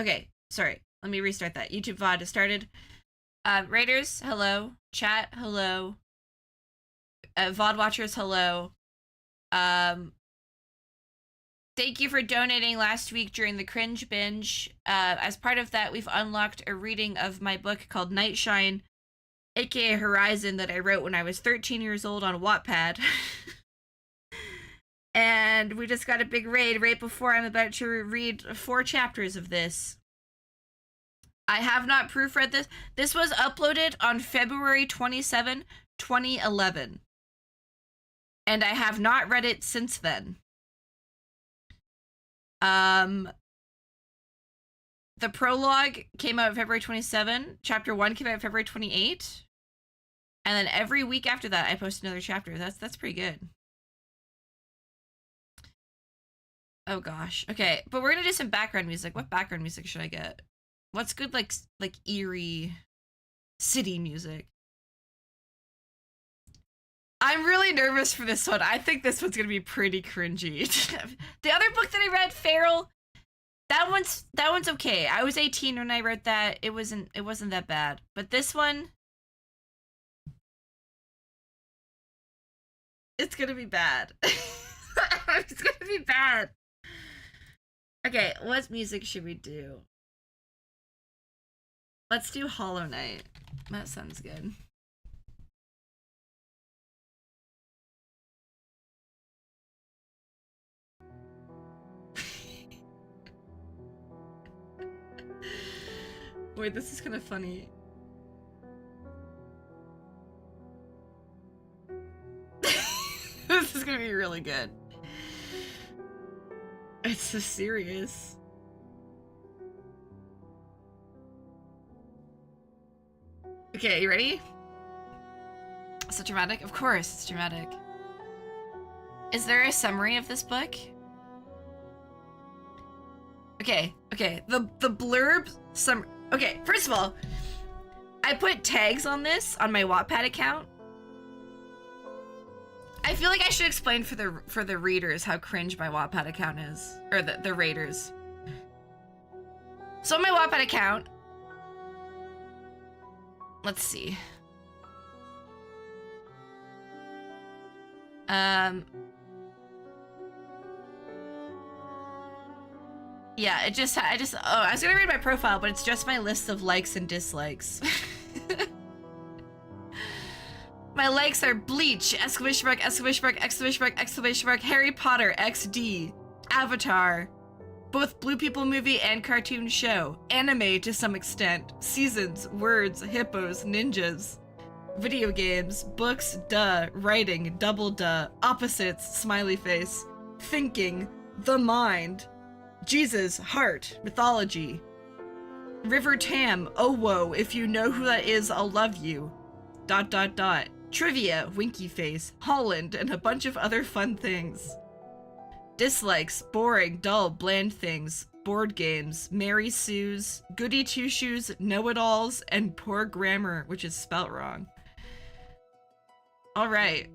Okay, sorry. Let me restart that. YouTube VOD started. Raiders, hello. Chat, hello. VOD watchers, hello. Thank you for donating last week during the Cringe Binge. As part of that, we've unlocked a reading of my book called Nightshine, aka Horizon, that I wrote when I was 13 years old on Wattpad. And we just got a big raid right before I'm about to read 4 chapters of this. I have not proofread this. This was uploaded on February 27, 2011. And I have not read it since then. The prologue came out February 27. Chapter 1 came out February 28. And then every week after that, I post another chapter. That's pretty good. Oh gosh. Okay, but we're gonna do some background music. What background music should I get? What's good, like eerie city music? I'm really nervous for this one. I think this one's gonna be pretty cringy. The other book that I read, Feral, that one's okay. I was 18 when I wrote that. It wasn't that bad. But this one, it's gonna be bad. It's gonna be bad. Okay, what music should we do? Let's do Hollow Knight. That sounds good. Wait, this is kind of funny. This is gonna be really good. It's so serious. Okay, you ready? Is it dramatic? Of course, it's dramatic. Is there a summary of this book? Okay. The blurb okay, first of all, I put tags on this on my Wattpad account. I feel like I should explain for the readers how cringe my Wattpad account is, or the raiders. So on my Wattpad account, let's see. Yeah, I was gonna read my profile, but it's just my list of likes and dislikes. My likes are Bleach, ! Harry Potter XD, Avatar, both Blue People movie and cartoon show, anime to some extent, seasons, words, hippos, ninjas, video games, books, duh, writing, double duh, opposites, smiley face, thinking, the mind, Jesus, heart, mythology, River Tam, oh whoa, if you know who that is, I'll love you, ... Trivia, winky face, Holland, and a bunch of other fun things. Dislikes, boring, dull, bland things, board games, Mary Sue's, goody two-shoes, know-it-alls, and poor grammar, which is spelt wrong. Alright.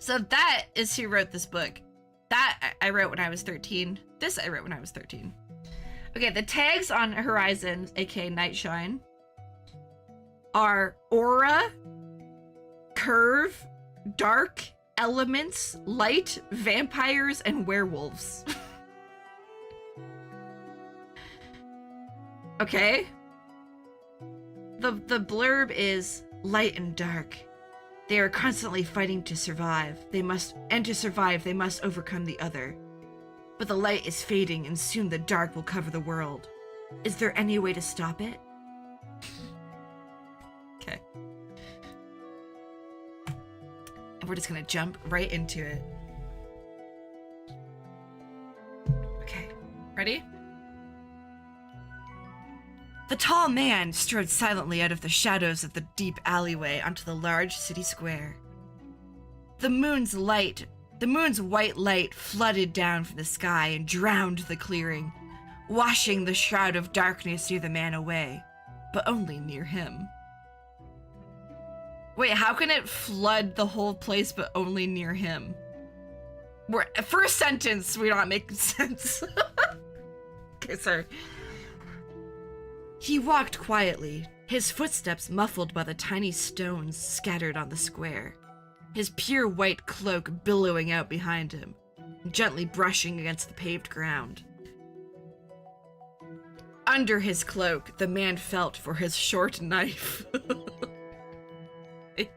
So that is who wrote this book. That I wrote when I was 13. This I wrote when I was 13. Okay, the tags on Horizon, aka Nightshine, are aura, curve, dark, elements, light, vampires, and werewolves. Okay? The blurb is light and dark. They are constantly fighting to survive. To survive, they must overcome the other. But the light is fading and soon the dark will cover the world. Is there any way to stop it? Okay. And we're just gonna jump right into it. Okay, ready? The tall man strode silently out of the shadows of the deep alleyway onto the large city square. The moon's white light flooded down from the sky and drowned the clearing, washing the shroud of darkness near the man away, but only near him. Wait, how can it flood the whole place but only near him? First sentence, we're not making sense. Okay, sorry. He walked quietly, his footsteps muffled by the tiny stones scattered on the square, his pure white cloak billowing out behind him, gently brushing against the paved ground. Under his cloak, the man felt for his short knife. It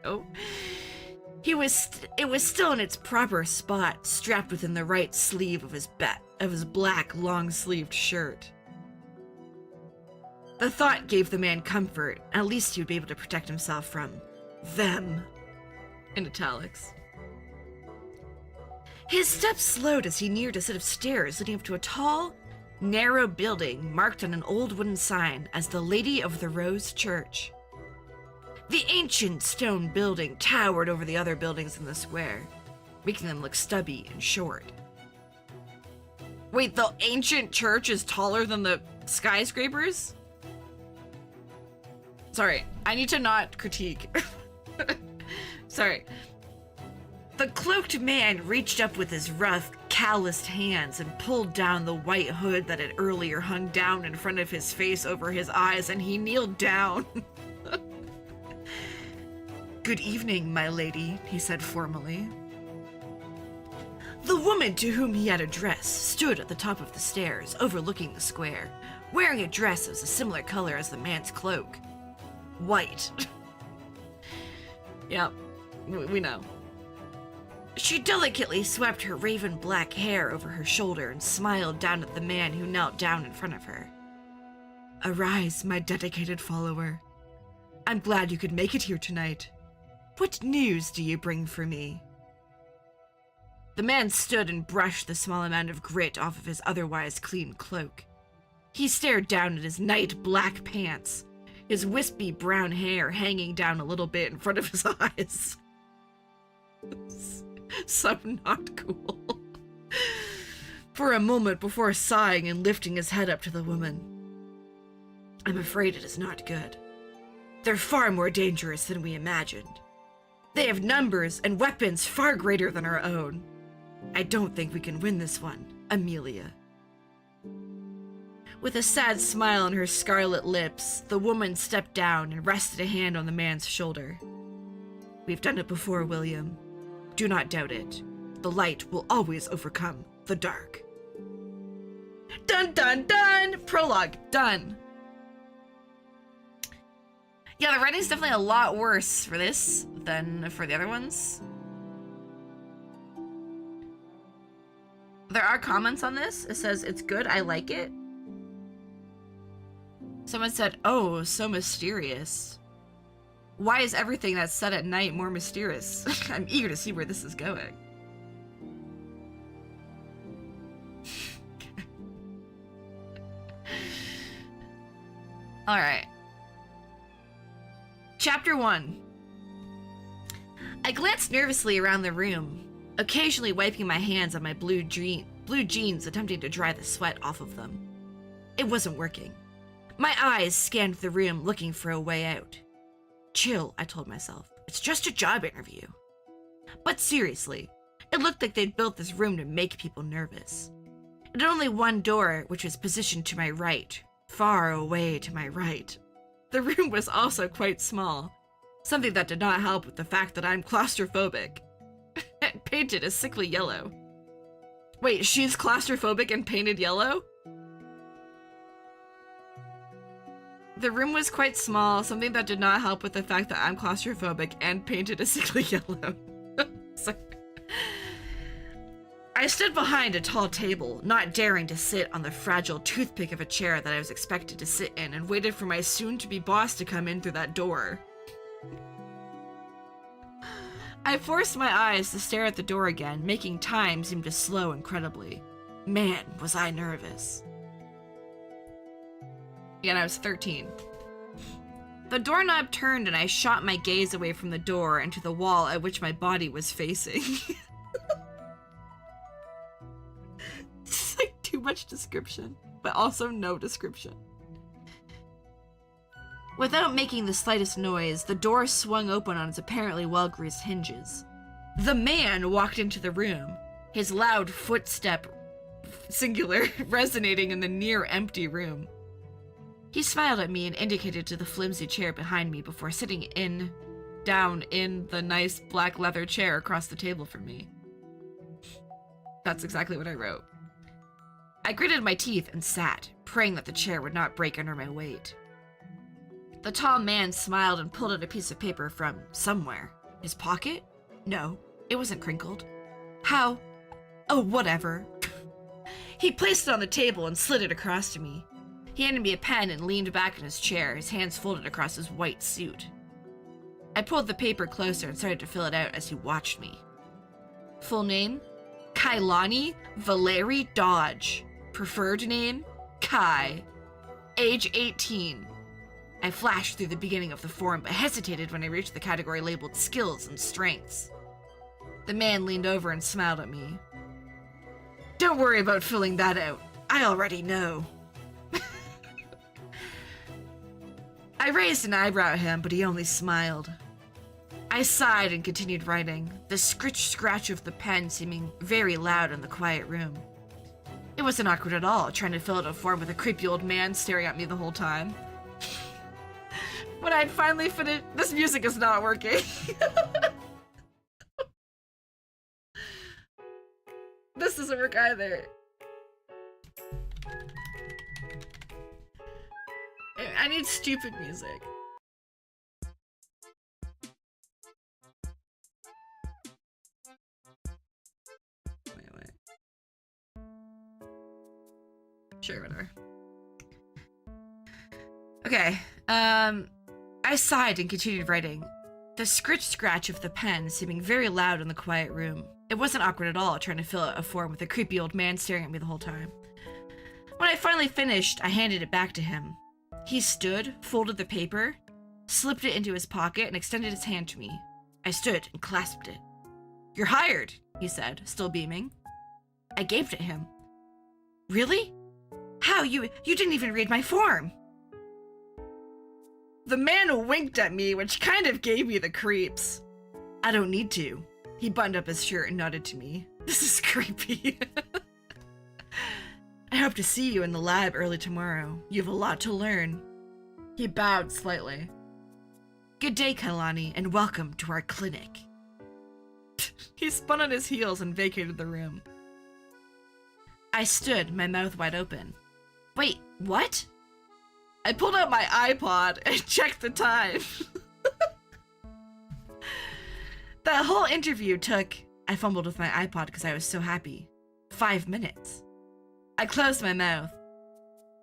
was still in its proper spot, strapped within the right sleeve of his black, long-sleeved shirt. The thought gave the man comfort. At least he would be able to protect himself from them. In italics. His steps slowed as he neared a set of stairs leading up to a tall, narrow building marked on an old wooden sign as the Lady of the Rose Church. The ancient stone building towered over the other buildings in the square, making them look stubby and short. Wait, the ancient church is taller than the skyscrapers? Sorry, I need to not critique. Sorry. The cloaked man reached up with his rough, calloused hands and pulled down the white hood that had earlier hung down in front of his face over his eyes, and he kneeled down. "Good evening, my lady," he said formally. The woman to whom he had addressed stood at the top of the stairs, overlooking the square, wearing a dress that was a similar color as the man's cloak. White. Yep, we know. She delicately swept her raven black hair over her shoulder and smiled down at the man who knelt down in front of her. "Arise, my dedicated follower. I'm glad you could make it here tonight. What news do you bring for me?" The man stood and brushed the small amount of grit off of his otherwise clean cloak. He stared down at his night black pants, his wispy brown hair hanging down a little bit in front of his eyes. So not cool. For a moment before sighing and lifting his head up to the woman. "I'm afraid it is not good. They're far more dangerous than we imagined. They have numbers and weapons far greater than our own. I don't think we can win this one, Amelia." With a sad smile on her scarlet lips, the woman stepped down and rested a hand on the man's shoulder. "We've done it before, William. Do not doubt it. The light will always overcome the dark." Dun dun dun! Prologue, done. Yeah, the writing's definitely a lot worse for this than for the other ones. There are comments on this. It says, "It's good, I like it." Someone said, "Oh, so mysterious. Why is everything that's said at night more mysterious?" I'm eager to see where this is going. Alright. Chapter 1. I glanced nervously around the room, occasionally wiping my hands on my blue jeans, attempting to dry the sweat off of them. It wasn't working. My eyes scanned the room, looking for a way out. Chill, I told myself. It's just a job interview. But seriously, it looked like they'd built this room to make people nervous. It had only one door, which was positioned to my right, far away to my right. The room was also quite small, something that did not help with the fact that I'm claustrophobic. Painted a sickly yellow. Wait, she's claustrophobic and painted yellow? The room was quite small, something that did not help with the fact that I'm claustrophobic and painted a sickly yellow. Sorry. I stood behind a tall table, not daring to sit on the fragile toothpick of a chair that I was expected to sit in, and waited for my soon-to-be boss to come in through that door. I forced my eyes to stare at the door again, making time seem to slow incredibly. Man, was I nervous. Again, I was 13. The doorknob turned and I shot my gaze away from the door and to the wall at which my body was facing. It's like too much description, but also no description. Without making the slightest noise, the door swung open on its apparently well-greased hinges. The man walked into the room, his loud footstep, singular, resonating in the near-empty room. He smiled at me and indicated to the flimsy chair behind me before sitting down in the nice black leather chair across the table from me. That's exactly what I wrote. I gritted my teeth and sat, praying that the chair would not break under my weight. The tall man smiled and pulled out a piece of paper from somewhere. His pocket? No, it wasn't crinkled. How? Oh, whatever. He placed it on the table and slid it across to me. He handed me a pen and leaned back in his chair, his hands folded across his white suit. I pulled the paper closer and started to fill it out as he watched me. Full name? Kailani Valeri Dodge. Preferred name? Kai. Age 18. I flashed through the beginning of the form, but hesitated when I reached the category labeled Skills and Strengths. The man leaned over and smiled at me. Don't worry about filling that out. I already know. I raised an eyebrow at him, but he only smiled. I sighed and continued writing, the scritch-scratch of the pen seeming very loud in the quiet room. It wasn't awkward at all, trying to fill out a form with a creepy old man staring at me the whole time. When I'd finally finished, this music is not working. This doesn't work either. I need stupid music. Wait. Sure, whatever. Okay, I sighed and continued writing. The scritch-scratch of the pen seeming very loud in the quiet room. It wasn't awkward at all, trying to fill out a form with a creepy old man staring at me the whole time. When I finally finished, I handed it back to him. He stood, folded the paper, slipped it into his pocket, and extended his hand to me. I stood and clasped it. You're hired, he said, still beaming. I gaped at him. Really? How? You didn't even read my form. The man winked at me, which kind of gave me the creeps. I don't need to. He buttoned up his shirt and nodded to me. This is creepy. I hope to see you in the lab early tomorrow. You have a lot to learn. He bowed slightly. Good day, Kailani, and welcome to our clinic. He spun on his heels and vacated the room. I stood, my mouth wide open. Wait, what? I pulled out my iPod and checked the time. That whole interview took, I fumbled with my iPod because I was so happy, 5 minutes. I closed my mouth.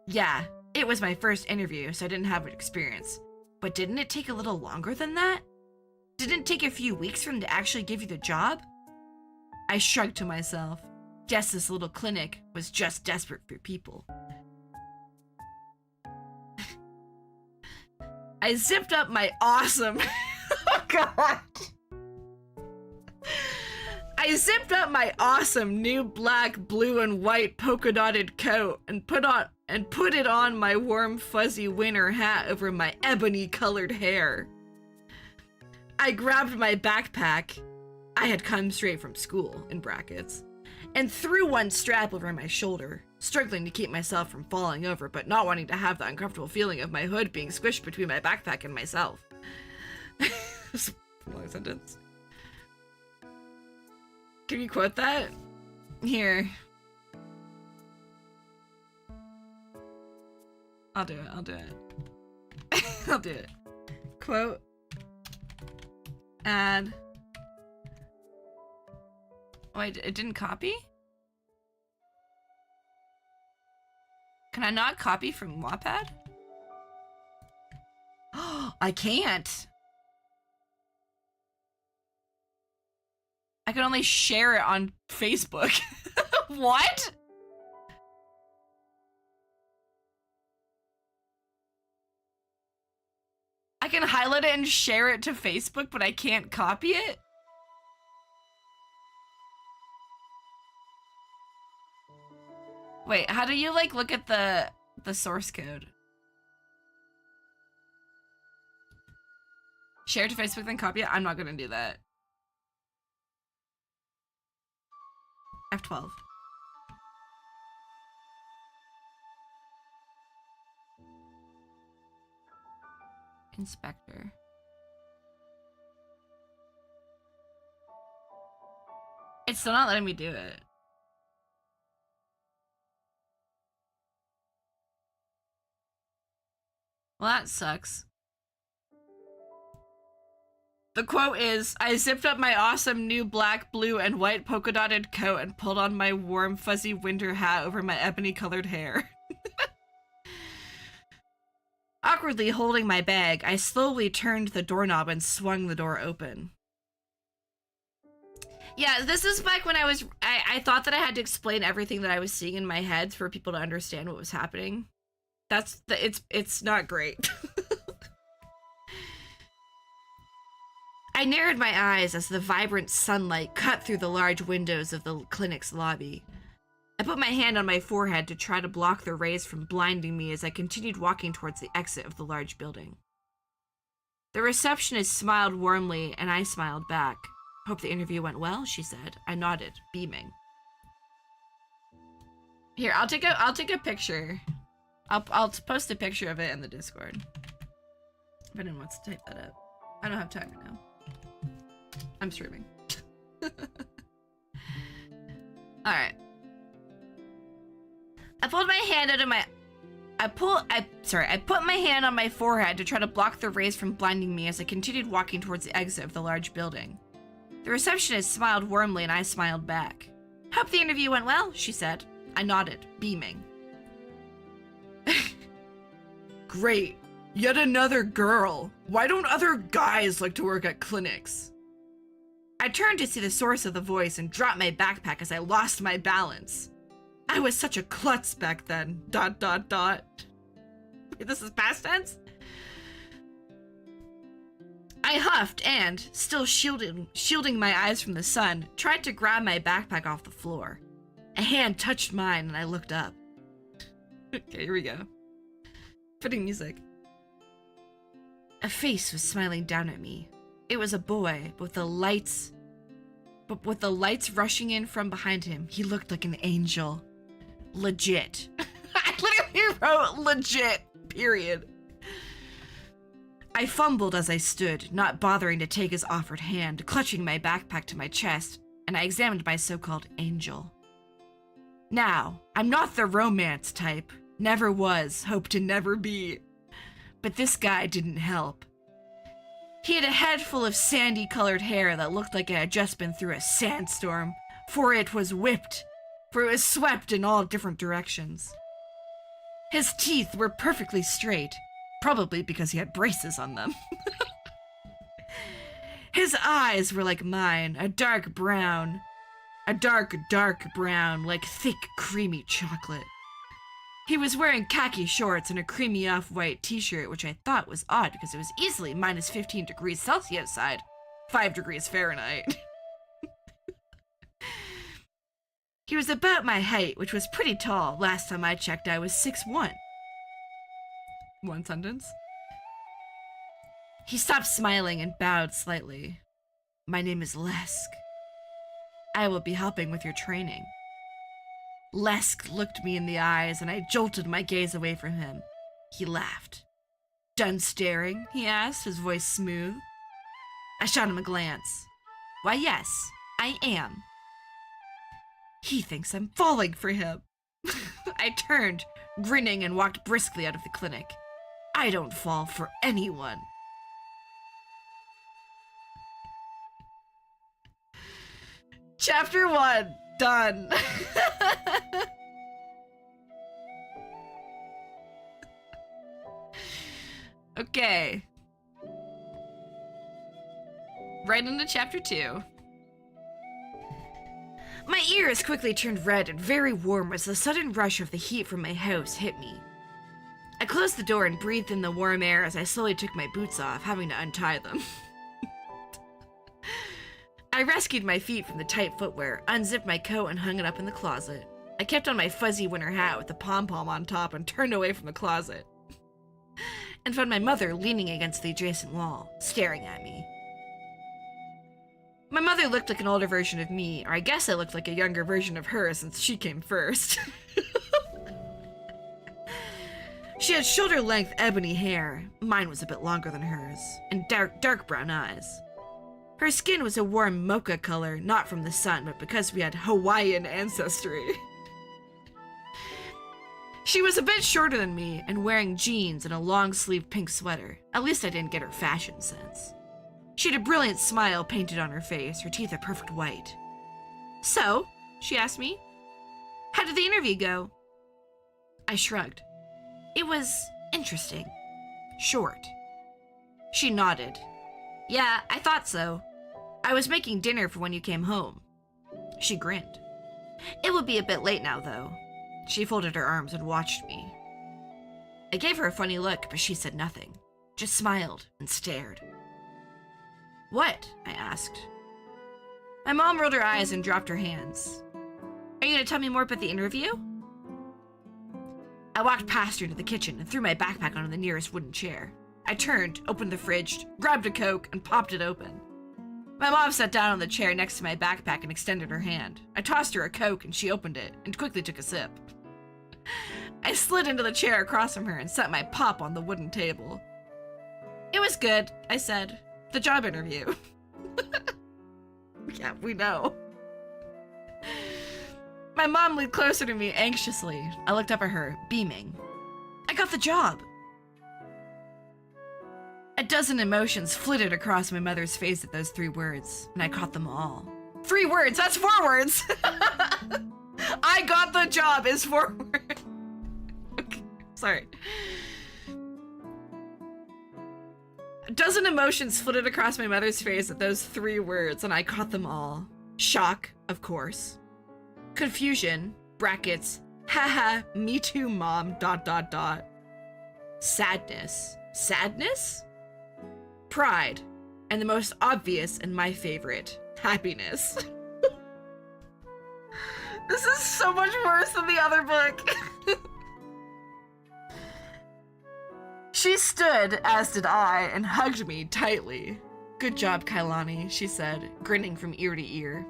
Yeah, it was my first interview, so I didn't have an experience. But didn't it take a little longer than that? Didn't it take a few weeks for them to actually give you the job? I shrugged to myself. Guess this little clinic was just desperate for people. I zipped up my awesome... Oh, God. I zipped up my awesome new black, blue, and white polka-dotted coat and put it on my warm, fuzzy winter hat over my ebony-colored hair. I grabbed my backpack, I had come straight from school, in brackets, and threw one strap over my shoulder, struggling to keep myself from falling over, but not wanting to have the uncomfortable feeling of my hood being squished between my backpack and myself. That's a long sentence. Can you quote that? Here. I'll do it. I'll do it. Quote. Add. Wait, it didn't copy? Can I not copy from Wattpad? Oh, I can't. I can only share it on Facebook. What? I can highlight it and share it to Facebook, but I can't copy it? Wait, how do you like look at the source code? Share to Facebook, then copy it? I'm not gonna do that. F12. Inspector. It's still not letting me do it. Well, that sucks. The quote is, I zipped up my awesome new black, blue, and white polka dotted coat and pulled on my warm, fuzzy winter hat over my ebony colored hair. Awkwardly holding my bag, I slowly turned the doorknob and swung the door open. Yeah, this is back when I thought that I had to explain everything that I was seeing in my head for people to understand what was happening. It's not great. I narrowed my eyes as the vibrant sunlight cut through the large windows of the clinic's lobby. I put my hand on my forehead to try to block the rays from blinding me as I continued walking towards the exit of the large building. The receptionist smiled warmly, and I smiled back. Hope the interview went well, she said. I nodded, beaming. Here, I'll take a picture. I'll post a picture of it in the Discord. If anyone wants to type that up. I don't have time right now. I'm streaming. Alright. I put my hand on my forehead to try to block the rays from blinding me as I continued walking towards the exit of the large building. The receptionist smiled warmly and I smiled back. Hope the interview went well, she said. I nodded, beaming. Great. Yet another girl. Why don't other guys like to work at clinics? I turned to see the source of the voice and dropped my backpack as I lost my balance. I was such a klutz back then. ... This is past tense? I huffed and, still shielding my eyes from the sun, tried to grab my backpack off the floor. A hand touched mine and I looked up. Okay, here we go. Fitting music. A face was smiling down at me. It was a boy, but with the lights rushing in from behind him, he looked like an angel. Legit. I literally wrote legit, period. I fumbled as I stood, not bothering to take his offered hand, clutching my backpack to my chest, and I examined my so-called angel. Now, I'm not the romance type. Never was, hope to never be. But this guy didn't help. He had a head full of sandy-colored hair that looked like it had just been through a sandstorm, for it was swept in all different directions. His teeth were perfectly straight, probably because he had braces on them. His eyes were like mine, a dark, dark brown, like thick, creamy chocolate. He was wearing khaki shorts and a creamy off-white t-shirt, which I thought was odd because it was easily minus 15 degrees Celsius outside, 5 degrees Fahrenheit. He was about my height, which was pretty tall. Last time I checked, I was 6'1". One sentence. He stopped smiling and bowed slightly. My name is Lesk. I will be helping with your training. Lesk looked me in the eyes, and I jolted my gaze away from him. He laughed. Done staring? He asked, his voice smooth. I shot him a glance. Why, yes, I am. He thinks I'm falling for him. I turned, grinning, and walked briskly out of the clinic. I don't fall for anyone. Chapter 1, done. Okay. Right into chapter 2. My ears quickly turned red and very warm as the sudden rush of the heat from my house hit me. I closed the door and breathed in the warm air as I slowly took my boots off, having to untie them. I rescued my feet from the tight footwear, unzipped my coat, and hung it up in the closet. I kept on my fuzzy winter hat with the pom-pom on top and turned away from the closet. And found my mother leaning against the adjacent wall, staring at me. My mother looked like an older version of me, or I guess I looked like a younger version of her since she came first. She had shoulder-length ebony hair, mine was a bit longer than hers, and dark brown eyes. Her skin was a warm mocha color, not from the sun, but because we had Hawaiian ancestry. She was a bit shorter than me and wearing jeans and a long-sleeved pink sweater. At least I didn't get her fashion sense. She had a brilliant smile painted on her face, her teeth a perfect white. "So," she asked me, "how did the interview go?" I shrugged. "It was interesting. Short." She nodded. "Yeah, I thought so. I was making dinner for when you came home." She grinned. "It will be a bit late now, though." She folded her arms and watched me. I gave her a funny look, but she said nothing, just smiled and stared. "What?" I asked. My mom rolled her eyes and dropped her hands. "Are you going to tell me more about the interview?" I walked past her to the kitchen and threw my backpack onto the nearest wooden chair. I turned, opened the fridge, grabbed a Coke, and popped it open. My mom sat down on the chair next to my backpack and extended her hand. I tossed her a Coke and she opened it and quickly took a sip. I slid into the chair across from her and set my pop on the wooden table. "It was good," I said. "The job interview." Yeah, we know. My mom leaned closer to me anxiously. I looked up at her, beaming. "I got the job." A dozen emotions flitted across my mother's face at those 3 words, and I caught them all. 3 words, that's 4 words! I got the job is 4 words. Okay, sorry. A dozen emotions flitted across my mother's face at those 3 words, and I caught them all. Shock, of course. Confusion, brackets, haha, me too, mom, ... Sadness. Sadness? Pride. And the most obvious and my favorite, happiness. This is so much worse than the other book. She stood, as did I, and hugged me tightly. "Good job, Kailani," she said, grinning from ear to ear.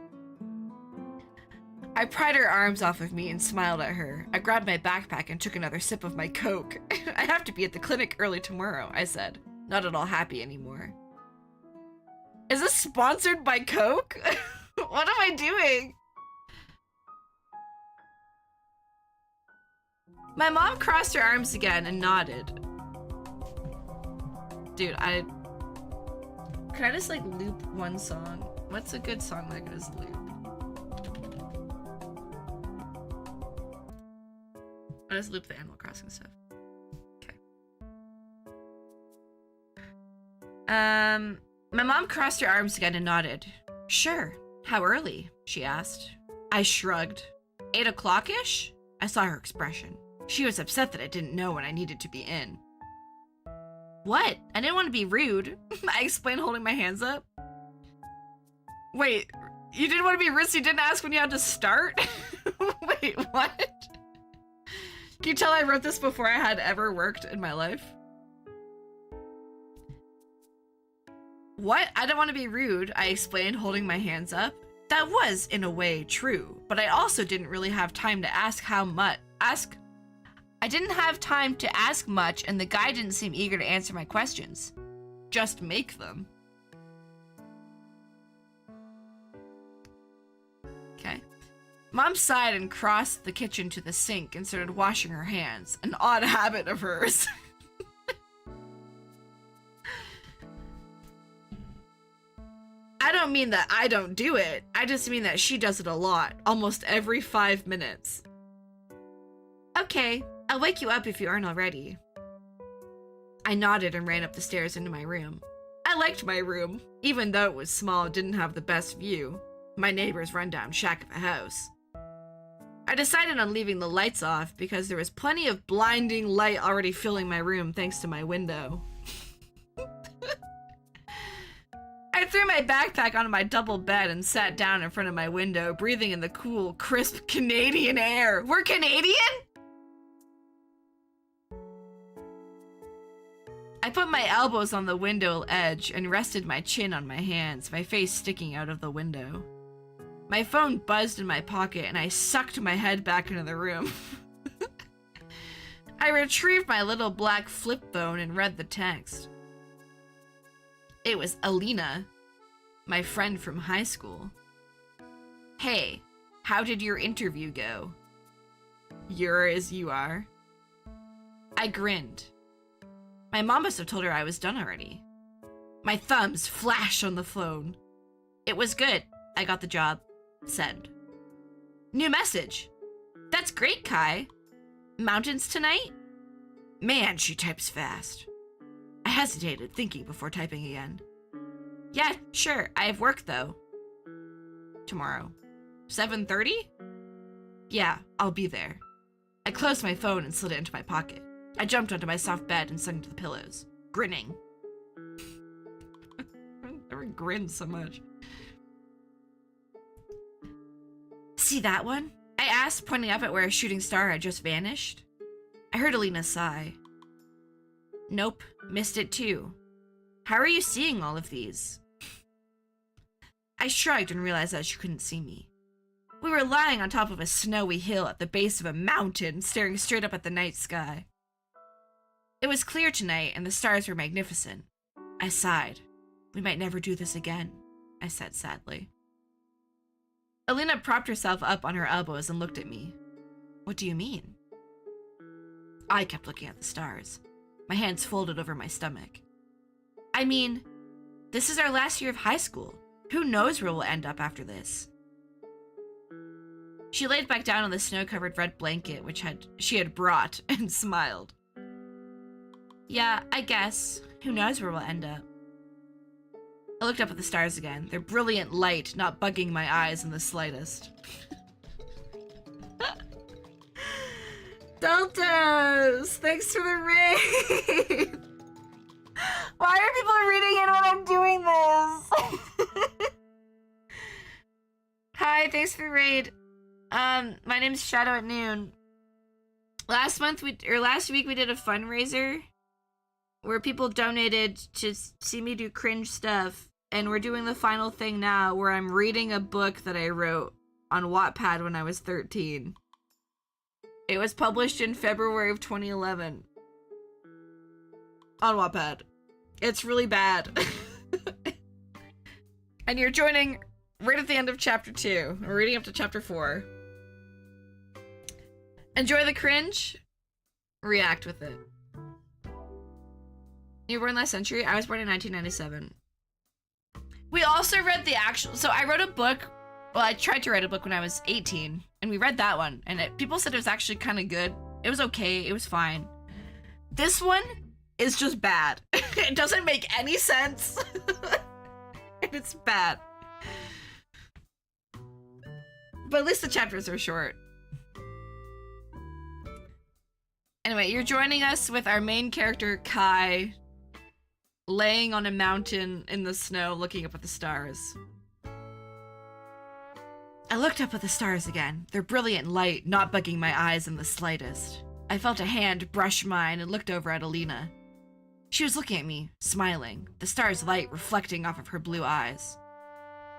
I pried her arms off of me and smiled at her. I grabbed my backpack and took another sip of my Coke. "I have to be at the clinic early tomorrow," I said, not at all happy anymore. Is this sponsored by Coke? What am I doing? My mom crossed her arms again and nodded. Dude, can I just like loop one song? What's a good song that I can just loop? I'll just loop the Animal Crossing stuff. Okay. My mom crossed her arms again and nodded. "Sure. How early?" she asked. I shrugged. 8 o'clock-ish? I saw her expression. She was upset that I didn't know when I needed to be in. "What? I didn't want to be rude," I explained, holding my hands up. "Wait, you didn't want to be rude, so you didn't ask when you had to start?" Wait, what? Can you tell I wrote this before I had ever worked in my life? "What? I don't want to be rude," I explained, holding my hands up. That was, in a way, true, but I also didn't really have time to ask I didn't have time to ask much, and the guy didn't seem eager to answer my questions. Just make them. Okay. Mom sighed and crossed the kitchen to the sink and started washing her hands, an odd habit of hers. I don't mean that I don't do it. I just mean that she does it a lot, almost every 5 minutes. "Okay, I'll wake you up if you aren't already." I nodded and ran up the stairs into my room. I liked my room, even though it was small and didn't have the best view. My neighbor's rundown shack of a house. I decided on leaving the lights off because there was plenty of blinding light already filling my room thanks to my window. I threw my backpack onto my double bed and sat down in front of my window, breathing in the cool, crisp Canadian air. We're Canadian? I put my elbows on the window edge and rested my chin on my hands, my face sticking out of the window. My phone buzzed in my pocket and I sucked my head back into the room. I retrieved my little black flip phone and read the text. It was Alina, my friend from high school. Hey, how did your interview go? You're as you are. I grinned. My mom must have told her I was done already. My thumbs flashed on the phone. It was good. I got the job. Send. New message. That's great, Kai. Mountains tonight? Man, she types fast. I hesitated, thinking before typing again. Yeah, sure. I have work, though. Tomorrow. 7:30? Yeah, I'll be there. I closed my phone and slid it into my pocket. I jumped onto my soft bed and sunk into the pillows, grinning. I never grinned so much. See that one? I asked, pointing up at where a shooting star had just vanished. I heard Alina sigh. Nope, missed it too. How are you seeing all of these? I shrugged and realized that she couldn't see me. We were lying on top of a snowy hill at the base of a mountain, staring straight up at the night sky. It was clear tonight, and the stars were magnificent. I sighed. We might never do this again, I said sadly. Alina propped herself up on her elbows and looked at me. What do you mean? I kept looking at the stars, my hands folded over my stomach. I mean, this is our last year of high school. Who knows where we'll end up after this? She laid back down on the snow-covered red blanket she had brought and smiled. Yeah, I guess. Who knows where we'll end up? I looked up at the stars again, their brilliant light not bugging my eyes in the slightest. Deltas! Thanks for the raid! Why are people reading it when I'm doing this? Hi, thanks for the raid. My name's Shadow at Noon. Last week we did a fundraiser where people donated to see me do cringe stuff, and we're doing the final thing now where I'm reading a book that I wrote on Wattpad when I was 13. It was published in February of 2011 on Wattpad. It's really bad. And you're joining right at the end of chapter 2. We're reading up to chapter 4. Enjoy the cringe. React with it. You were born last century? I was born in 1997. We also read the actual... So I wrote a book... Well, I tried to write a book when I was 18. And we read that one. And people said it was actually kind of good. It was okay. It was fine. This one is just bad. It doesn't make any sense. And it's bad. But at least the chapters are short. Anyway, you're joining us with our main character, Kai, laying on a mountain in the snow, looking up at the stars. I looked up at the stars again, their brilliant light not bugging my eyes in the slightest. I felt a hand brush mine and looked over at Alina. She was looking at me, smiling, the star's light reflecting off of her blue eyes.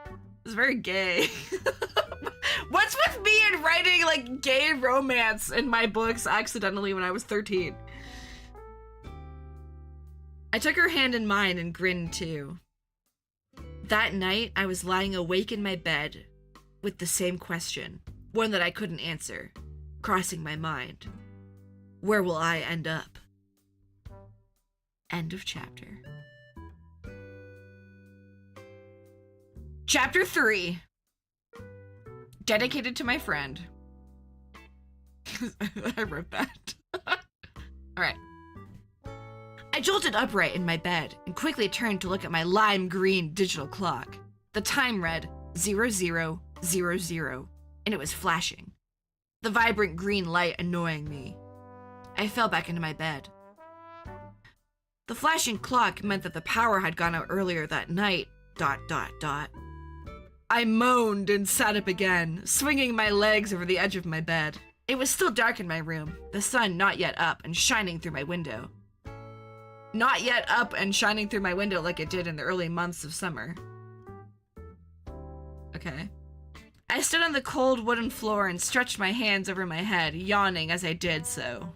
It was very gay. What's with me and writing, like, gay romance in my books accidentally when I was 13? I took her hand in mine and grinned too. That night, I was lying awake in my bed with the same question, one that I couldn't answer, crossing my mind. Where will I end up? End of chapter. Chapter 3. Dedicated to my friend. I wrote that. Alright. I jolted upright in my bed and quickly turned to look at my lime green digital clock. The time read 0000, and it was flashing. The vibrant green light annoying me. I fell back into my bed. The flashing clock meant that the power had gone out earlier that night, ... I moaned and sat up again, swinging my legs over the edge of my bed. It was still dark in my room, the sun not yet up and shining through my window. Not yet up and shining through my window like it did in the early months of summer. Okay. I stood on the cold wooden floor and stretched my hands over my head, yawning as I did so.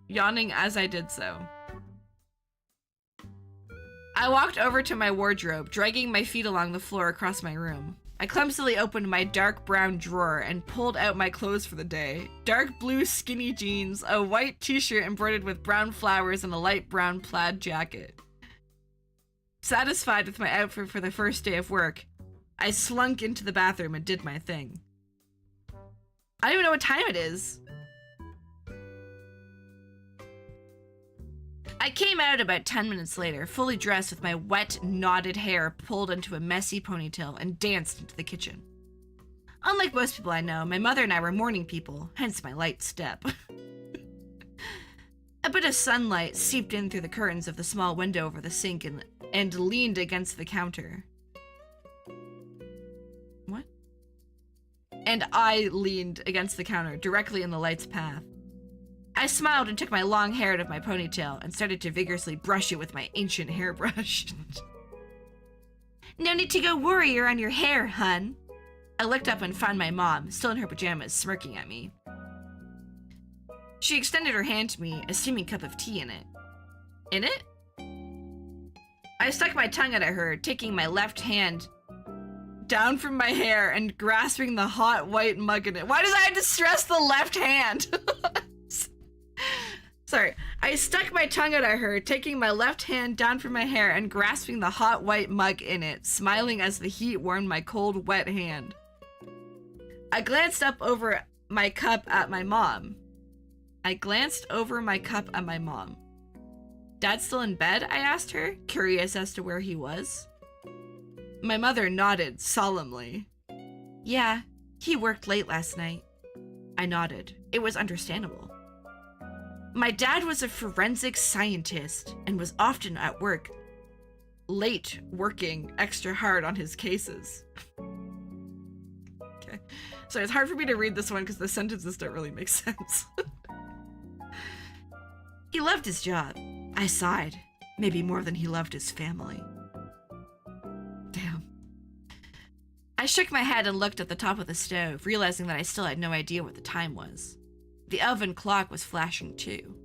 yawning as I did so. I walked over to my wardrobe, dragging my feet along the floor across my room. I clumsily opened my dark brown drawer and pulled out my clothes for the day. Dark blue skinny jeans, a white t-shirt embroidered with brown flowers, and a light brown plaid jacket. Satisfied with my outfit for the first day of work, I slunk into the bathroom and did my thing. I don't even know what time it is. I came out about 10 minutes later, fully dressed with my wet, knotted hair pulled into a messy ponytail, and danced into the kitchen. Unlike most people I know, my mother and I were morning people, hence my light step. A bit of sunlight seeped in through the curtains of the small window over the sink and leaned against the counter. What? And I leaned against the counter, directly in the light's path. I smiled and took my long hair out of my ponytail and started to vigorously brush it with my ancient hairbrush. No need to go warrior on your hair, hun. I looked up and found my mom, still in her pajamas, smirking at me. She extended her hand to me, a steaming cup of tea in it. In it? I stuck my tongue out at her, taking my left hand down from my hair and grasping the hot white mug in it. Why does I have to stress the left hand? Sorry. I stuck my tongue out at her, taking my left hand down from my hair and grasping the hot white mug in it, smiling as the heat warmed my cold, wet hand. I glanced over my cup at my mom. Dad still in bed? I asked her, curious as to where he was. My mother nodded solemnly. Yeah, he worked late last night. I nodded. It was understandable. My dad was a forensic scientist and was often at work, late working extra hard on his cases. Okay. So it's hard for me to read this one because the sentences don't really make sense. He loved his job. I sighed. Maybe more than he loved his family. Damn. I shook my head and looked at the top of the stove, realizing that I still had no idea what the time was. The oven clock was flashing too.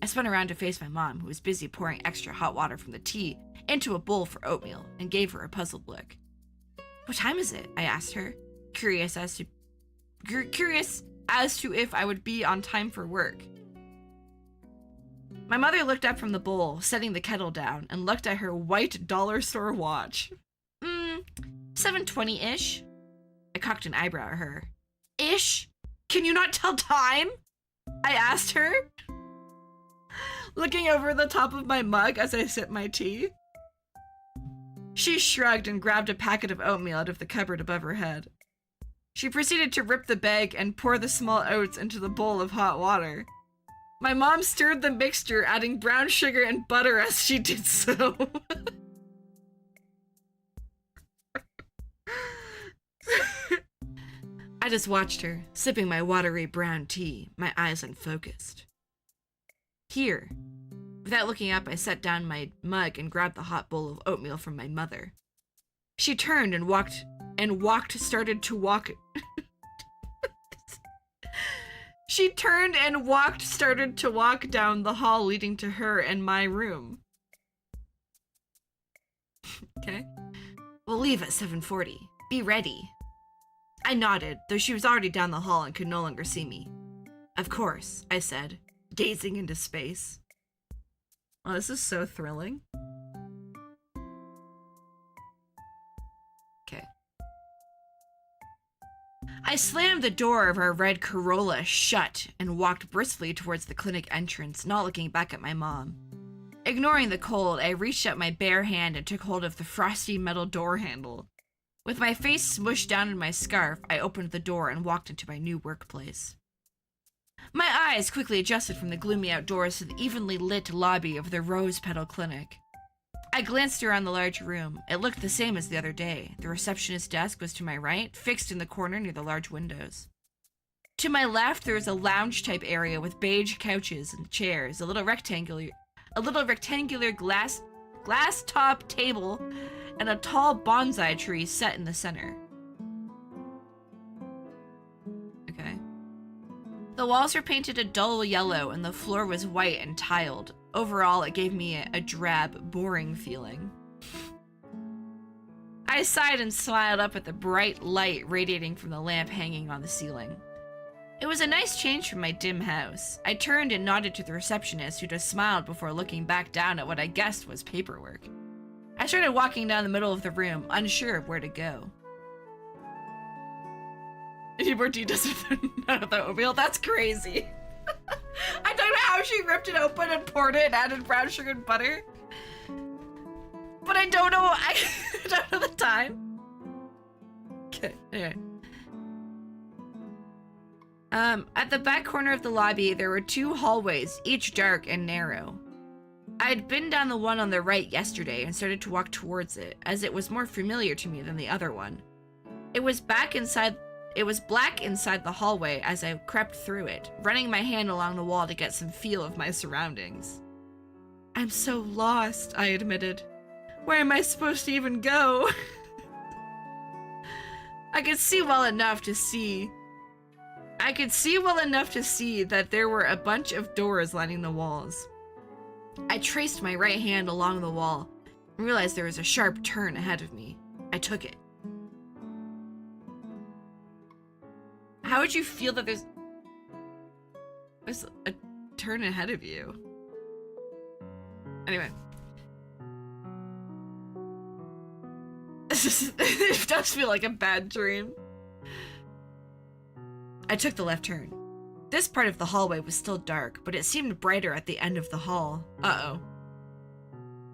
I spun around to face my mom, who was busy pouring extra hot water from the tea into a bowl for oatmeal, and gave her a puzzled look. What time is it? I asked her, curious as to if I would be on time for work. My mother looked up from the bowl, setting the kettle down, and looked at her white dollar store watch. 7:20-ish. I cocked an eyebrow at her. Ish? Can you not tell time? I asked her, looking over the top of my mug as I sipped my tea. She shrugged and grabbed a packet of oatmeal out of the cupboard above her head. She proceeded to rip the bag and pour the small oats into the bowl of hot water. My mom stirred the mixture, adding brown sugar and butter as she did so. I just watched her, sipping my watery brown tea, my eyes unfocused. Here. Without looking up, I set down my mug and grabbed the hot bowl of oatmeal from my mother. She turned and started to walk down the hall leading to her and my room. Okay. We'll leave at 7:40. Be ready. I nodded, though she was already down the hall and could no longer see me. Of course, I said, gazing into space. Oh, this is so thrilling. Okay. I slammed the door of our red Corolla shut and walked briskly towards the clinic entrance, not looking back at my mom. Ignoring the cold, I reached out my bare hand and took hold of the frosty metal door handle. With my face smushed down in my scarf, I opened the door and walked into my new workplace. My eyes quickly adjusted from the gloomy outdoors to the evenly lit lobby of the Rose Petal Clinic. I glanced around the large room. It looked the same as the other day. The receptionist's desk was to my right, fixed in the corner near the large windows. To my left, there was a lounge-type area with beige couches and chairs, a little rectangular glass-top table, and a tall bonsai tree set in the center. Okay. The walls were painted a dull yellow and the floor was white and tiled. Overall, it gave me a drab, boring feeling. I sighed and smiled up at the bright light radiating from the lamp hanging on the ceiling. It was a nice change from my dim house. I turned and nodded to the receptionist, who just smiled before looking back down at what I guessed was paperwork. I started walking down the middle of the room, unsure of where to go. Any more details of the oatmeal? That's crazy. I don't know how she ripped it open and poured it and added brown sugar and butter. But I don't know, I don't know the time. Okay, anyway. At the back corner of the lobby, there were 2 hallways, each dark and narrow. I had been down the one on the right yesterday and started to walk towards it, as it was more familiar to me than the other one. It was black inside the hallway as I crept through it, running my hand along the wall to get some feel of my surroundings. I'm so lost, I admitted. Where am I supposed to even go? I could see well enough to see that there were a bunch of doors lining the walls. I traced my right hand along the wall and realized there was a sharp turn ahead of me. I took it. How would you feel that there's a turn ahead of you? Anyway. It does feel like a bad dream. I took the left turn. This part of the hallway was still dark, but it seemed brighter at the end of the hall. Uh-oh.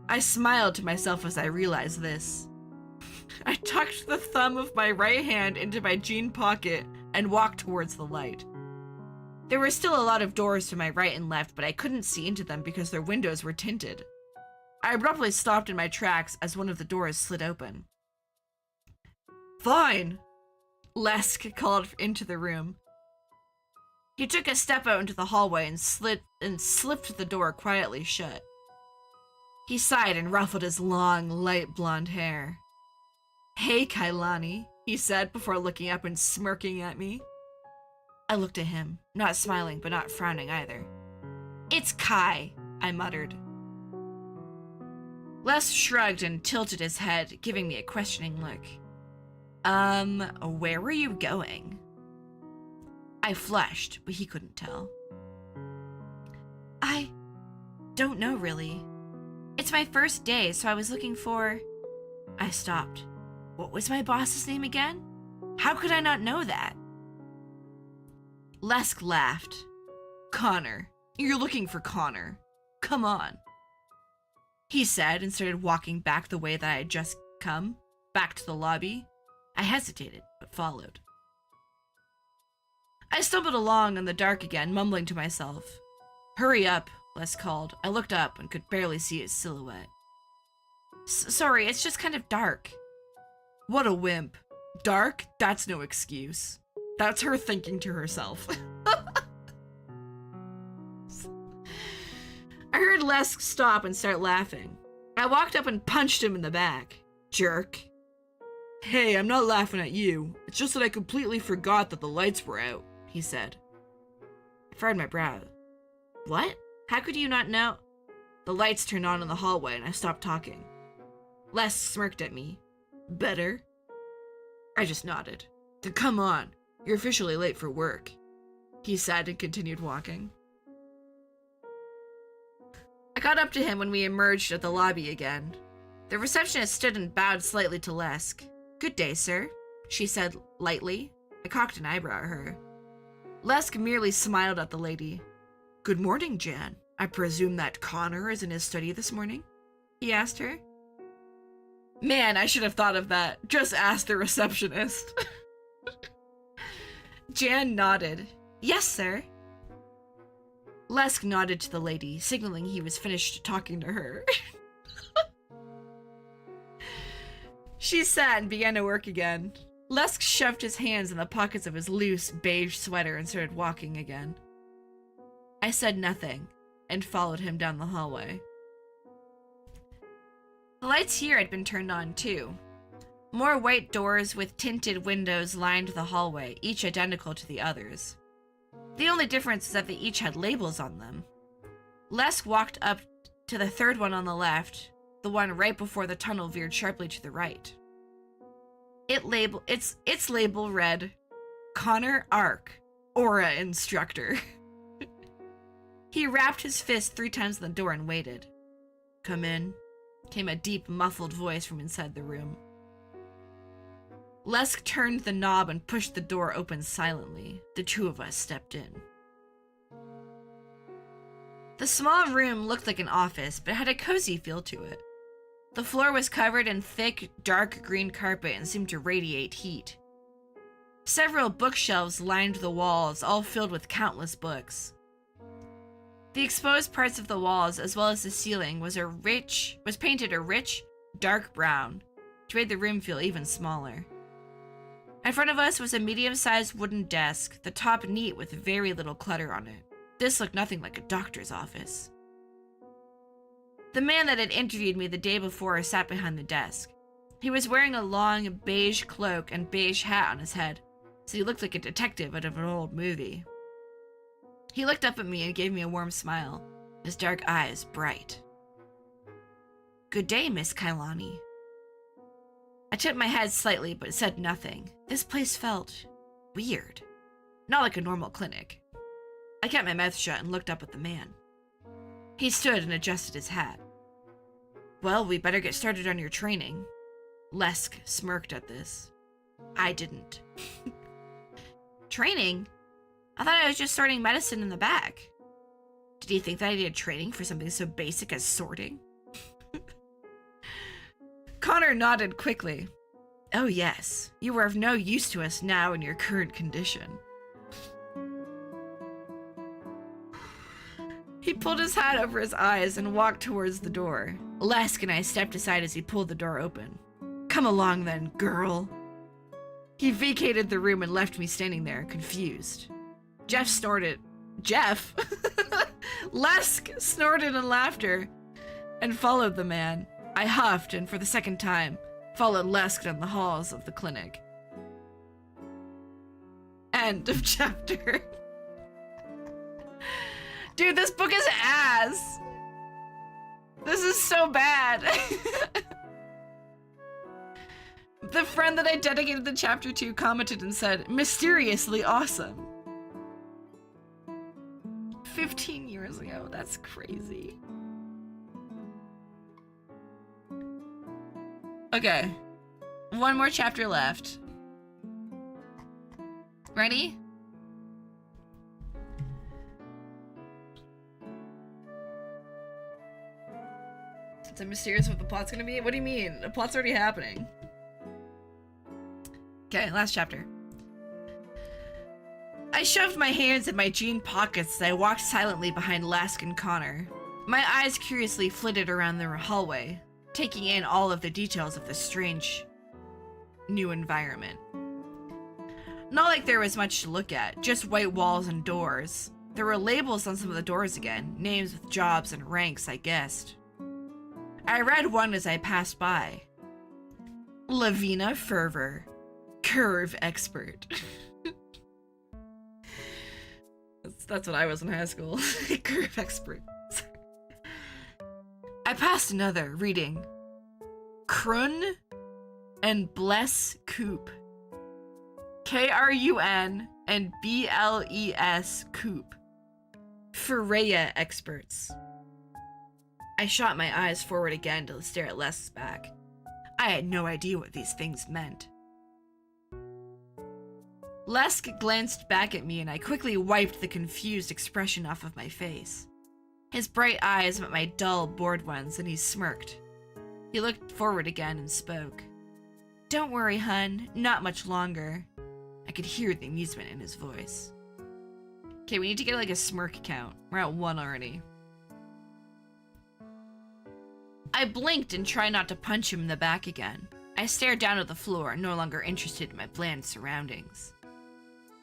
I smiled to myself as I realized this. I tucked the thumb of my right hand into my jean pocket and walked towards the light. There were still a lot of doors to my right and left, but I couldn't see into them because their windows were tinted. I abruptly stopped in my tracks as one of the doors slid open. Fine, Lesk called into the room. He took a step out into the hallway and slipped the door quietly shut. He sighed and ruffled his long, light blonde hair. Hey, Kailani, he said before looking up and smirking at me. I looked at him, not smiling but not frowning either. It's Kai, I muttered. Les shrugged and tilted his head, giving me a questioning look. Where were you going? I flushed, but he couldn't tell. I don't know, really. It's my first day, so I was looking for... I stopped. What was my boss's name again? How could I not know that? Lesk laughed. Connor. You're looking for Connor. Come on. He said and started walking back the way that I had just come, back to the lobby. I hesitated, but followed. I stumbled along in the dark again, mumbling to myself. Hurry up, Les called. I looked up and could barely see his silhouette. Sorry, it's just kind of dark. What a wimp. Dark? That's no excuse. That's her thinking to herself. I heard Lesk stop and start laughing. I walked up and punched him in the back. Jerk. Hey, I'm not laughing at you. It's just that I completely forgot that the lights were out, he said. I furrowed my brow. What? How could you not know? The lights turned on in the hallway and I stopped talking. Les smirked at me. Better? I just nodded. Then come on, you're officially late for work, he said and continued walking. I got up to him when we emerged at the lobby again. The receptionist stood and bowed slightly to Lesk. Good day, sir, she said lightly. I cocked an eyebrow at her. Lesk merely smiled at the lady. Good morning, Jan. I presume that Connor is in his study this morning? He asked her. Man, I should have thought of that. Just ask the receptionist. Jan nodded. Yes, sir. Lesk nodded to the lady, signaling he was finished talking to her. She sat and began to work again. Lesk shoved his hands in the pockets of his loose, beige sweater and started walking again. I said nothing and followed him down the hallway. The lights here had been turned on too. More white doors with tinted windows lined the hallway, each identical to the others. The only difference is that they each had labels on them. Lesk walked up to the third one on the left, the one right before the tunnel veered sharply to the right. Its label read, Connor Ark, Aura Instructor. He rapped his fist 3 times on the door and waited. "Come in," came a deep, muffled voice from inside the room. Lesk turned the knob and pushed the door open silently. The 2 of us stepped in. The small room looked like an office, but had a cozy feel to it. The floor was covered in thick, dark green carpet and seemed to radiate heat. Several bookshelves lined the walls, all filled with countless books. The exposed parts of the walls, as well as the ceiling, was painted a rich, dark brown, which made the room feel even smaller. In front of us was a medium-sized wooden desk, the top neat with very little clutter on it. This looked nothing like a doctor's office. The man that had interviewed me the day before sat behind the desk. He was wearing a long beige cloak and beige hat on his head, so he looked like a detective out of an old movie. He looked up at me and gave me a warm smile, his dark eyes bright. "Good day, Miss Kailani." I tipped my head slightly but said nothing. This place felt weird, not like a normal clinic. I kept my mouth shut and looked up at the man. He stood and adjusted his hat. "Well, we better get started on your training." Lesk smirked at this. I didn't. Training? I thought I was just sorting medicine in the back. Did he think that I needed training for something so basic as sorting? Connor nodded quickly. "Oh yes, you are of no use to us now in your current condition." He pulled his hat over his eyes and walked towards the door. Lesk and I stepped aside as he pulled the door open. "Come along then, girl." He vacated the room and left me standing there, confused. Jeff snorted. Jeff? Lesk snorted in laughter and followed the man. I huffed and, for the second time, followed Lesk down the halls of the clinic. End of chapter. Dude, this book is ass. This is so bad. The friend that I dedicated the chapter to commented and said, "Mysteriously awesome." 15 years ago, that's crazy. Okay, one more chapter left. Ready? Is it mysterious what the plot's gonna be? What do you mean? The plot's already happening. Okay, last chapter. I shoved my hands in my jean pockets as I walked silently behind Lesk and Connor. My eyes curiously flitted around the hallway, taking in all of the details of this strange new environment. Not like there was much to look at, just white walls and doors. There were labels on some of the doors again, names with jobs and ranks, I guessed. I read one as I passed by. Lavina Fervor, Curve Expert. That's what I was in high school. Curve Expert. I passed another, reading Krun and Bless Coop. Krun and BLES Coop. Freya Experts. I shot my eyes forward again to stare at Lesk's back. I had no idea what these things meant. Lesk glanced back at me and I quickly wiped the confused expression off of my face. His bright eyes met my dull, bored ones and he smirked. He looked forward again and spoke. "Don't worry, hun, not much longer." I could hear the amusement in his voice. Okay, we need to get like a smirk count. We're at 1 already. I blinked and tried not to punch him in the back again. I stared down at the floor, no longer interested in my bland surroundings.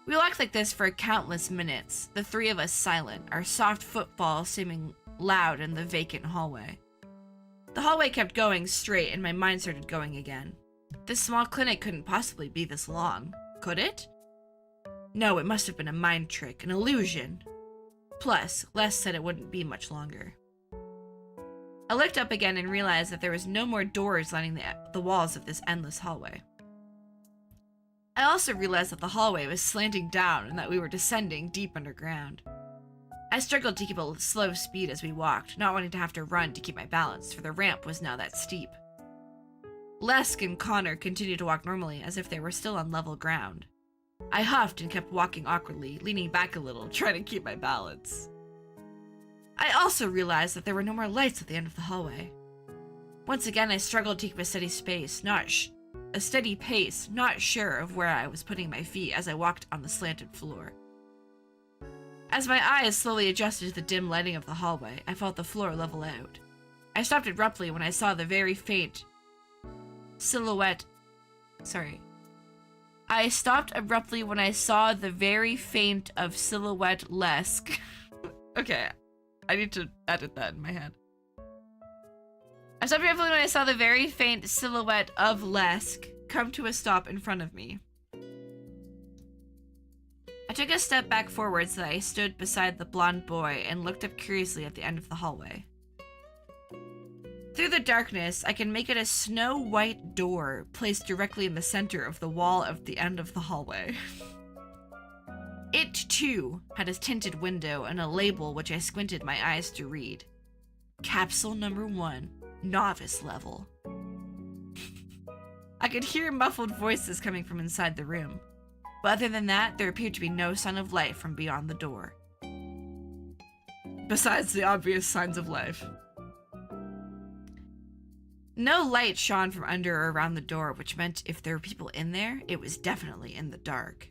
We walked like this for countless minutes, the 3 of us silent, our soft footfall seeming loud in the vacant hallway. The hallway kept going straight and my mind started going again. This small clinic couldn't possibly be this long, could it? No, it must have been a mind trick, an illusion. Plus, Les said it wouldn't be much longer. I looked up again and realized that there was no more doors lining the walls of this endless hallway. I also realized that the hallway was slanting down and that we were descending deep underground. I struggled to keep a slow speed as we walked, not wanting to have to run to keep my balance, for the ramp was now that steep. Lesk and Connor continued to walk normally as if they were still on level ground. I huffed and kept walking awkwardly, leaning back a little, trying to keep my balance. I also realized that there were no more lights at the end of the hallway. Once again, I struggled to keep a steady pace, not sure of where I was putting my feet as I walked on the slanted floor. As my eyes slowly adjusted to the dim lighting of the hallway, I felt the floor level out. I stopped abruptly when I saw the very faint silhouette of Silhouette Lesk. Okay, I need to edit that in my head. I stopped abruptly when I saw the very faint silhouette of Lesk come to a stop in front of me. I took a step back forward so that I stood beside the blonde boy and looked up curiously at the end of the hallway. Through the darkness, I can make out a snow-white door placed directly in the center of the wall of the end of the hallway. It, too, had a tinted window and a label which I squinted my eyes to read. Capsule number 1, novice level. I could hear muffled voices coming from inside the room, but other than that, there appeared to be no sign of life from beyond the door. Besides the obvious signs of life. No light shone from under or around the door, which meant if there were people in there, it was definitely in the dark.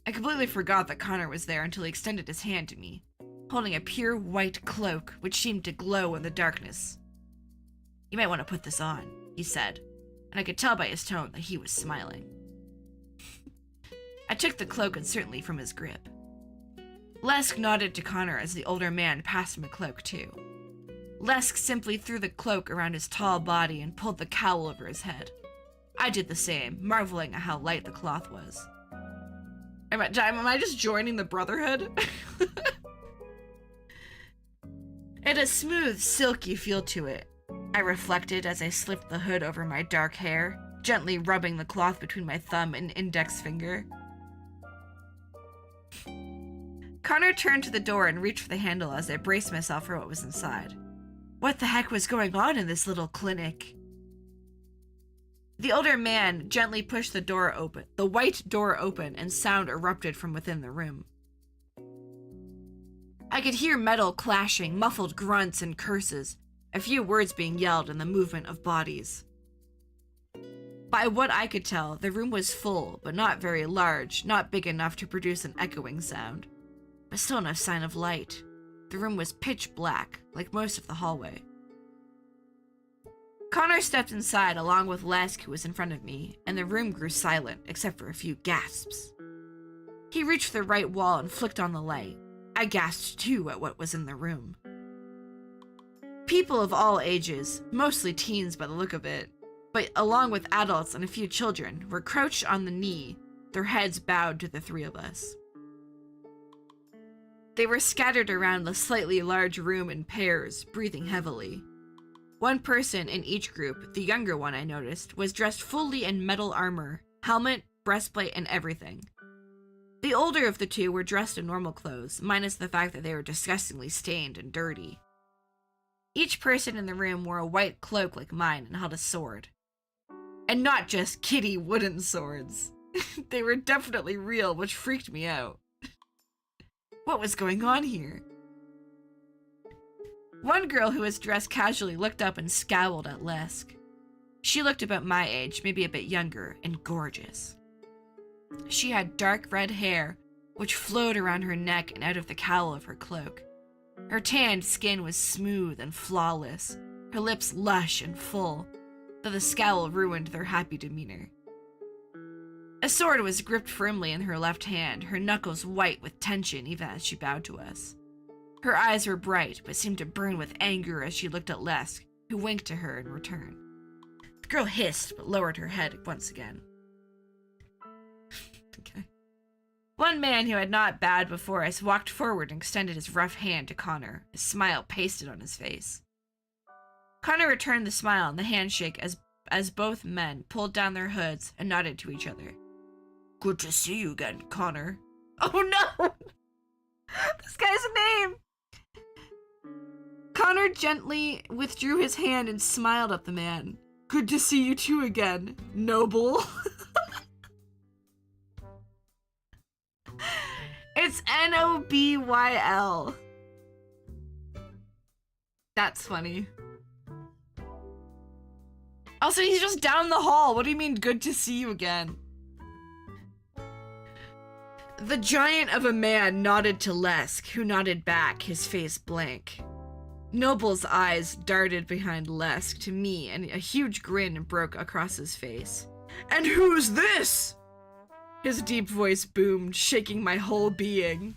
I completely forgot that Connor was there until he extended his hand to me, holding a pure white cloak which seemed to glow in the darkness. "You might want to put this on," he said, and I could tell by his tone that he was smiling. I took the cloak uncertainly from his grip. Lesk nodded to Connor as the older man passed him a cloak too. Lesk simply threw the cloak around his tall body and pulled the cowl over his head. I did the same, marveling at how light the cloth was. Am I just joining the Brotherhood? It had a smooth, silky feel to it, I reflected as I slipped the hood over my dark hair, gently rubbing the cloth between my thumb and index finger. Connor turned to the door and reached for the handle as I braced myself for what was inside. What the heck was going on in this little clinic? The older man gently pushed the white door open, and sound erupted from within the room. I could hear metal clashing, muffled grunts and curses, a few words being yelled, and the movement of bodies. By what I could tell, the room was full, but not very large, not big enough to produce an echoing sound, but still no sign of light. The room was pitch black, like most of the hallway. Connor stepped inside along with Lesk, who was in front of me, and the room grew silent, except for a few gasps. He reached the right wall and flicked on the light. I gasped too at what was in the room. People of all ages, mostly teens by the look of it, but along with adults and a few children, were crouched on the knee, their heads bowed to the three of us. They were scattered around the slightly large room in pairs, breathing heavily. One person in each group, the younger one I noticed, was dressed fully in metal armor, helmet, breastplate, and everything. The older of the two were dressed in normal clothes, minus the fact that they were disgustingly stained and dirty. Each person in the room wore a white cloak like mine and held a sword. And not just kiddie wooden swords. They were definitely real, which freaked me out. What was going on here? One girl who was dressed casually looked up and scowled at Lesk. She looked about my age, maybe a bit younger, and gorgeous. She had dark red hair, which flowed around her neck and out of the cowl of her cloak. Her tanned skin was smooth and flawless, her lips lush and full, though the scowl ruined their happy demeanor. A sword was gripped firmly in her left hand, her knuckles white with tension even as she bowed to us. Her eyes were bright, but seemed to burn with anger as she looked at Lesk, who winked to her in return. The girl hissed, but lowered her head once again. Okay. One man who had not bowed before us walked forward and extended his rough hand to Connor, a smile pasted on his face. Connor returned the smile and the handshake as both men pulled down their hoods and nodded to each other. Good to see you again, Connor. Oh no! This guy's name! Connor gently withdrew his hand and smiled at the man. Good to see you too again, Noble. It's Nobyl. That's funny. Also, he's just down the hall. What do you mean, good to see you again? The giant of a man nodded to Lesk, who nodded back, his face blank. Noble's eyes darted behind Lesk to me, and a huge grin broke across his face. And who's this? His deep voice boomed, shaking my whole being.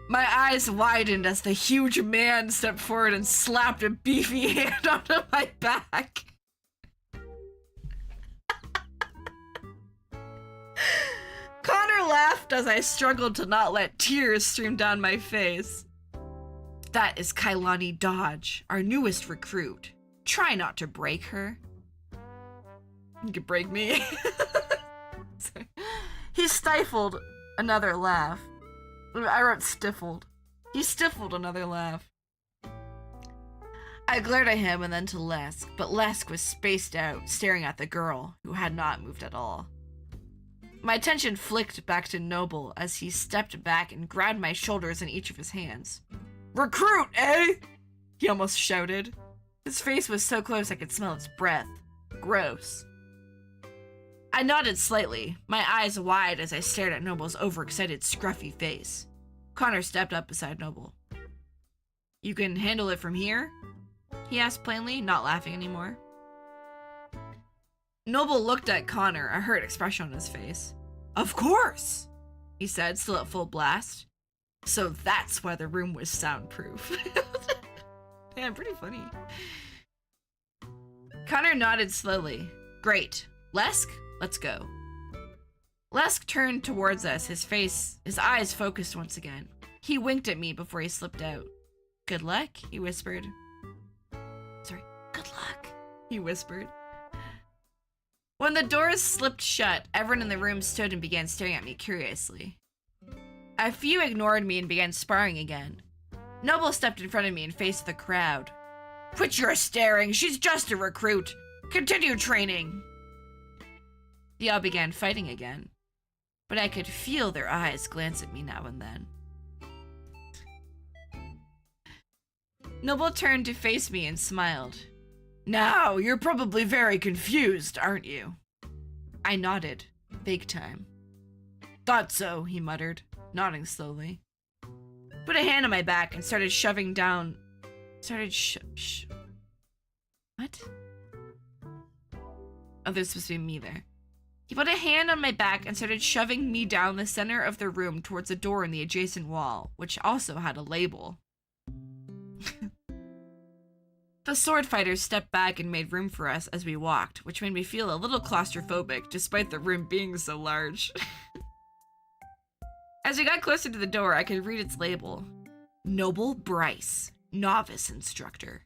My eyes widened as the huge man stepped forward and slapped a beefy hand onto my back. Connor laughed as I struggled to not let tears stream down my face. That is Kailani Dodge, our newest recruit. Try not to break her. You could break me. He stifled another laugh. I wrote stifled. He stifled another laugh. I glared at him and then to Lesk, but Lesk was spaced out, staring at the girl, who had not moved at all. My attention flicked back to Noble as he stepped back and grabbed my shoulders in each of his hands. Recruit, eh? He almost shouted. His face was so close I could smell its breath. Gross. I nodded slightly, my eyes wide as I stared at Noble's overexcited, scruffy face. Connor stepped up beside Noble. You can handle it from here? He asked plainly, not laughing anymore. Noble looked at Connor, a hurt expression on his face. Of course, he said, still at full blast. So that's why the room was soundproof. Damn, pretty funny. Connor nodded slowly. Great. Lesk, let's go. Lesk turned towards us, his eyes focused once again. He winked at me before he slipped out. Good luck, he whispered. Sorry, good luck, he whispered. When the doors slipped shut, everyone in the room stood and began staring at me curiously. A few ignored me and began sparring again. Noble stepped in front of me and faced the crowd. Quit your staring, she's just a recruit. Continue training. They all began fighting again, but I could feel their eyes glance at me now and then. Noble turned to face me and smiled. Now, you're probably very confused, aren't you? I nodded, big time. Thought so, he muttered, nodding slowly. Put a hand on my back and started shoving down... What? Oh, there's supposed to be me there. He put a hand on my back and started shoving me down the center of the room towards a door in the adjacent wall, which also had a label. The sword fighters stepped back and made room for us as we walked, which made me feel a little claustrophobic, despite the room being so large. As we got closer to the door, I could read its label. Noble Bryce, Novice Instructor.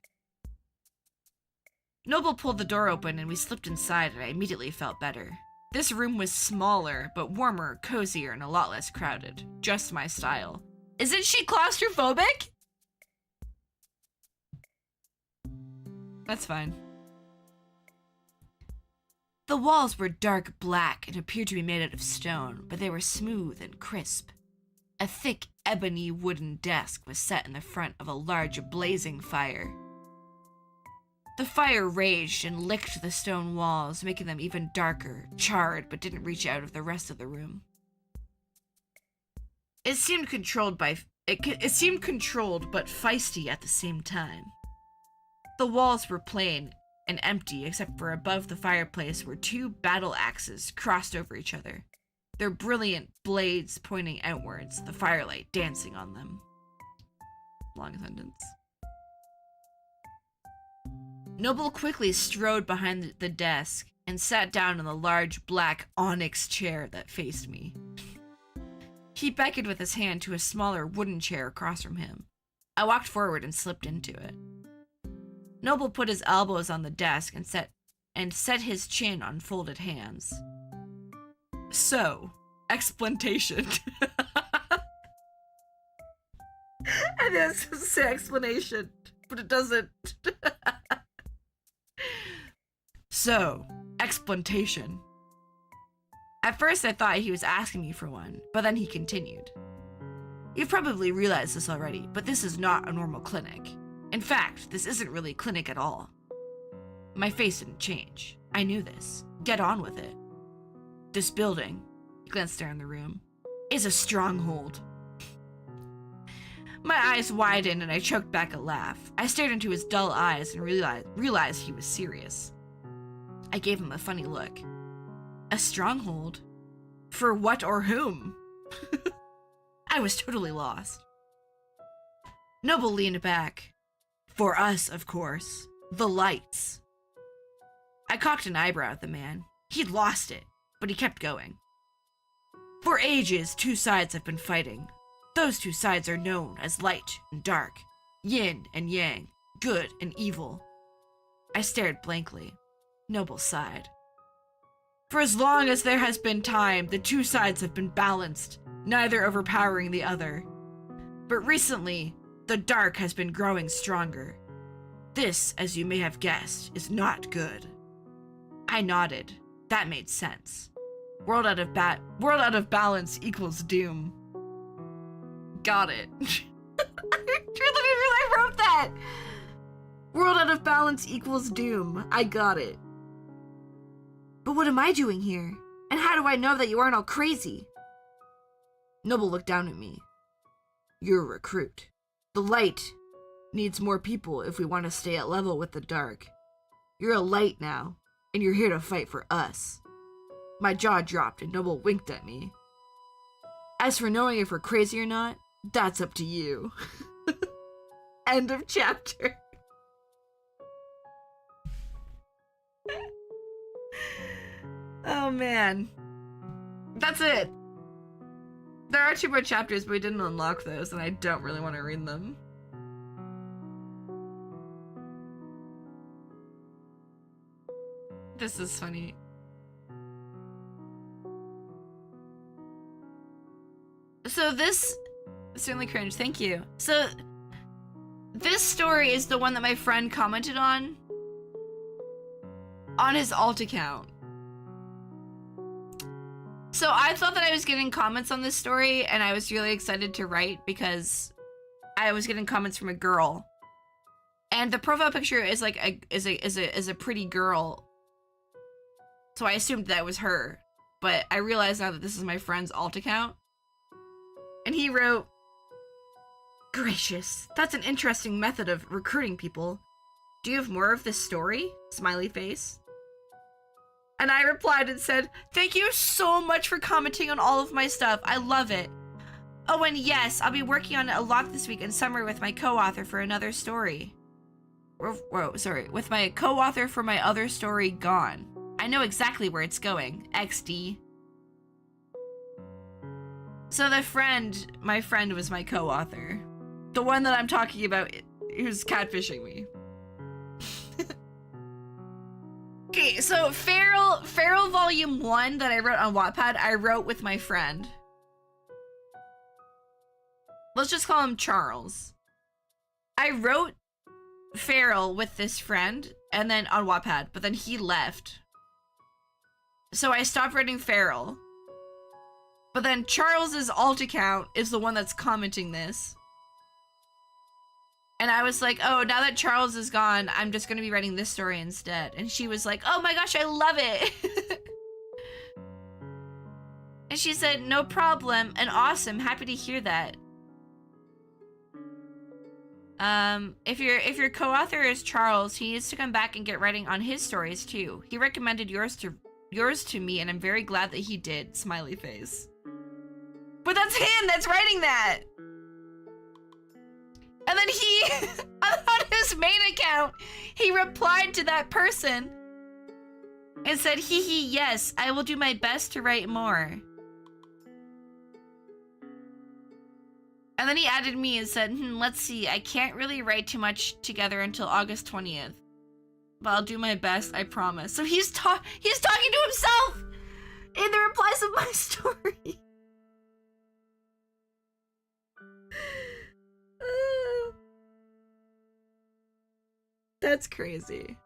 Noble pulled the door open and we slipped inside and I immediately felt better. This room was smaller, but warmer, cozier, and a lot less crowded. Just my style. Isn't she claustrophobic? That's fine. The walls were dark black and appeared to be made out of stone, but they were smooth and crisp. A thick ebony wooden desk was set in the front of a large blazing fire. The fire raged and licked the stone walls, making them even darker, charred, but didn't reach out of the rest of the room. It seemed controlled but feisty at the same time. The walls were plain and empty, except for above the fireplace were two battle axes crossed over each other, their brilliant blades pointing outwards, the firelight dancing on them. Long sentence. Noble quickly strode behind the desk and sat down in the large black onyx chair that faced me. He beckoned with his hand to a smaller wooden chair across from him. I walked forward and slipped into it. Noble put his elbows on the desk and set his chin on folded hands. So, explanation. And this is an explanation, but it doesn't. So, explantation. At first I thought he was asking me for one, but then he continued. You've probably realized this already, but this is not a normal clinic. In fact, this isn't really a clinic at all. My face didn't change. I knew this. Get on with it. This building, he glanced around the room, is a stronghold. My eyes widened and I choked back a laugh. I stared into his dull eyes and realized he was serious. I gave him a funny look. A stronghold? For what or whom? I was totally lost. Noble leaned back. For us, of course. The lights. I cocked an eyebrow at the man. He'd lost it, but he kept going. For ages, two sides have been fighting. Those two sides are known as light and dark, yin and yang, good and evil. I stared blankly. Noble sighed. For as long as there has been time, the two sides have been balanced, neither overpowering the other. But recently, the dark has been growing stronger. This, as you may have guessed, is not good. I nodded. That made sense. World out of balance equals doom. Got it. I wrote that. World out of balance equals doom. I got it. But what am I doing here? And how do I know that you aren't all crazy? Noble looked down at me. You're a recruit. The light needs more people if we want to stay at level with the dark. You're a light now, and you're here to fight for us. My jaw dropped and Noble winked at me. As for knowing if we're crazy or not, that's up to you. End of chapter. Oh man. That's it. There are 2 more chapters, but we didn't unlock those, and I don't really want to read them. This is funny. So this... Certainly cringe, thank you. So, this story is the one that my friend commented on his alt account. So I thought that I was getting comments on this story, and I was really excited to write because I was getting comments from a girl, and the profile picture is like a pretty girl. So I assumed that was her, but I realize now that this is my friend's alt account, and he wrote, "Gracious, that's an interesting method of recruiting people. Do you have more of this story? Smiley face." And I replied and said, "Thank you so much for commenting on all of my stuff. I love it. Oh, and yes, I'll be working on it a lot this week and summer with my co-author for another story. With my co-author for my other story, Gone. I know exactly where it's going. XD." So my friend was my co-author. The one that I'm talking about who's catfishing me. Okay, so Feral Volume 1 that I wrote on Wattpad, I wrote with my friend. Let's just call him Charles. I wrote Feral with this friend, and then on Wattpad, but then he left. So I stopped writing Feral. But then Charles's alt account is the one that's commenting this. And I was like, oh, now that Charles is gone, I'm just going to be writing this story instead. And she was like, oh my gosh, I love it. And she said, no problem, and awesome, happy to hear that. If your co-author is Charles, he needs to come back and get writing on his stories too. He recommended yours to me, and I'm very glad that he did, smiley face. But that's him that's writing that! And then he, on his main account, he replied to that person and said, hee hee, yes, I will do my best to write more. And then he added me and said, let's see, I can't really write too much together until August 20th. But I'll do my best, I promise. So he's talking to himself in the replies of my story. That's crazy.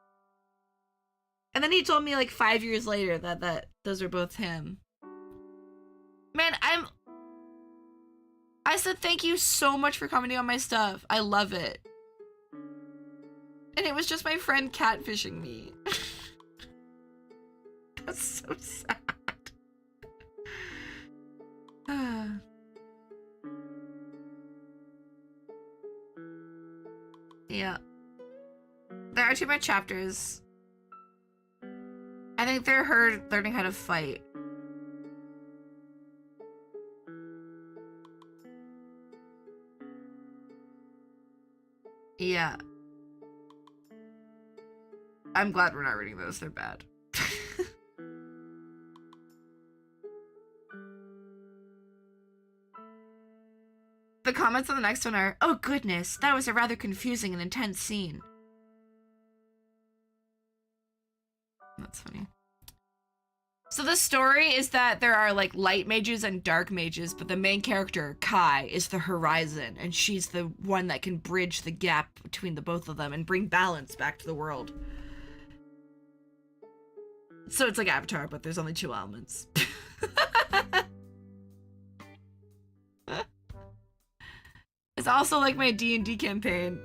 And then he told me like 5 years later that those are both him. Man, I said thank you so much for commenting on my stuff. I love it. And it was just my friend catfishing me. That's so sad. Yeah. There are too many chapters. I think they're her learning how to fight. Yeah. I'm glad we're not reading those. They're bad. The comments on the next one are, oh goodness, that was a rather confusing and intense scene. That's funny. So the story is that there are like light mages and dark mages, but the main character, Kai, is the horizon, and she's the one that can bridge the gap between the both of them and bring balance back to the world. So it's like Avatar, but there's only 2 elements. It's also like my D&D campaign.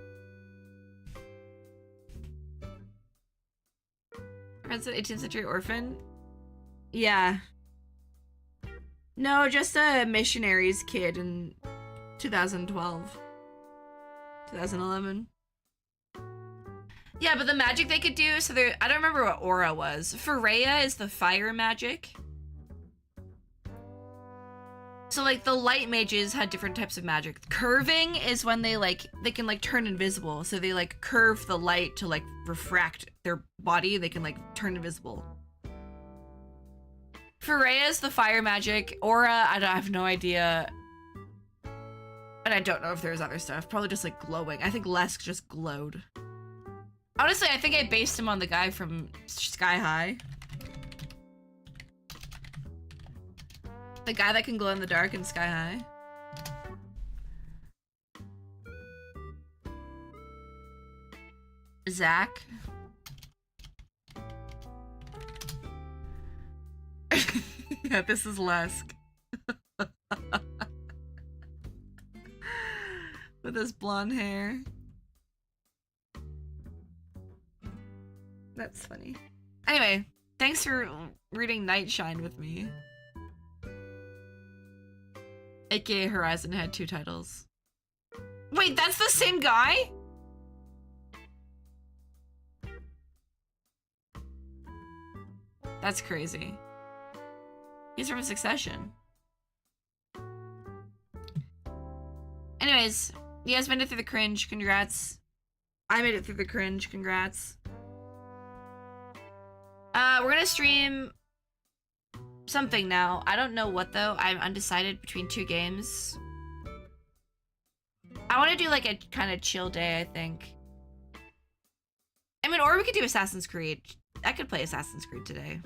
Friends of 18th century orphan? Yeah. No, just a missionary's kid in 2012. 2011. Yeah, but the magic they could do, so I don't remember what aura was. Freya is the fire magic. So like the light mages had different types of magic. Curving is when they can like turn invisible. So they like curve the light to like refract their body. They can like turn invisible. Freya is the fire magic. Aura, I have no idea. And I don't know if there's other stuff. Probably just like glowing. I think Lesk just glowed. Honestly, I think I based him on the guy from Sky High. The guy that can glow in the dark in Sky High. Zach. Yeah, this is Lesk. With his blonde hair. That's funny. Anyway, thanks for reading Nightshine with me. AKA Horizon had 2 titles. Wait, that's the same guy? That's crazy. He's from Succession. Anyways, you guys made it through the cringe. Congrats. I made it through the cringe. Congrats. We're gonna stream something now. I don't know what though. I'm undecided between 2 games. I want to do like a kind of chill day, I think. I mean, or we could do Assassin's Creed. I could play Assassin's Creed today.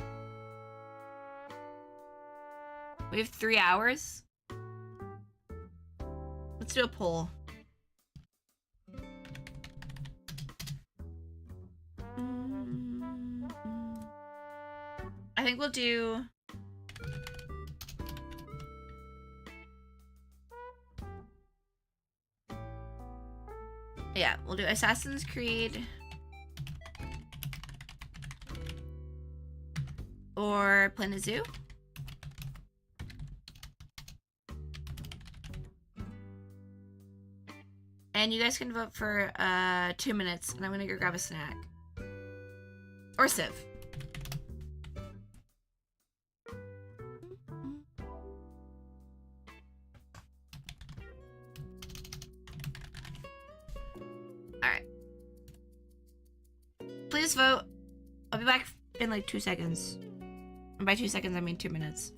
We have 3 hours. Let's do a poll. I think we'll do... Yeah, we'll do Assassin's Creed. Or Planet Zoo. And you guys can vote for 2 minutes, and I'm gonna go grab a snack. Or Civ. Alright. Please vote. I'll be back in like 2 seconds. And by 2 seconds, I mean 2 minutes.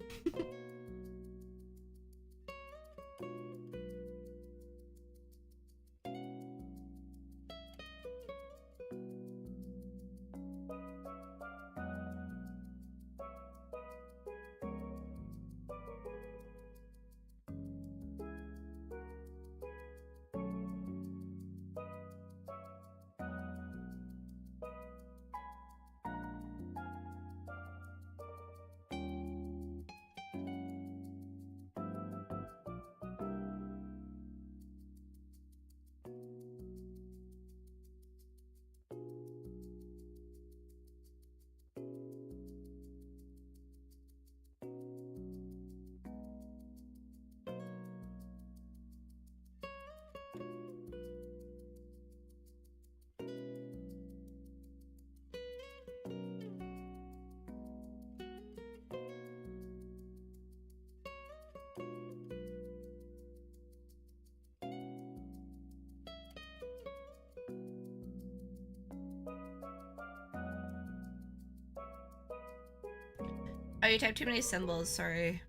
Oh, you typed too many symbols, sorry.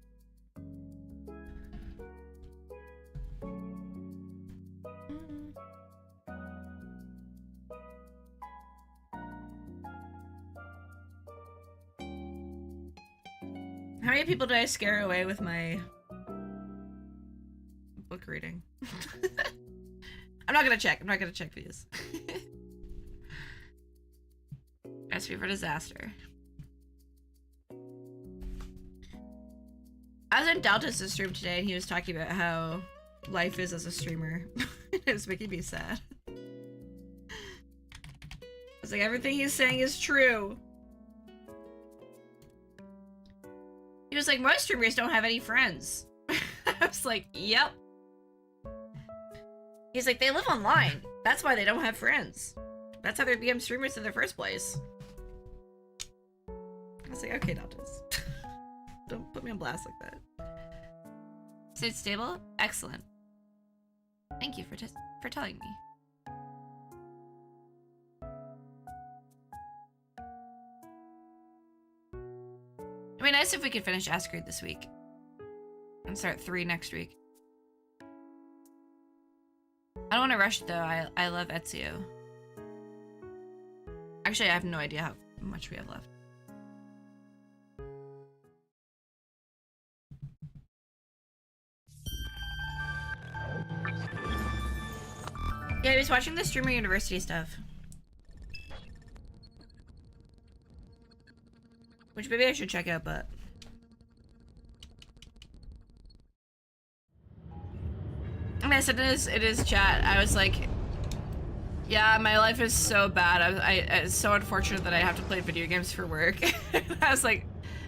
How many people did I scare away with my book reading? I'm not gonna check these. Recipe for disaster. I was in Delta's stream today and he was talking about how life is as a streamer. It was making me sad. I was like, everything he's saying is true. He was like, most streamers don't have any friends. I was like, yep. He's like, they live online. That's why they don't have friends. That's how they become streamers in the first place. I was like, okay, Deltas. Don't put me on blast like that. So it's stable? Excellent. Thank you for telling me. It'd be nice if we could finish Ask Read this week. And start 3 next week. I don't want to rush though, I love Ezio. Actually, I have no idea how much we have left. Yeah, I was watching the Streamer University stuff. Which maybe I should check out, but... And I said it is chat. I was like, yeah, my life is so bad. It's so unfortunate that I have to play video games for work. I was like,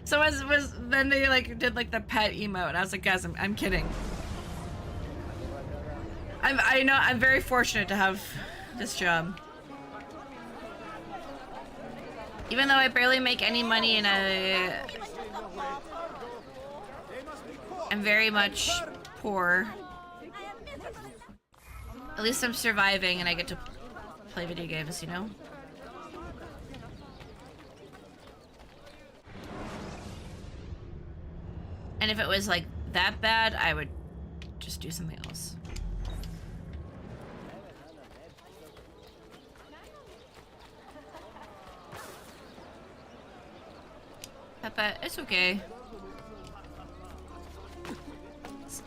then they like did like the pet emote, and I was like, guys, I'm kidding. I know I'm very fortunate to have this job. Even though I barely make any money and I'm very much poor. At least I'm surviving and I get to play video games, you know? And if it was like that bad, I would just do something else. Peppa, it's okay.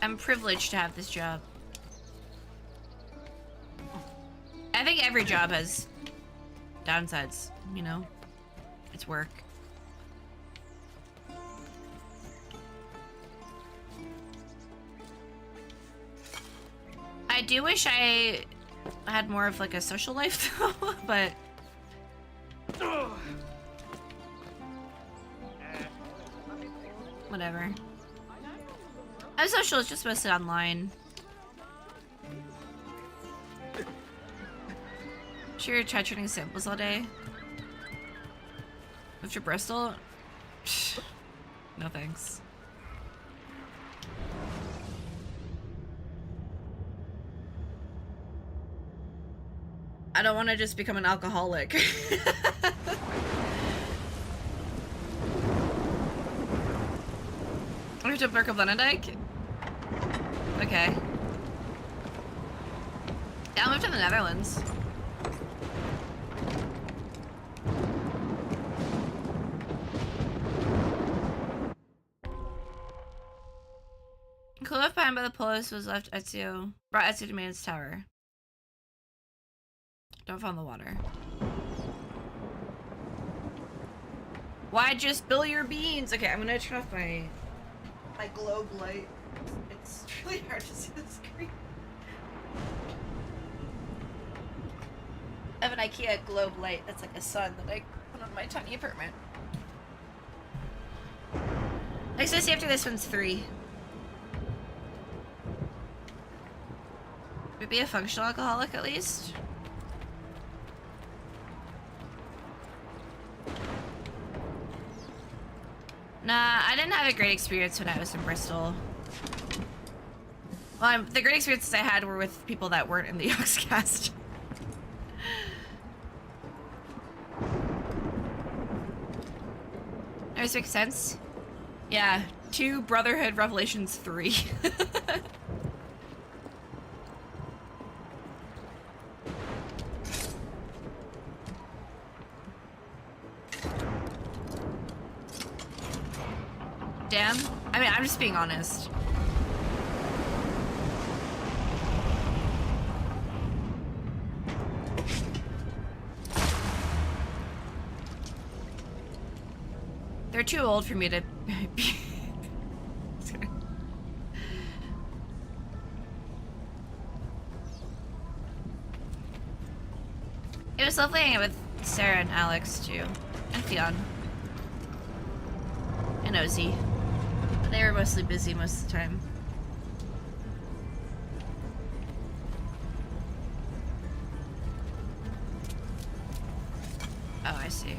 I'm privileged to have this job. I think every job has downsides, you know? It's work. I do wish I had more of like a social life though, but... Whatever. My social is just mostly online. Sure, you're touching samples all day. Move to Bristol? No thanks. I don't want to just become an alcoholic. I have to Berkel Benedict? Okay. Yeah, I'll move to the Netherlands. Cool left behind by the Polis was left Ezio. Brought Ezio to Maiden's Tower. Don't fall in the water. Why just spill your beans? Okay, I'm gonna turn off my globe light. It's really hard to see the screen. I have an IKEA globe light that's like a sun that I put on my tiny apartment. Next I see after this one's 3. Would be a functional alcoholic at least? Nah, I didn't have a great experience when I was in Bristol. Well, the great experiences I had were with people that weren't in the Yogscast. Does that make sense? Yeah, 2 Brotherhood Revelations 3. Damn. I mean, I'm just being honest. They're too old for me to be... It was lovely hanging out with Sarah and Alex too. And Fionn. And Ozzy. But they were mostly busy most of the time. Oh, I see.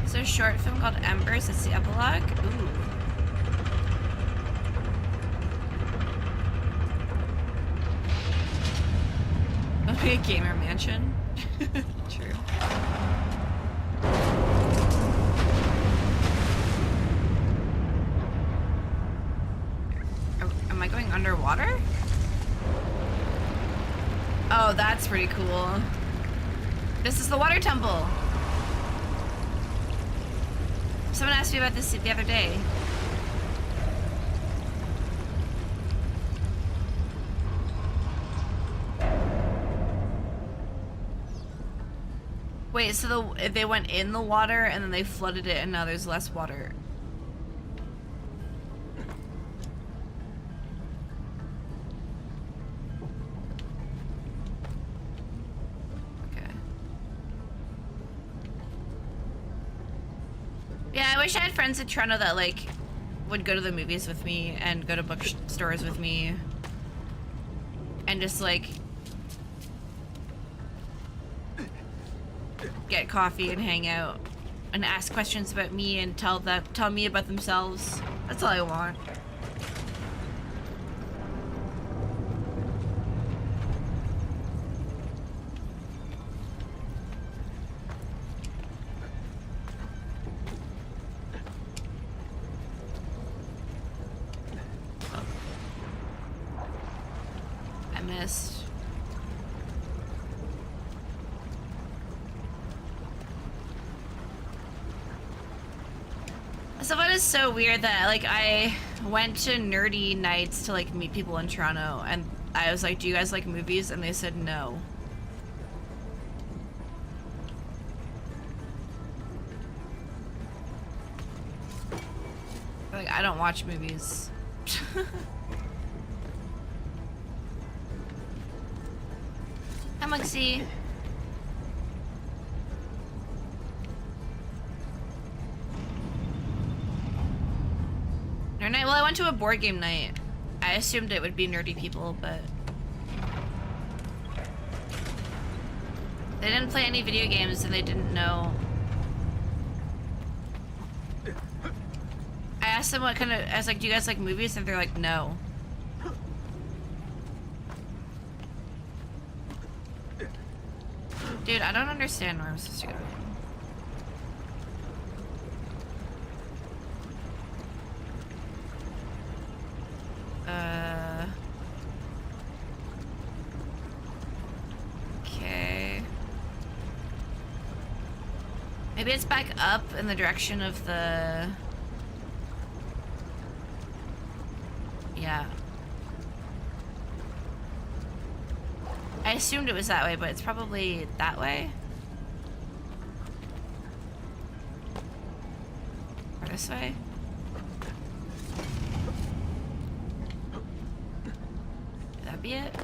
Is there a short film called Embers? It's the epilogue? Ooh. That'll be a gamer mansion. True. Am I going underwater? Oh, that's pretty cool. This is the water temple. Someone asked me about this the other day. Wait, so they went in the water and then they flooded it and now there's less water. Yeah, I wish I had friends in Toronto that, like, would go to the movies with me and go to bookstores with me. And just, like, get coffee and hang out. And ask questions about me and tell me about themselves. That's all I want. So weird that, like, I went to nerdy nights to, like, meet people in Toronto, and I was like, do you guys like movies? And they said no. Like, I don't watch movies. Hi, Muxie. Night. Well, I went to a board game night. I assumed it would be nerdy people, but they didn't play any video games and they didn't know. I asked them what kind of, I was like, do you guys like movies? And they're like, no. Dude, I don't understand where I'm supposed to go. Okay. Maybe it's back up in the direction of the... Yeah. I assumed it was that way, but it's probably that way. Or this way. Could that be it?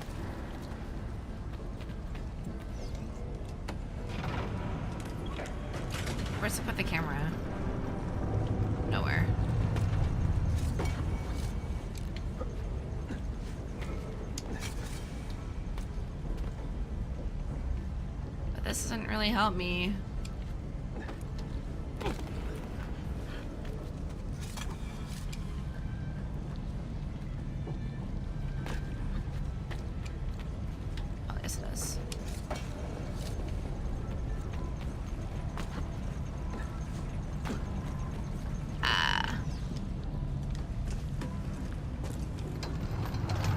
Where's to put the camera? Nowhere. this doesn't really help me. Oh, yes it does.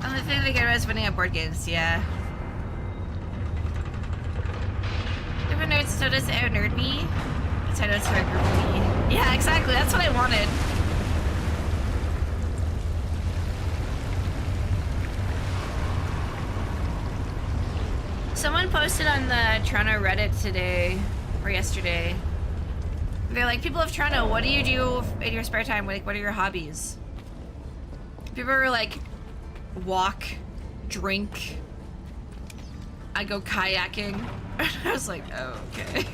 Only thing they get about is winning at board games, yeah. Different nerds, so does out nerd me. That's how notes for a group of me. Yeah, exactly. That's what I wanted. Someone posted on the Toronto Reddit today, or yesterday. They're like, people of Toronto, what do you do in your spare time? Like, what are your hobbies? People were like, walk, drink. I go kayaking. I was like, oh, okay.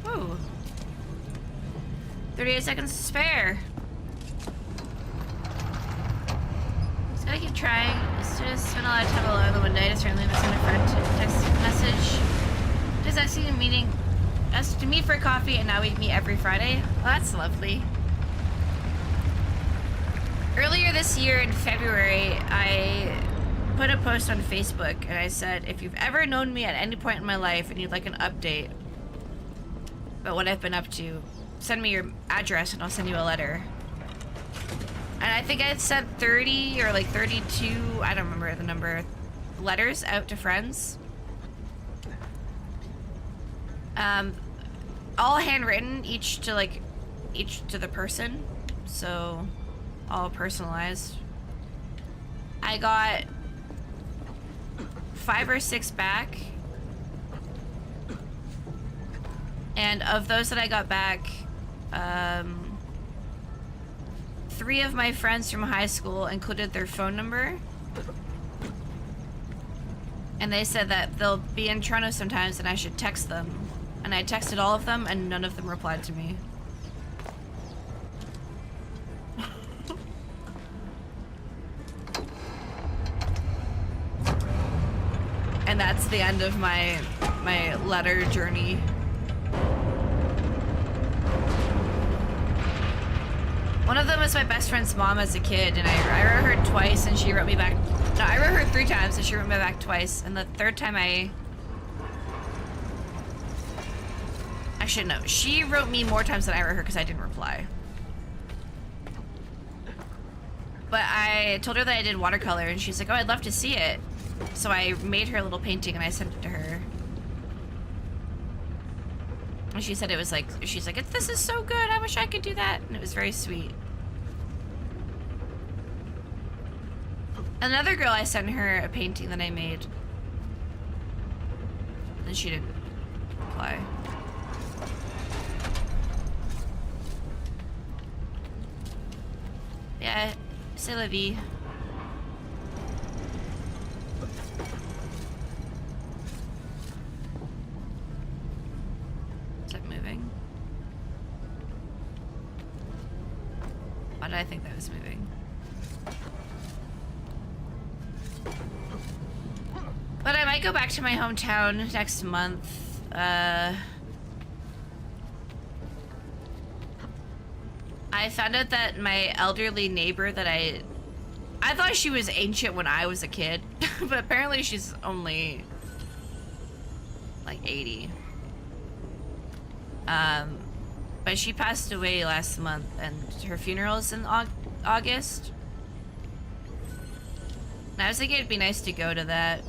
Ooh. 38 seconds to spare. Just gotta keep trying. Just spend a lot of time alone the one day to certainly miss my friend text message. Just asking a meeting, asked to meet for coffee, and now we meet every Friday. Well, that's lovely. Earlier this year in February, I put a post on Facebook and I said, if you've ever known me at any point in my life and you'd like an update about what I've been up to, send me your address and I'll send you a letter. And I think I sent 30 or like 32, I don't remember the number, letters out to friends. All handwritten, each to the person, so all personalized. I got 5 or 6 back. And of those that I got back, 3 of my friends from high school included their phone number. And they said that they'll be in Toronto sometimes and I should text them. And I texted all of them and none of them replied to me. And that's the end of my letter journey. One of them was my best friend's mom as a kid, and I wrote her twice, and she wrote me back. No, I wrote her 3 times, and she wrote me back twice. And the third time actually, no, she wrote me more times than I wrote her because I didn't reply. But I told her that I did watercolor, and she's like, oh, I'd love to see it. So I made her a little painting, and I sent it to her. And she said it was like, she's like, this is so good, I wish I could do that. And it was very sweet. Another girl, I sent her a painting that I made. And she didn't reply. Yeah, c'est la vie. Why did I think that was moving? But I might go back to my hometown next month. I found out that my elderly neighbor that I thought she was ancient when I was a kid, but apparently she's only like 80. But she passed away last month, and her funeral's in August. And I was thinking it'd be nice to go to that,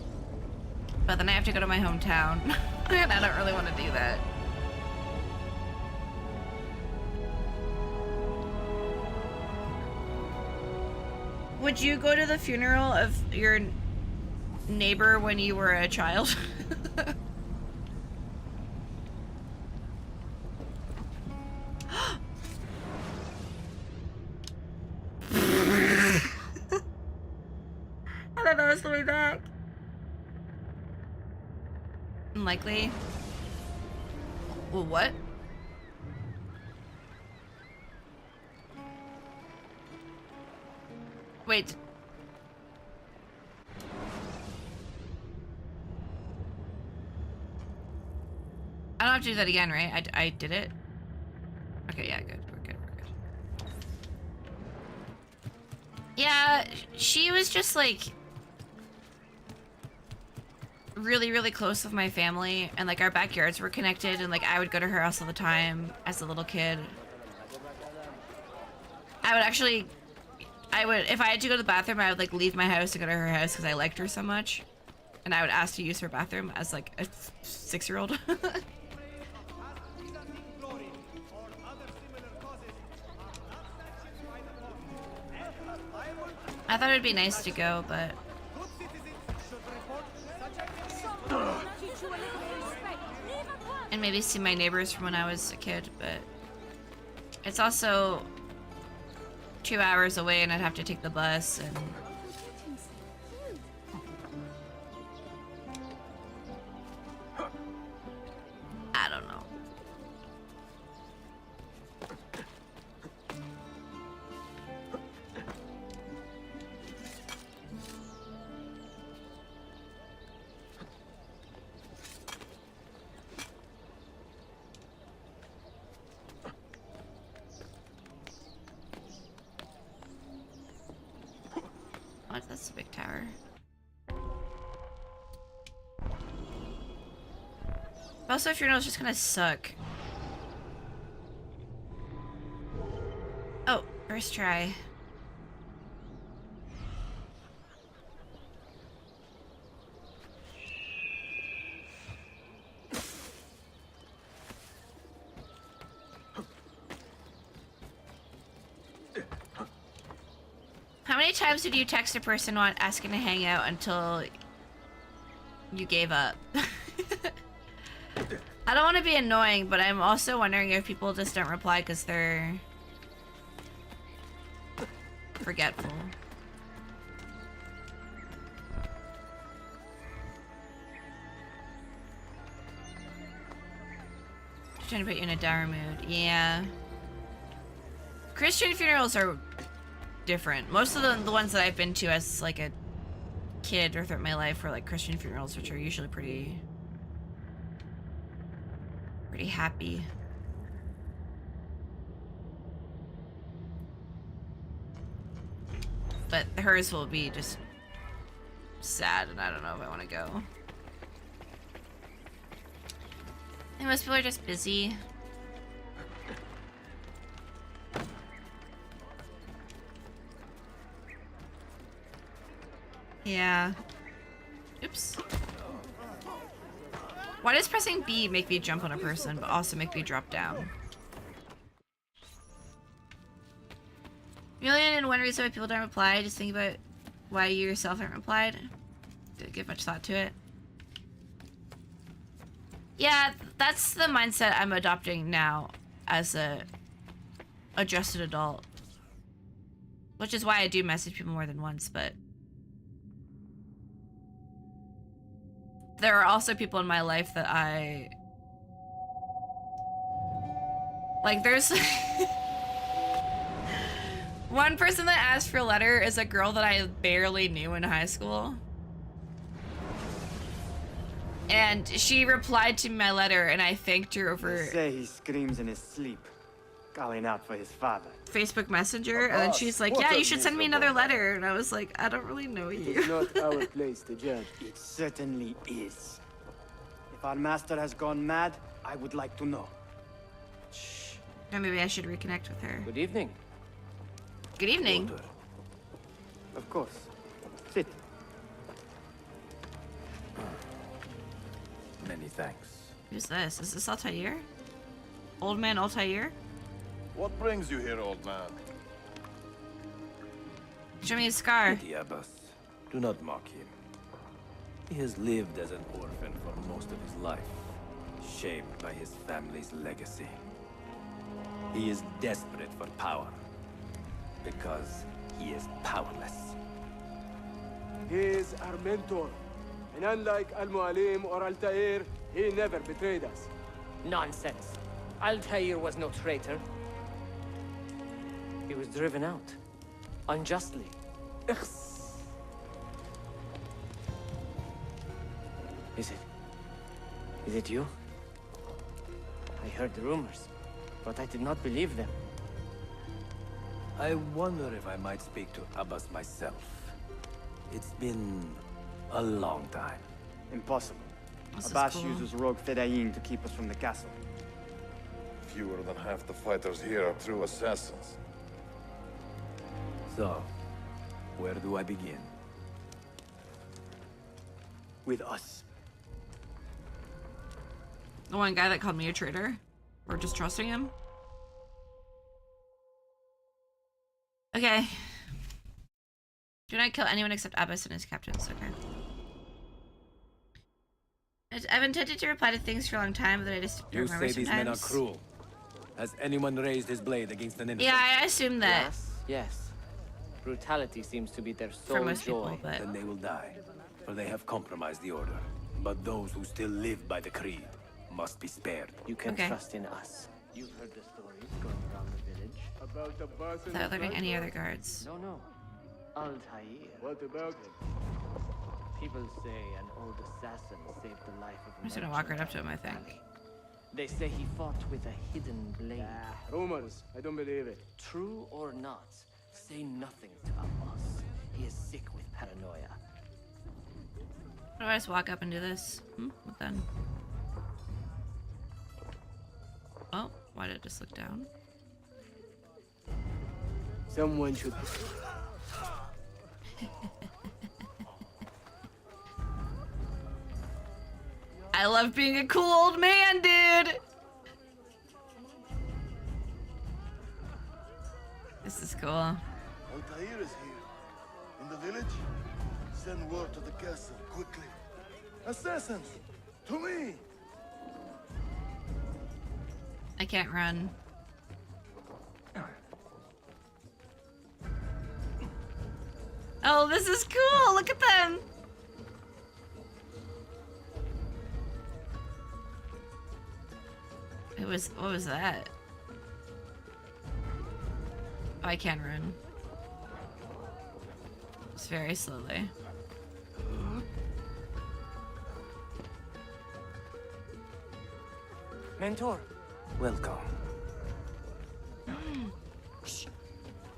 but then I have to go to my hometown, and I don't really want to do that. Would you go to the funeral of your neighbor when you were a child? I thought that was the way back. Unlikely. Well, what? Wait. I don't have to do that again, right? I did it. Okay, yeah, good. We're good. Yeah, she was just like really, really close with my family, and like our backyards were connected, and like I would go to her house all the time as a little kid. I would, if I had to go to the bathroom, I would like leave my house to go to her house because I liked her so much, and I would ask to use her bathroom as like a 6-year-old. I thought it'd be nice to go, but and maybe see my neighbors from when I was a kid, but it's also 2 hours away and I'd have to take the bus, and I don't know. What? That's a big tower. Also, funeral's just gonna suck. Oh, first try. How many times did you text a person asking to hang out until you gave up? I don't want to be annoying, but I'm also wondering if people just don't reply because they're forgetful. Just trying to put you in a dour mood. Yeah. Christian funerals are different. Most of the ones that I've been to as like a kid or throughout my life were like Christian funerals, which are usually pretty happy. But hers will be just sad, and I don't know if I want to go. I think most people are just busy. Yeah. Oops. Why does pressing B make me jump on a person, but also make me drop down? Really, and one reason why people don't reply, just think about why you yourself haven't replied. Didn't give much thought to it. Yeah, that's the mindset I'm adopting now as a adjusted adult. Which is why I do message people more than once, but there are also people in my life that I... Like, there's... One person that asked for a letter is a girl that I barely knew in high school. And she replied to my letter, and I thanked her over... They say he screams in his sleep, calling out for his father. Facebook Messenger, and then she's like, yeah, you should send me another letter. And I was like, I don't really know you. It's not our place to judge. It certainly is. If our master has gone mad, I would like to know. Shh. Or maybe I should reconnect with her. Good evening. Good evening. Order. Of course. Sit. Many thanks. Who's this? Is this Altair? Old man Altair? What brings you here, old man? Show me his scar. Pity Abbas. Do not mock him. He has lived as an orphan for most of his life, shaped by his family's legacy. He is desperate for power, because he is powerless. He is our mentor. And unlike Al-Mualim or Altair, he never betrayed us. Nonsense. Altair was no traitor. He was driven out. Unjustly. Is it you? I heard the rumors, but I did not believe them. I wonder if I might speak to Abbas myself. It's been a long time. Impossible. This is Abbas cool. uses rogue Fedayeen to keep us from the castle. Fewer than half the fighters here are true assassins. So, where do I begin? With us. The one guy that called me a traitor? Or just trusting him? Okay. Do not kill anyone except Abbas and his captains. Okay. I've intended to reply to things for a long time, but I just don't You remember say these men are sometimes. cruel. Has anyone raised his blade against an innocent? Yeah, I assume that Yes. Brutality seems to be their for sole most joy. people, but Then they will die, for they have compromised the order. But those who still live by the creed must be spared. You can Okay. trust in us. You've heard the stories going around the village. About the bus and without the alerting any transport? other guards. No. Altair. What about him? People say an old assassin saved the life of a I'm just gonna walk right merchant up to him, I think. They say he fought with a hidden blade. Rumors. I don't believe it. True or not, say nothing to Abbas. He is sick with paranoia. How do I just walk up and do this? What then? Oh, why did it just look down? Someone should... I love being a cool old man, dude! This is cool. Altair is here. In the village? Send word to the castle, quickly. Assassins! To me! I can't run. Oh, this is cool! Look at them! What was that? Oh, I can run. Just very slowly. Mentor, Welcome. Shh.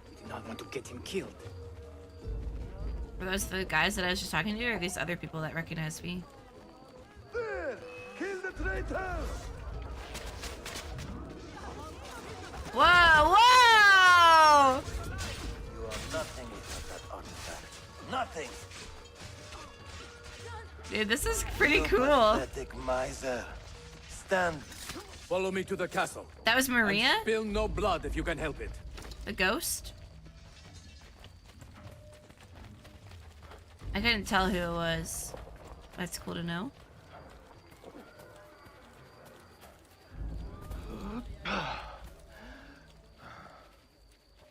We do not want to get him killed. Were those the guys that I was just talking to, or are these other people that recognize me? There! Kill the traitors! Whoa! Whoa! You are nothing without that artifact. Nothing! Dude, this is pretty You cool. pathetic miser. Stand. Follow me to the castle. That was Maria? And spill no blood if you can help it. The ghost? I couldn't tell who it was. That's cool to know.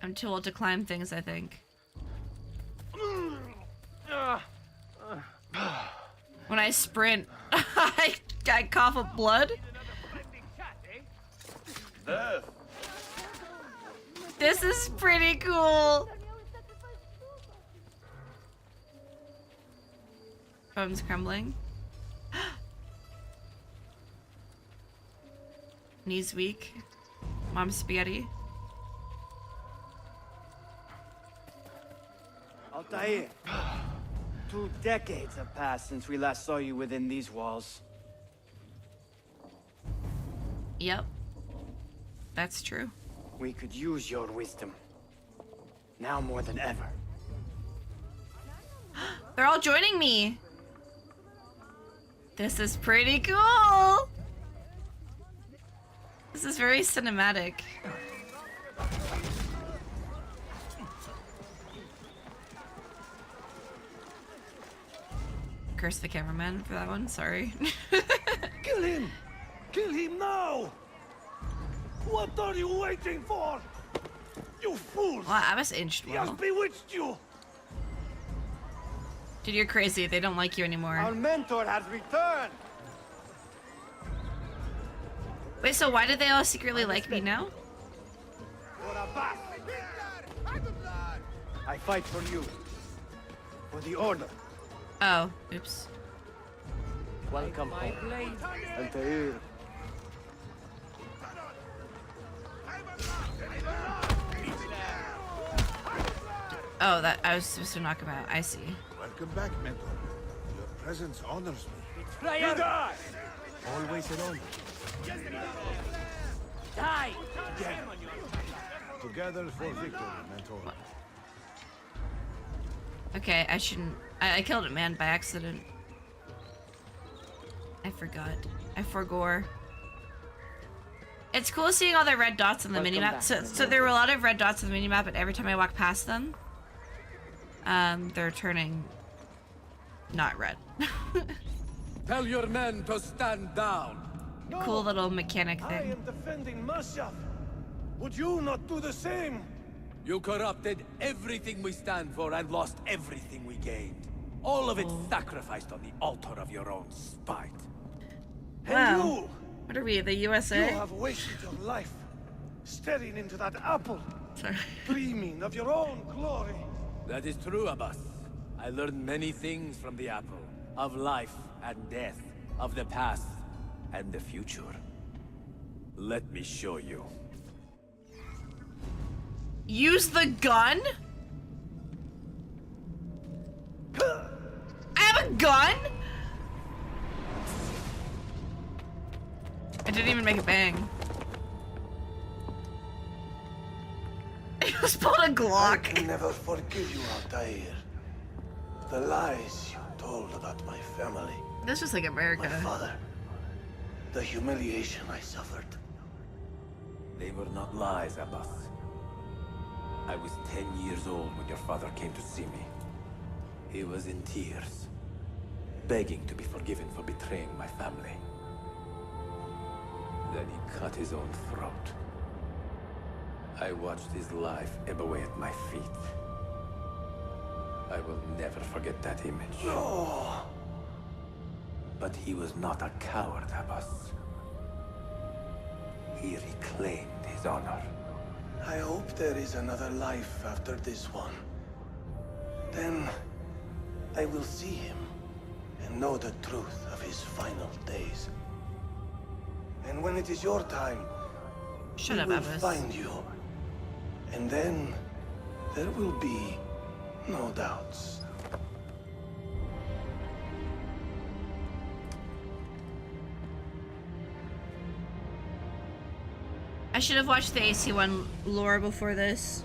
I'm too old to climb things, I think. When I sprint, I cough up blood. Death! This is pretty cool. Bones crumbling. Knees weak. Mom's spaghetti. Altair. 2 decades have passed since we last saw you within these walls. Yep. That's true. We could use your wisdom. Now more than ever. They're all joining me. This is pretty cool. This is very cinematic. curse the cameraman for that one. Sorry. Kill him! Kill him now! What are you waiting for? You fools! Well, I was inched He has well. bewitched you! Dude, you're crazy. They don't like you anymore. Our mentor has returned! Wait, so why did they all secretly like me now? For a bath. I fight for you. For the Order. Oh, oops. Welcome home. Altair. Oh, that I was supposed to knock him out. I see. Welcome back, Mentor. Your presence honors me. You die! Always an honor. Die! Together for victory, Mentor. Okay, I shouldn't. I killed a man by accident. I forgot. I forgore. It's cool seeing all the red dots on the Welcome minimap. back, So there were a lot of red dots on the minimap, and every time I walk past them, they're turning not red. Tell your men to stand down. Cool little mechanic I thing. am defending Mashav. Would you not do the same? You corrupted everything we stand for and lost everything we gained. All of it sacrificed on the altar of your own spite. And Wow. What are we, the you USA? have wasted your life staring into that apple, Sorry. dreaming of your own glory. That is true, Abbas. I learned many things from the apple. Of life and death. Of the past and the future. Let me show you. Use the gun? I have a gun? I didn't even make a bang. I just pulled a I Glock. can never forgive you, Altair. The lies you told about my family, This was like my America. father, the humiliation I suffered. They were not lies, Abbas. I was 10 years old when your father came to see me. He was in tears, begging to be forgiven for betraying my family. Then he cut his own throat. I watched his life ebb away at my feet. I will never forget that image. No! But he was not a coward, Abbas. He reclaimed his honor. I hope there is another life after this one. Then I will see him and know the truth of his final days. And when it is your time, Shut we up, will Abbas. find you. And then there will be no doubts. I should have watched the AC1 lore before this.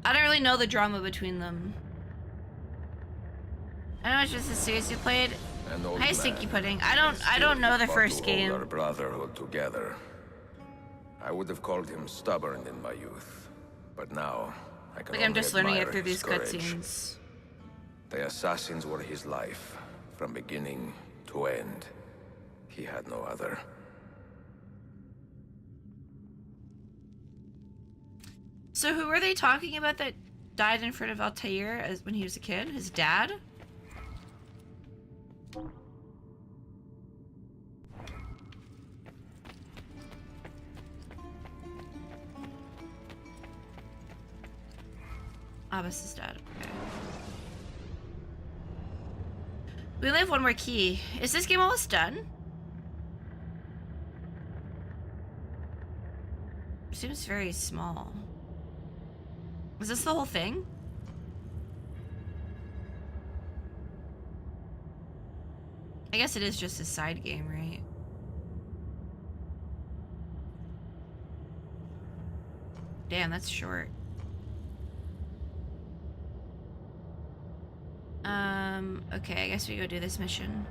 I don't really know the drama between them. I know it's just a series you played. An old Hi, man Stinky Pudding. I still don't know the fought first to hold our game. brotherhood together. I would have called him stubborn in my youth, but now I can Like I'm only just learning it admire through his these courage. cutscenes. The assassins were his life, from beginning to end. He had no other. So who were they talking about that died in front of Altair as when he was a kid? His dad? Abbas's dad. Okay. We only have one more key. Is this game almost done? It seems very small. Is this the whole thing? I guess it is just a side game, right? Damn, that's short. Okay, I guess we go do this mission.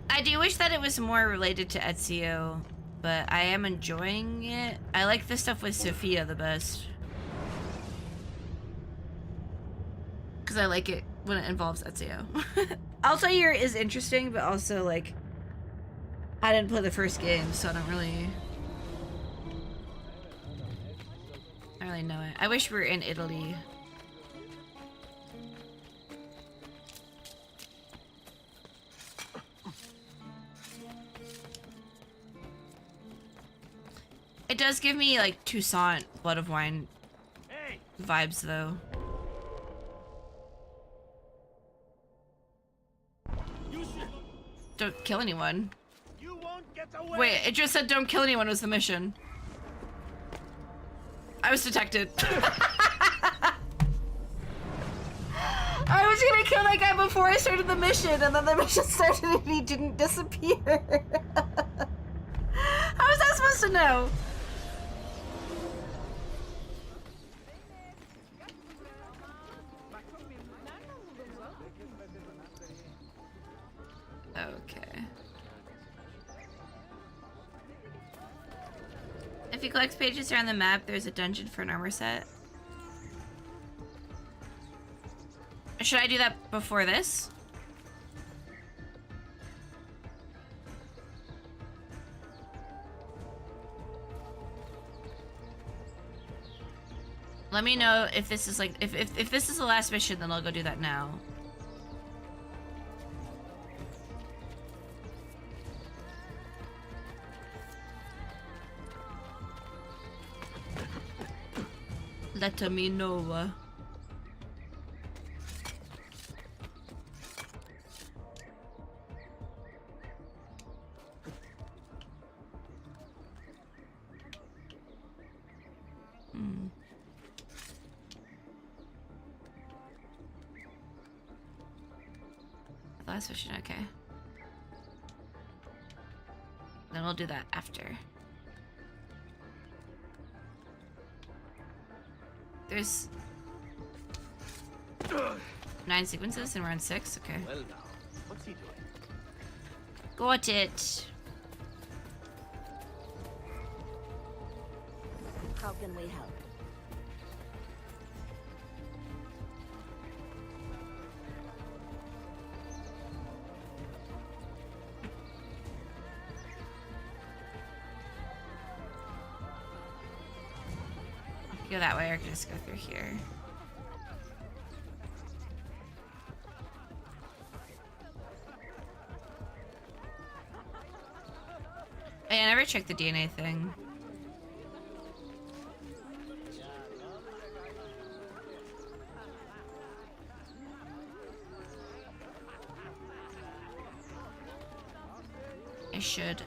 I do wish that it was more related to Ezio but I am enjoying it. I like the stuff with Sophia the best. Because I like it when it involves Ezio. Altair is interesting, but also, like, I didn't play the first game, so I don't really know it. I wish we were in Italy. It does give me, like, Toussaint Blood of Wine vibes, though. Don't kill anyone. You won't get away. Wait, it just said don't kill anyone was the mission. I was detected. I was gonna kill that guy before I started the mission, and then the mission started and he didn't disappear. How was I supposed to know? Okay. If you collect pages around the map, there's a dungeon for an armor set. Should I do that before this? Let me know if this is like, if this is the last mission, then I'll go do that now. Let me know. Last mission, okay. Then we'll do that after. There's 9 sequences and we're on 6, okay. Well now, what's he doing? Got it. How can we help? Go that way, or I can just go through here. Hey, I never checked the DNA thing. I should.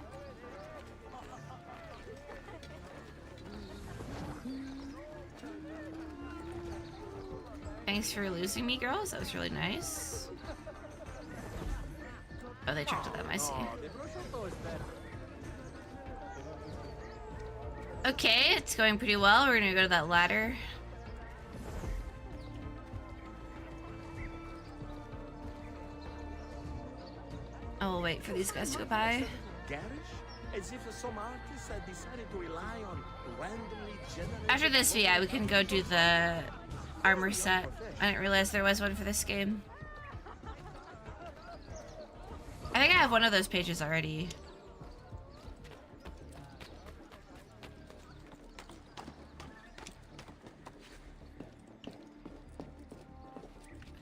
Thanks for losing me, girls. That was really nice. Oh, they tracked them. I see. Okay, it's going pretty well. We're gonna go to that ladder. I will wait for these guys to go by. Garish? As if some artists had decided to rely on randomly generated... After this, yeah, we can go do the armor set. I didn't realize there was one for this game. I think I have one of those pages already.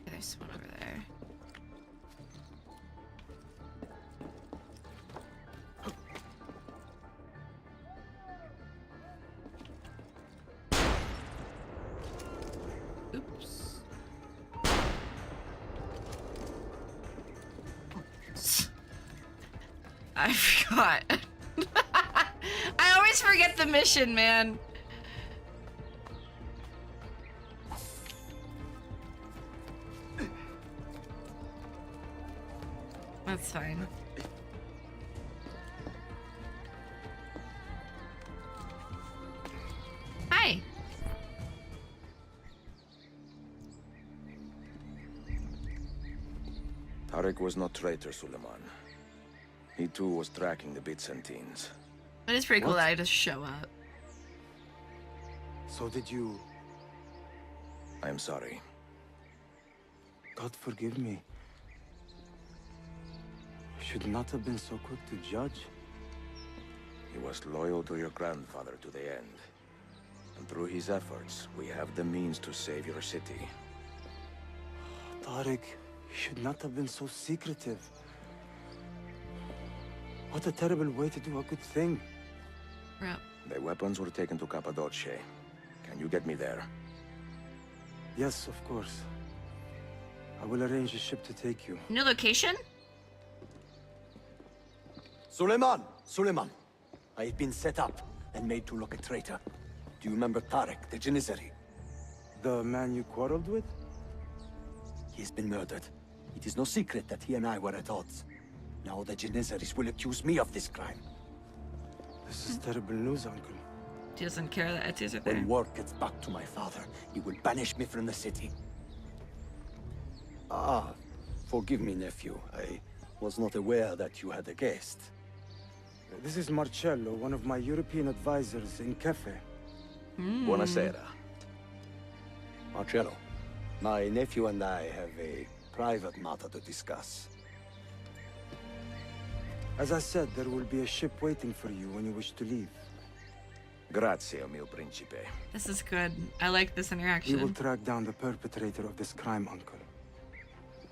There's one over there. Oops. I forgot. I always forget the mission, man. That's fine. Hi. Tarek was no traitor, Suleiman. He too was tracking the Byzantines. It is pretty cool What? that I just show up. So did you... I am sorry. God forgive me. You should not have been so quick to judge. He was loyal to your grandfather to the end. And through his efforts, we have the means to save your city. Tariq, you should not have been so secretive. What a terrible way to do a good thing. Yep. The weapons were taken to Cappadocia. Can you get me there? Yes, of course. I will arrange a ship to take you. New location? Suleiman! Suleiman! I have been set up and made to look a traitor. Do you remember Tariq, the Janissary? The man you quarreled with? He has been murdered. It is no secret that he and I were at odds. Now the Janissaries will accuse me of this crime. This is terrible news, Uncle. He doesn't care that Ezio's right there. When word gets back to my father, he will banish me from the city. Ah, forgive me, nephew. I was not aware that you had a guest. This is Marcello, one of my European advisors in Cafe. Buonasera. Marcello, my nephew and I have a private matter to discuss. As I said, there will be a ship waiting for you when you wish to leave. Grazie, mio principe. This is good. I like this We will interaction. track down the perpetrator of this crime, Uncle.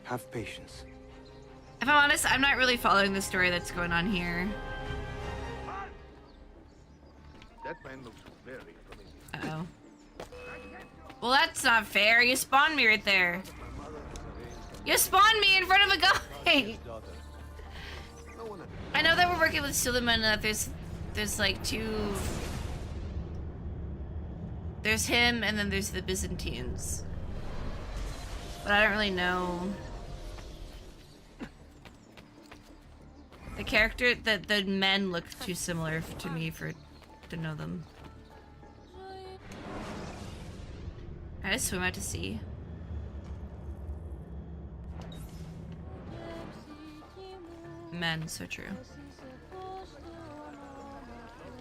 Have patience. If I'm honest, I'm not really following the story that's going on here. That man looks very familiar. Uh-oh. Well, that's not fair. You spawned me right there. You spawned me in front of a guy. I know that we're working with Suleiman and that there's like two... There's him and then there's the Byzantines. But I don't really know... The character, the men look too similar to me to know them. I just swim out to sea. Men, so true.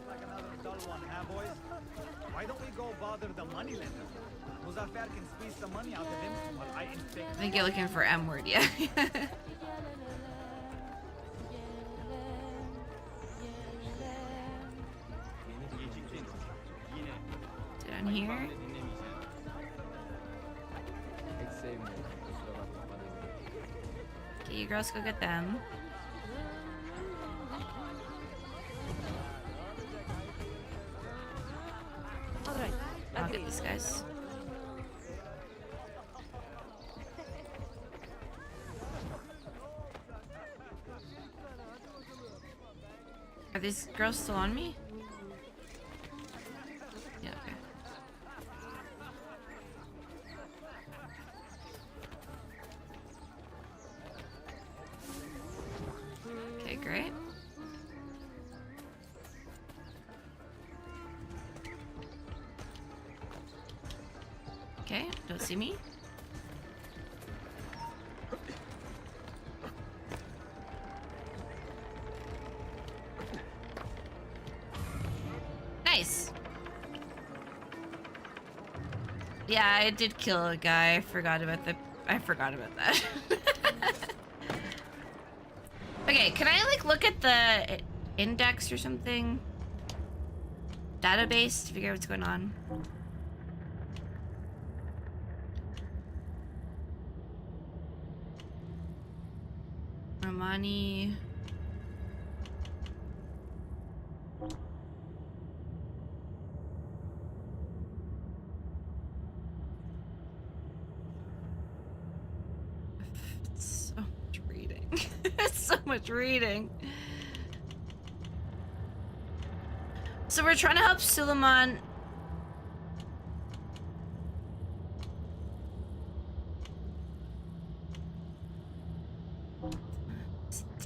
Like another dull one, huh, boys? Why don't we go bother the moneylender? Muzaffar can squeeze some money out of him while I inspect. I think you're looking for M word, yeah. Down here. Okay, you girls go get them. I'll get these guys. Are these girls still on me? Yeah, okay. Okay, great. Okay, don't see me. Nice. Yeah, I did kill a guy. I forgot about that. Okay, can I like look at the index or something? Database to figure out what's going on. Romani. It's so much reading. It's so much reading. So we're trying to help Suleiman.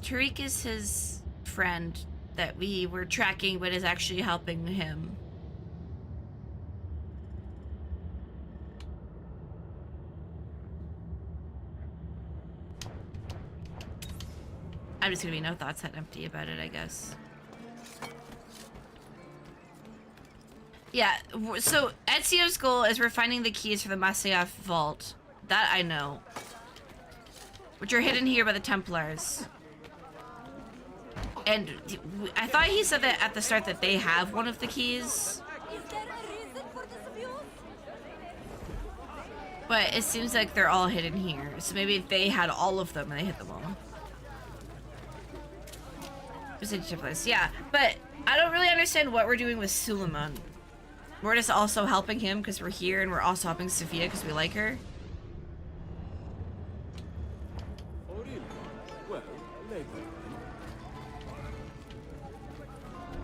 Tariq is his friend that we were tracking, but is actually helping him. I'm just gonna be no thoughts that empty about it, I guess. Yeah, so Ezio's goal is we're finding the keys for the Masyaf vault. That I know. Which are hidden here by the Templars. And I thought he said that at the start that they have one of the keys. But it seems like they're all hidden here. So maybe they had all of them and they hit them all. Yeah, but I don't really understand what we're doing with Suleiman. We're just also helping him because we're here, and we're also helping Sophia because we like her. Oh, really? Well, later.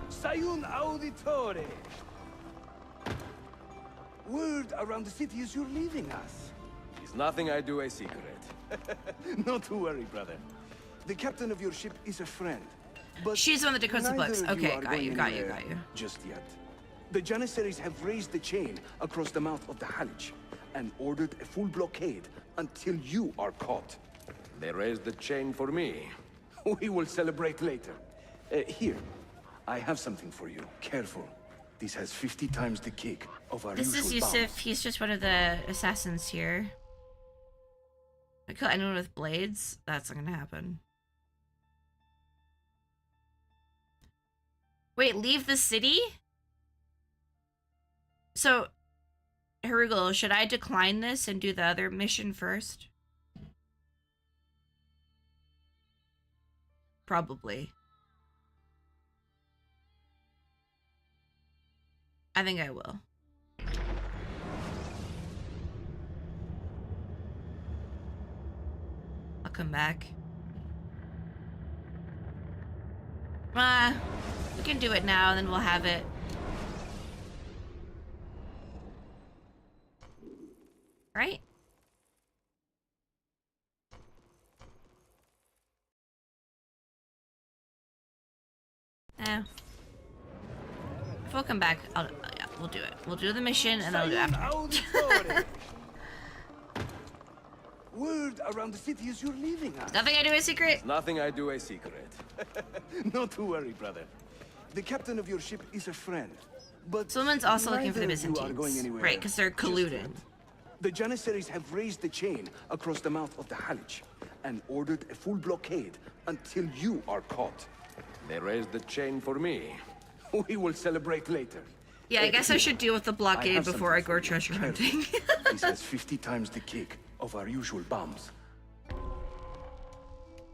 Sayun Auditore! Word around the city is you're leaving us. Is nothing I do a secret. Not to worry, brother. The captain of your ship is a friend. But she's one of the Dakota books. neither of Okay, are got you, going got you, anywhere got you. just yet. The Janissaries have raised the chain across the mouth of the Halich and ordered a full blockade until you are caught. They raised the chain for me. We will celebrate later. Here, I have something for you. Careful. This has 50 times the kick of our This is usual Yusuf. bombs. He's just one of the assassins here. I kill anyone with blades? That's not gonna happen. Wait, leave the city? So, Harugal, should I decline this and do the other mission first? Probably. I think I will. I'll come back. We can do it now, then we'll have it. Right? If we'll come back, yeah, we'll do it. We'll do the mission and then we'll do it after. Word around the city is you're leaving us. Nothing I do a secret. Nothing I do a secret. Not to worry, brother. The captain of your ship is a friend. But Someone's also looking for the neither of you are going Byzantines. anywhere Right, because they're just colluding. yet. The Janissaries have raised the chain across the mouth of the Halich and ordered a full blockade until you are caught. They raised the chain for me. We will celebrate later. Yeah, I guess I should deal with the I blockade have before I something go for you. treasure Careful. hunting. This has 50 times the kick of our usual bombs.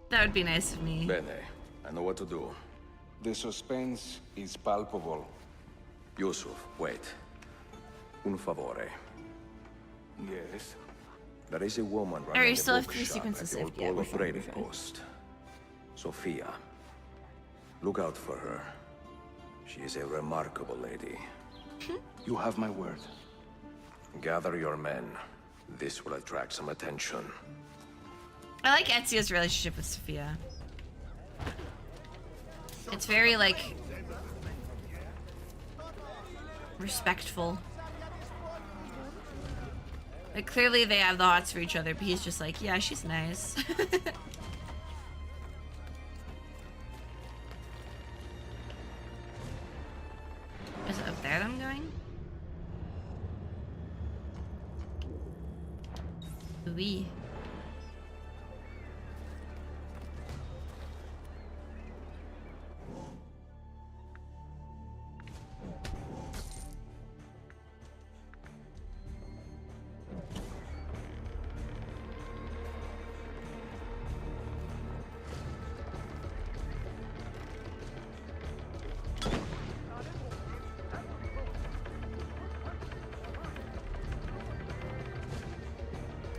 That would be nice of me. Bene, I know what to do. The suspense is palpable. Yusuf, wait. Un favore. Yes. There is a woman Alright, running you still a have 3 bookshop sequences at the old saved. Yeah, Polo we're fine, trading we're fine. post. Sophia. Look out for her. She is a remarkable lady. You have my word. Gather your men. This will attract some attention. I like Ezio's relationship with Sophia. It's very, like, respectful. Like, clearly they have the hots for each other, but he's just like, yeah, she's nice. Is it up there that I'm going? Oui.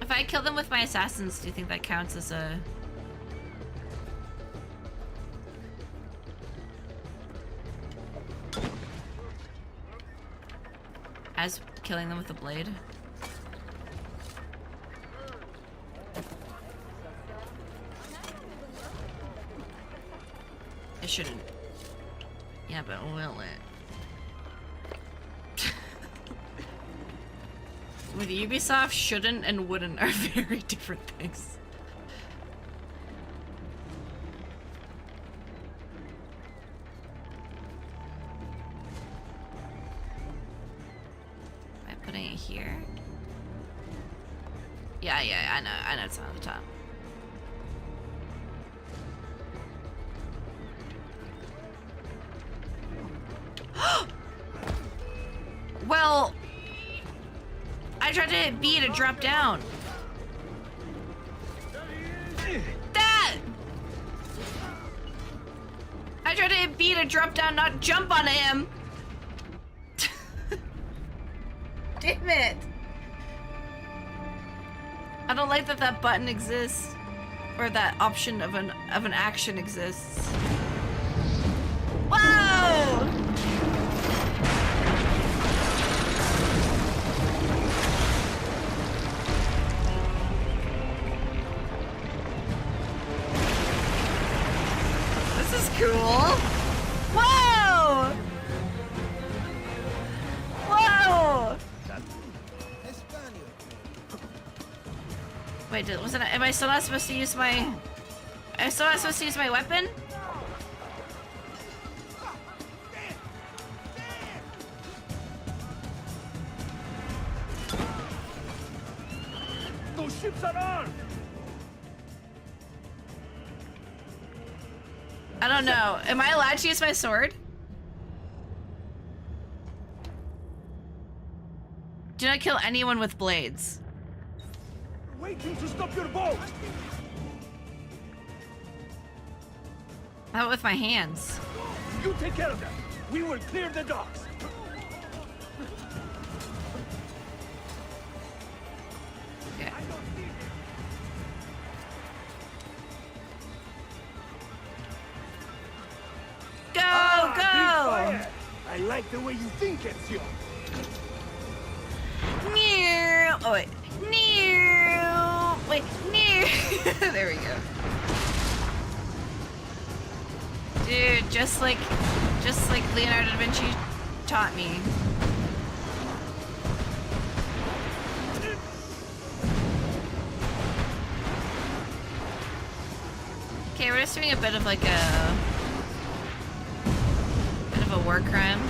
If I kill them with my assassins, do you think that counts as a... as killing them with a blade? It shouldn't. Yeah, but will it? With Ubisoft, shouldn't and wouldn't are very different things. here? Yeah, I know it's on the top. Well, I tried to hit B to drop down. That! I tried to hit B to drop down, not jump on him. Damn it. I don't like that that button exists, or that option of an action exists. Whoa! This is cool. Whoa! Whoa! Wait, am I still not supposed to use my... I'm still not supposed to use my weapon? Those ships are armed! I don't know. Am I allowed to use my sword? Do not kill anyone with blades. Waiting to stop your boat! How about with my hands? You take care of them. We will clear the docks. Okay. Go, go! I like the way you think, Ezio. Near. Oh wait. Near. Wait. Near. There we go. Dude, just like Leonardo da Vinci taught me. Okay, we're just doing a bit of like a war crime.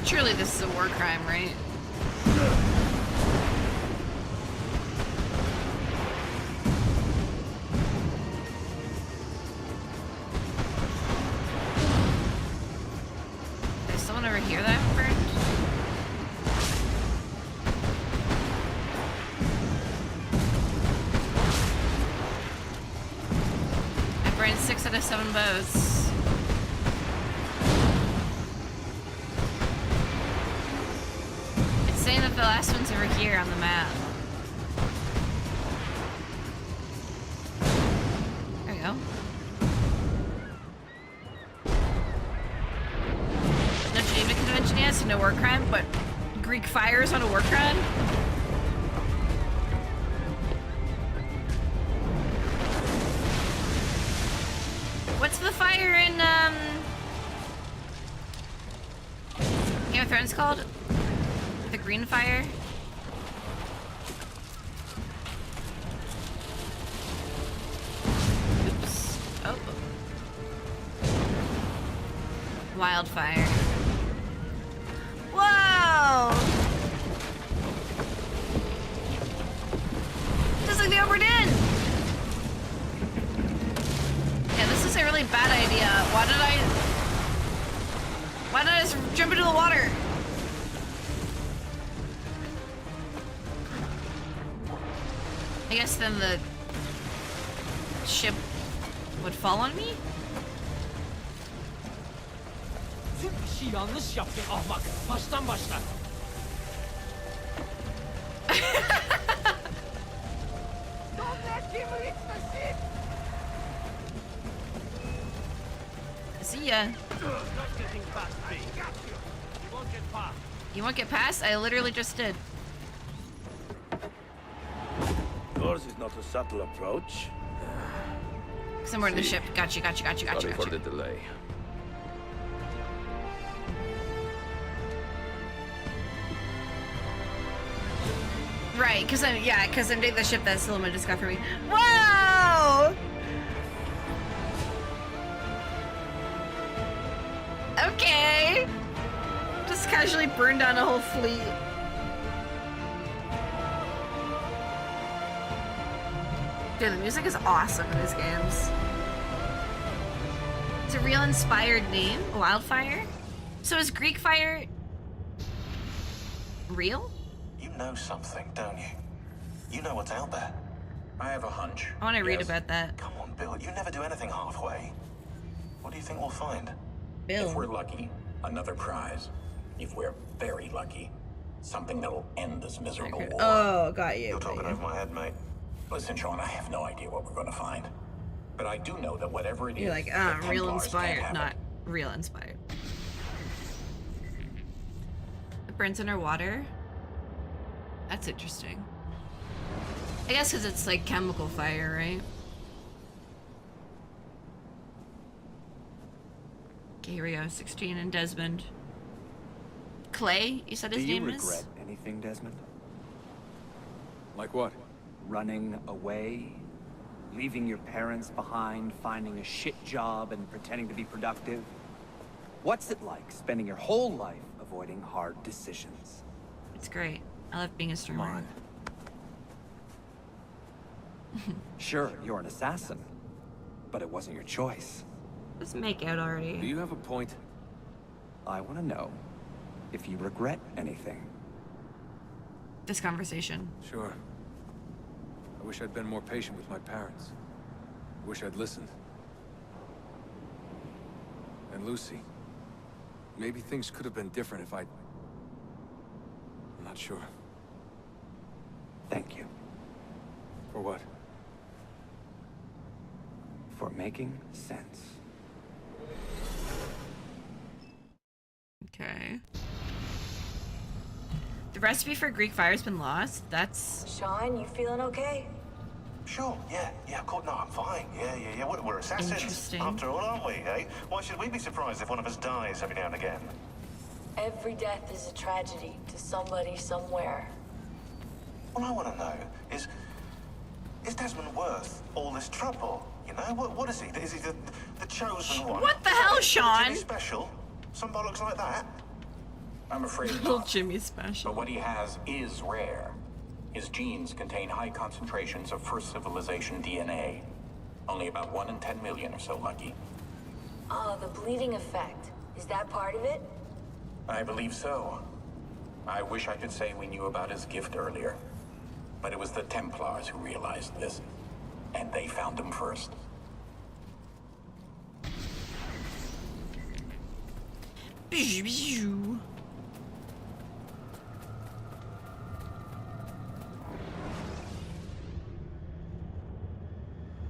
Surely this is a war crime, right? There's someone over here that I haven't burned? I burned 6 out of 7 bows. It's saying that the last one's over here on the map. There we go. No Geneva Convention yet, so no war crime, but Greek fires on a war crime? What's the fire in, Game of Thrones called? The green fire? Oops. Oh. Wildfire. Whoa! Just like the Obra Dinn! Yeah, this is a really bad idea. Why did I just jump into the water? I guess then the ship would fall on me? Yanlış yaptın ahmak. Baştan başla. Don't let him reach the ship! See ya. Not getting past me. You won't get past. You won't get past? I literally just did. Yours is not a subtle approach. Somewhere in the ship. Gotcha. Sorry for the delay. Right, because I'm taking the ship that Silma just got for me. Whoa! Okay. Just casually burned down a whole fleet. Dude, the music is awesome in these games. It's a real inspired name, Wildfire. So is Greek fire real? You know something, don't you? You know what's out there. I have a hunch. I want to read about that. Come on, Bill. You never do anything halfway. What do you think we'll find? Bill. If we're lucky, another prize. If we're very lucky, something that'll end this miserable war. Oh, got you. You're talking over my head, mate. Listen, Sean, I have no idea what we're going to find. But I do know that whatever it is, You're like, the real Templars inspired, can't have not it. real inspired. It burns underwater. That's interesting. I guess because it's like chemical fire, right? Okay, here we go. 16 and Desmond. Clay, you said his name is? Do you regret anything, Desmond? Like what? Running away? Leaving your parents behind, finding a shit job and pretending to be productive? What's it like spending your whole life avoiding hard decisions? It's great. I love being a streamer. Sure, you're an assassin, but it wasn't your choice. Let's make out already. Do you have a point? I want to know if you regret anything. This conversation. Sure. I wish I'd been more patient with my parents. I wish I'd listened. And Lucy. Maybe things could have been different if I'm not sure. Thank you. For what? For making sense. Okay. The recipe for Greek fire's been lost. That's... Sean, you feeling okay? Sure, yeah, of course, no, I'm fine. Yeah. We're assassins, Interesting. after all, aren't we, eh? Why should we be surprised if one of us dies every now and again? Every death is a tragedy to somebody somewhere. What I want to know is Desmond worth all this trouble? You know, what is he? Is he the chosen one? What the hell, Sean? Jimmy Special? Some bollocks like that? I'm afraid Little not. Jimmy Special. But what he has is rare. His genes contain high concentrations of first civilization DNA. Only about 1 in 10 million are so lucky. Oh, the bleeding effect. Is that part of it? I believe so. I wish I could say we knew about his gift earlier. But it was the Templars who realized this. And they found him first.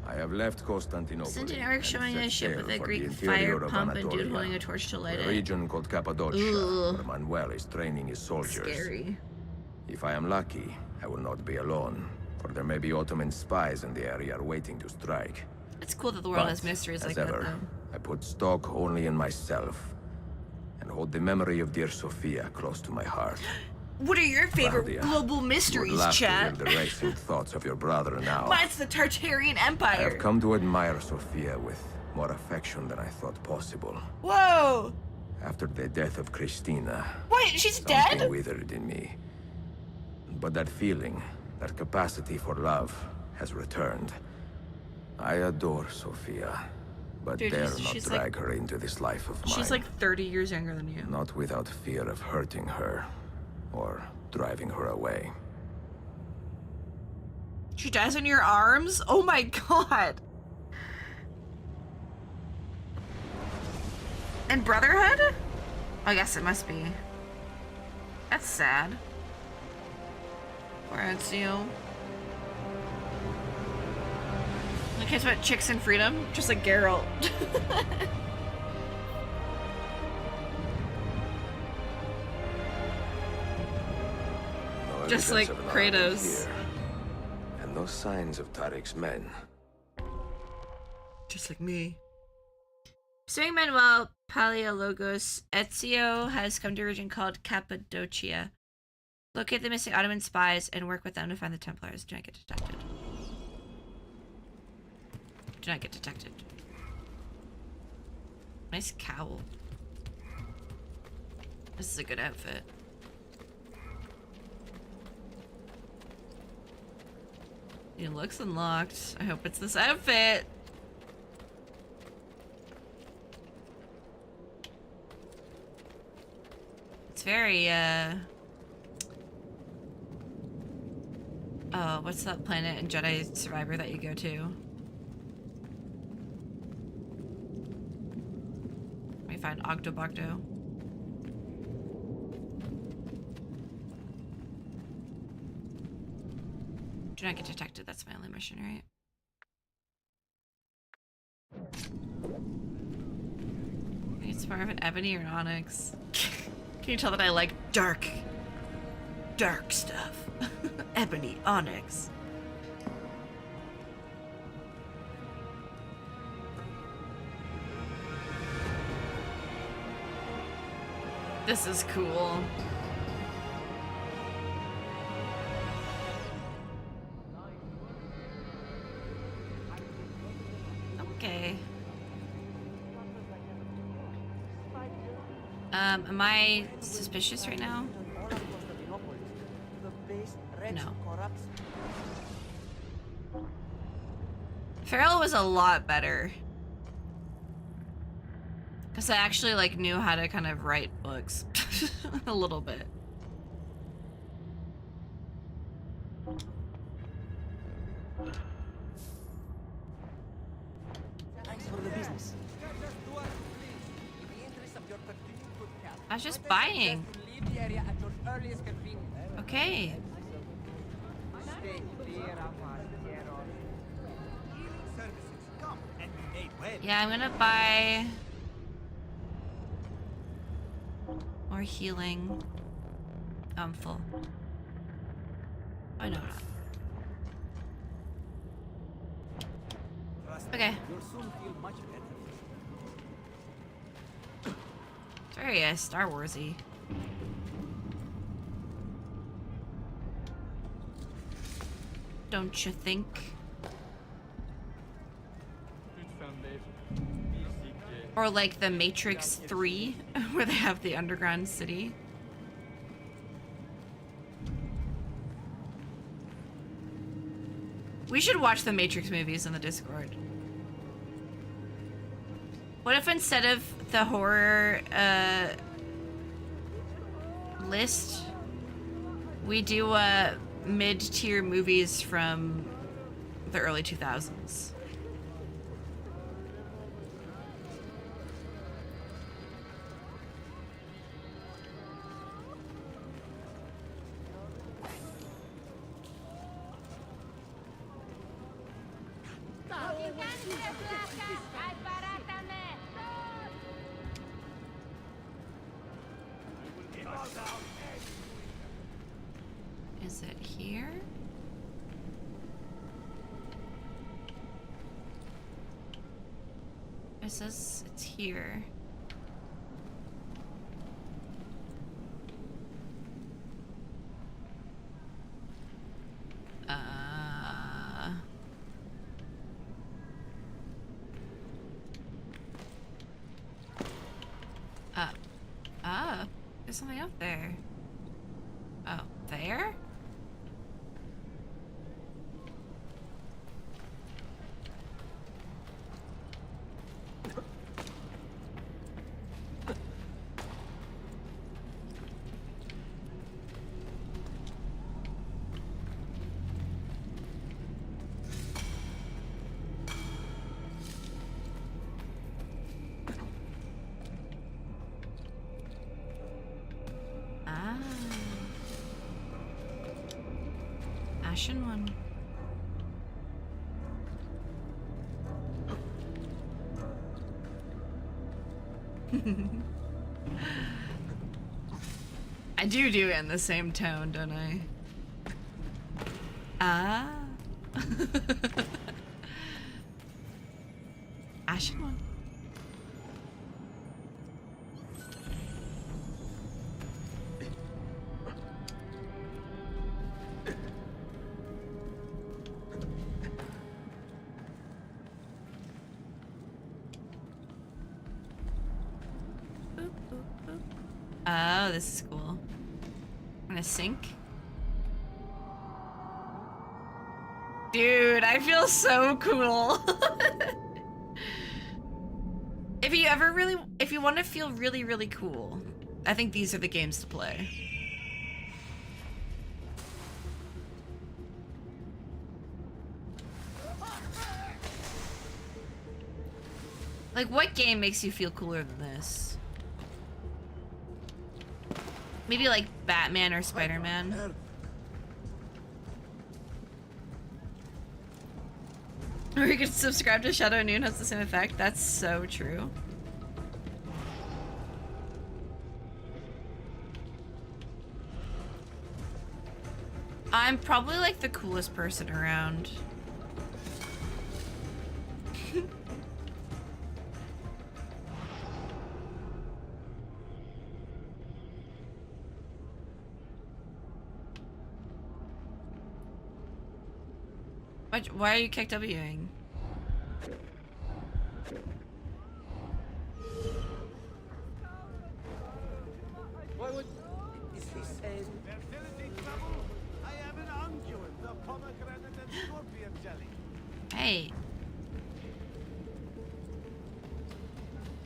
I have left Constantinople. Sent an Eric showing a and ship set with a sail for Greek the fire interior of pump and dude Anatolia, holding a torch to light a it. region called Cappadocia, Ugh. where Manuel is training his soldiers. Scary. If I am lucky, I will not be alone, for there may be Ottoman spies in the area waiting to strike. It's cool that the world But, has mysteries as like ever, that, though. I put stock only in myself, and hold the memory of dear Sophia close to my heart. What are your favorite Claudia, global you would mysteries, laugh to chat? hear the racing thoughts of your brother now. Mine's the Tartarian I Empire. have come to admire Sophia with more affection than I thought possible. Whoa! After the death of Christina, Wait, she's something dead? withered in me. But that feeling, that capacity for love, has returned. I adore Sophia, but Dude, dare she's not drag her into this life of mine. She's like 30 years younger than you. Not without fear of hurting her, or driving her away. She dies in your arms? Oh my god. And Brotherhood? I guess it must be. That's sad. Poor Ezio. Like, it's about chicks and freedom, just like Geralt. No Just evidence like of an army Kratos. here, and no signs of Tariq's men. Just like me. Pursuing Manuel Paleologos, Ezio has come to a region called Cappadocia. Locate the missing Ottoman spies and work with them to find the Templars. Do not get detected. Do not get detected. Nice cowl. This is a good outfit. It looks unlocked. I hope it's this outfit. It's very, oh, what's that planet in Jedi Survivor that you go to? Let me find Octobocto. Do not get detected. That's my only mission, right? It's more of an ebony or an onyx. Can you tell that I like dark stuff? Ebony, onyx. This is cool. Okay. Am I suspicious right now? No. Farrell was a lot better. Because I actually like knew how to kind of write books. A little bit. Thanks for the business. I was just buying. Okay. Yeah, I'm gonna buy more healing. Oh, I'm full. Oh, no, not. Okay. It's very Star Warsy. Don't you think? Or like the Matrix 3, where they have the underground city. We should watch the Matrix movies in the Discord. What if instead of the horror list, we do mid-tier movies from the early 2000s? Is it here? It says it's here. There's something up there. Oh, there? Ashen one. I do it in the same tone, don't I? Ah. Ashen one. Oh, this is cool. I'm gonna sink. Dude, I feel so cool. If you want to feel really, really cool, I think these are the games to play. Like, what game makes you feel cooler than this? Maybe like Batman or Spider-Man. Or you could subscribe to Shadow Noon, has the same effect. That's so true. I'm probably like the coolest person around. Why are you kicked Wing? Why would... Is he saying... Fertility trouble? I have an unguent, the pomegranate and scorpion jelly. Hey.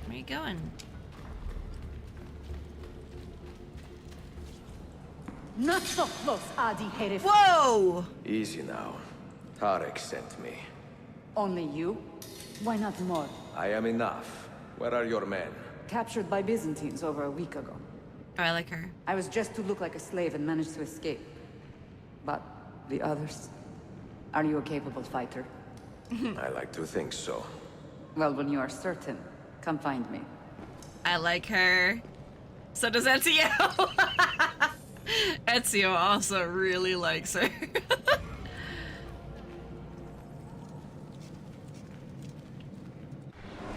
Where are you going? Not so close, Adi Herif. Whoa! Easy now. Tarek sent me. Only you? Why not more? I am enough. Where are your men? Captured by Byzantines over a week ago. Oh, I like her. I was just to look like a slave and managed to escape. But the others? Are you a capable fighter? I like to think so. Well, when you are certain, come find me. I like her. So does Ezio. Ezio also really likes her.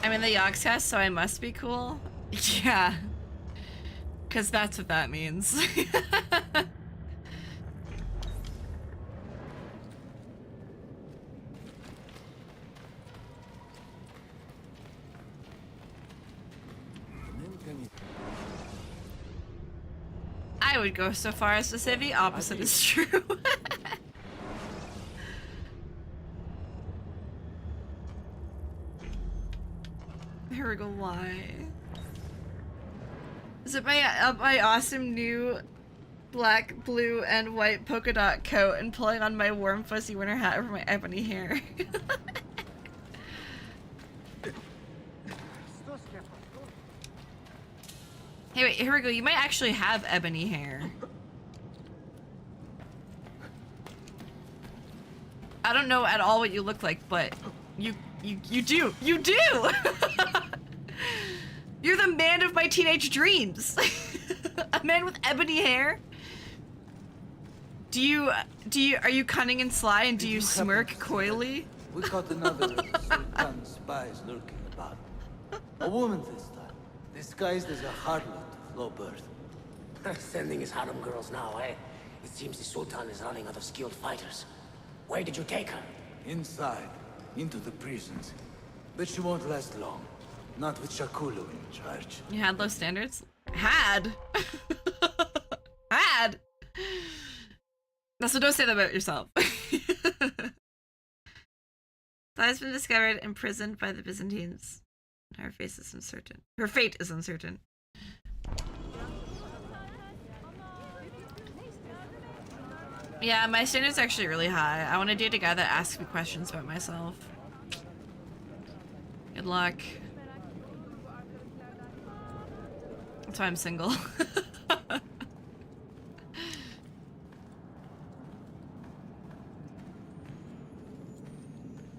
I'm in the Yogscast, so I must be cool. Yeah. Because that's what that means. I would go so far as to say the opposite is true. Here we go. Why? Is it my awesome new black, blue, and white polka dot coat and pulling on my warm, fuzzy winter hat over my ebony hair? Hey, wait, here we go. You might actually have ebony hair. I don't know at all what you look like, but you do. You do! You're the man of my teenage dreams. A man with ebony hair? Are you cunning and sly, and do you smirk coyly? We caught another of Sultan's spies lurking about. A woman this time, disguised as a harlot of low birth. Sending his harem girls now, eh? It seems the Sultan is running out of skilled fighters. Where did you take her? Inside, into the prisons. But she won't last long. Not with Shakulu in charge. You had low standards? Had? Had? Also, don't say that about yourself. Has been discovered, imprisoned by the Byzantines. Her fate is uncertain. Her fate is uncertain. Yeah, my standard's actually really high. I want to date a guy that asks me questions about myself. Good luck. That's why I'm single.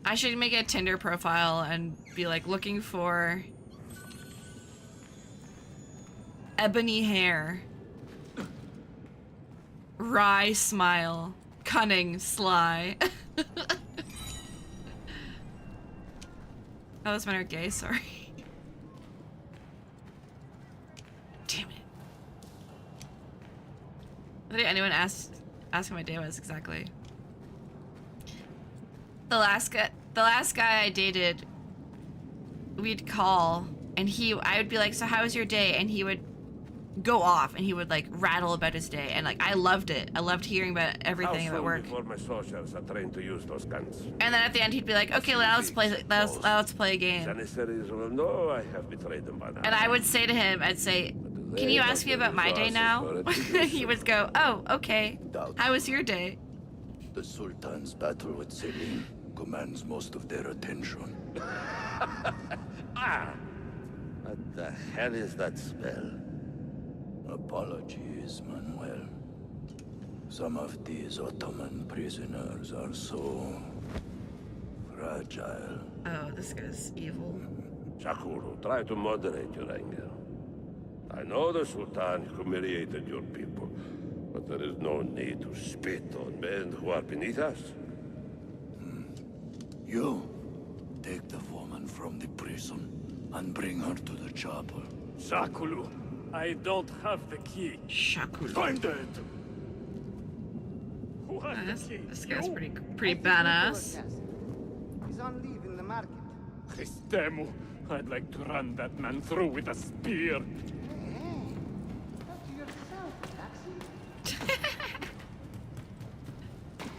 I should make a Tinder profile and be like looking for ebony hair, wry smile, cunning, sly. Oh, those men are gay, sorry. Damn it. What did anyone ask how my day was exactly? The last guy I dated, we'd call and I would be like, so how was your day? And he would go off and he would like rattle about his day, and like I loved it. I loved hearing about everything about work. Before my soldiers are trained to use those guns. And then at the end he'd be like, okay, let's play a game. Janissaries will know I have betrayed them by now. And I would say to him, I'd say, can you ask me about my day now? He would go, oh, okay. How was your day? The Sultan's battle with Selim commands most of their attention. What the hell is that spell? Apologies, Manuel. Some of these Ottoman prisoners are so fragile. Oh, this guy's evil. Shakuru, try to moderate your anger. I know the Sultan humiliated your people, but there is no need to spit on men who are beneath us. You, take the woman from the prison and bring her to the chapel. Shakulu, I don't have the key. Shakulu. Find it! Who has the key? This guy's pretty badass. He's on leave in the market. Christemu, I'd like to run that man through with a spear.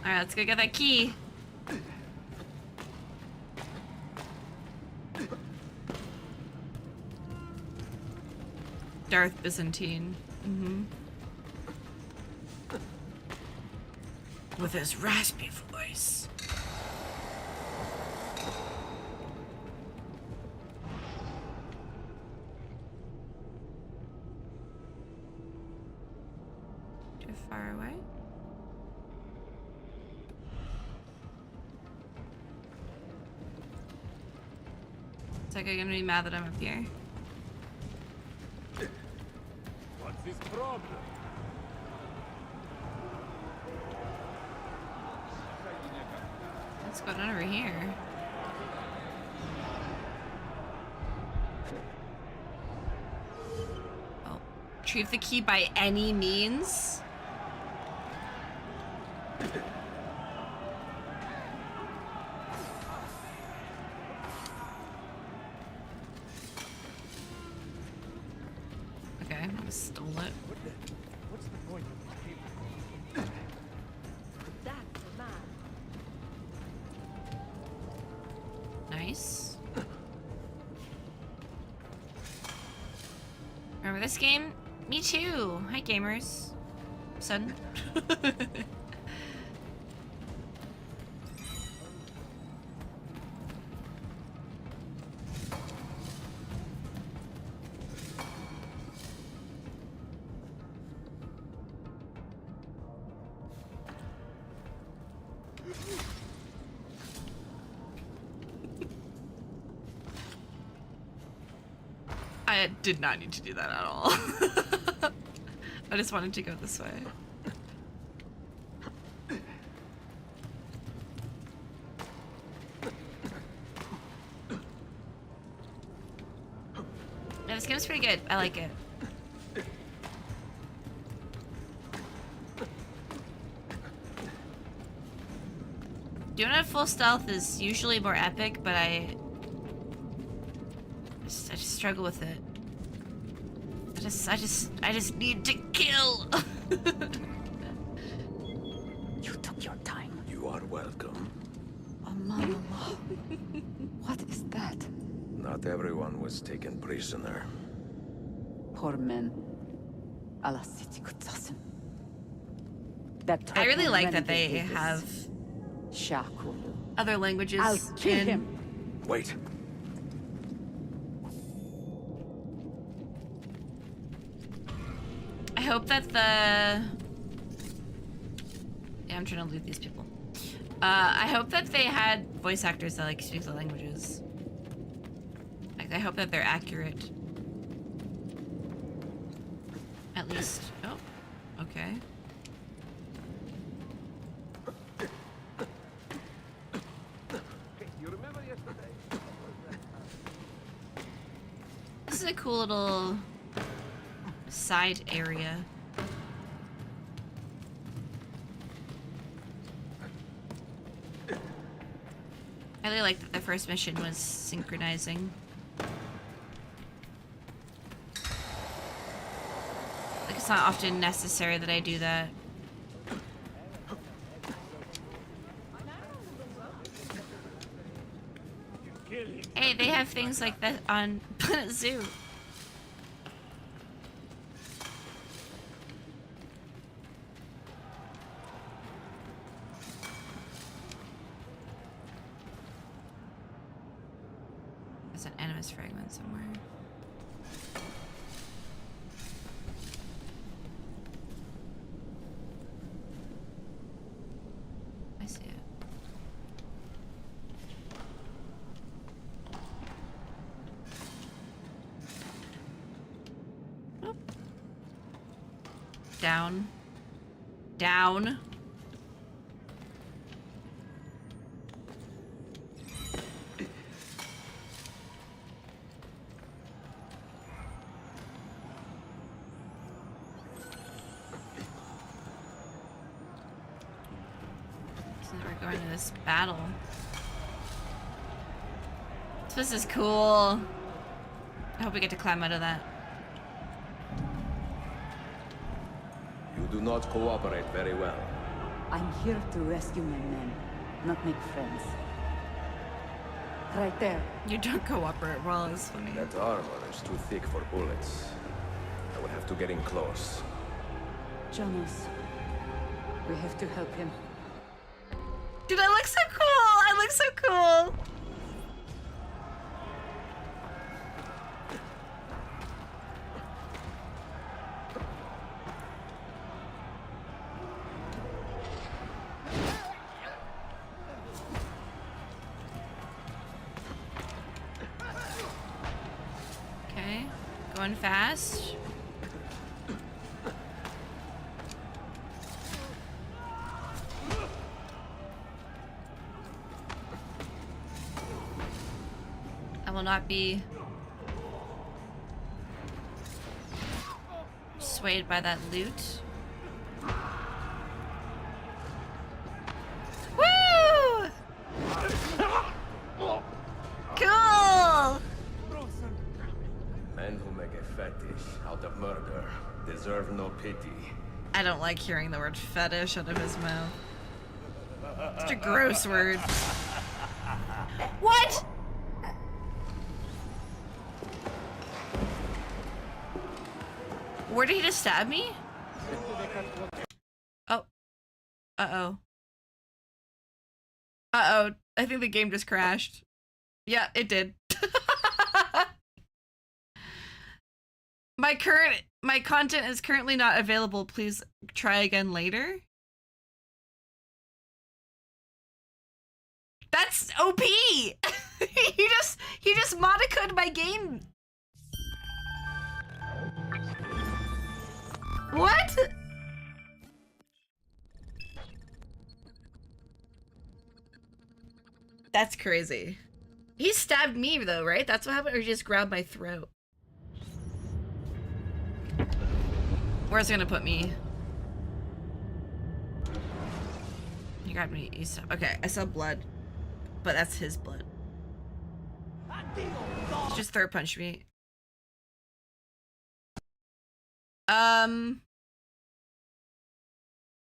Alright, let's go get that key. Darth Byzantine. With his raspy voice. Too far away? It's like I'm gonna be mad that I'm up here. What's his problem? What's going on over here? Oh, retrieve the key by any means? Okay, I just stole it. What's the point of this? Nice. Remember this game? Me too. Hi, gamers. Son. I did not need to do that at all. I just wanted to go this way. Yeah, this game's pretty good. I like it. Doing it at full stealth is usually more epic, but I just struggle with it. I just need to kill. You took your time. You are welcome. Aman Allah. What is that? Not everyone was taken prisoner. Poor men. Allah siti kutsasin. That I really like Turkmen that they did this. have Shakulu. other languages. I'll kill in. him. Wait. I hope that the... Yeah, I'm trying to loot these people. I hope that they had voice actors that like speak the languages. Like, I hope that they're accurate. At least. Oh, okay. You remember yesterday? This is a cool little side area. I really like that the first mission was synchronizing. It's not often necessary that I do that. Hey, they have things like that on Planet Zoo. There's an animus fragment somewhere. I see it. Oh. Down. Down. So we're going to this battle. So this is cool. I hope we get to climb out of that. You do not cooperate very well. I'm here to rescue my men, not make friends. Right there. You don't cooperate well, it's funny. That armor is too thick for bullets. I will have to get in close. Jonas, we have to help him. Dude, I look so cool! I look so cool! Okay, going fast. I will not be swayed by that loot. Woo! Cool! Men who make a fetish out of murder deserve no pity. I don't like hearing the word fetish out of his mouth. Such a gross word. What? Where did he just stab me? Oh. Uh-oh. Uh-oh. I think the game just crashed. Yeah, it did. My content is currently not available. Please try again later. That's OP! he just Monaco'd my game. What? That's crazy. He stabbed me though, right? That's what happened, or he just grabbed my throat? Where's it gonna put me? He grabbed me, he stabbed. Okay, I saw blood. But that's his blood. He just throat punched me.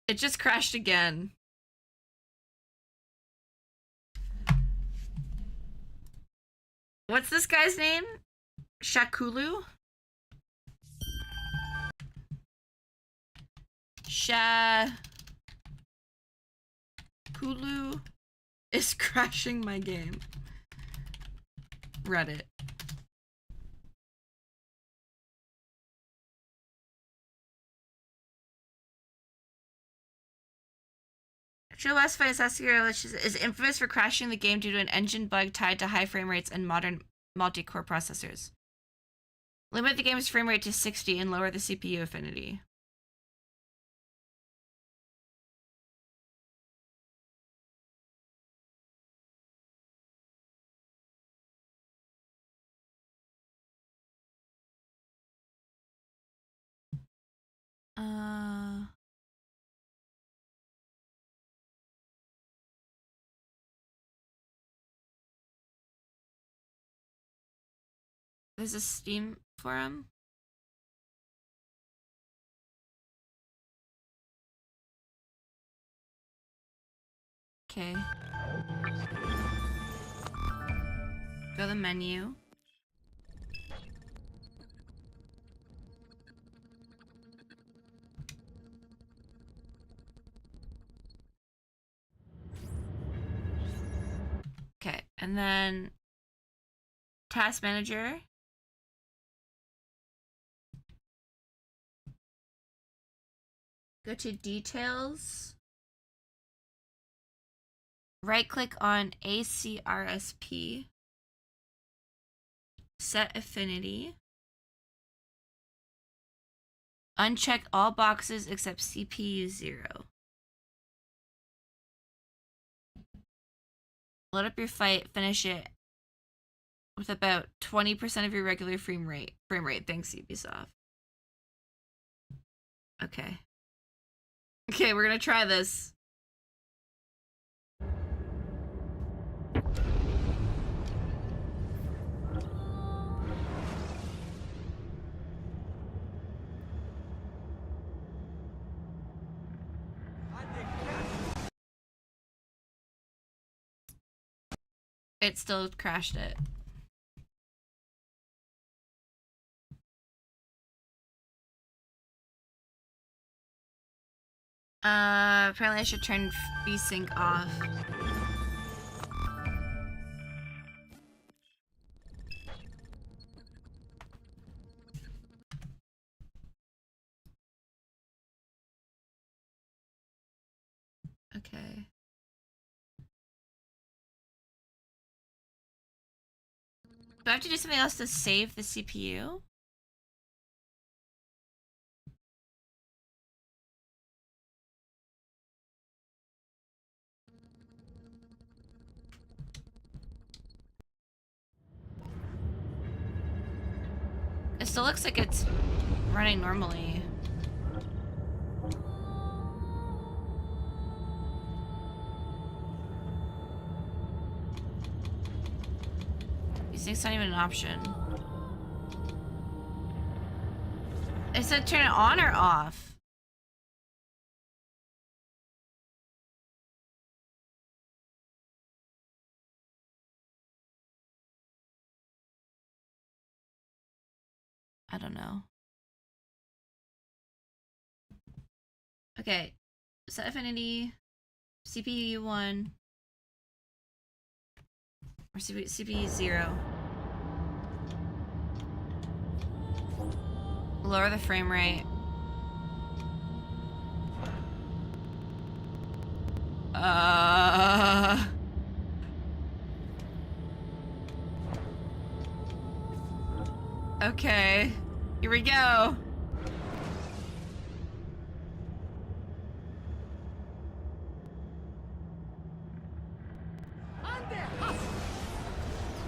It just crashed again. What's this guy's name? Shakulu? Shakulu is crashing my game. Reddit. Joe West finds is infamous for crashing the game due to an engine bug tied to high frame rates and modern multi-core processors. Limit the game's frame rate to 60 and lower the CPU affinity. There's a Steam forum. Okay. Go to the menu. Okay, and then task manager. Go to details. Right click on ACRSP. Set affinity. Uncheck all boxes except CPU 0. Load up your fight, finish it with about 20% of your regular frame rate. Thanks, Ubisoft. Okay. Okay, we're gonna try this. It still crashed it. Apparently I should turn VSync off. Okay. Do I have to do something else to save the CPU? It still looks like it's running normally. These things not even an option. It said turn it on or off. I don't know. Okay, set affinity, CPU 1, or CPU 0. Lower the frame rate. Okay, here we go.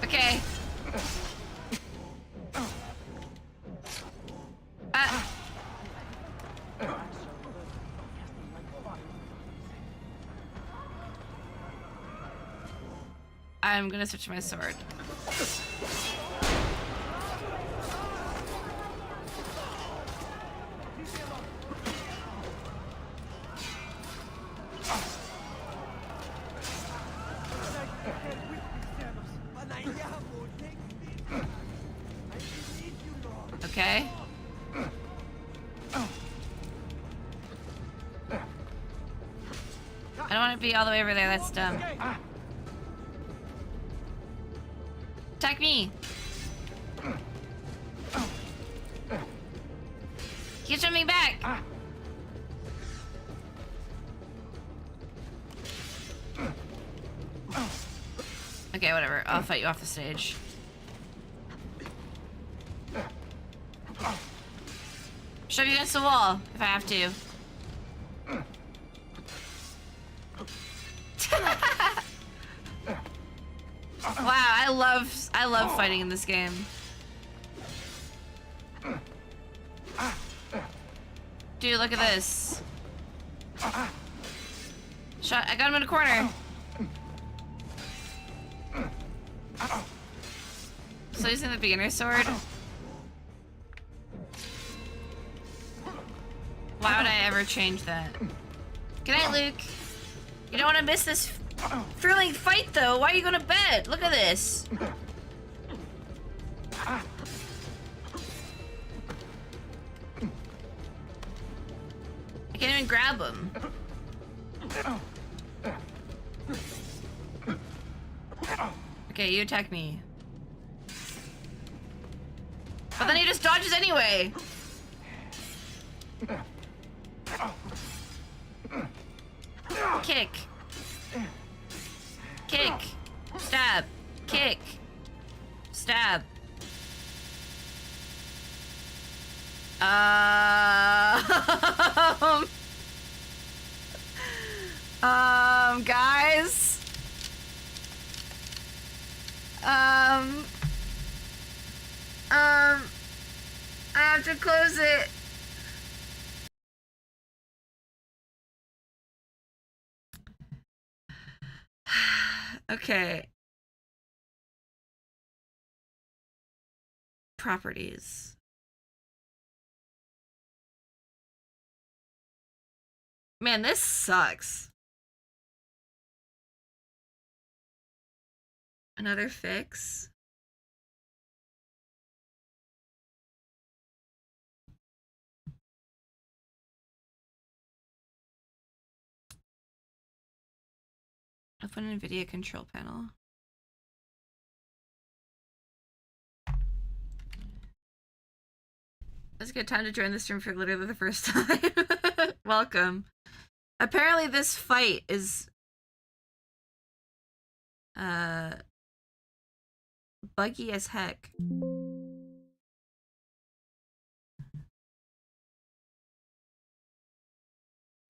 Okay. I'm gonna switch my sword. Okay. I don't want to be all the way over there, that's dumb. Attack me! Keep jumping back! Okay, whatever. I'll fight you off the stage. Shove you against the wall, if I have to. Wow, I love fighting in this game. Dude, look at this. Shot, I got him in a corner. So using the beginner sword. Why would I ever change that? Good night, Luke. You don't want to miss this Thrilling fight though. Why are you going to bed? Look at this. I can't even grab him. Okay, you attack me. But then he just dodges anyway. Kick. Kick. Stab. Kick. Stab. Guys. I have to close it. Okay. Properties. Man, this sucks. Another fix. Open NVIDIA control panel. It's a good time to join the stream for literally the first time. Welcome. Apparently this fight is buggy as heck.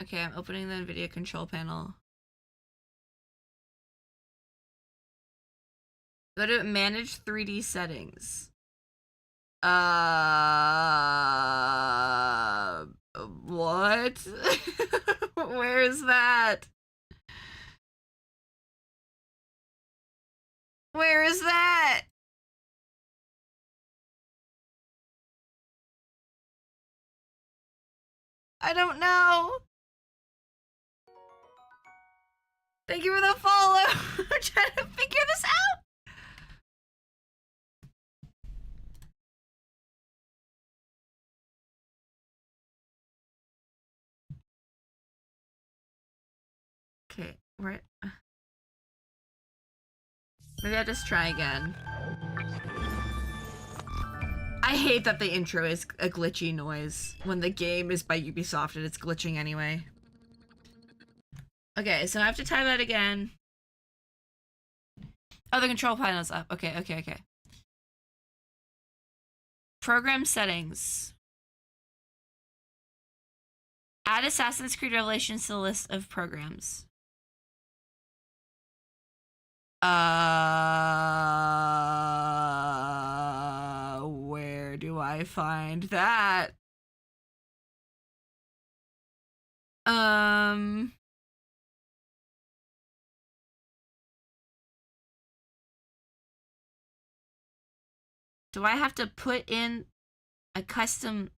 Okay, I'm opening the NVIDIA control panel. Go to manage 3D settings. What? Where is that? Where is that? I don't know. Thank you for the follow. I'm trying to figure this out. Okay, where? Maybe I'll just try again. I hate that the intro is a glitchy noise when the game is by Ubisoft and it's glitching anyway. Okay, so I have to try that again. Oh, the control panel's up. Okay, okay, okay. Program settings. Add Assassin's Creed Revelations to the list of programs. Where do I find that? Do I have to put in a custom?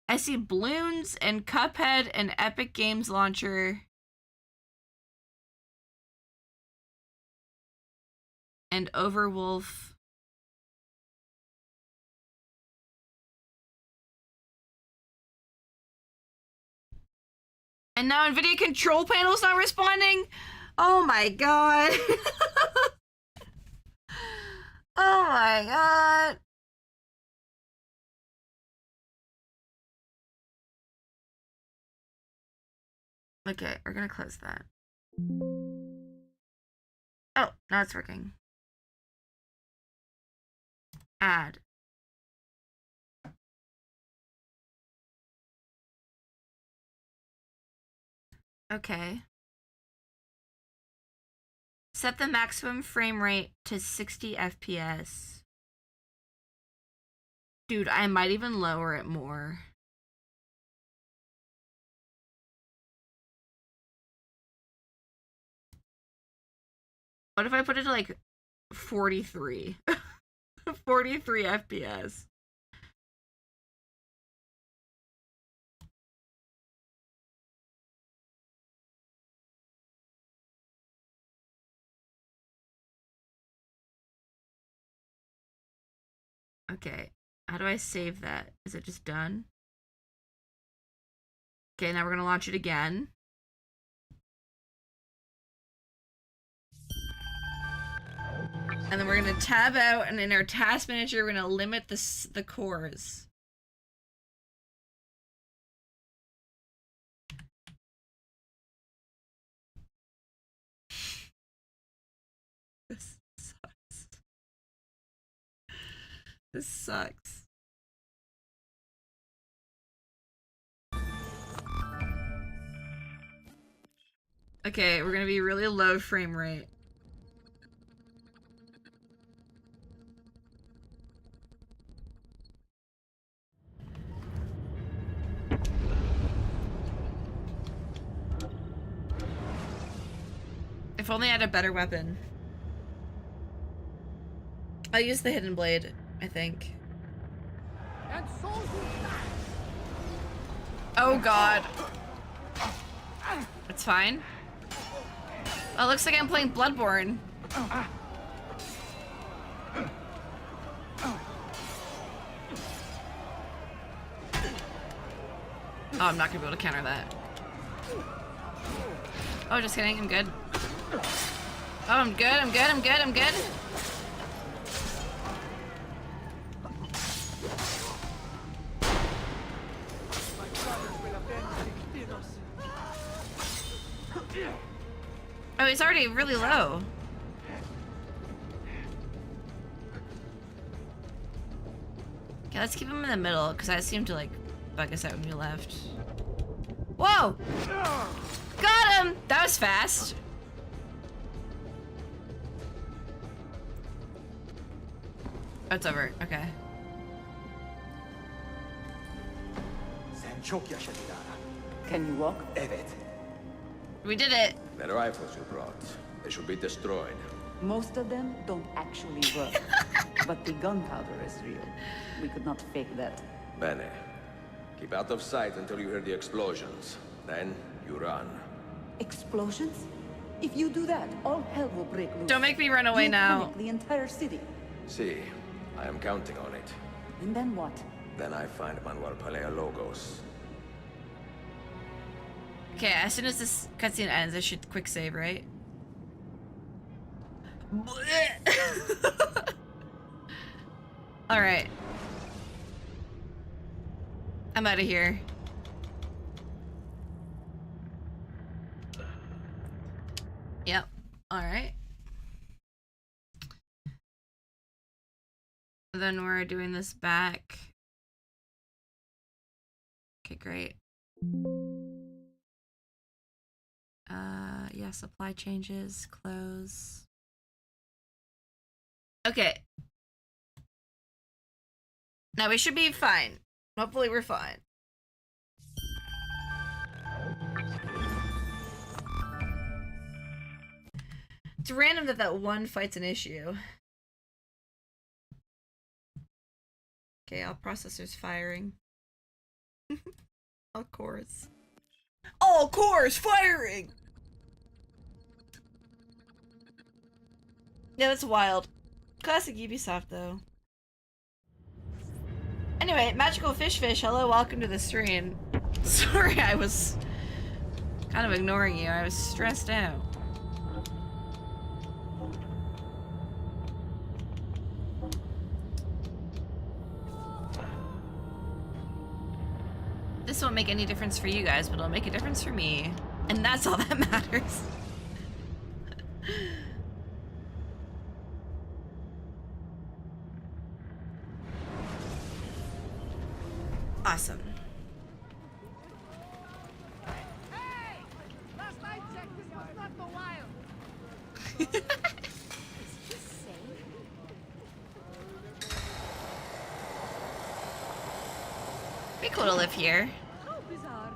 I see Bloons and Cuphead and Epic Games Launcher. And Overwolf. And now NVIDIA control panel's not responding? Oh my god. Oh my god. Okay, we're gonna close that. Oh, now it's working. Add. Okay. Set the maximum frame rate to 60 FPS. Dude, I might even lower it more. What if I put it to like 43? 43 FPS. Okay. How do I save that? Is it just done? Okay, now we're gonna launch it again. And then we're gonna tab out, and in our task manager, we're gonna limit the cores. This sucks. This sucks. Okay, we're gonna be really low frame rate. If only I had a better weapon. I'll use the hidden blade, I think. And so Oh god. It's fine. Oh, it looks like I'm playing Bloodborne. Oh, I'm not gonna be able to counter that. Oh, just kidding, I'm good. Oh, I'm good, I'm good, I'm good, I'm good. Oh, he's already really low. Okay, let's keep him in the middle, because I seemed to, like, bug us out when we left. Whoa! Got him! That was fast. Oh, it's over. Okay. Can you walk? We did it. The rifles you brought, they should be destroyed. Most of them don't actually work. But the gunpowder is real. We could not fake that. Bene. Keep out of sight until you hear the explosions. Then, you run. Explosions? If you do that, all hell will break loose. Don't make me run away You'll now. panic the entire city. See, I am counting on it. And then what? Then I find Manuel Paleologos. Okay, as soon as this cutscene ends, I should quick save, right? Alright. I'm out of here. Yep. Alright. Then we're doing this back. Okay, great. Yeah, supply changes, close. Okay. Now we should be fine. Hopefully we're fine. It's random that that one fight's an issue. Okay, all processors firing. All cores. All cores firing! Yeah, that's wild. Classic Ubisoft, though. Anyway, Magical Fish, hello, welcome to the stream. Sorry, I was kind of ignoring you. I was stressed out. This won't make any difference for you guys, but it'll make a difference for me. And that's all that matters. Awesome. Hey! Last I checked, this was not the wild. Is he safe? Be cool to live here. How bizarre.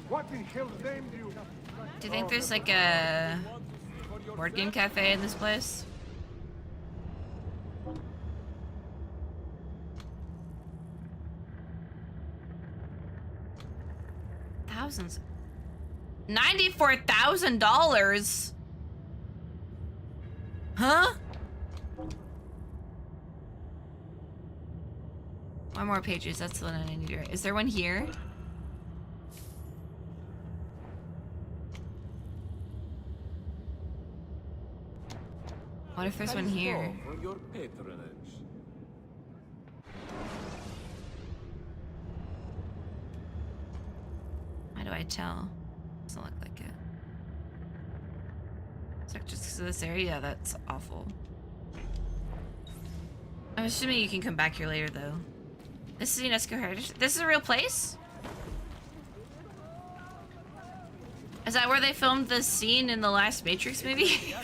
What in hell's name do you? Do you think there's like a board game cafe in this place? $94,000. Huh? One more pages, that's the one I need to write. Is there one here? What if there's one here? For your patronage. How do I tell? Doesn't look like it. Is that just because of this area? That's awful. I'm assuming you can come back here later, though. This is UNESCO Heritage. This is a real place? Is that where they filmed the scene in the last Matrix movie?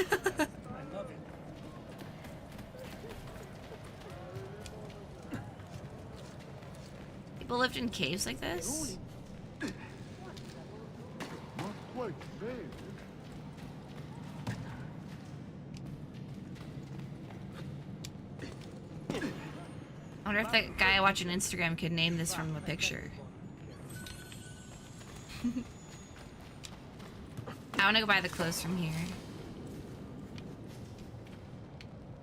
People lived in caves like this? I wonder if that guy watching Instagram could name this from a picture. I want to go buy the clothes from here.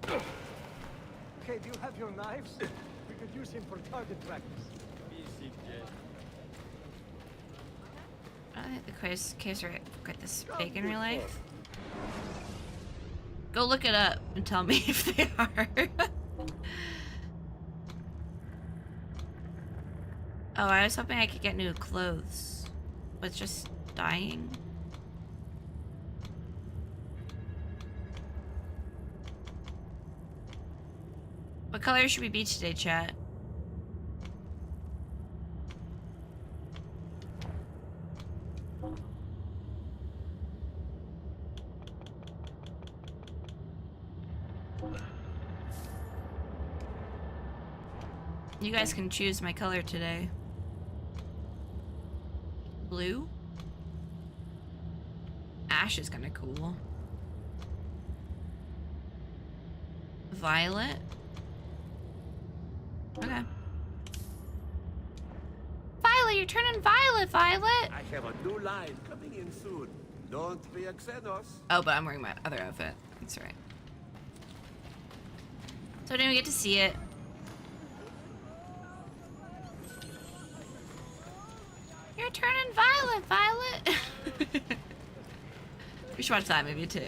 Okay, do you have your knives? We could use him for target practice. I don't think the caves are quite this big in real life. Go look it up and tell me if they are. Oh, I was hoping I could get new clothes. But just dying. What color should we be today, chat? You guys can choose my color today. Blue? Ash is kind of cool. Violet? Okay. Violet, you're turning violet, Violet! I have a new line coming in soon. Don't be a Xenos. Oh, but I'm wearing my other outfit. That's right. So I didn't even get to see it. You're turning violet, Violet! We should watch that movie too.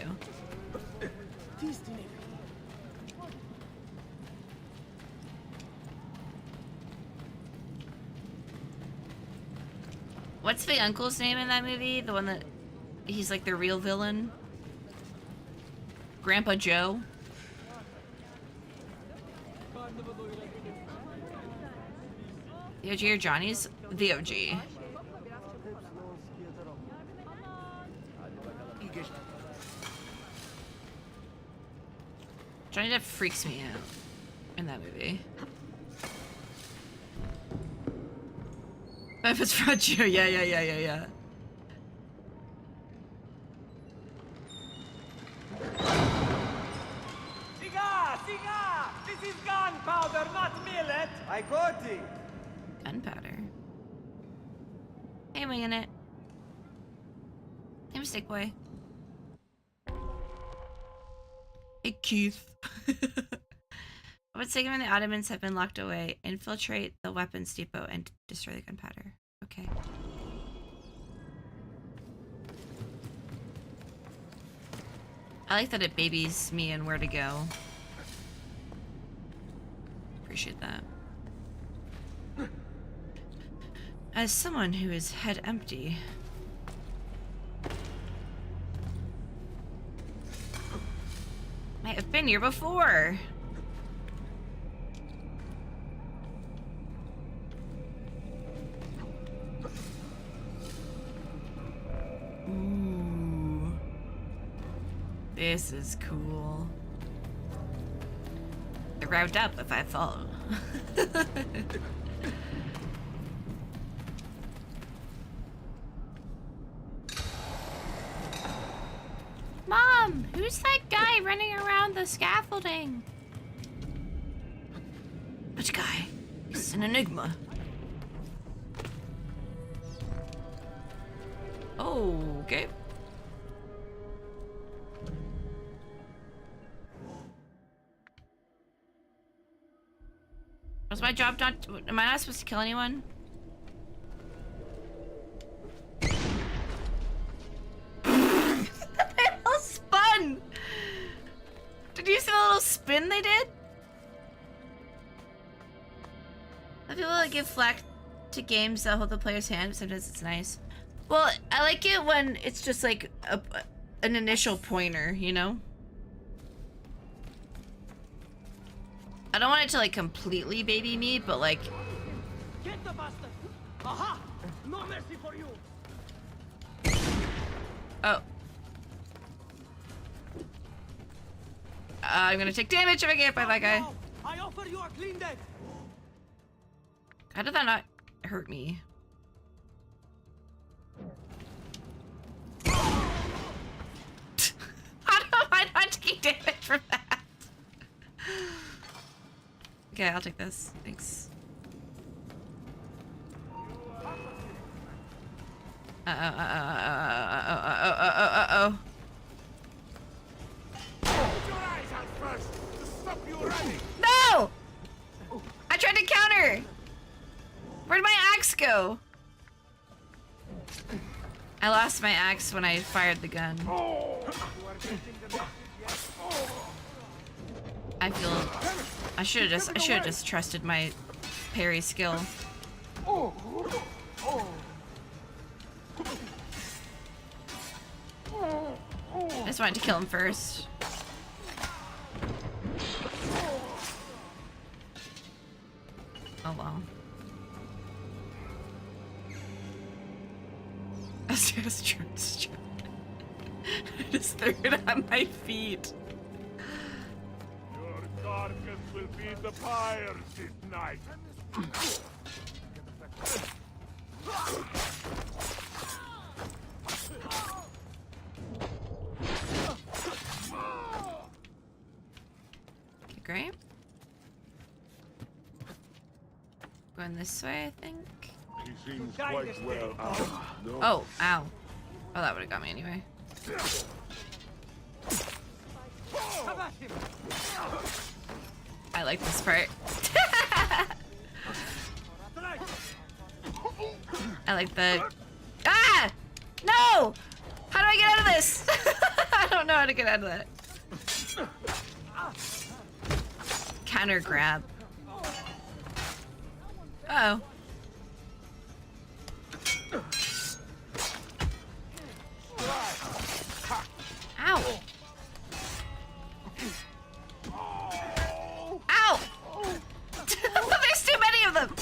What's the uncle's name in that movie? The one that he's like the real villain? Grandpa Joe? The OG or Johnny's? The OG. Johnny Depp freaks me out in that movie. Benefits for you. Yeah. Siga! This is gunpowder, not millet! I got it! Gunpowder. Hey, winging it. Hey, mistake boy. Hey, Keith. What's taken when the Ottomans have been locked away? Infiltrate the weapons depot and destroy the gunpowder. Okay. I like that it babies me and where to go. Appreciate that. As someone who is head empty. I have been here before. Ooh. This is cool. They're revved up if I fall. Mom, who's that guy running around the scaffolding? Which guy? He's an enigma. Oh, okay. Was my job not... Am I not supposed to kill anyone? They all spun! Did you see the little spin they did? I feel like give flack to games that hold the player's hand. Sometimes it's nice. Well, I like it when it's just like an initial pointer, you know? I don't want it to like completely baby me, but like... Get the bastard! Aha! No mercy for you! Oh. I'm gonna take damage if I get hit by that guy. I offer you a clean death! How did that not hurt me? How am I not taking damage from that? Okay, I'll take this. Thanks. Uh-oh. No! I tried to counter! Where'd my axe go? I lost my axe when I fired the gun. I feel... I should have just trusted my parry skill. I just wanted to kill him first. Oh well. It's true. I just threw it on my feet. Your carcass will be the pyre this night. Okay, great. Going this way, I think. He seems quite well out. No. Oh, ow. Oh, that would have got me anyway. I like this part. I like the... Ah! No! How do I get out of this? I don't know how to get out of that. Counter grab. Uh-oh. Ow! Ow! There's too many of them!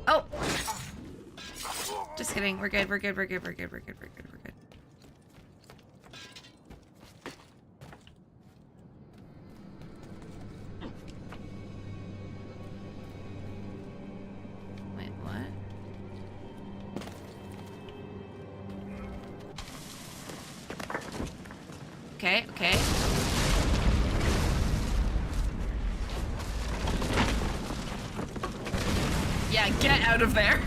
Oh! Just kidding. We're good. We're good. We're good. We're good. We're good. We're good. We're good. Wait, what? Okay, okay. Yeah, get out of there.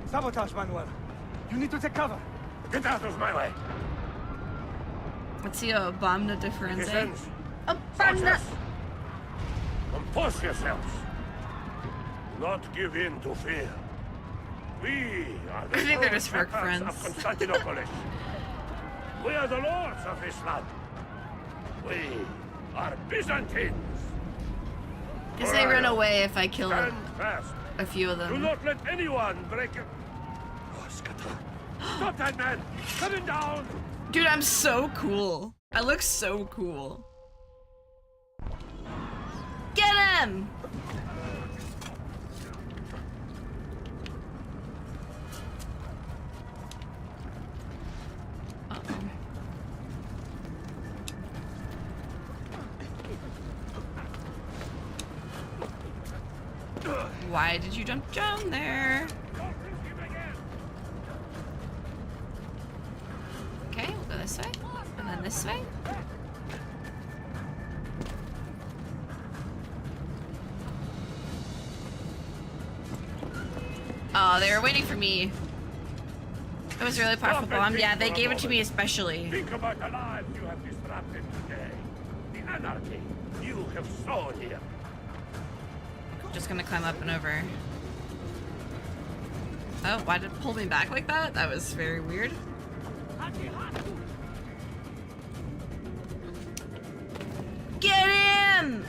Sabotage, Manuel. You need to take cover. Get out of my way. Let's see a bomb difference. Citizens, A bomb. compose yourselves. Do not give in to fear. We are the I think they're just work shepherds friends. of Constantinople. We are the lords of this land. We are Byzantines. Because they run away if I kill Stand fast. a few of Do them. not let anyone break your... Oh, stop that man! Coming down! Dude, I'm so cool. I look so cool. Get him! Why did you jump down there? Okay, we'll go this way. And then this way. Oh, they were waiting for me. It was a really powerful bomb. Yeah, they gave it to me especially. Think about the lives you have disrupted today. The anarchy, you have sown here. Just gonna climb up and over. Oh, why did it pull me back like that? That was very weird. Get him!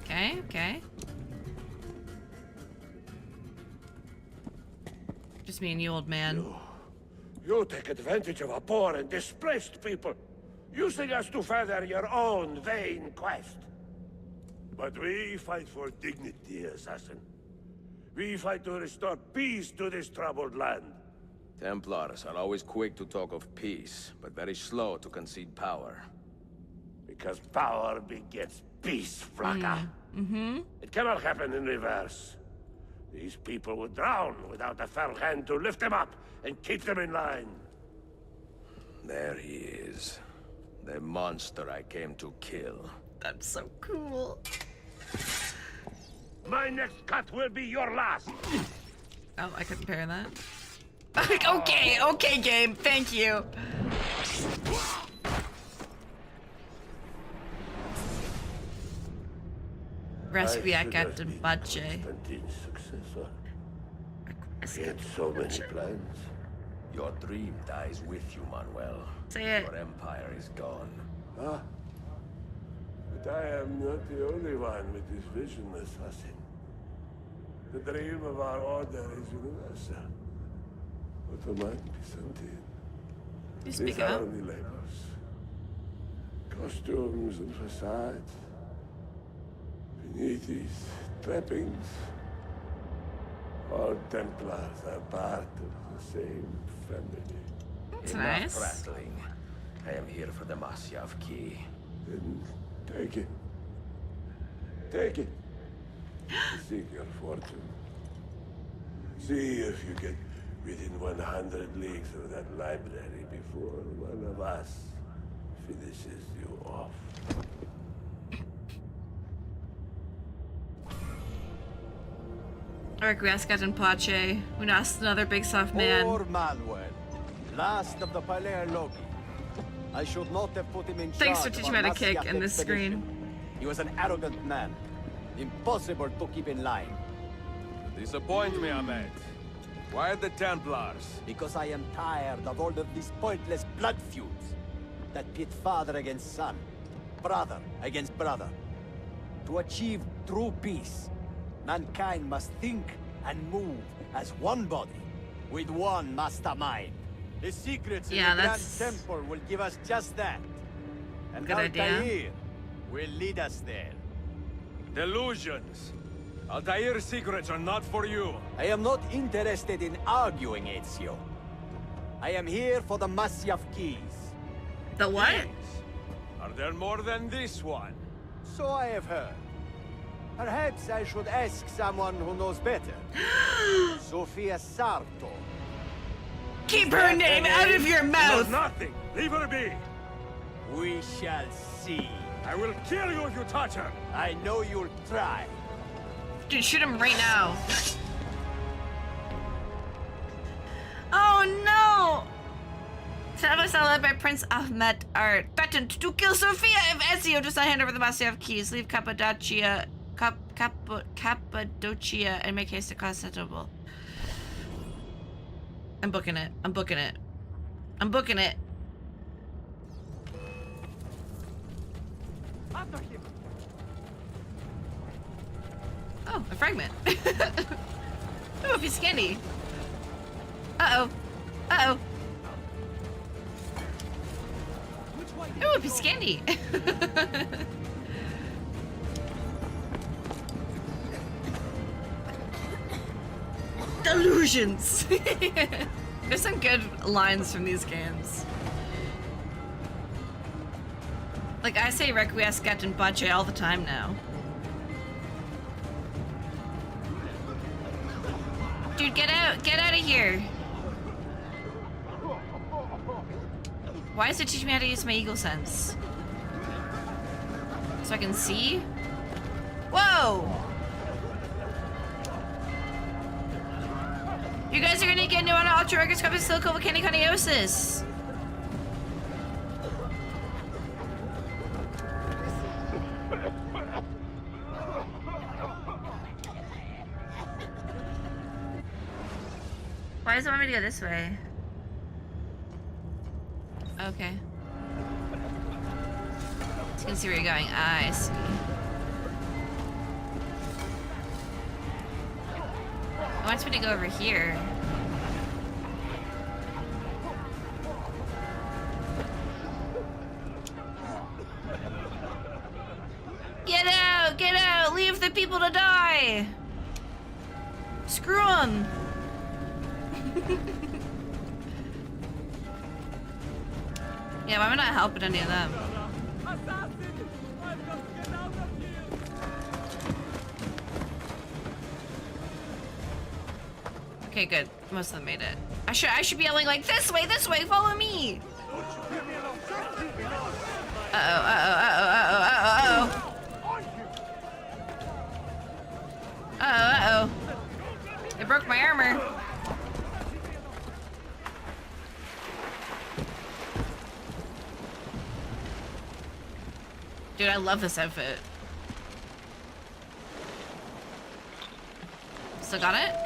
Okay, okay. Just me and you, old man. You take advantage of our poor and displaced people, using us to further your own vain quest. But we fight for dignity, assassin. We fight to restore peace to this troubled land. Templars are always quick to talk of peace, but very slow to concede power. Because power begets peace, Flaka. Mm-hmm. It cannot happen in reverse. These people would drown without a firm hand to lift them up and keep them in line. There he is. The monster I came to kill. That's so cool. My next cut will be your last. Oh, I couldn't parry that. Okay, okay, game. Thank you. Rescue Captain Bache. Successor. He had so many plans. Your dream dies with you, Manuel. Say it. Your empire is gone. Ah. But I am not the only one with this vision, assassin. The dream of our order is universal. What am I presenting? You speak These are up. only labels. Costumes and facades. Beneath these trappings, all Templars are part of the same family. That's Enough nice. prattling. I am here for the Masyav key. Then take it. Take it. Seek your fortune. See if you get within 100 leagues of that library before one of us finishes you off. Request Captain Pache. We lost another big soft man. Poor Manuel, last of the Palerlogi. I should not have put him in Thanks for charge teaching of me our how to kick Masyak in this expedition. screen. He was an arrogant man. Impossible to keep in line. Disappoint me, Ahmed. Why the Templars? Because I am tired of all of these pointless blood feuds that pit father against son, brother against brother. To achieve true peace, mankind must think and move as one body, with one mastermind. The secrets in Yeah, the Grand that's- Temple will give us just that. And Good idea. Altair will lead us there. Delusions. Altair's secrets are not for you. I am not interested in arguing, Ezio. I am here for the Masyav keys. The what? Are there more than this one? So I have heard. Perhaps I should ask someone who knows better. Sofia Sarto. Keep her name out of your mouth! Nothing. Leave her be. We shall see. I will kill you if you touch her. I know you'll try. Dude, shoot him right now. Oh no! Travelers led by Prince Ahmed are threatened to kill Sophia if Ezio does not hand over the Masyav keys. Leave Cappadocia and make haste to Constantinople. I'm booking it. I'm booking it. I'm booking it. After him. Oh, a fragment. Oh, if he's skinny. Uh-oh. Uh-oh. Ooh, if he's skinny. Delusions. There's some good lines from these games. Like, I say Requiescat Captain Pache all the time now. Dude, get out! Get out of here! Why is it teaching me how to use my eagle sense? So I can see? Whoa! You guys are gonna get new on ultra microscopic silicovolcanic coniosis. Why does it want me to go this way? Okay. So you can see where you're going. Ah, I see. It wants me to go over here. Get out! Get out! Leave the people to die! Screw them! Yeah, why am I not helping any of them? Okay, good. Most of them made it. I should be yelling like this way, follow me! Uh-oh. They broke my armor. Dude, I love this outfit. Still got it?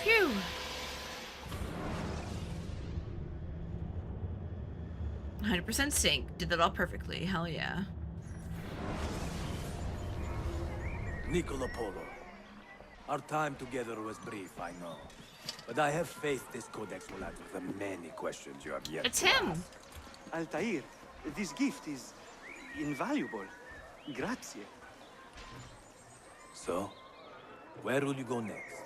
Phew. %100% sync. Did that all perfectly. Hell yeah. Niccolo Polo. Our time together was brief, I know. But I have faith this codex will answer the many questions you have yet It's to him. ask. Altair, this gift is invaluable. Grazie. So, where will you go next?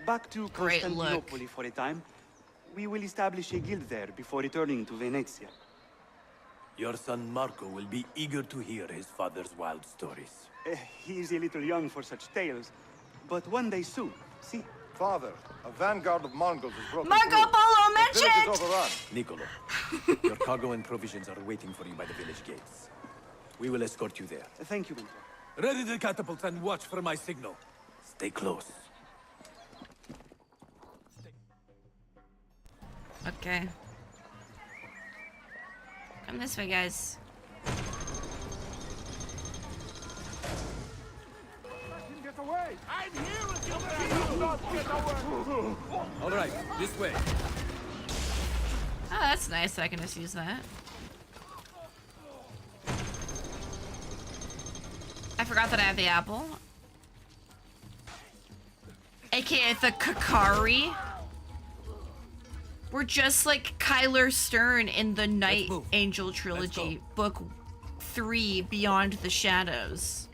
Back to Great Constantinople for a time. We will establish a guild there before returning to Venezia. Your son Marco will be eager to hear his father's wild stories. He is a little young for such tales, but one day soon. See? Father, a vanguard of Mongols is broken Marco through. Polo The village magic! is overrun. Niccolo, your cargo and provisions are waiting for you by the village gates. We will escort you there. Thank you, Mentor. Ready the catapults and watch for my signal. Stay close. Okay. Come this way, guys. Get away! I'm here with you! Do not get away! All right, this way. Oh, that's nice. I can just use that. I forgot that I have the apple. AKA the Kakari. We're just like Kyler Stern in the Night Angel trilogy, book 3, Beyond the Shadows.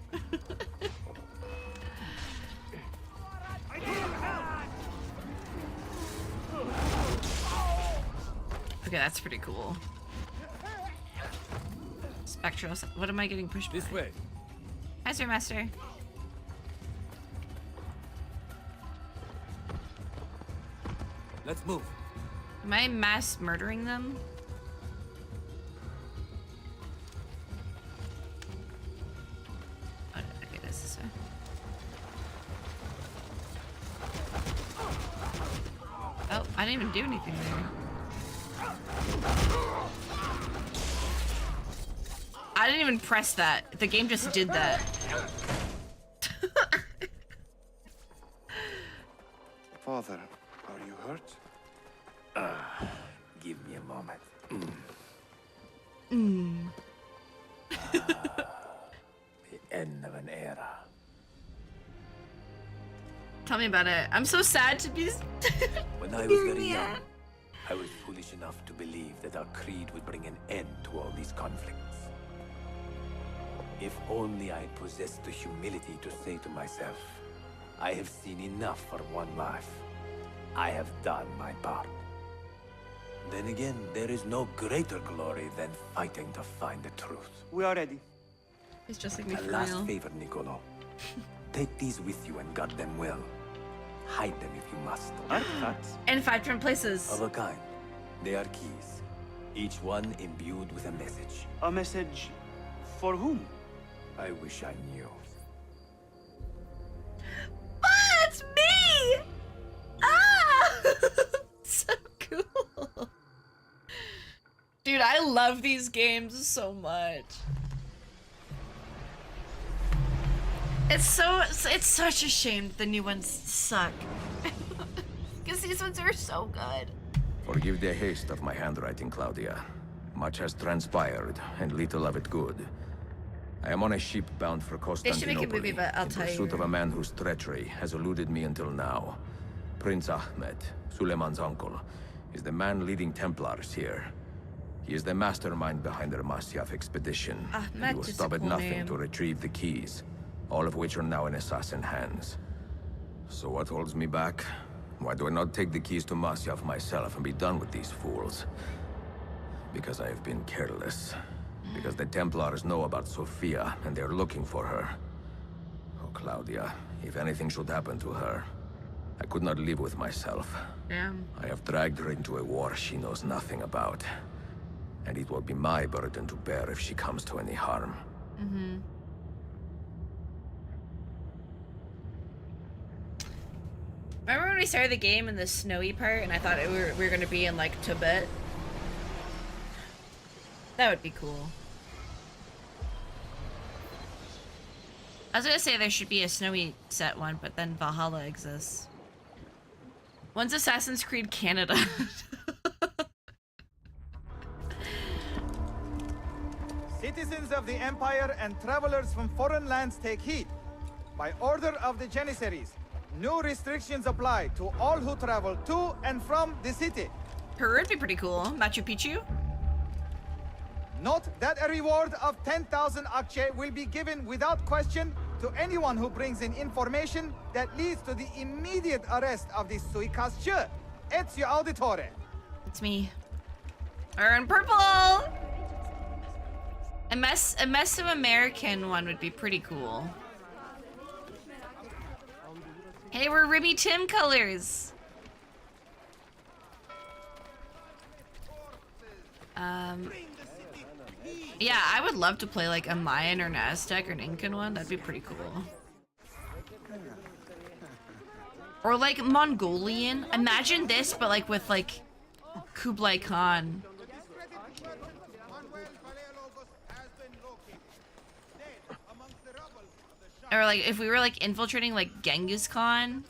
Okay, that's pretty cool. Spectral. What am I getting pushed This way. Hi, Sir Master. Let's move. Am I mass murdering them? Oh, okay, this is Oh, I didn't even do anything there. I didn't even press that. The game just did that. Father, are you hurt? Give me a moment. The end of an era. Tell me about it. I'm so sad to be. When I was very young, I was foolish enough to believe that our creed would bring an end to all these conflicts. If only I possessed the humility to say to myself, I have seen enough for one life. I have done my part. Then again, there is no greater glory than fighting to find the truth. We are ready. It's just like me A for last real. favor, Niccolo. Take these with you and guard them well. Hide them if you must. Artifacts? In 5 different places. Of a kind. They are keys. Each one imbued with a message. A message for whom? I wish I knew. What? Dude, I love these games so much. It's such a shame the new ones suck. Because these ones are so good. Forgive the haste of my handwriting, Claudia. Much has transpired, and little of it good. I am on a ship bound for They should make a Constantinople movie, but I'll in tell pursuit you. of a man whose treachery has eluded me until now. Prince Ahmed, Suleiman's uncle, is the man leading Templars here. He is the mastermind behind the Masyaf expedition. And he will is a stop at cool nothing name. to retrieve the keys, all of which are now in assassin hands. So what holds me back? Why do I not take the keys to Masyaf myself and be done with these fools? Because I have been careless. Because the Templars know about Sophia, and they're looking for her. Oh, Claudia, if anything should happen to her, I could not live with myself. Damn. I have dragged her into a war she knows nothing about. And it will be my burden to bear if she comes to any harm. Mm-hmm. Remember when we started the game in the snowy part and I thought we were going to be in like Tibet? That would be cool. I was going to say there should be a snowy set one, but then Valhalla exists. When's Assassin's Creed Canada? Citizens of the Empire and travelers from foreign lands take heed. By order of the Janissaries, new restrictions apply to all who travel to and from the city. Peru would be pretty cool. Machu Picchu? Note that a reward of 10,000 akçe will be given without question to anyone who brings in information that leads to the immediate arrest of the suikastçı. Ezio Auditore. It's me. We're in purple! A Meso American one would be pretty cool. Hey, we're Ribby Tim colors. Yeah, I would love to play like a Mayan or an Aztec or an Incan one. That'd be pretty cool. Or like Mongolian. Imagine this, but like with like Kublai Khan. Or like if we were like infiltrating like Genghis Khan.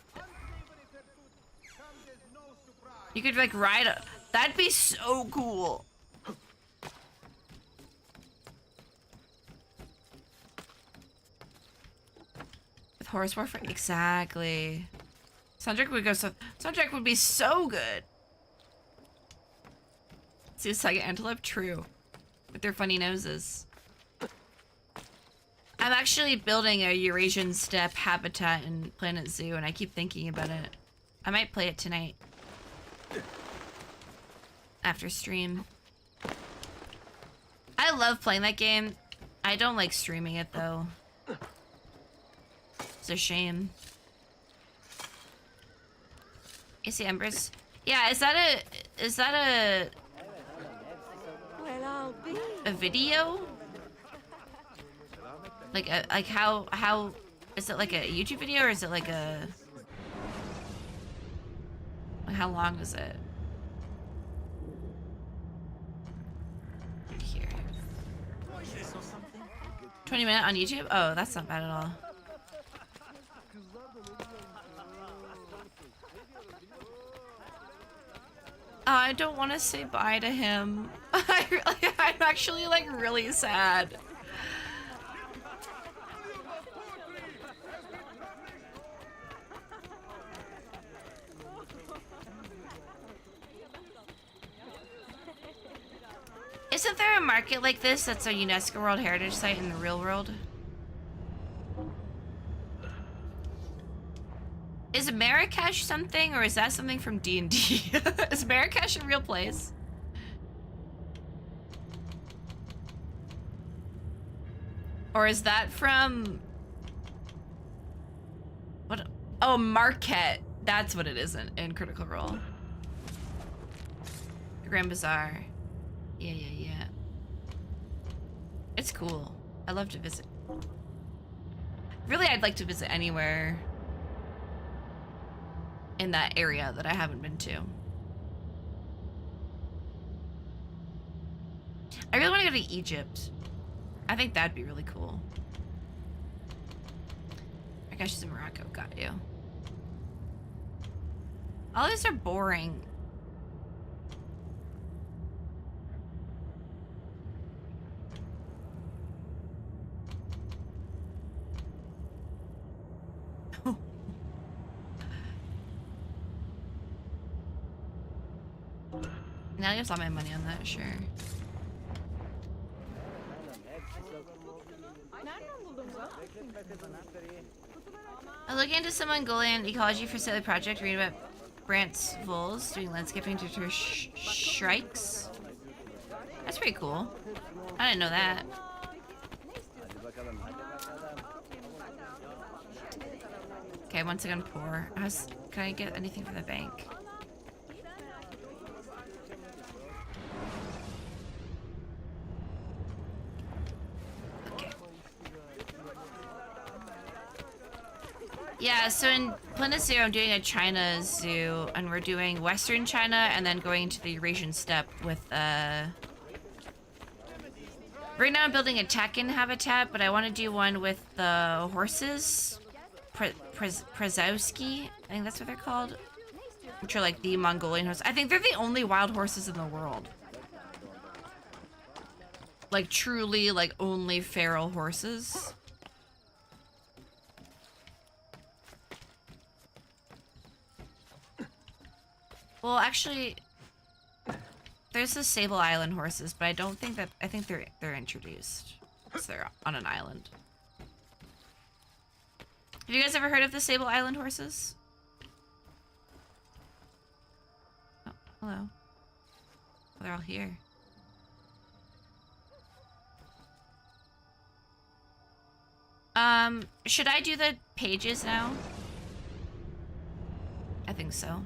You could like ride a... That'd be so cool. With horse warfare? Exactly. Soundtrack would go so... Soundtrack would be so good. See a second antelope? True. With their funny noses. I'm actually building a Eurasian steppe habitat in Planet Zoo, and I keep thinking about it. I might play it tonight. After stream. I love playing that game. I don't like streaming it, though. It's a shame. You see Embers? Yeah, is that a video? Like how is it like a YouTube video or is it like a how long is it? Here. 20-minute on YouTube? Oh, that's not bad at all. I don't want to say bye to him. I'm actually like really sad. Isn't there a market like this that's a UNESCO World Heritage Site in the real world? Is Marrakesh something, or is that something from D&D? Is Marrakesh a real place? Or is that from... What? Oh, Marquette. That's what it is in Critical Role. The Grand Bazaar. Yeah. It's cool. I love to visit. Really, I'd like to visit anywhere in that area that I haven't been to. I really want to go to Egypt. I think that'd be really cool. I guess she's in Morocco. Got you. All these are boring. Now I used all my money on that, sure. I look into some Mongolian ecology for Sailor Project, reading about Brant's voles doing landscaping to tour shrikes. That's pretty cool. I didn't know that. Okay, once again, poor. Can I get anything from the bank? Yeah, so in Planet Zoo, I'm doing a China zoo, and we're doing Western China, and then going to the Eurasian steppe with, right now I'm building a Tekken habitat, but I want to do one with the horses. Przewski, I think that's what they're called. Which are like the Mongolian horses. I think they're the only wild horses in the world. Like, truly, like, only feral horses. Well, actually, there's the Sable Island horses, but I don't think that, I think they're introduced. Because they're on an island. Have you guys ever heard of the Sable Island horses? Oh, hello. Oh, they're all here. Should I do the pages now? I think so.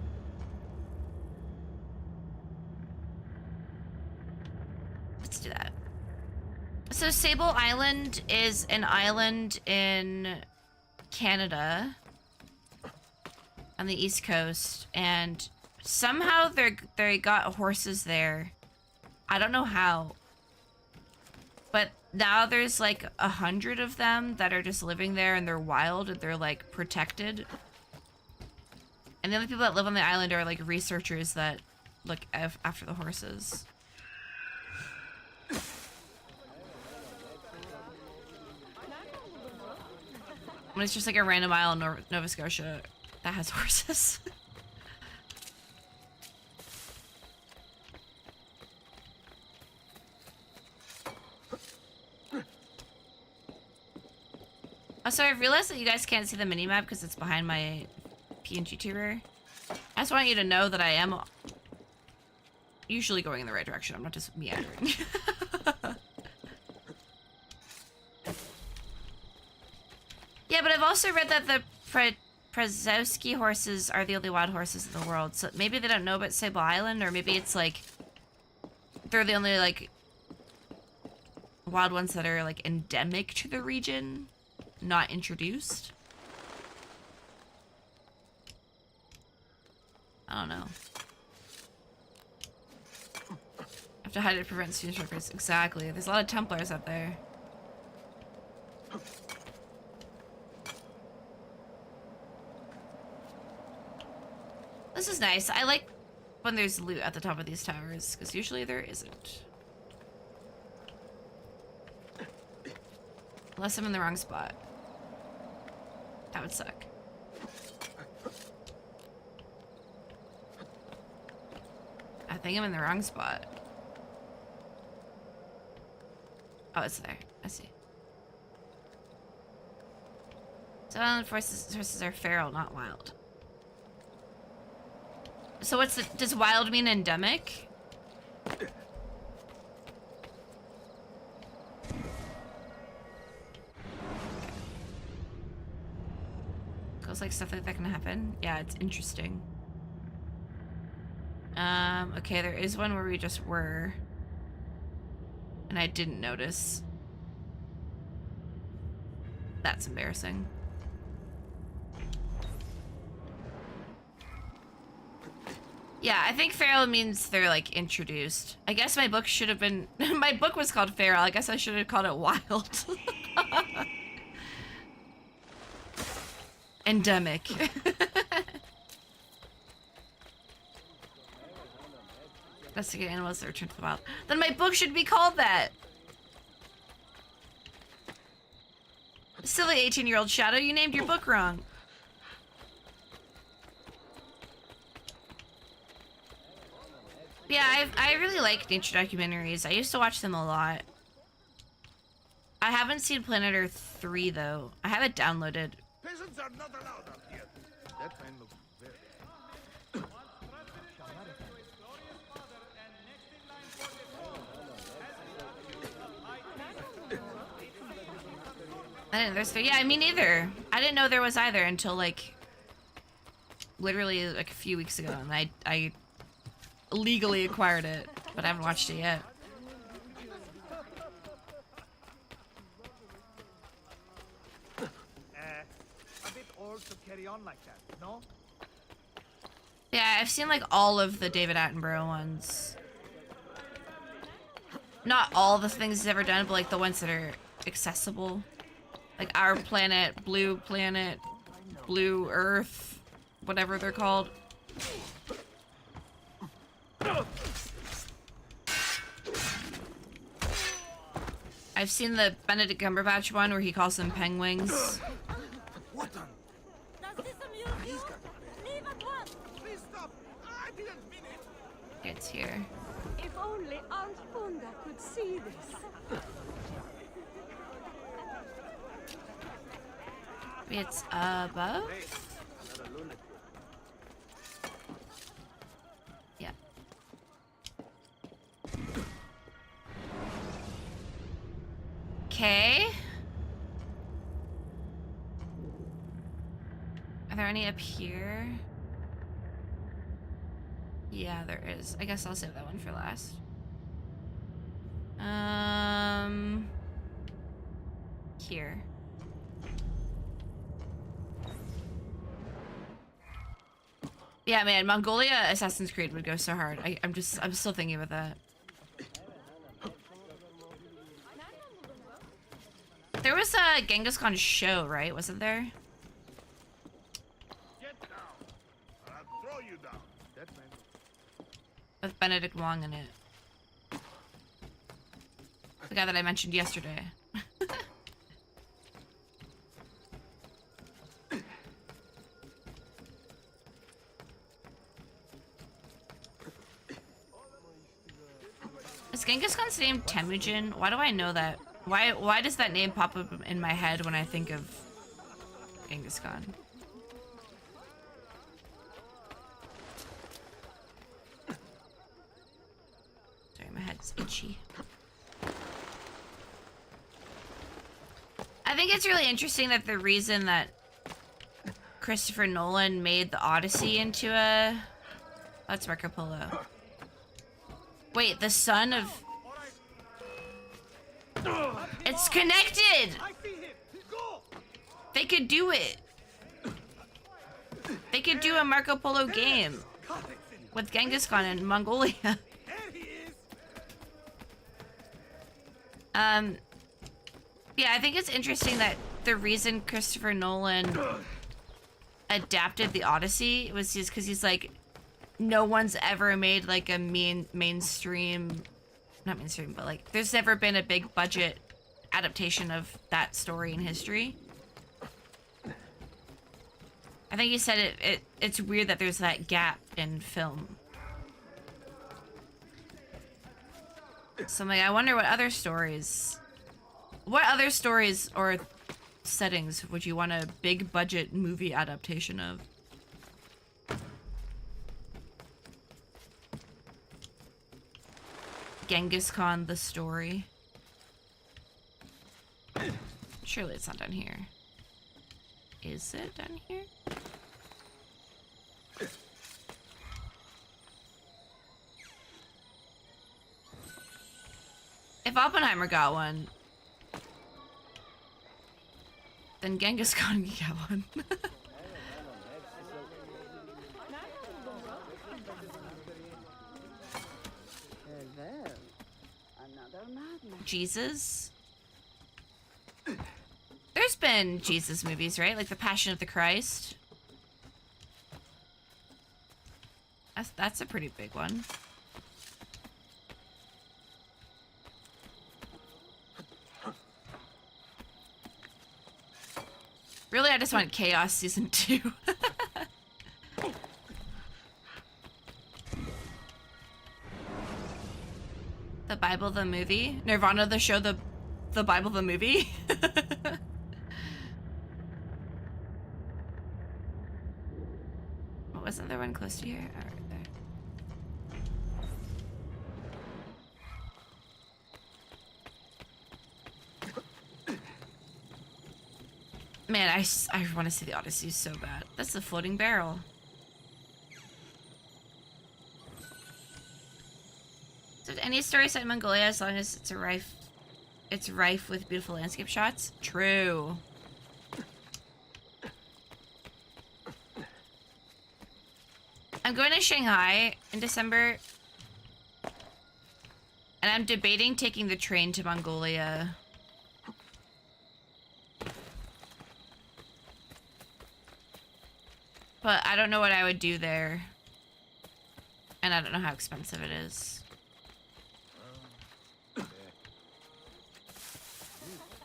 Let's do that. So Sable Island is an island in Canada on the East Coast, and somehow they got horses there. I don't know how, but now there's like 100 of them that are just living there, and they're wild and they're like protected. And the only people that live on the island are like researchers that look after the horses. When it's just like a random island in Nova Scotia that has horses. Also, I realized that you guys can't see the minimap because it's behind my PNG tuber. I just want you to know that I am usually going in the right direction. I'm not just meandering. Yeah, but I've also read that the Przewski horses are the only wild horses in the world. So maybe they don't know about Sable Island, or maybe it's like they're the only like wild ones that are like endemic to the region, not introduced. I don't know. I have to hide it to prevent student records. Exactly. There's a lot of Templars up there. This is nice. I like when there's loot at the top of these towers, because usually there isn't. Unless I'm in the wrong spot. That would suck. I think I'm in the wrong spot. Oh, it's there. I see. So island horses are feral, not wild. So what's the, does wild mean endemic? Feels like stuff like that can happen. Yeah, it's interesting. Okay, there is one where we just were. And I didn't notice. That's embarrassing. Yeah, I think feral means they're like introduced. I guess my book should have been my book was called Feral. I guess I should have called it Wild. Endemic. Investigate animals that return to the wild. Then my book should be called that. Silly 18-year-old Shadow, you named your book wrong. Yeah, I really like nature documentaries. I used to watch them a lot. I haven't seen Planet Earth 3 though. I have it downloaded. Peasants are not allowed up here. That man looks very... I didn't know there's 3. Yeah, me neither. I didn't know there was either until like literally like a few weeks ago, and I legally acquired it, but I haven't watched it yet. A bit old to carry on like that, no? Yeah, I've seen like all of the David Attenborough ones. Not all the things he's ever done, but like the ones that are accessible. Like Our Planet, Blue Earth, whatever they're called. I've seen the Benedict Cumberbatch one where he calls them penguins. What on? Does this amuse you? Leave at once! Please stop! I didn't mean it! It's here. If only Aunt Funda could see this. It's above? Yeah. Okay. Are there any up here? Yeah, there is. I guess I'll save that one for last. Here. Yeah, man, Mongolia Assassin's Creed would go so hard. I'm still thinking about that. There was a Genghis Khan show, right? Wasn't there? Get down! I'll throw you down. That man... With Benedict Wong in it. The guy that I mentioned yesterday. Is Genghis Khan's name Temujin? Why do I know that? Why does that name pop up in my head when I think of Genghis Khan? Sorry, my head's itchy. I think it's really interesting that the reason that Christopher Nolan made the Odyssey into a... That's Marco Polo. Wait, the son of... It's connected! They could do it. They could do a Marco Polo game with Genghis Khan in Mongolia. Yeah, I think it's interesting that the reason Christopher Nolan adapted the Odyssey was just because he's like, no one's ever made like a mainstream, not mainstream, but like there's never been a big budget adaptation of that story in history. I think he said it's weird that there's that gap in film. So I'm like, I wonder what other stories or settings would you want a big budget movie adaptation of? Genghis Khan, the story. Surely it's not down here. Is it down here? If Oppenheimer got one, then Genghis Khan can get one. Jesus? There's been Jesus movies, right? Like The Passion of the Christ. That's a pretty big one. Really, I just want Chaos Season 2. The Bible the movie? Nirvana the show, the Bible the movie? What wasn't there one close to here? Oh, right there. Man, I want to see the Odyssey so bad. That's the floating barrel. So any story set in Mongolia, as long as it's rife with beautiful landscape shots? True. I'm going to Shanghai in December. And I'm debating taking the train to Mongolia. But I don't know what I would do there. And I don't know how expensive it is.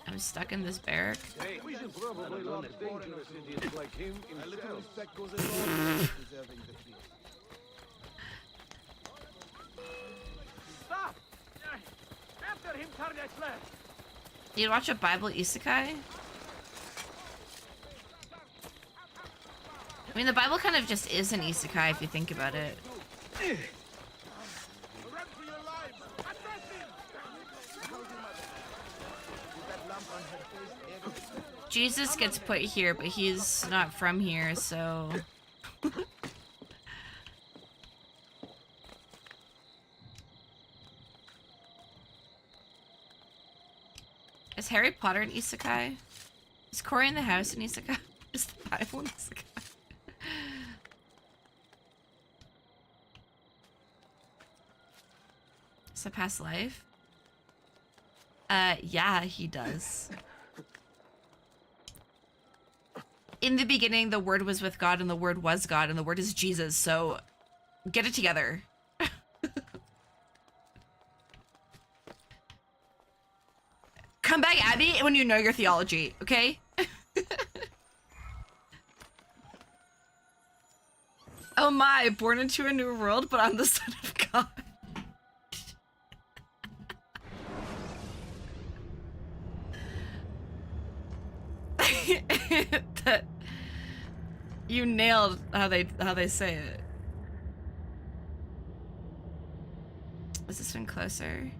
I'm stuck in this barrack. Hey, we should probably lock dangerous idiots like him in a little respect goes a long way to deserving the peace. Stop! After him, Karnak's left. You'd watch a Bible isekai? I mean, the Bible kind of just is an isekai if you think about it. Jesus gets put here, but he's not from here, so... Is Harry Potter an isekai? Is Cory in the House an isekai? Is the Bible an isekai? Is it past life? Yeah, he does. In the beginning, the Word was with God, and the Word was God, and the Word is Jesus, so get it together. Come back at me when you know your theology, okay? Oh my, born into a new world, but I'm the son of God. That you nailed how they say it. Is this one closer?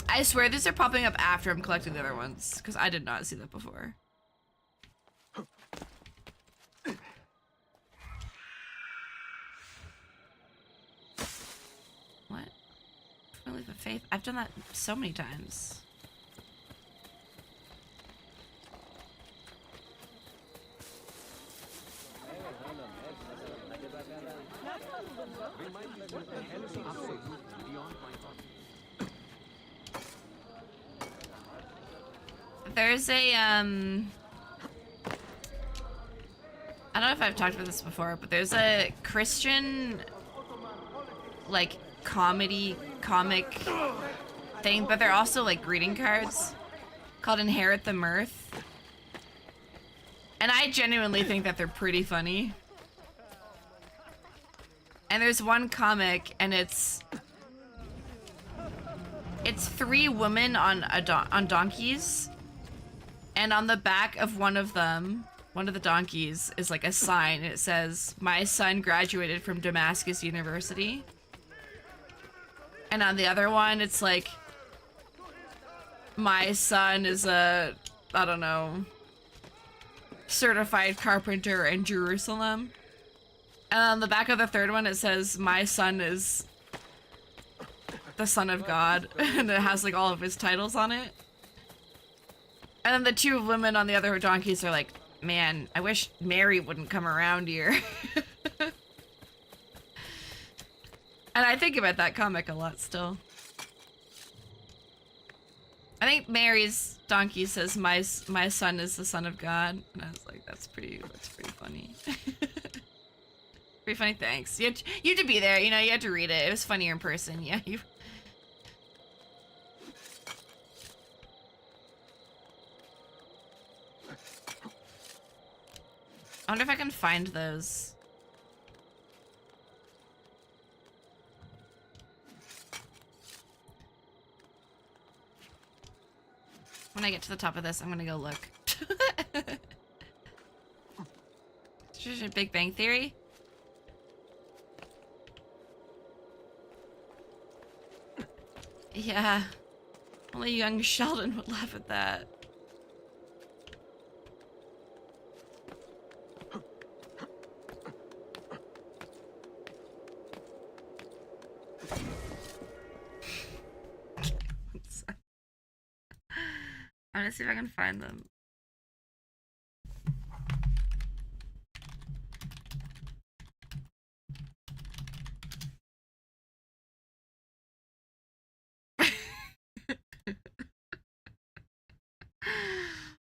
I swear these are popping up after I'm collecting the other ones, because I did not see that before. What? Leap of faith? I've done that so many times. There's a, I don't know if I've talked about this before, but there's a Christian, like, comic thing, but they're also, like, greeting cards called Inherit the Mirth. And I genuinely think that they're pretty funny. And there's one comic, and it's three women on donkeys. And on the back of one of them, one of the donkeys, is like a sign. And it says, "My son graduated from Damascus University." And on the other one, it's like, "My son is a, I don't know, certified carpenter in Jerusalem." And on the back of the third one, it says, "My son is the Son of God." And it has like all of his titles on it. And then the two women on the other donkeys are like, "Man, I wish Mary wouldn't come around here." And I think about that comic a lot still. I think Mary's donkey says my son is the son of God, and I was like, that's pretty funny. Pretty funny. Thanks. You had to be there. You know, you had to read it. It was funnier in person. Yeah. You. I wonder if I can find those. When I get to the top of this, I'm gonna go look. Big Bang Theory? Yeah. Only young Sheldon would laugh at that. I'm gonna see if I can find them.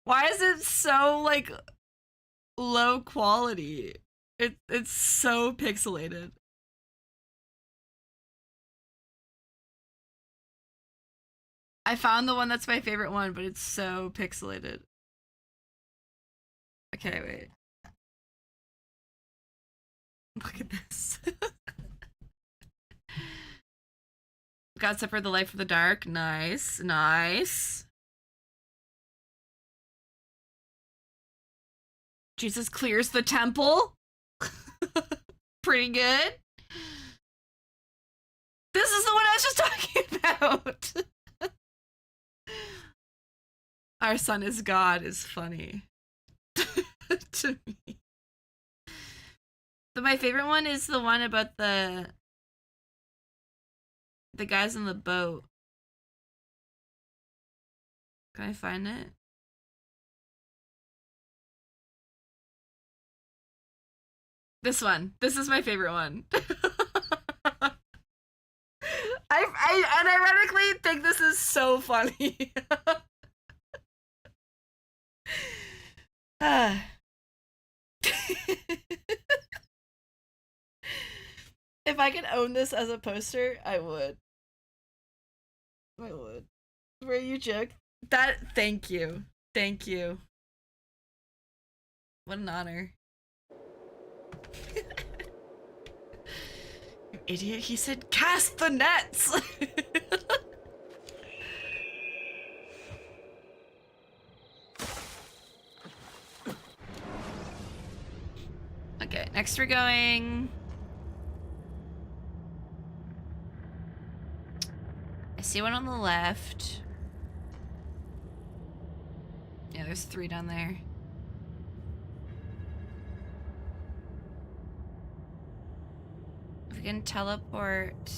Why is it so like low quality? It's so pixelated. I found the one that's my favorite one, but it's so pixelated. Okay, wait. Look at this. God separate the light from the dark. Nice, nice. Jesus clears the temple. Pretty good. This is the one I was just talking about. Our son is God is funny to me. But my favorite one is the one about the guys on the boat. Can I find it? This one. This is my favorite one. I unironically think this is so funny. If I could own this as a poster, I would. I would. Were you joke? That, thank you. Thank you. What an honor. You idiot, he said cast the nets! Okay, next we're going... I see one on the left. Yeah, there's 3 down there. If we can teleport,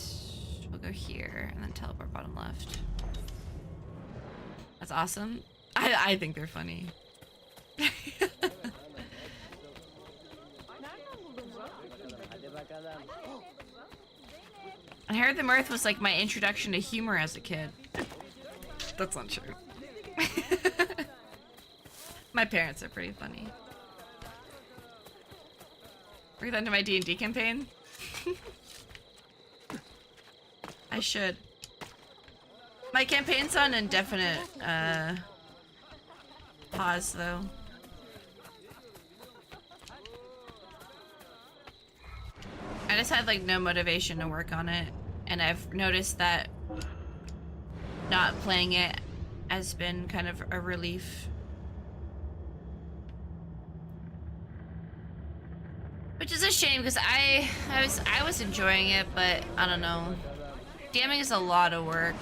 we'll go here and then teleport bottom left. That's awesome. I think they're funny. I heard the Mirth was like my introduction to humor as a kid. That's not true. My parents are pretty funny. Bring that into my D&D campaign? I should. My campaign's on indefinite pause though. I just had like no motivation to work on it, and I've noticed that not playing it has been kind of a relief. Which is a shame because I was enjoying it, but I don't know. DMing is a lot of work.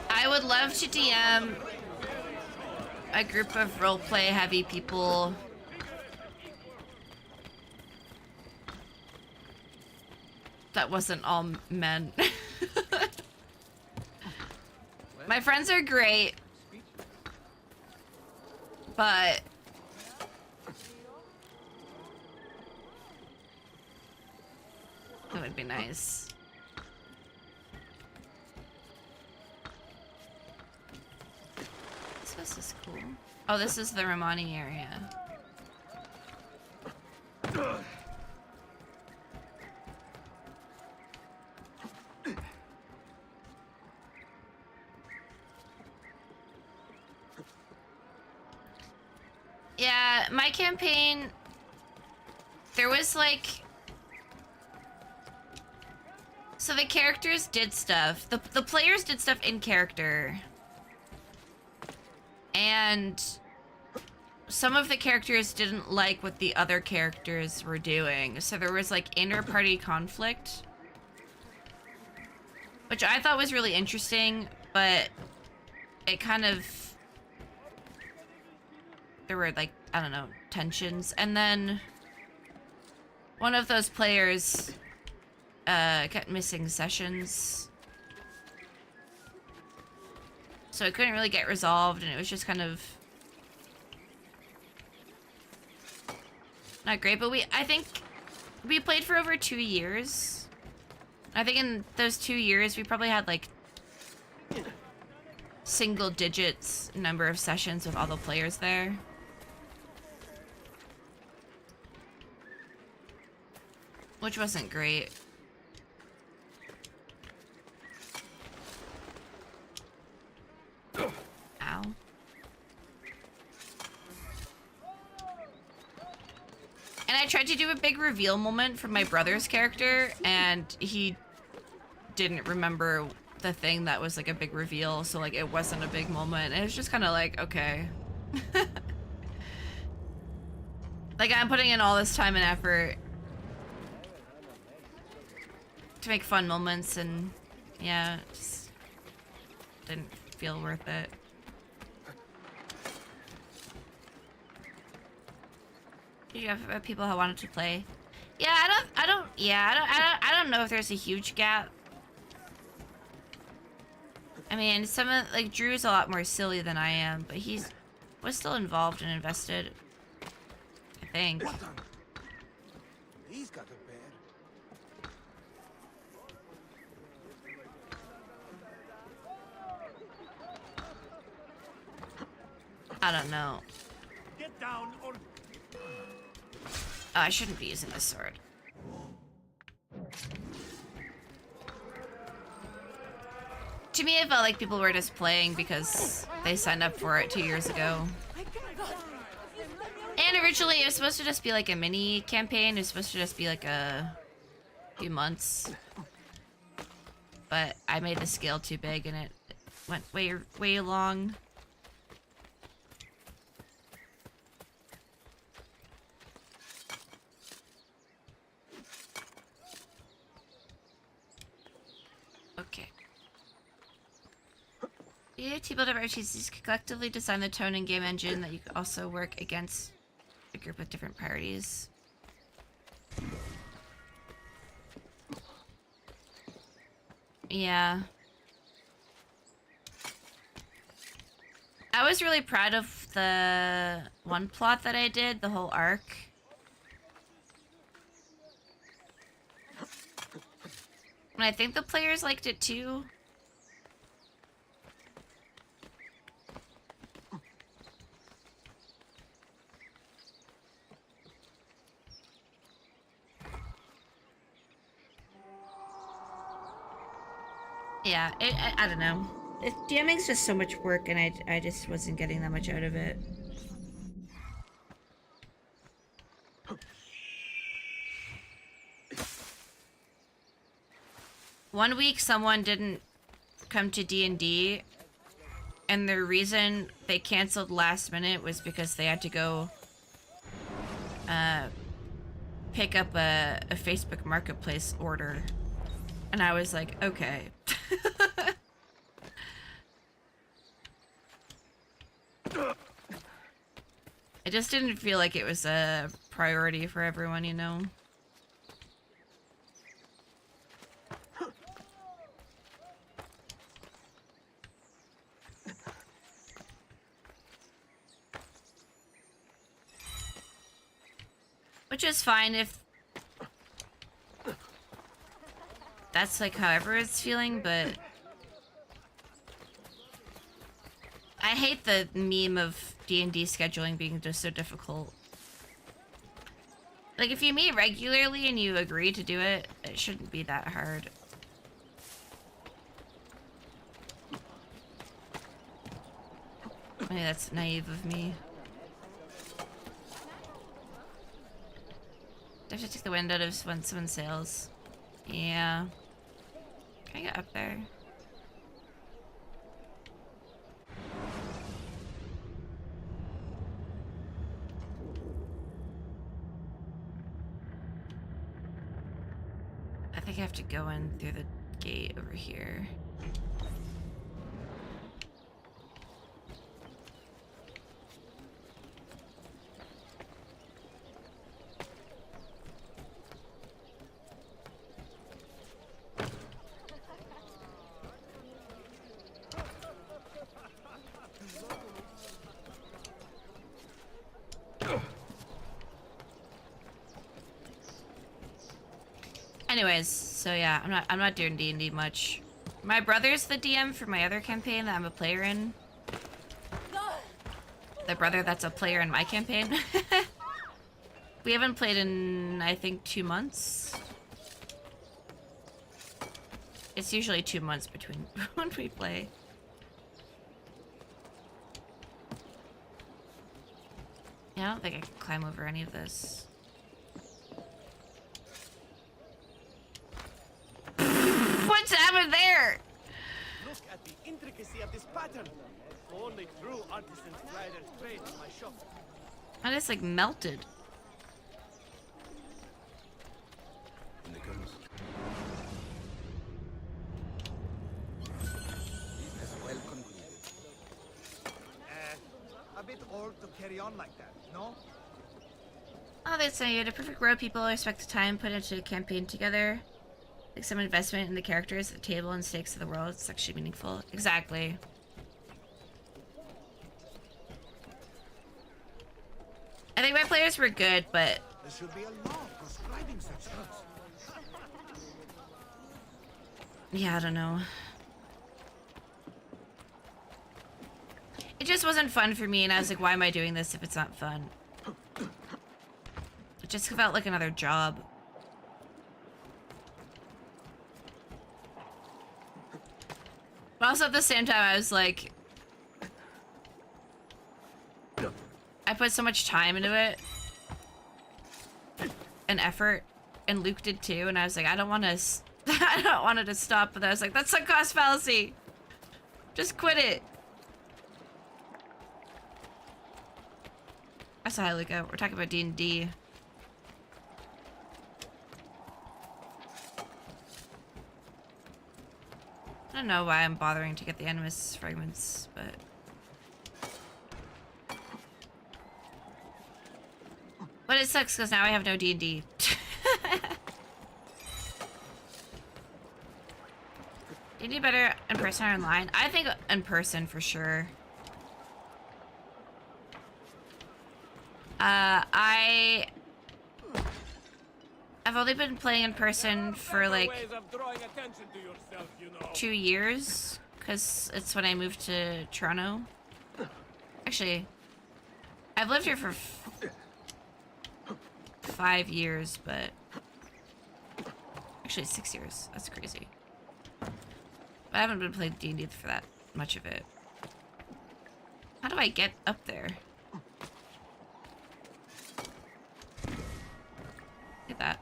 I would love to DM a group of roleplay heavy people. That wasn't all men. My friends are great, but would be nice. This is cool. Oh, this is the Romani area. Yeah, my campaign, there was like, so the characters did stuff. The players did stuff in character. And some of the characters didn't like what the other characters were doing. So there was like inter-party conflict, which I thought was really interesting, but it kind of, there were like, I don't know, tensions. And then one of those players kept missing sessions. So it couldn't really get resolved, and it was just kind of not great. But I think we played for over 2 years. I think in those 2 years, we probably had like single digits number of sessions with all the players there. Which wasn't great. Ow. And I tried to do a big reveal moment for my brother's character, and he didn't remember the thing that was like a big reveal, so like it wasn't a big moment. It was just kind of like, okay. Like, I'm putting in all this time and effort to make fun moments, and yeah, it just didn't feel worth it. You have people who wanted to play. Yeah, I don't know if there's a huge gap. I mean, some of, like, Drew's a lot more silly than I am, but was still involved and invested, I think. He's got a bear. I don't know. Get down or... Oh, I shouldn't be using this sword. To me, it felt like people were just playing because they signed up for it 2 years ago. And originally, it was supposed to just be like a mini campaign. It was supposed to just be like a few months. But I made the scale too big and it went way long. Okay. Yeah, T-Build RTCs collectively design the tone and game engine that you can also work against a group with different priorities. Yeah. I was really proud of the one plot that I did, the whole arc. And I think the players liked it too. Yeah, I don't know. DMing's just so much work, and I just wasn't getting that much out of it. One week, someone didn't come to D&D, and the reason they canceled last minute was because they had to go pick up a Facebook Marketplace order. And I was like, okay. It just didn't feel like it was a priority for everyone, you know? Which is fine if that's like however it's feeling, but I hate the meme of D&D scheduling being just so difficult. Like, if you meet regularly and you agree to do it, it shouldn't be that hard. Maybe that's naive of me. I have to take the wind out of someone's sails. Yeah. Can I get up there? I think I have to go in through the gate over here. Anyways, so yeah, I'm not doing D&D much. My brother's the DM for my other campaign that I'm a player in. The brother that's a player in my campaign. We haven't played in, I think, 2 months. It's usually 2 months between when we play. Yeah, I don't think I can climb over any of this. What's happened there? Look at the intricacy of this pattern. Only true artisans try their trade in my shop. I just like melted. Business well concluded. A bit old to carry on like that, no? Oh, that's you had a perfect row. People respect the time put into a campaign together. Like some investment in the characters, the table, and stakes of the world. It's actually meaningful. Exactly. I think my players were good, but There should be a law prescribing such things. yeah, I don't know. It just wasn't fun for me, and I was like, why am I doing this if it's not fun? It just felt like another job. But also at the same time, I was like, I put so much time into it and effort, and Luke did too, and I was like, I don't want to, I don't want it to stop. But I was like, that's sunk cost fallacy. Just quit it. That's how I look at it. We're talking about D&D. I don't know why I'm bothering to get the animus fragments, but it sucks because now I have no D&D. D&D better in person or online? I think in person for sure. I've only been playing in person for like 2 years, because it's when I moved to Toronto. Actually, I've lived here for 5 years, but actually 6 years. That's crazy. But I haven't been playing D&D for that much of it. How do I get up there? Look at that.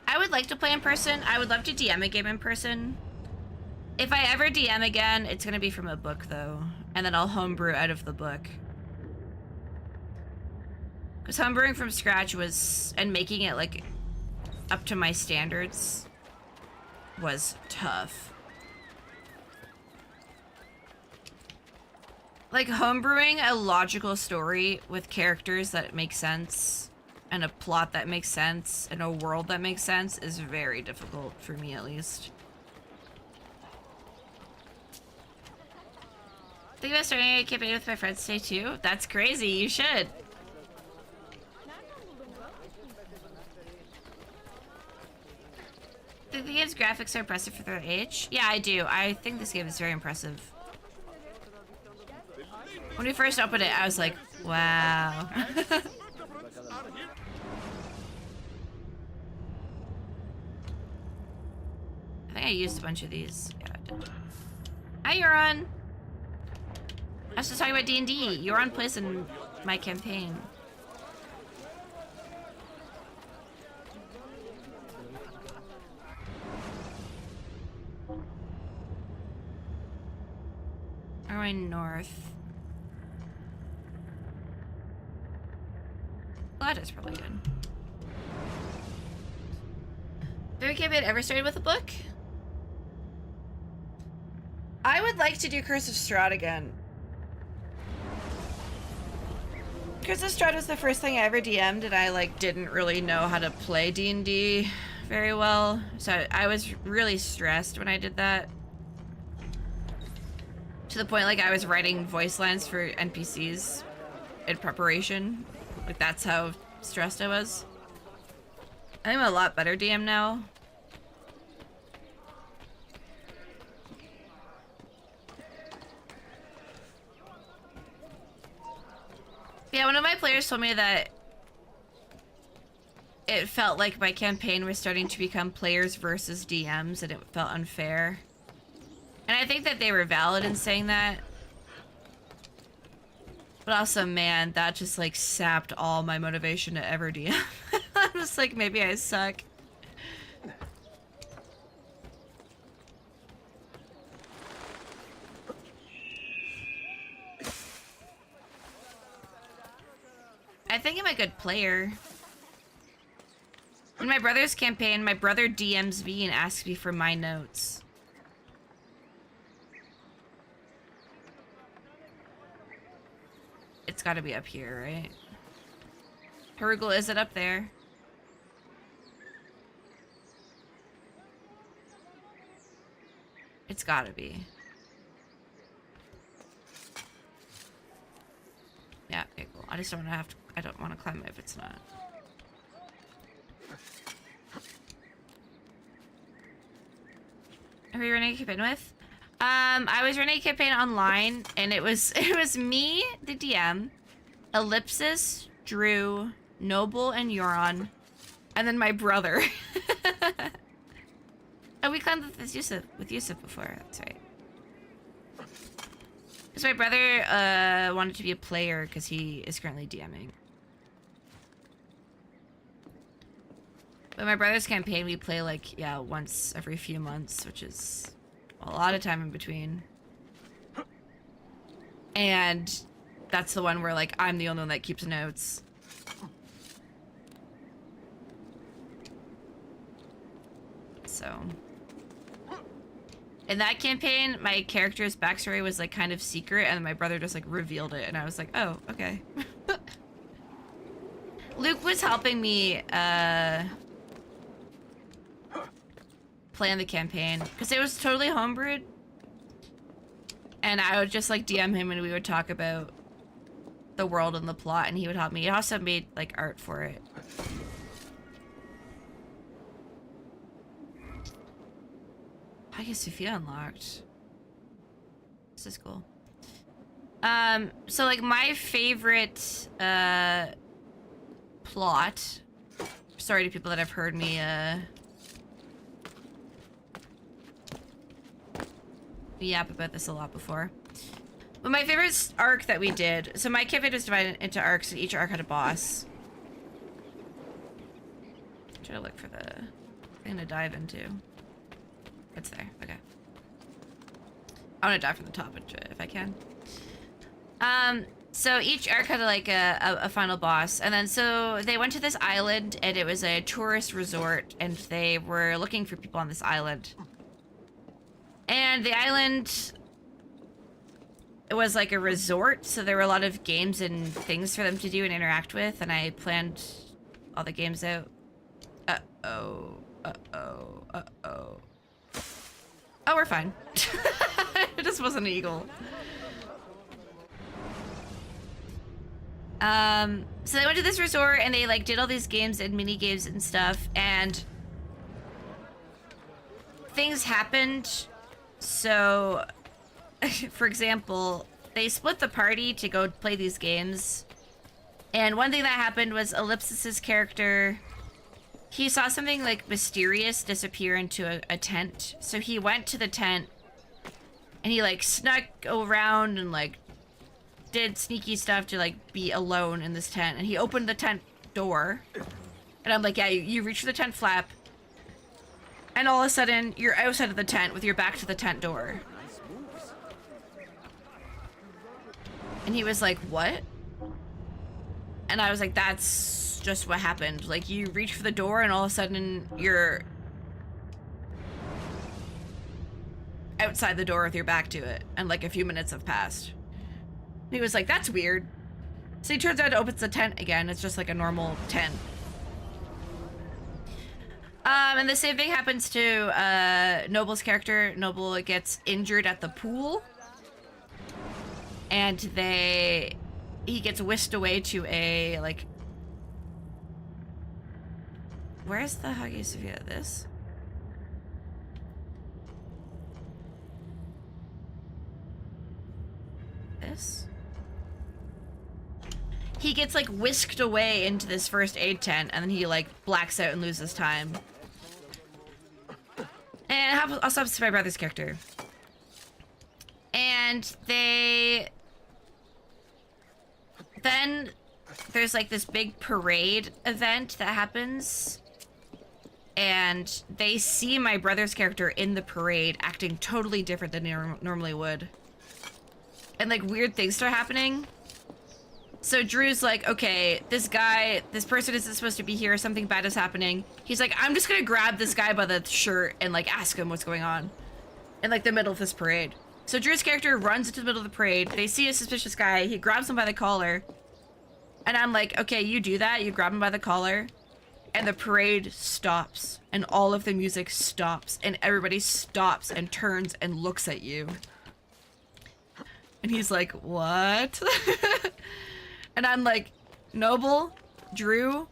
I would like to play in person. I would love to DM a game in person. If I ever DM again, it's gonna be from a book though. And then I'll homebrew out of the book. Because homebrewing from scratch was, and making it like up to my standards was tough. Like homebrewing a logical story with characters that make sense and a plot that makes sense and a world that makes sense is very difficult for me, at least. Think about starting a campaign with my friends today too? That's crazy, you should. Do the game's graphics are impressive for their age? Yeah, I do. I think this game is very impressive. When we first opened it, I was like, wow. I think I used a bunch of these. Yeah, I did. Hi, Euron. I was just talking about D&D. Euron plays in my campaign. Are we north? That is probably good. Favorite campaign ever started with a book? I would like to do Curse of Strahd again. Curse of Strahd was the first thing I ever DM'd, and I like didn't really know how to play D&D very well, so I was really stressed when I did that. To the point like I was writing voice lines for NPCs in preparation. Like that's how stressed I was. I'm a lot better DM now. Yeah, one of my players told me that it felt like my campaign was starting to become players versus DMs and it felt unfair. And I think that they were valid in saying that. But also, man, that just like sapped all my motivation to ever DM. I'm just like, maybe I suck. I think I'm a good player. In my brother's campaign, my brother DMs me and asks me for my notes. It's gotta be up here, right? Herugel, is it up there? It's gotta be. Yeah, okay, cool. I just don't have to, I don't want to climb it if it's not. Are we running a campaign with? I was running a campaign online, and it was me, the DM, Ellipsis, Drew, Noble, and Euron, and then my brother. Oh, we climbed with Yusuf before. That's right. Because my brother wanted to be a player because he is currently DMing. But my brother's campaign, we play like, yeah, once every few months, which is a lot of time in between. And that's the one where like I'm the only one that keeps notes. So in that campaign, my character's backstory was like kind of secret, and my brother just like revealed it, and I was like, oh, okay. Luke was helping me plan the campaign because it was totally homebrewed, and I would just like DM him and we would talk about the world and the plot, and he would help me. He also made like art for it. I guess Sophia unlocked. This is cool. So like my favorite plot. Sorry to people that have heard me yap about this a lot before. But my favorite arc that we did. So my campaign was divided into arcs, and each arc had a boss. Try to look for the thing to dive into. It's there. Okay. I want to dive from the top if I can. So each arc had like a final boss, and then so they went to this island, and it was a tourist resort, and they were looking for people on this island. And the island, it was like a resort, so there were a lot of games and things for them to do and interact with, and I planned all the games out. Uh-oh. Uh-oh. Uh-oh. Oh, we're fine. It just wasn't an eagle. So they went to this resort and they like did all these games and mini games and stuff, and things happened. So, for example, they split the party to go play these games. And one thing that happened was Ellipsis's character, he saw something like mysterious disappear into a tent. So he went to the tent and he like snuck around and like did sneaky stuff to like be alone in this tent. And he opened the tent door. And I'm like, yeah, you reach for the tent flap. And all of a sudden, you're outside of the tent with your back to the tent door. And he was like, what? And I was like, that's just what happened. Like, you reach for the door and all of a sudden you're outside the door with your back to it. And like a few minutes have passed. And he was like, that's weird. So he turns out to opens the tent again. It's just like a normal tent. And the same thing happens to Noble's character. Noble gets injured at the pool. And he gets whisked away to a, like... Where's the Hagia Sophia? This? This? He gets, like, whisked away into this first aid tent, and then he, like, blacks out and loses time. And also happens to my brother's character. And then there's like this big parade event that happens. And they see my brother's character in the parade acting totally different than they normally would. And like weird things start happening. So Drew's like, okay, this person isn't supposed to be here. Something bad is happening. He's like, I'm just gonna grab this guy by the shirt and like ask him what's going on in like the middle of this parade. So Drew's character runs into the middle of the parade. They see a suspicious guy. He grabs him by the collar. And I'm like, okay, you do that. You grab him by the collar. And the parade stops. And all of the music stops. And everybody stops and turns and looks at you. And he's like, what? And I'm like, Noble, Drew,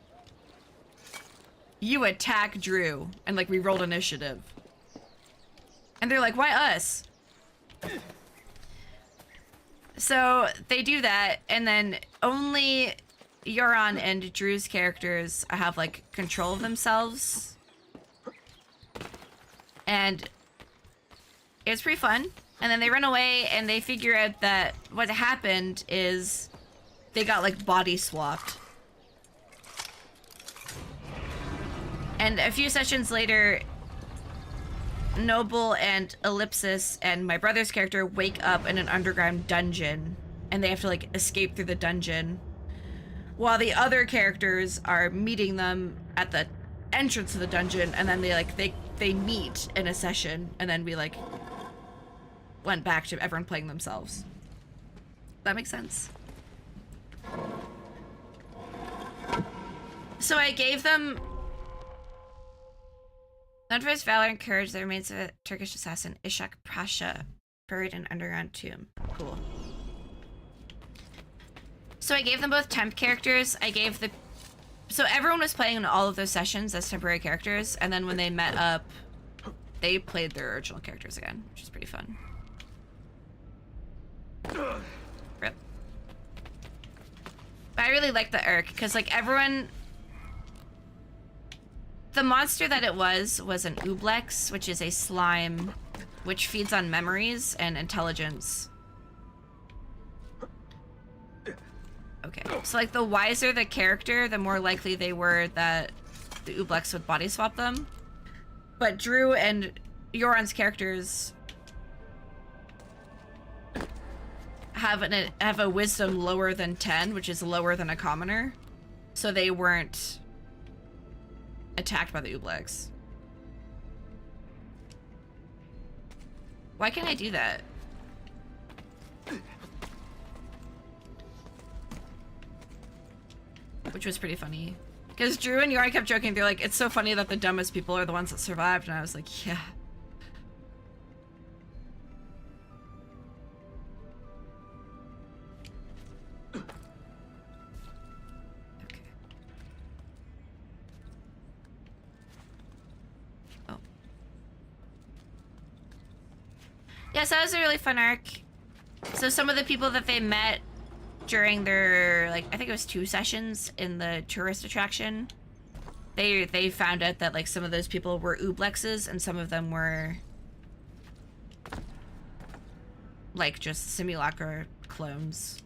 you attack Drew. And like, we rolled initiative. And they're like, why us? So they do that, and then only Euron and Drew's characters have like control of themselves. And it's pretty fun. And then they run away and they figure out that what happened is they got like body swapped. And a few sessions later, Noble and Ellipsis and my brother's character wake up in an underground dungeon, and they have to like escape through the dungeon while the other characters are meeting them at the entrance to the dungeon. And then they meet in a session, and then we like went back to everyone playing themselves. That makes sense. So I gave them known for his valor and courage, the remains of a Turkish assassin, Ishak Pasha, buried in an underground tomb. Cool. So I gave them both temp characters. So everyone was playing in all of those sessions as temporary characters, and then when they met up, they played their original characters again, which is pretty fun. Rip. But I really like the arc, because like everyone... The monster that it was an Ublex, which is a slime which feeds on memories and intelligence. Okay, so like the wiser the character, the more likely they were that the Ublex would body swap them. But Drew and Euron's characters have a wisdom lower than 10, which is lower than a commoner. So they weren't attacked by the Ublex. Why can't I do that? Which was pretty funny. Because Drew and Euron kept joking, they're like, it's so funny that the dumbest people are the ones that survived, and I was like, yeah. Yeah, so that was a really fun arc. So some of the people that they met during their, like, I think it was 2 sessions in the tourist attraction, they found out that, like, some of those people were Ooblexes and some of them were, like, just simulacra clones.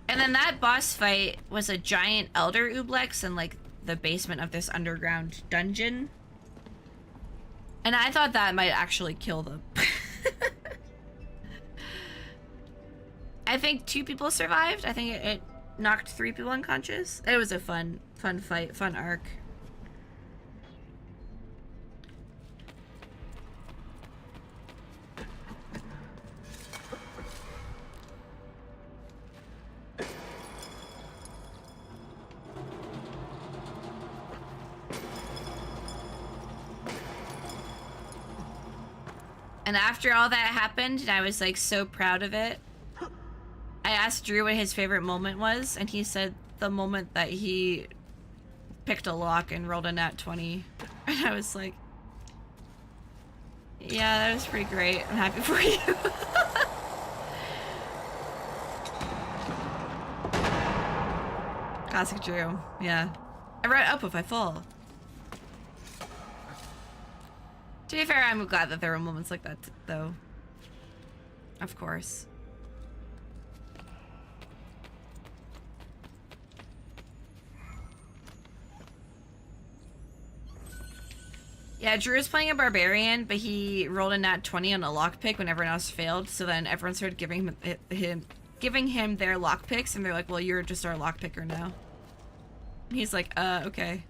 And then that boss fight was a giant elder Ooblex in, like, the basement of this underground dungeon. And I thought that might actually kill them. I think 2 people survived. I think it knocked 3 people unconscious. It was a fun fight, fun arc. And after all that happened, and I was like so proud of it, I asked Drew what his favorite moment was, and he said the moment that he picked a lock and rolled a nat 20. And I was like, yeah, that was pretty great. I'm happy for you. Classic Drew, yeah. I wrote up if I fall. To be fair, I'm glad that there were moments like that, though. Of course. Yeah, Drew is playing a barbarian, but he rolled a nat 20 on a lockpick when everyone else failed, so then everyone started giving him their lockpicks, and they're like, well, you're just our lockpicker now. And he's like, okay.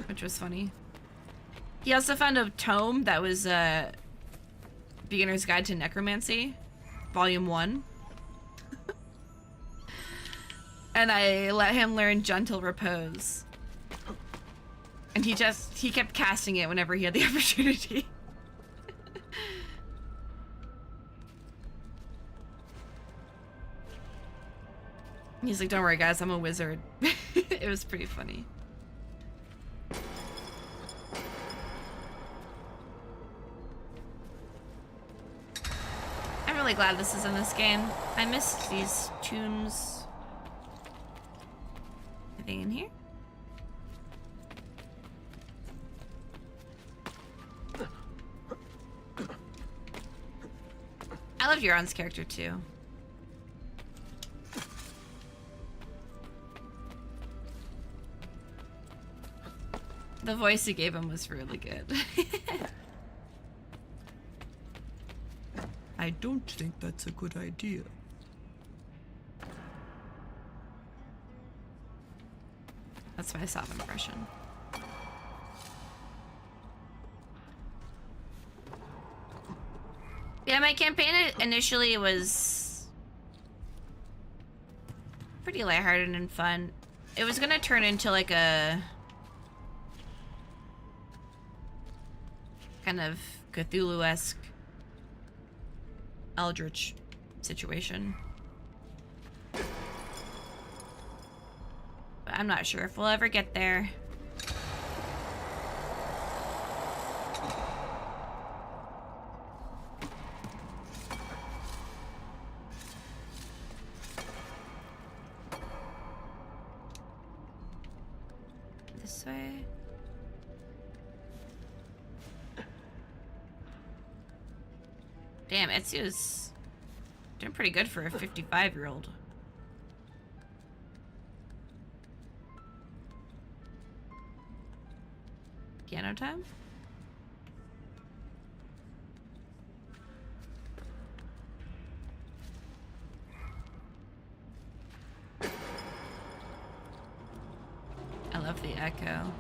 Which was funny. He also found a tome that was Beginner's Guide to Necromancy, Volume 1. And I let him learn Gentle Repose. And he kept casting it whenever he had the opportunity. He's like, don't worry guys, I'm a wizard. It was pretty funny. I'm really glad this is in this game. I missed these tombs. Anything in here? I love Euron's character too. The voice he gave him was really good. I don't think that's a good idea. That's my soft impression. Yeah, my campaign initially was pretty lighthearted and fun. It was gonna turn into like a kind of Cthulhu-esque Eldritch situation. But I'm not sure if we'll ever get there. This way. Damn, Ezio's doing pretty good for a 55-year-old. Piano time? I love the echo.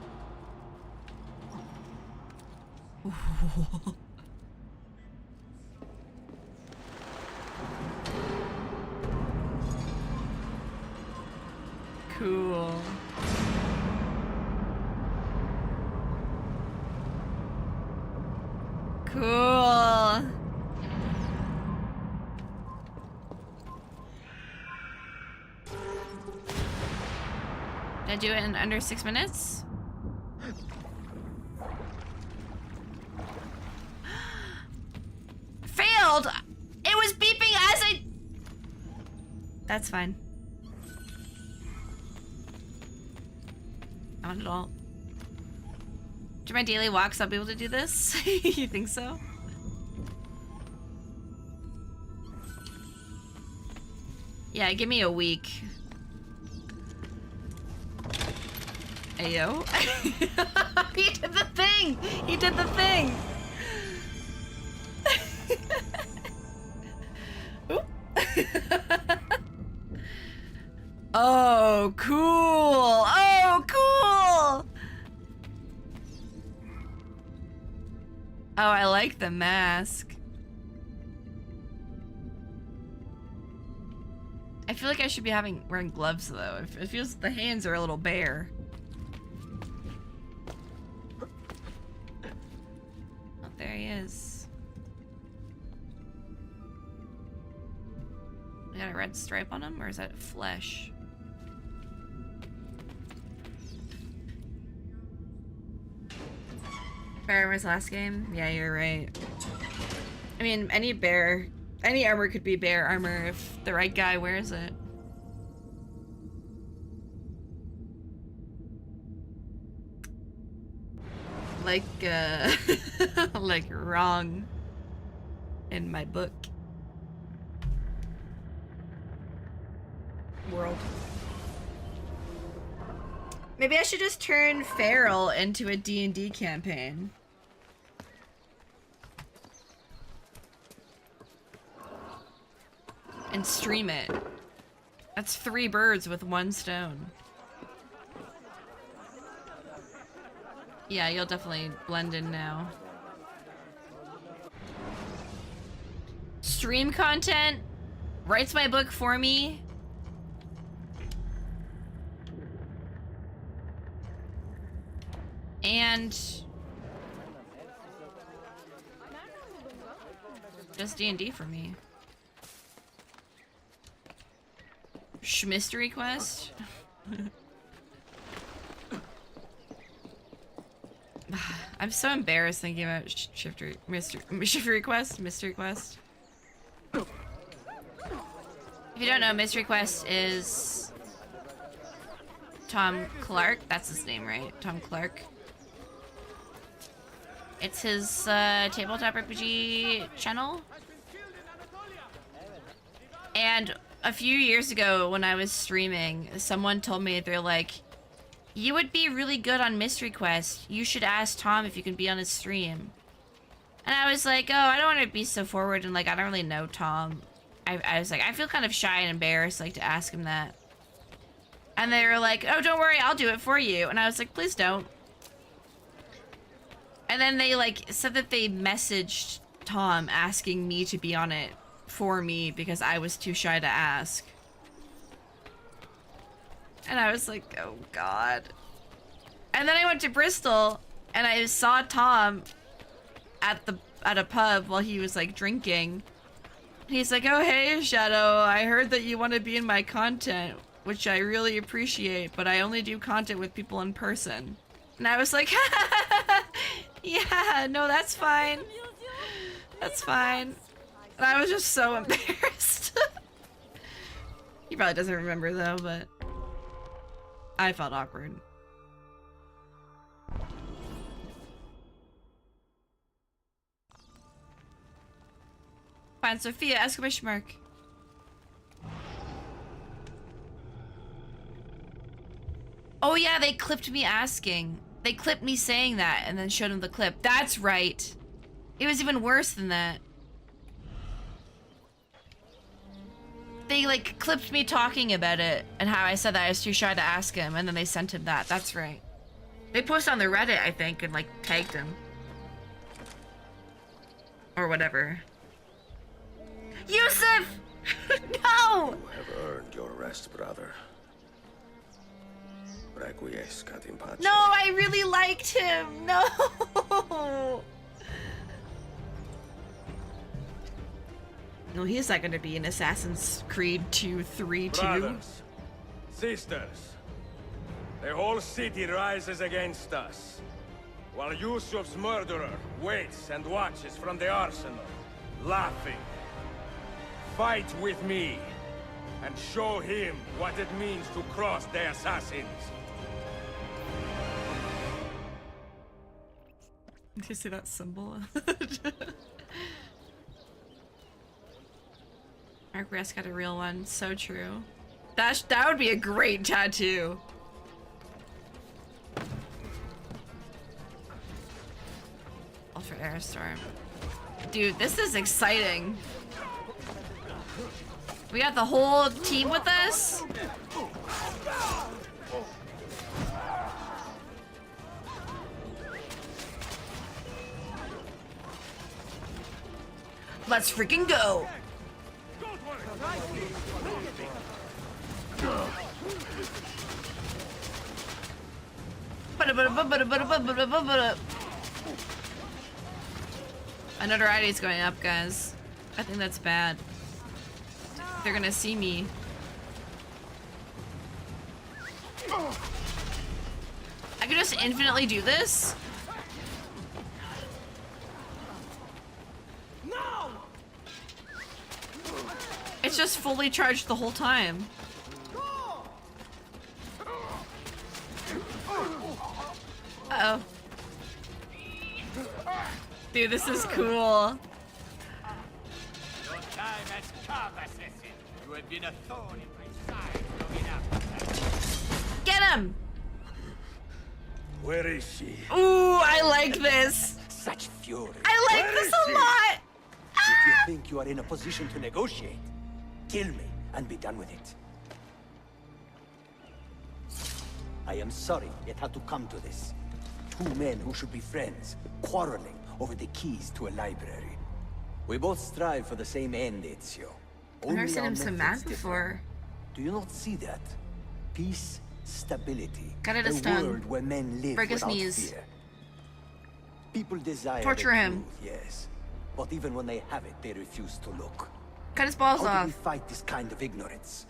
Cool. Cool. Did I do it in under 6 minutes? Failed! It was beeping as I... That's fine. Not at all. Do my daily walks, I'll be able to do this? You think so? Yeah, give me a week. Ayo. He did the thing! He did the thing! Oop. Oh, cool! Oh, cool! Oh, I like the mask. I feel like I should be wearing gloves though. It feels the hands are a little bare. Oh, there he is. I got a red stripe on him, or is that flesh? Bear armor's last game? Yeah, you're right. I mean, any armor could be bear armor if the right guy wears it. Like, like wrong in my book. World. Maybe I should just turn Feral into a D&D campaign. And stream it. That's 3 birds with 1 stone. Yeah, you'll definitely blend in now. Stream content? Writes my book for me? And just D&D for me. Mystery quest? I'm so embarrassed thinking about mystery quest. If you don't know, mystery quest is Tom Clark. That's his name, right? Tom Clark. It's his tabletop RPG channel. And a few years ago when I was streaming, someone told me, they're like, you would be really good on Mystery Quest. You should ask Tom if you can be on his stream. And I was like, oh, I don't want to be so forward and like, I don't really know Tom. I was like, I feel kind of shy and embarrassed like to ask him that. And they were like, oh, don't worry, I'll do it for you. And I was like, please don't. And then they like said that they messaged Tom asking me to be on it for me because I was too shy to ask. And I was like, oh God. And then I went to Bristol and I saw Tom at a pub while he was like drinking. He's like, oh hey Shadow, I heard that you want to be in my content, which I really appreciate, but I only do content with people in person. And I was like, yeah, no, that's fine. That's fine. And I was just so embarrassed. He probably doesn't remember though, but I felt awkward. Fine, Sophia, ask my schmark. Oh yeah, they clipped me asking. They clipped me saying that and then showed him the clip. That's right. It was even worse than that. They like clipped me talking about it and how I said that I was too shy to ask him, and then they sent him that. That's right. They posted on the Reddit, I think, and like tagged him. Or whatever. Yusuf! No! You have earned your rest, brother. Requiescat in pace. No, I really liked him. No. No, he's not going to be in Assassin's Creed 2, 3, 2. Brothers, sisters, The whole city rises against us, while Yusuf's murderer waits and watches from the arsenal, laughing. Fight with me, and show him what it means to cross the assassins. Did you see that symbol? Mark Rest got a real one. So true. That would be a great tattoo. Ultra Airstorm. Dude, this is exciting. We got the whole team with us. Let's freaking go. My notoriety is going up, guys. I think that's bad. They're gonna see me. I could just infinitely do this. No! It's just fully charged the whole time. Uh-oh. Dude, this is cool. Your time has come, assassin. You have been a thorn in my side long enough. Get him! Where is she? Ooh, I like this. Such fury. I like this a lot. If you think you are in a position to negotiate, kill me and be done with it. I am sorry it had to come to this. Two men who should be friends, quarreling over the keys to a library. We both strive for the same end, Ezio. I've never Only seen our him so methods mad differ. before. Do you not see that? Peace, stability. Cut it a a stun. world where men live Break his without knees. fear. People desire Torture the him. truth, yes. But even when they have it, they refuse to look. Cut his balls How do we off. fight this kind of ignorance?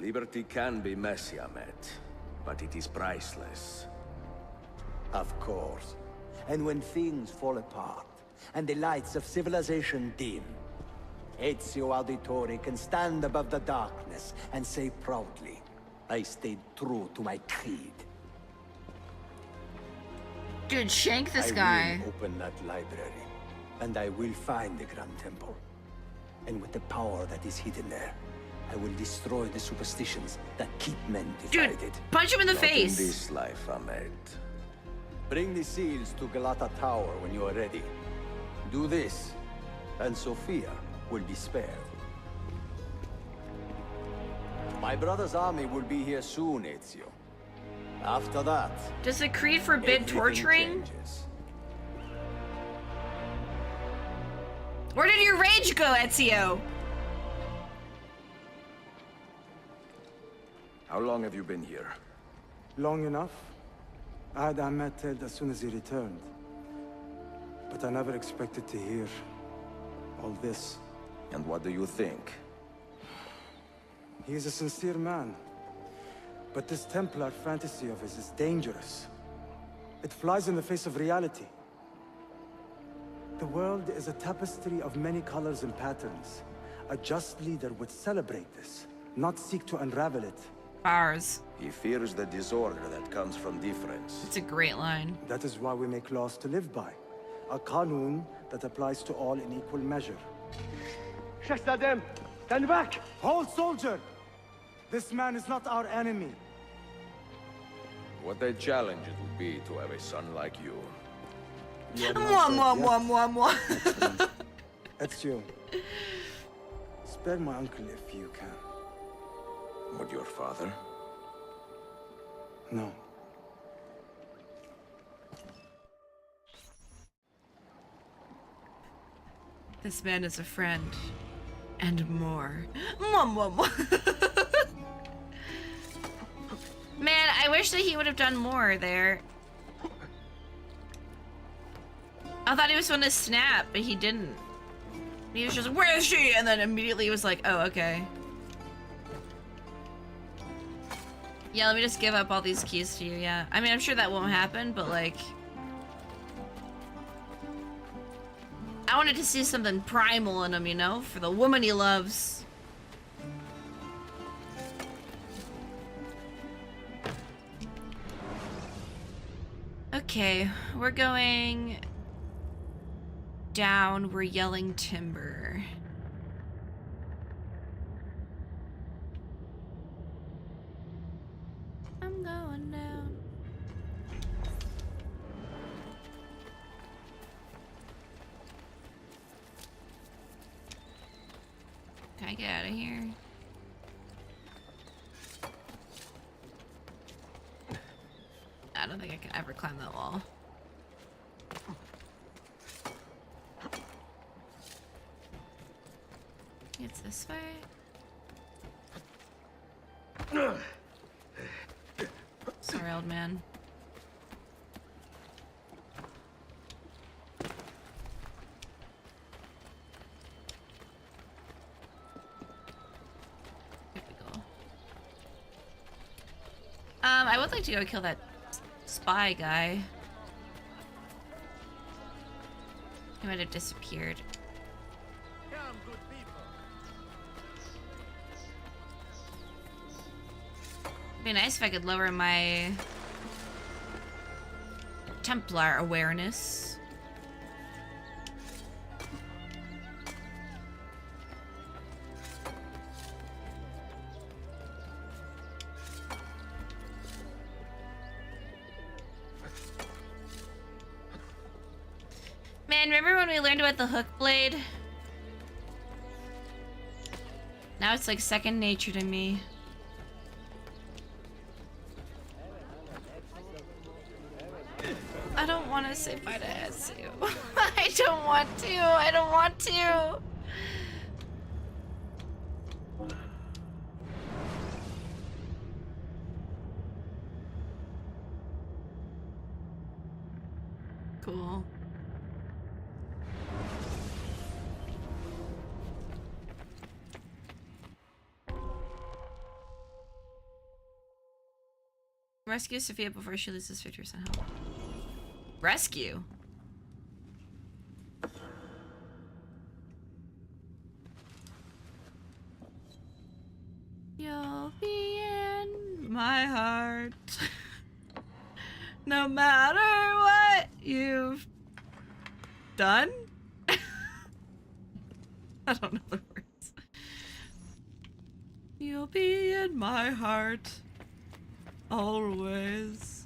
Liberty can be messy, Ahmed, but it is priceless. Of course. And when things fall apart, and the lights of civilization dim, Ezio Auditore can stand above the darkness and say proudly, I stayed true to my creed. Dude, shank this I guy. will open that library, and I will find the Grand Temple. And with the power that is hidden there, I will destroy the superstitions that keep men divided. Dude, punch him in the Not face. in this life, Ahmed. Bring the seals to Galata Tower when you are ready. Do this, and Sophia will be spared. My brother's army will be here soon, Ezio. After that... Does the creed forbid everything torturing? changes. Where did your rage go, Ezio? How long have you been here? Long enough. I had Ahmed killed as soon as he returned. But I never expected to hear all this. And what do you think? He is a sincere man. But this Templar fantasy of his is dangerous. It flies in the face of reality. The world is a tapestry of many colors and patterns. A just leader would celebrate this, not seek to unravel it. Ours. He fears the disorder that comes from difference. It's a great line. That is why we make laws to live by. A qanun that applies to all in equal measure. Shahzadem, stand back! Hold, soldier! This man is not our enemy. What a challenge it would be to have a son like you. Mwah, mwah, mwah, mwah, mwah. Ezio, spare my uncle if you can. Would your father? No. This man is a friend. And more. Mwah, mwah, mwah. Man, I wish that he would have done more there. I thought he was going to snap, but he didn't. He was just like, where is she? And then immediately he was like, oh, okay. Yeah, let me just give up all these keys to you, yeah. I mean, I'm sure that won't happen, but like... I wanted to see something primal in him, you know? For the woman he loves. Okay, we're going... down. We're yelling timber. I'm going down. Can I get out of here? I don't think I can ever climb that wall. It's this way. Sorry, old man. Here we go. I would like to go kill that spy guy. He might have disappeared. It'd be nice if I could lower my Templar awareness. Man, remember when we learned about the hook blade? Now it's like second nature to me. I don't want to say bye to Esu. I don't want to. I don't want to. Cool. Rescue Sophia before she loses 50% health. Rescue? You'll be in my heart. No matter what you've done. I don't know the words. You'll be in my heart. Always.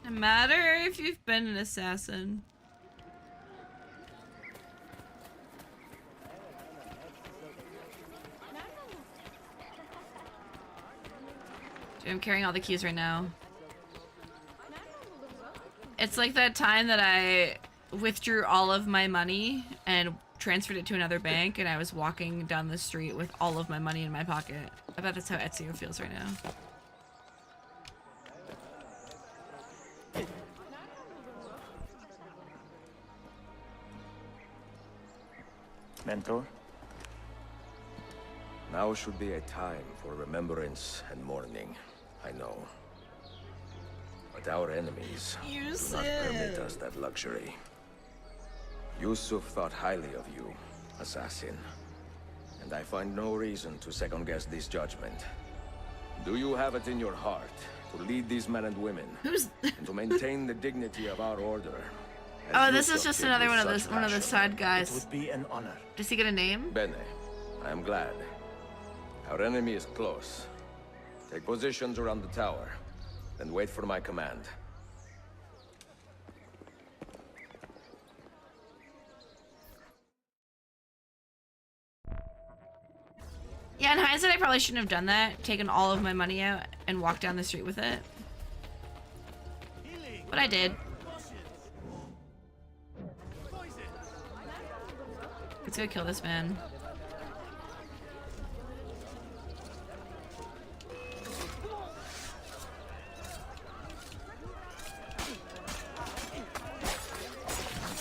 No matter if you've been an assassin. Dude, I'm carrying all the keys right now. It's like that time that I withdrew all of my money and transferred it to another bank, and I was walking down the street with all of my money in my pocket. I bet that's how Ezio feels right now. Mentor? Now should be a time for remembrance and mourning, I know. But our enemies do not permit us that luxury. Yusuf thought highly of you, assassin. And I find no reason to second-guess this judgment. Do you have it in your heart to lead these men and women? And to maintain the dignity of our order? Oh, this is just another one of the side guys. It would be an honor. Does he get a name? Bene, I am glad. Our enemy is close. Take positions around the tower, then wait for my command. Yeah, in hindsight, I probably shouldn't have done that. Taken all of my money out and walked down the street with it. But I did. Let's go kill this man.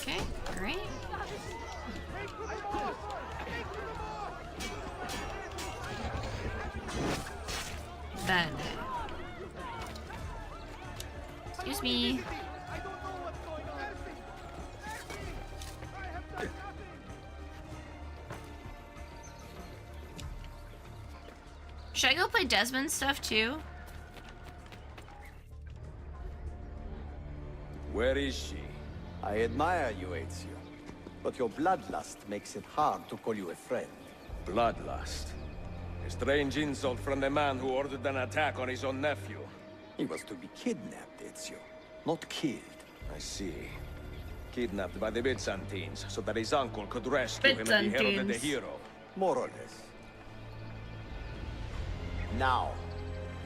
Okay, great. that. Excuse me. Should I go play Desmond stuff too? Where is she? I admire you, Ezio. But your bloodlust makes it hard to call you a friend. Bloodlust. A strange insult from the man who ordered an attack on his own nephew. He was to be kidnapped, Ezio, not killed. I see. Kidnapped by the Byzantines so that his uncle could rescue him and be heralded a hero. More or less. Now,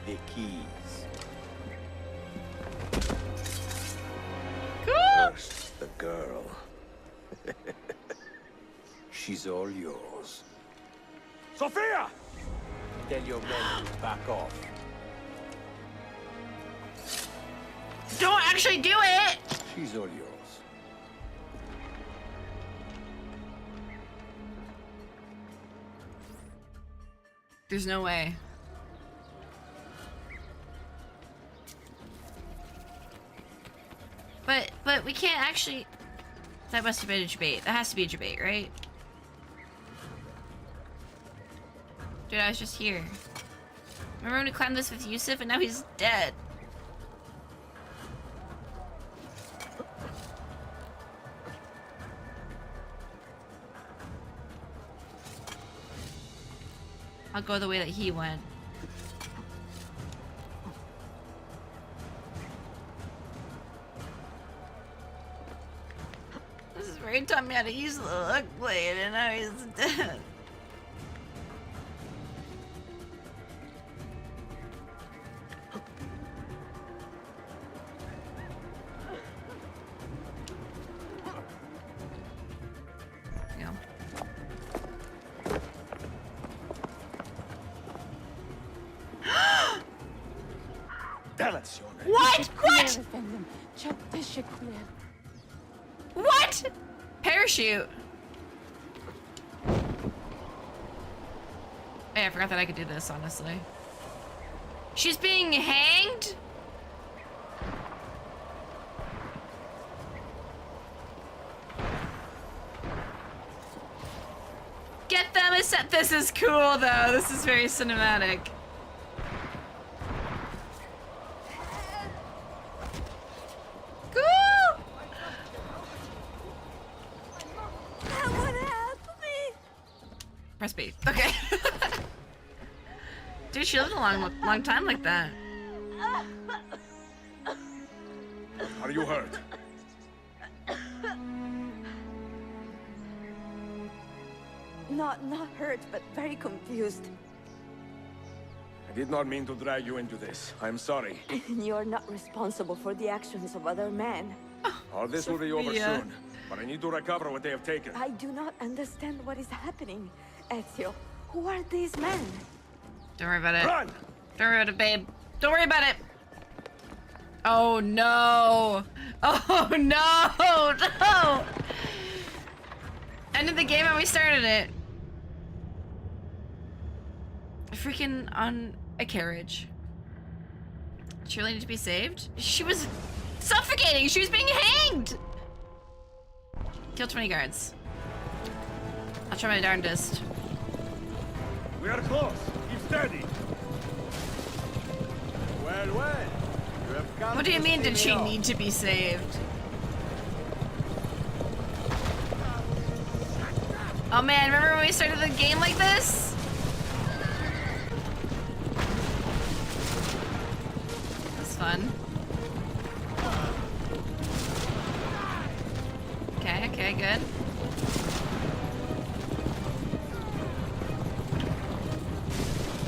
the keys. First, the girl. She's all yours. Sophia! Tell your men to back off. Don't actually do it! She's all yours. There's no way. But we can't actually... That must have been a debate. That has to be a debate, right? Dude, I was just here. Remember when we climbed this with Yusuf and now he's dead? I'll go the way that he went. This is where he taught me how to use the hook blade and now he's dead. What? What? What? Parachute. Hey, I forgot that I could do this, honestly. She's being hanged? Get them a set. This is cool, though. This is very cinematic. Press B. Okay. Dude, she lived a long time like that. Are you hurt? Not hurt, but very confused. I did not mean to drag you into this. I'm sorry. You're not responsible for the actions of other men. All this will be over soon, but I need to recover what they have taken. I do not understand what is happening. Ezio, who are these men? Don't worry about it. Run! Don't worry about it, babe. Don't worry about it. Oh no. Oh no. No. Ended the game and we started it. Freaking on a carriage. She really need to be saved? She was suffocating. She was being hanged. Kill 20 guards. I'll try my darndest. We are close. Keep steady. Well, you have come. What do you mean, did she need to be saved? Oh man, remember when we started the game like this? That's fun. Okay, good.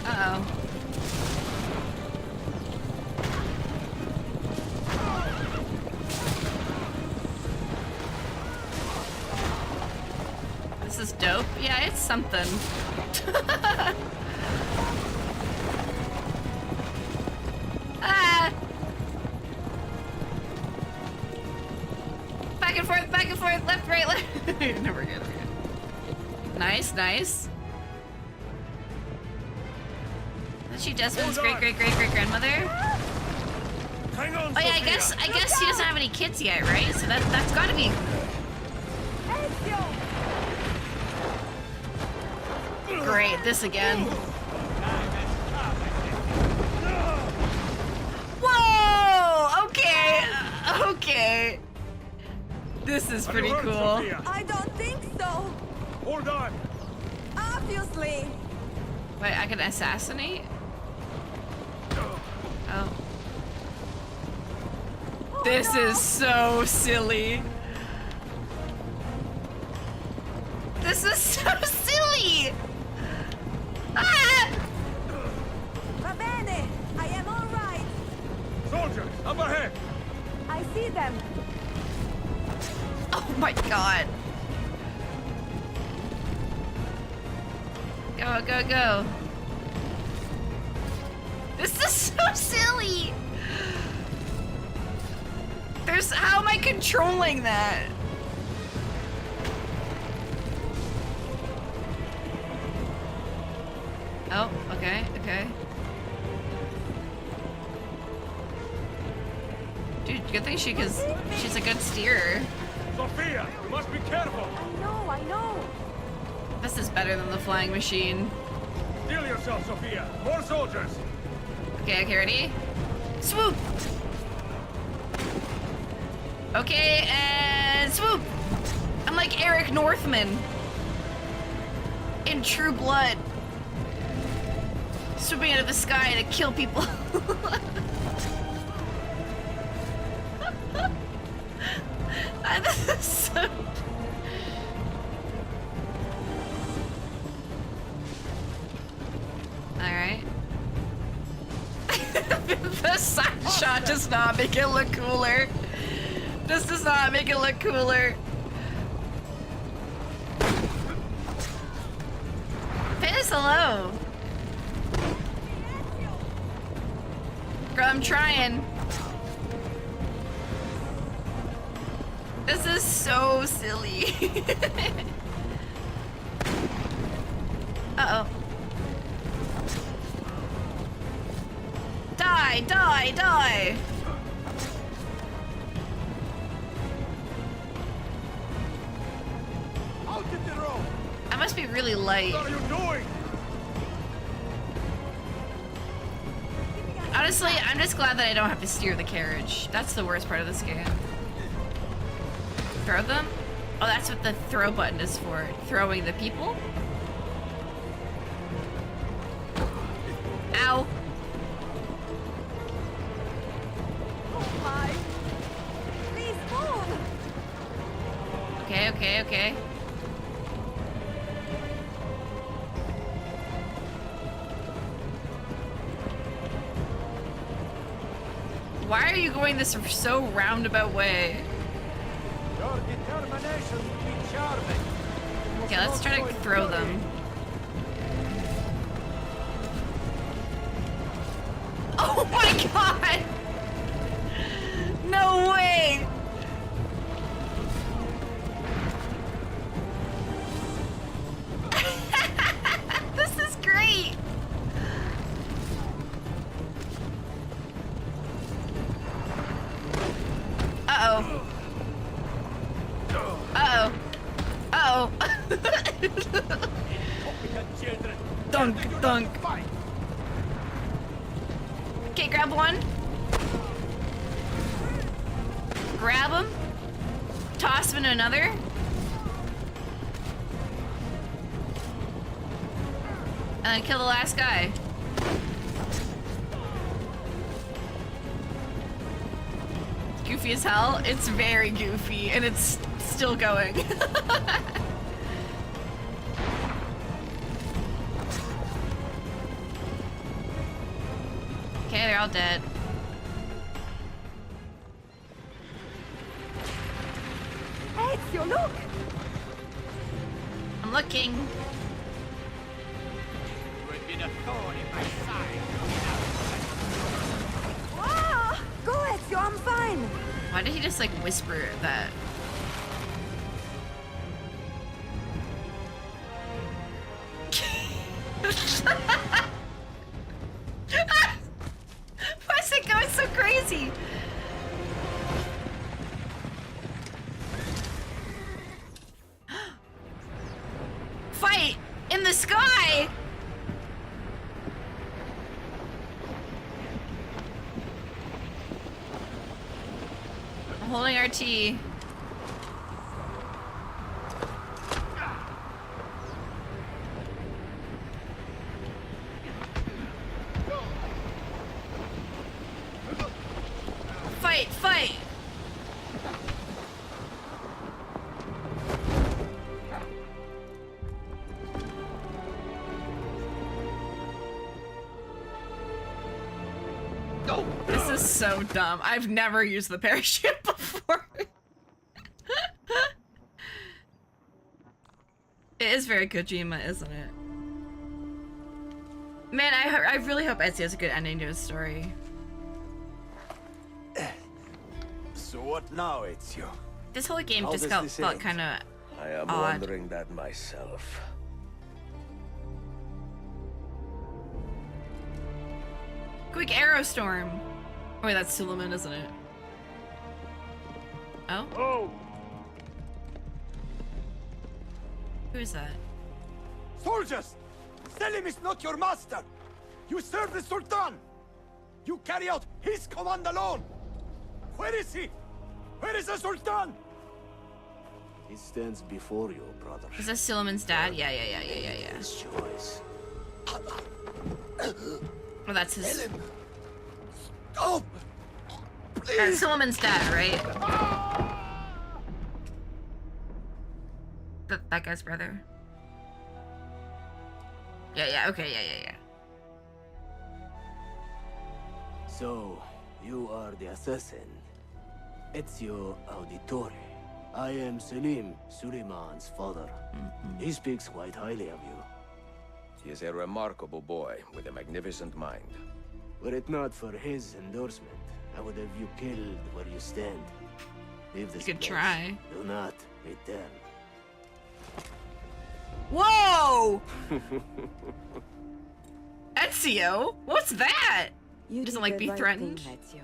Uh-oh. This is dope. Yeah, it's something. Ah! Back and forth, left, right, left. Never good. Nice, nice. Was she Desmond's great-great-great-great-grandmother? Hang on, Oh yeah, I guess he doesn't have any kids yet, right? So that's gotta be. Great, this again. Whoa! Okay, okay. This is pretty cool. I don't think so. Hold on. Obviously. Wait, I can assassinate? Oh. This is so silly. This is so silly! Ah! Va bene. I am all right. Soldiers, up ahead. I see them. Oh my god. Go, go, go. This is so silly. How am I controlling that? Oh, okay, okay. Dude, good thing she's a good steerer. Sophia, you must be careful. I know. This is better than the flying machine. Steel yourself, Sophia. More soldiers. Okay, ready? Swoop! Okay, and swoop! I'm like Eric Northman. In True Blood. Swooping out of the sky to kill people. This is so... Alright. The side shot does not make it look cooler. This does not make it look cooler. Piss, hello. Girl, I'm trying. This is so silly. Uh-oh. Die, die, die! I must be really light. What are you doing? Honestly, I'm just glad that I don't have to steer the carriage. That's the worst part of this game. Throw them? Oh, that's what the throw button is for. Throwing the people? Ow. Oh my. Please move. Okay, okay, okay. Why are you going this so roundabout way? Your determination will be charming. Okay, let's try to throw them. Oh my god! No way! This is great! Uh-oh. Uh-oh. Uh-oh. Dunk, dunk. Okay, grab one. Grab him. Toss him in another. And then kill the last guy. Goofy as hell. It's very goofy, and it's still going. Okay, they're all dead. Ezio, look! I'm looking. You had been a thorn in my side. Ah! Go, Ezio, I'm fine. Why did he just like whisper that? I'm holding RT. Fight, fight! This is so dumb. I've never used the parachute before. It is very Kojima, isn't it? Man, I really hope Ezio has a good ending to his story. So what now, Ezio? This whole game How just does this felt end? kind of I am odd. wondering that myself. Quick arrow storm. Oh wait, that's Suleiman, isn't it? Oh? Oh! Who is that? Soldiers! Selim is not your master! You serve the Sultan! You carry out his command alone! Where is he? Where is the Sultan? He stands before you, brother. Is that Suleiman's dad? Yeah. His choice. Well, that's his. Selim! Stop! That's Please! Suleiman's dad, right? That guy's brother. Yeah, okay, yeah. So, you are the assassin. Ezio Auditore. I am Selim, Suleiman's father. He speaks quite highly of you. He is a remarkable boy with a magnificent mind. Were it not for his endorsement, I would have you killed where you stand. Leave this You could place. try. Do not return. Whoa! Ezio? What's that? You He doesn't did like the be right threatened. thing, Ezio.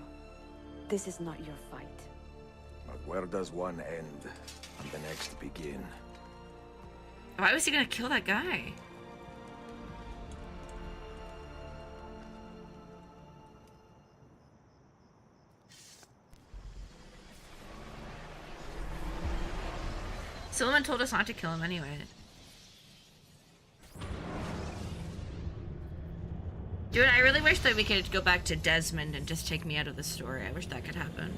This is not your fight. But where does one end and the next begin? Why was he gonna kill that guy? Suleiman told us not to kill him anyway. Dude, I really wish that we could go back to Desmond and just take me out of the story. I wish that could happen.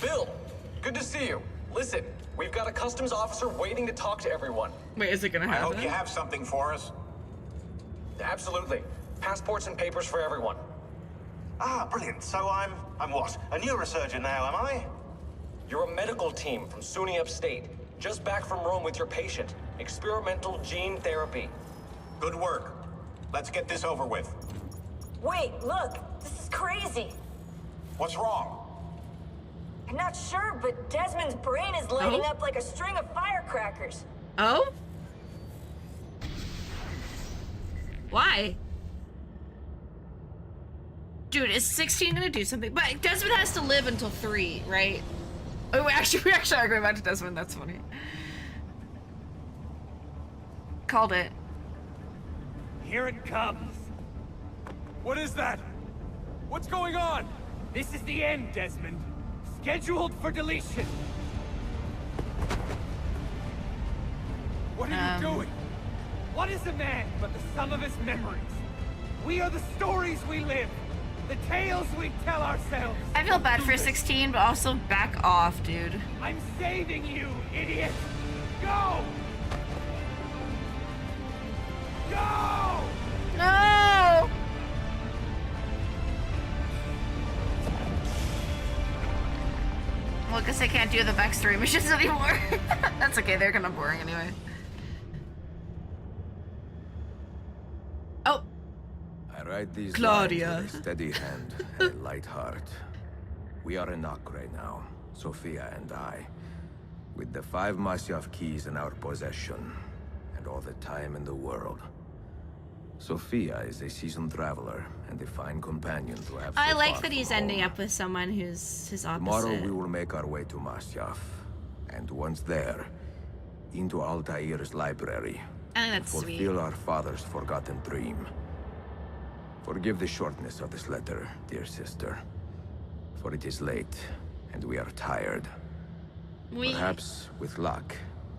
Bill, good to see you. Listen, we've got a customs officer waiting to talk to everyone. Wait, is it gonna I happen? hope you have something for us. Absolutely. Passports and papers for everyone. Ah, brilliant. So I'm what? A neurosurgeon now, am I? You're a medical team from SUNY Upstate. Just back from Rome with your patient. Experimental gene therapy. Good work. Let's get this over with. Wait, look, this is crazy. What's wrong? I'm not sure, but Desmond's brain is lighting up like a string of firecrackers. Oh? Why? Dude, is 16 gonna do something? But Desmond has to live until 3, right? Oh, we actually are going back to Desmond. That's funny. Called it. Here it comes. What is that? What's going on? This is the end, Desmond. Scheduled for deletion. What are you doing? What is a man but the sum of his memories? We are the stories we live. The tales we tell ourselves. I feel bad for 16, but also back off, dude. I'm saving you, idiot! Go! Go! No! Well, I guess I can't do the backstory missions anymore. That's okay, they're kind of boring anyway. Oh! I write these Claudia. lines with a steady hand and a light heart. We are in Acre now, Sophia and I, with the 5 Masyaf keys in our possession, and all the time in the world. Sophia is a seasoned traveler and a fine companion to have I so like far that he's from ending home. up with someone who's his opposite. Tomorrow we will make our way to Masyaf, and once there, into Altair's library, I think to that's sweet. fulfill our father's forgotten dream. Forgive the shortness of this letter, dear sister. For it is late, and we are tired. Perhaps, with luck,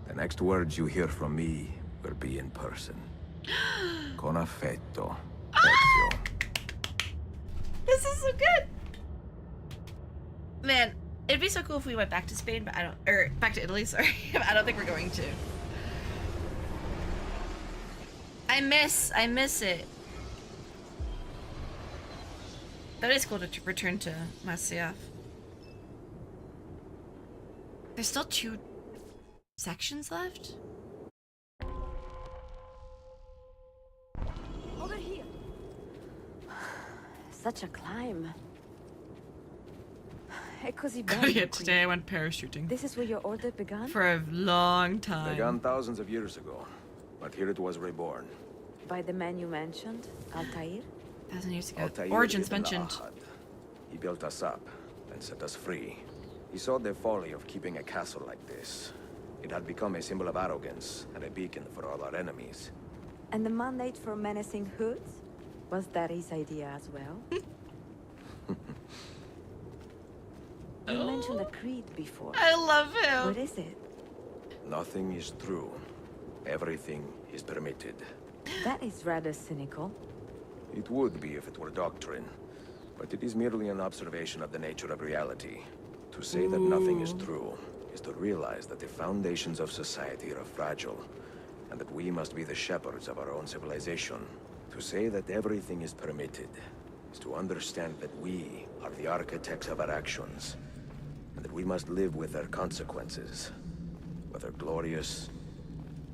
the next words you hear from me will be in person. Con affetto, Ezio. This is so good! Man, it'd be so cool if we went back to Spain, but I don't, or back to Italy, sorry. I don't think we're going to. I miss it. That is cool to return to Masyaf. There's still 2 sections left? Over here. Such a climb. È così bello Yeah, qui. today I went parachuting. This is where your order began? For a long time. Began thousands of years ago, but here it was reborn. By the man you mentioned, Altair? 1,000 years ago. Altair Origins ibn mentioned. Ahad. He built us up and set us free. He saw the folly of keeping a castle like this. It had become a symbol of arrogance and a beacon for all our enemies. And the mandate for menacing hoods? Was that his idea as well? You mentioned a creed before. I love him. What is it? Nothing is true. Everything is permitted. That is rather cynical. It would be if it were doctrine, but it is merely an observation of the nature of reality. To say that nothing is true is to realize that the foundations of society are fragile, and that we must be the shepherds of our own civilization. To say that everything is permitted is to understand that we are the architects of our actions, and that we must live with their consequences, whether glorious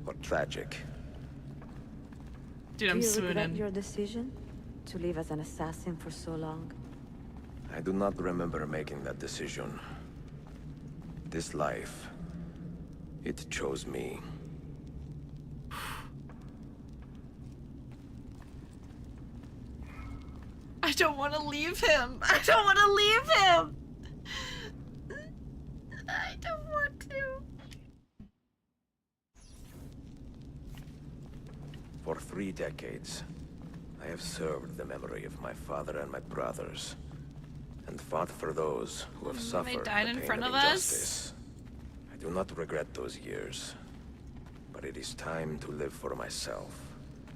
or tragic. Dude, I'm Do you regret swooning. your decision to live as an assassin for so long? I do not remember making that decision. This life, it chose me. I don't want to leave him. I don't want to leave him. I don't want to. For 3 decades, I have served the memory of my father and my brothers, and fought for those who have suffered died the in pain front of of us? injustice. I do not regret those years, but it is time to live for myself.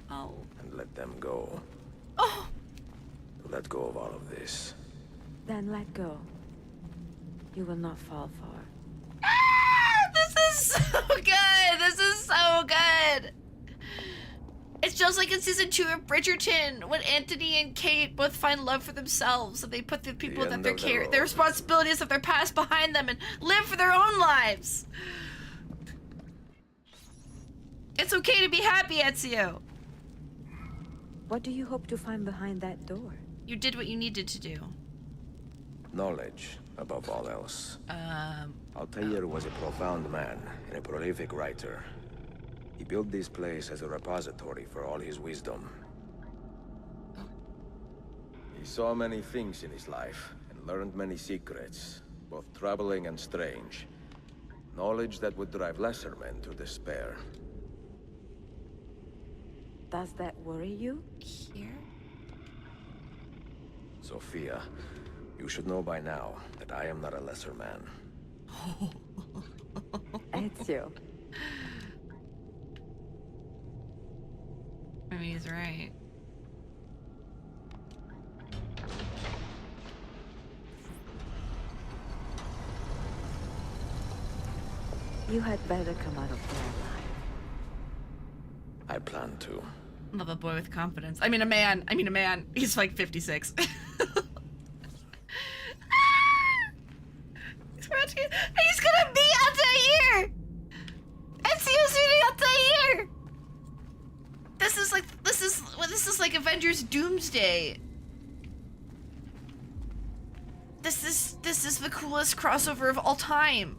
Oh. And let them go. Oh. To let go of all of this. Then let go. You will not fall far. Ah, this is so good. This is so good. It's just like in season 2 of Bridgerton, when Anthony and Kate both find love for themselves, and they put the people that they're their responsibilities of their past behind them and live for their own lives. It's okay to be happy, Ezio. What do you hope to find behind that door? You did what you needed to do. Knowledge, above all else. Altair was a profound man and a prolific writer. He built this place as a repository for all his wisdom. He saw many things in his life, and learned many secrets, both troubling and strange. Knowledge that would drive lesser men to despair. Does that worry you? Here? Sophia, you should know by now that I am not a lesser man. Ezio. I mean, he's right. You had better come out of there alive. I plan to. Love a boy with confidence. I mean a man. He's like 56. He's gonna be Altair! Ezio's meeting Altair! This is like Avengers Doomsday. This is the coolest crossover of all time.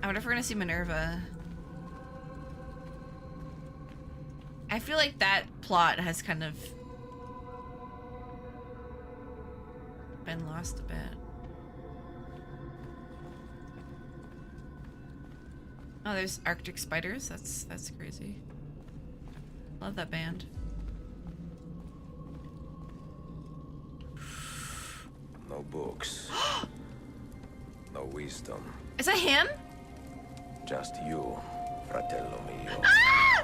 I wonder if we're gonna see Minerva. I feel like that plot has kind of been lost a bit. Oh, there's Arctic spiders. That's crazy. Love that band. No books. No wisdom. Is that him? Just you, fratello mio. Ah!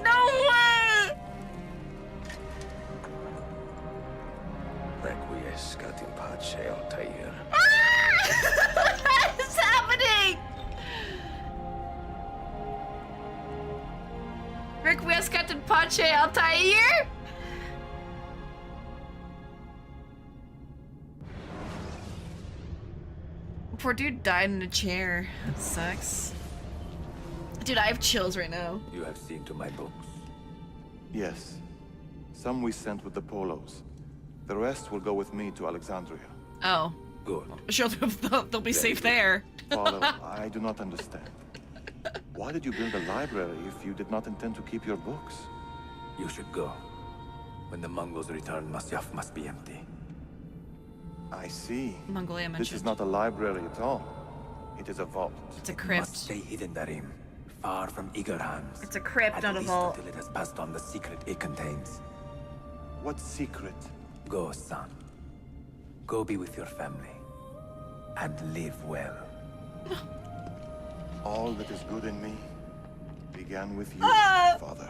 No way! Requiescat in pace, Altair. What is happening? Requiescat in pace, Altair? Poor dude died in a chair. That sucks. Dude, I have chills right now. You have seen to my books. Yes. Some we sent with the Polos. The rest will go with me to Alexandria. Oh. Good. Sure, they'll be safe there. Father, I do not understand. Why did you build a library if you did not intend to keep your books? You should go. When the Mongols return, Masyaf must be empty. I see. Mongolia mentioned. This is not a library at all. It is a vault. It's a crypt. Must stay hidden, Darim. Far from eager hands. It's a crypt, not a vault. Until it has passed on the secret it contains. What secret? Go, son. Go be with your family. And live well. All that is good in me began with you, Father.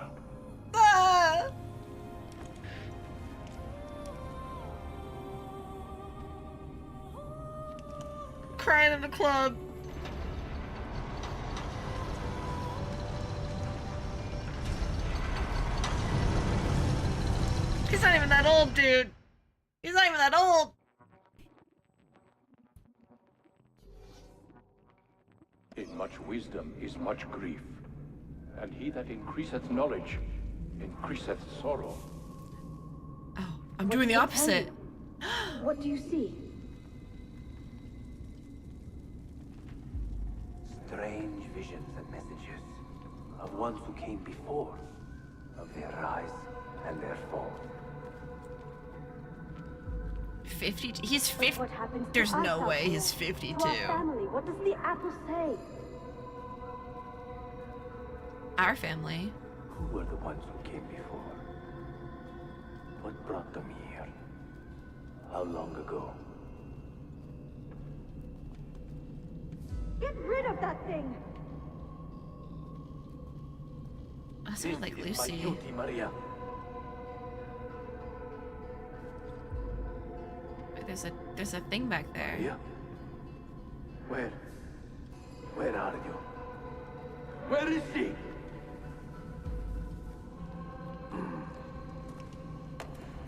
Crying in the club. He's not even that old, dude. He's not even that old. In much wisdom is much grief, and he that increaseth knowledge increaseth sorrow. I'm doing the opposite. What do you see? Strange visions and messages of ones who came before, of their rise and their fall. 50. He's 50. What happens to There's us no out way here? he's 52. To our family, what does the apple say? Our family. Who were the ones who came before? What brought them here? How long ago? Get rid of that thing! I sound like Lucy. Beauty, Maria. Wait, there's a thing back there. Maria? Where are you? Where is she?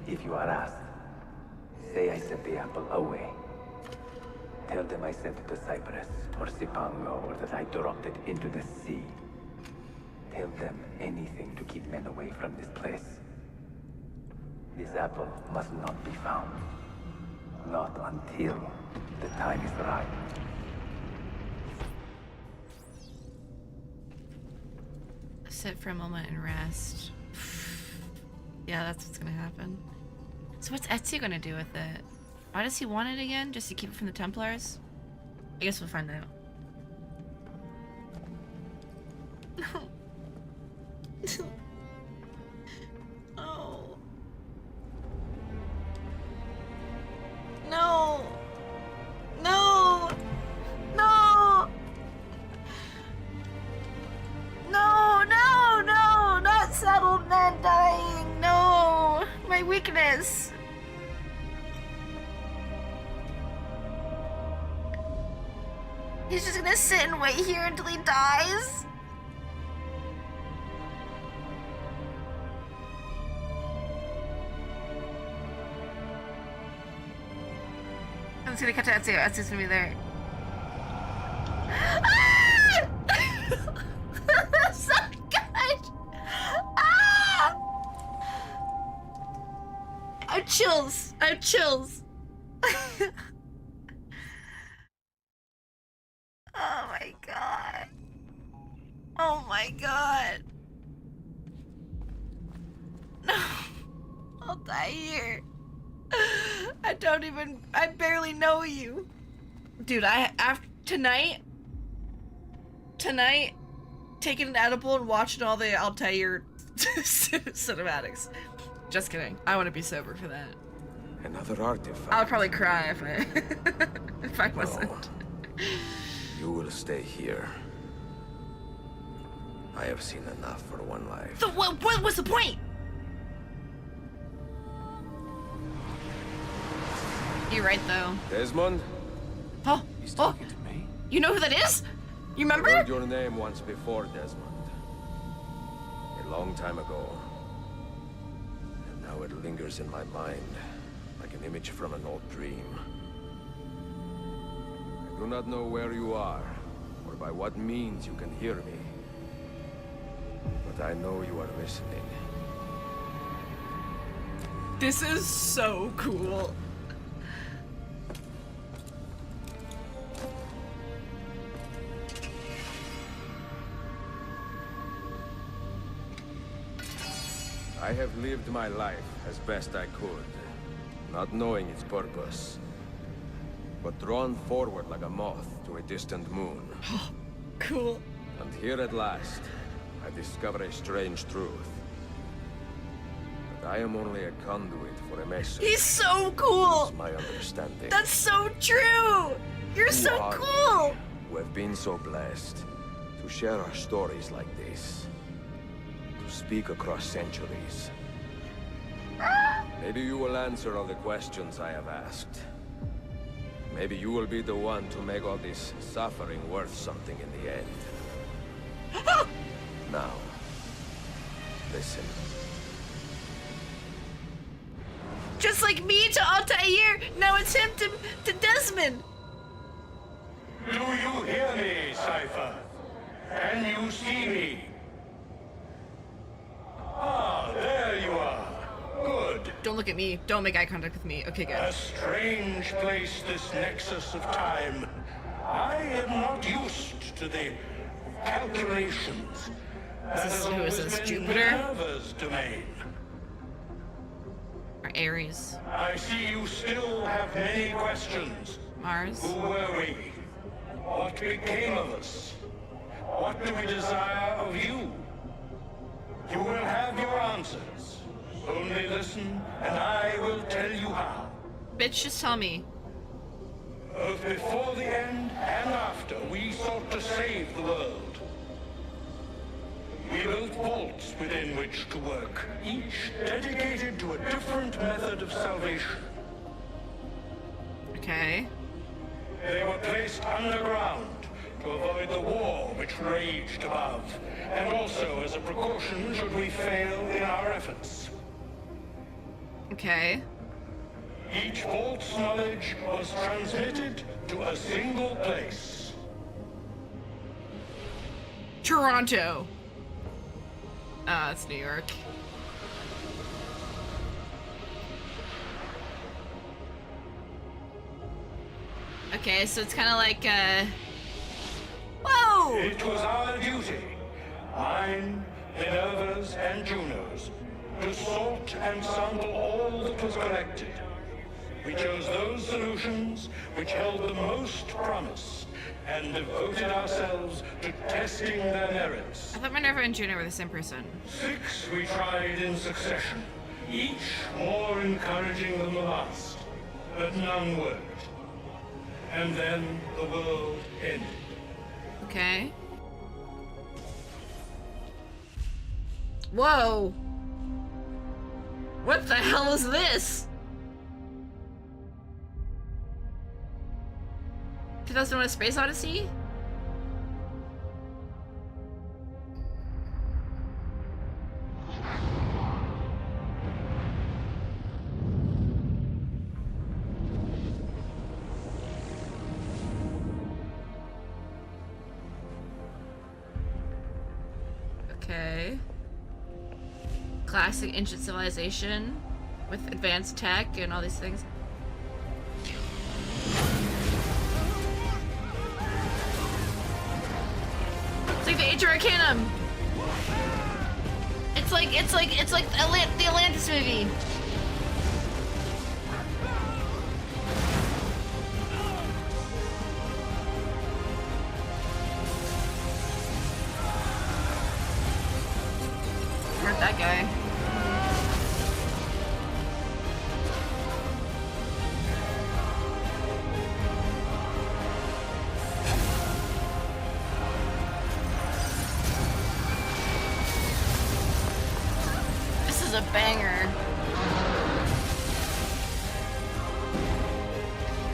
If you are asked, say I sent the apple away. Tell them I sent it to Cyprus, or Cipango, or that I dropped it into the sea. Tell them anything to keep men away from this place. This apple must not be found. Not until the time is right. Sit for a moment and rest. Yeah, that's what's gonna happen. So what's Ezio gonna do with it? Why does he want it again? Just to keep it from the Templars? I guess we'll find out. Oh. No. No. No. No, no, no, not settled men dying. No, my weakness. He's just gonna sit and wait here until he dies? I'm just gonna cut to Ezio. Ezio's gonna be there. Ah! So good! Ah! I have chills. I have chills. Oh my god. Oh my god. No. I'll die here. I barely know you. Dude, after tonight, taking an edible and watching all the Altair cinematics. Just kidding. I want to be sober for that. Another artifact. I would probably cry if I if I wasn't. No. You will stay here. I have seen enough for one life. So what was the point? You're right though. Desmond? Oh, He's talking to me. You know who that is? You I remember? heard your name once before, Desmond. A long time ago. And now it lingers in my mind, like an image from an old dream. I do not know where you are, or by what means you can hear me. But I know you are listening. This is so cool. I have lived my life as best I could, not knowing its purpose, but drawn forward like a moth to a distant moon. Cool. And here at last, I discover a strange truth. That I am only a conduit for a message. He's so cool! That's my understanding. That's so true! You're Who so are cool! we who have been so blessed to share our stories like this. To speak across centuries. Maybe you will answer all the questions I have asked. Maybe you will be the one to make all this suffering worth something in the end. Now, listen. Just like me to Altair, now it's him to Desmond. Do you hear me, Cypher? Can you see me? Ah, there you are. Good. Don't look at me. Don't make eye contact with me. Okay, good. A strange place, this nexus of time. I am not used to the calculations. Who is this? Jupiter? Minerva's domain. Or Ares? I see you still have many questions. Mars? Who were we? What became of us? What do we desire of you? You will have your answers. Only listen, and I will tell you how. Bitch, just tell me. Both before the end and after, we sought to save the world. We built vaults within which to work, each dedicated to a different method of salvation. Okay. They were placed underground to avoid the war which raged above, and also as a precaution should we fail in our efforts. Okay. Each vault's knowledge was transmitted to a single place. Toronto. It's New York. Okay, so it's kind of like, whoa! It was our duty, mine, Minerva's, and Juno's, to sort and sample all that was collected. We chose those solutions which held the most promise, and devoted ourselves to testing their merits. I thought Minerva and Juno were the same person. 6 we tried in succession, each more encouraging than the last, but none worked. And then the world ended. Okay. Whoa! What the hell is this? 2001: A Space Odyssey? Okay. Classic ancient civilization with advanced tech and all these things. It's like the Age of Arcanum. It's like the Atlantis movie. That guy. This is a banger.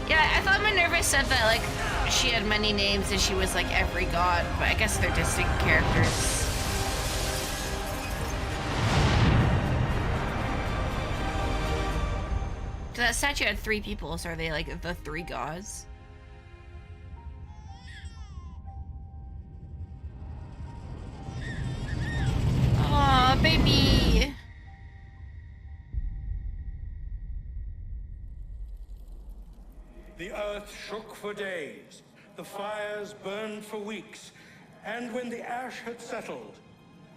Yeah, I thought Minerva said that, like, she had many names and she was like every god, but I guess they're distinct characters. So that statue had 3 people, so are they like the 3 gods? Aw, baby! The earth shook for days, the fires burned for weeks, and when the ash had settled,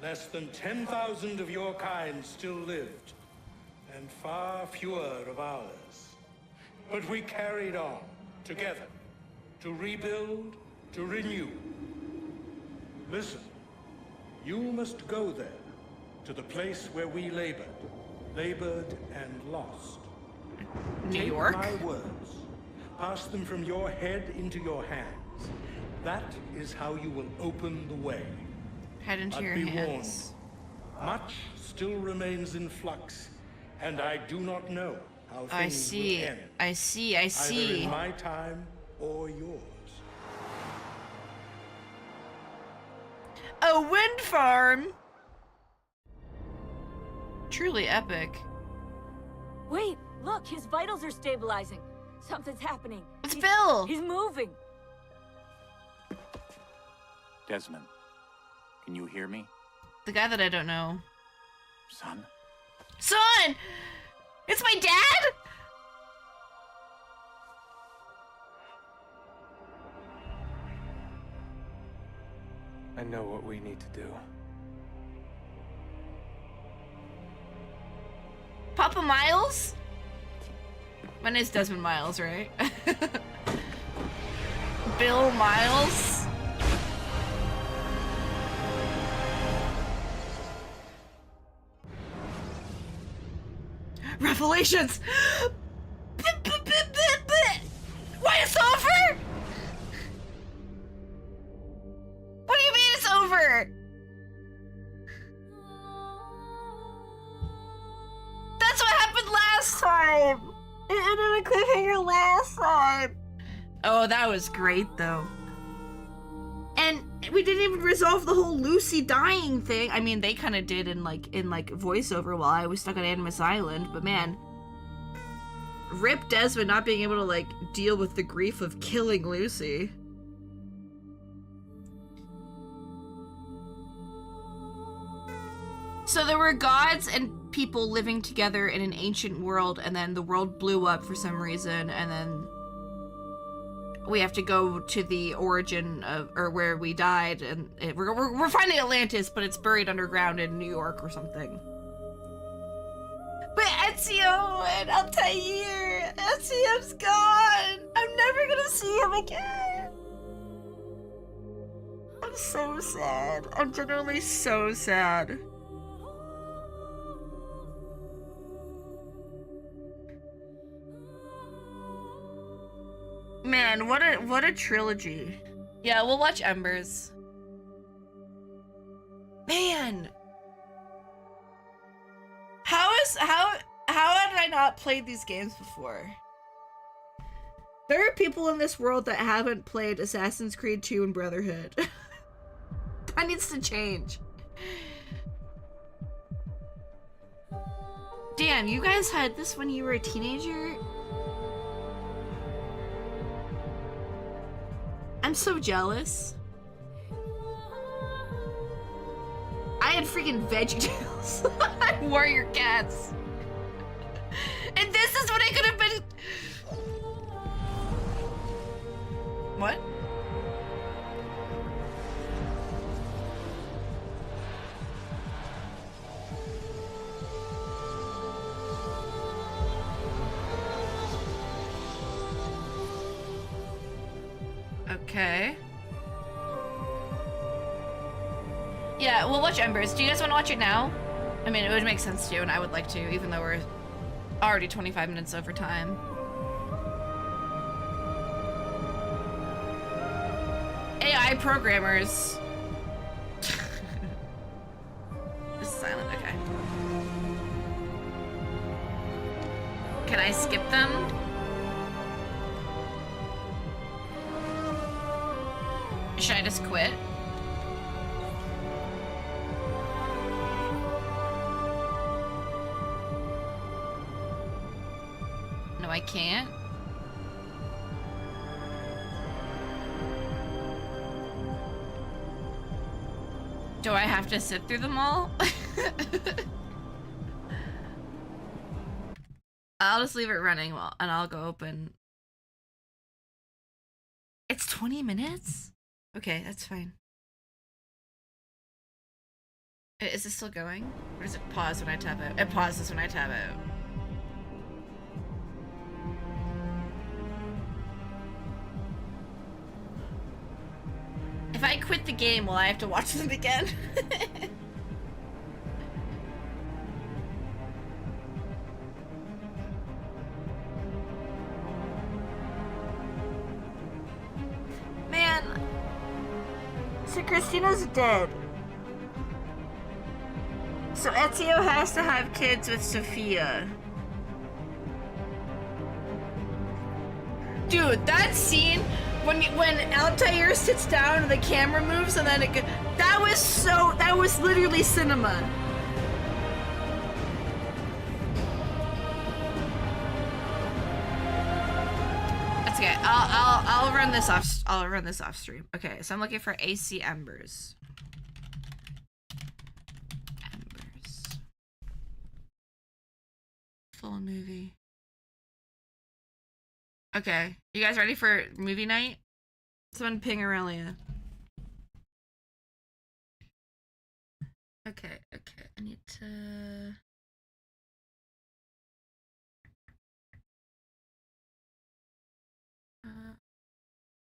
less than 10,000 of your kind still lived, and far fewer of ours. But we carried on, together, to rebuild, to renew. Listen, you must go there, to the place where we labored and lost. New York? Take my words. Pass them from your head into your hands. That is how you will open the way. Head into But your be hands. warned, much still remains in flux, and I do not know how things I see. will end. I see. Either in my time or yours. A wind farm? Truly epic. Wait, look, his vitals are stabilizing. Something's happening. It's Bill! He's moving. Desmond, can you hear me? The guy that I don't know. Son? Son! It's my dad?! I know what we need to do. Papa Miles? My name's Desmond Miles, right? Bill Miles? Revelations! Why, it's over?! What do you mean it's over?! That's what happened last time! It ended a cliffhanger last time! Oh, that was great, though. And we didn't even resolve the whole Lucy dying thing. I mean, they kind of did in voiceover while I was stuck on Animus Island, but man. Rip Desmond not being able to, like, deal with the grief of killing Lucy. So there were gods and people living together in an ancient world, and then the world blew up for some reason, and then we have to go to the origin of, or where we died, and we're finding Atlantis, but it's buried underground in New York or something. But Ezio and Altair, Ezio's gone. I'm never gonna see him again. I'm so sad. I'm genuinely so sad. Man, what a trilogy. Yeah, we'll watch Embers. Man. How had I not played these games before? There are people in this world that haven't played Assassin's Creed 2 and Brotherhood. That needs to change. Damn, you guys had this when you were a teenager? I'm so jealous. I had freaking VeggieTales. Warrior Cats. And this is what I could have been. What? Okay. Yeah, we'll watch Embers. Do you guys want to watch it now? I mean, it would make sense to, and I would like to, even though we're already 25 minutes over time. AI programmers. It's silent, okay. Can I skip them? Should I just quit? No, I can't. Do I have to sit through them all? I'll just leave it running and I'll go open. It's 20 minutes? Okay, that's fine. Is it still going? Or does it pause when I tab out? It pauses when I tab out. If I quit the game, will I have to watch them again? Man. So Christina's dead. So Ezio has to have kids with Sophia. Dude, that scene when Altair sits down and the camera moves and then that was literally cinema. That's okay. I'll run this off. I'll run this off stream. Okay, so I'm looking for AC Embers. Full movie. Okay, you guys ready for movie night? Someone ping Aurelia. Okay, I need to...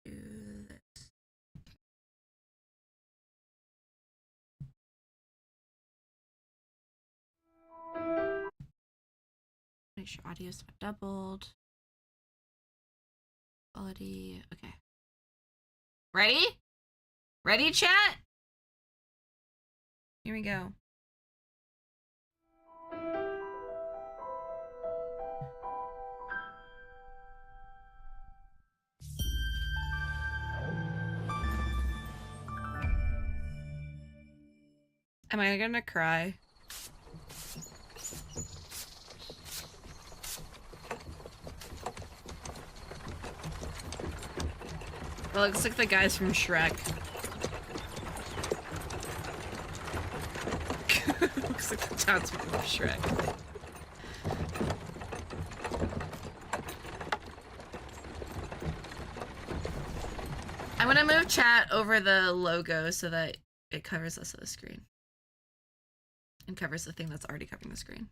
do this. Make sure audio's not doubled. Quality, okay. Ready? Ready, chat? Here we go. Am I gonna cry? It looks like the guys from Shrek. Looks like the townspeople of Shrek. I'm gonna move chat over the logo so that it covers us of the screen. And covers the thing that's already covering the screen.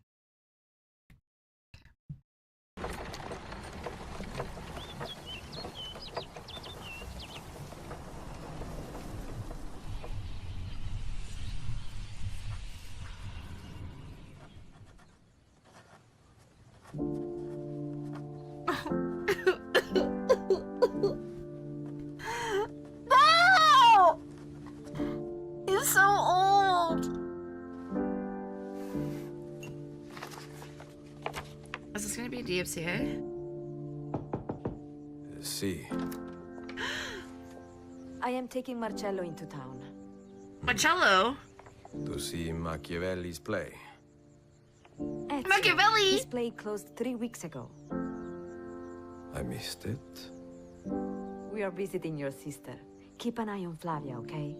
No! He's so old. Is this gonna be a DFCA? See. I am taking Marcello into town. Marcello? To see Machiavelli's play. Ezio, Machiavelli! His play closed 3 weeks ago. I missed it. We are visiting your sister. Keep an eye on Flavia, okay?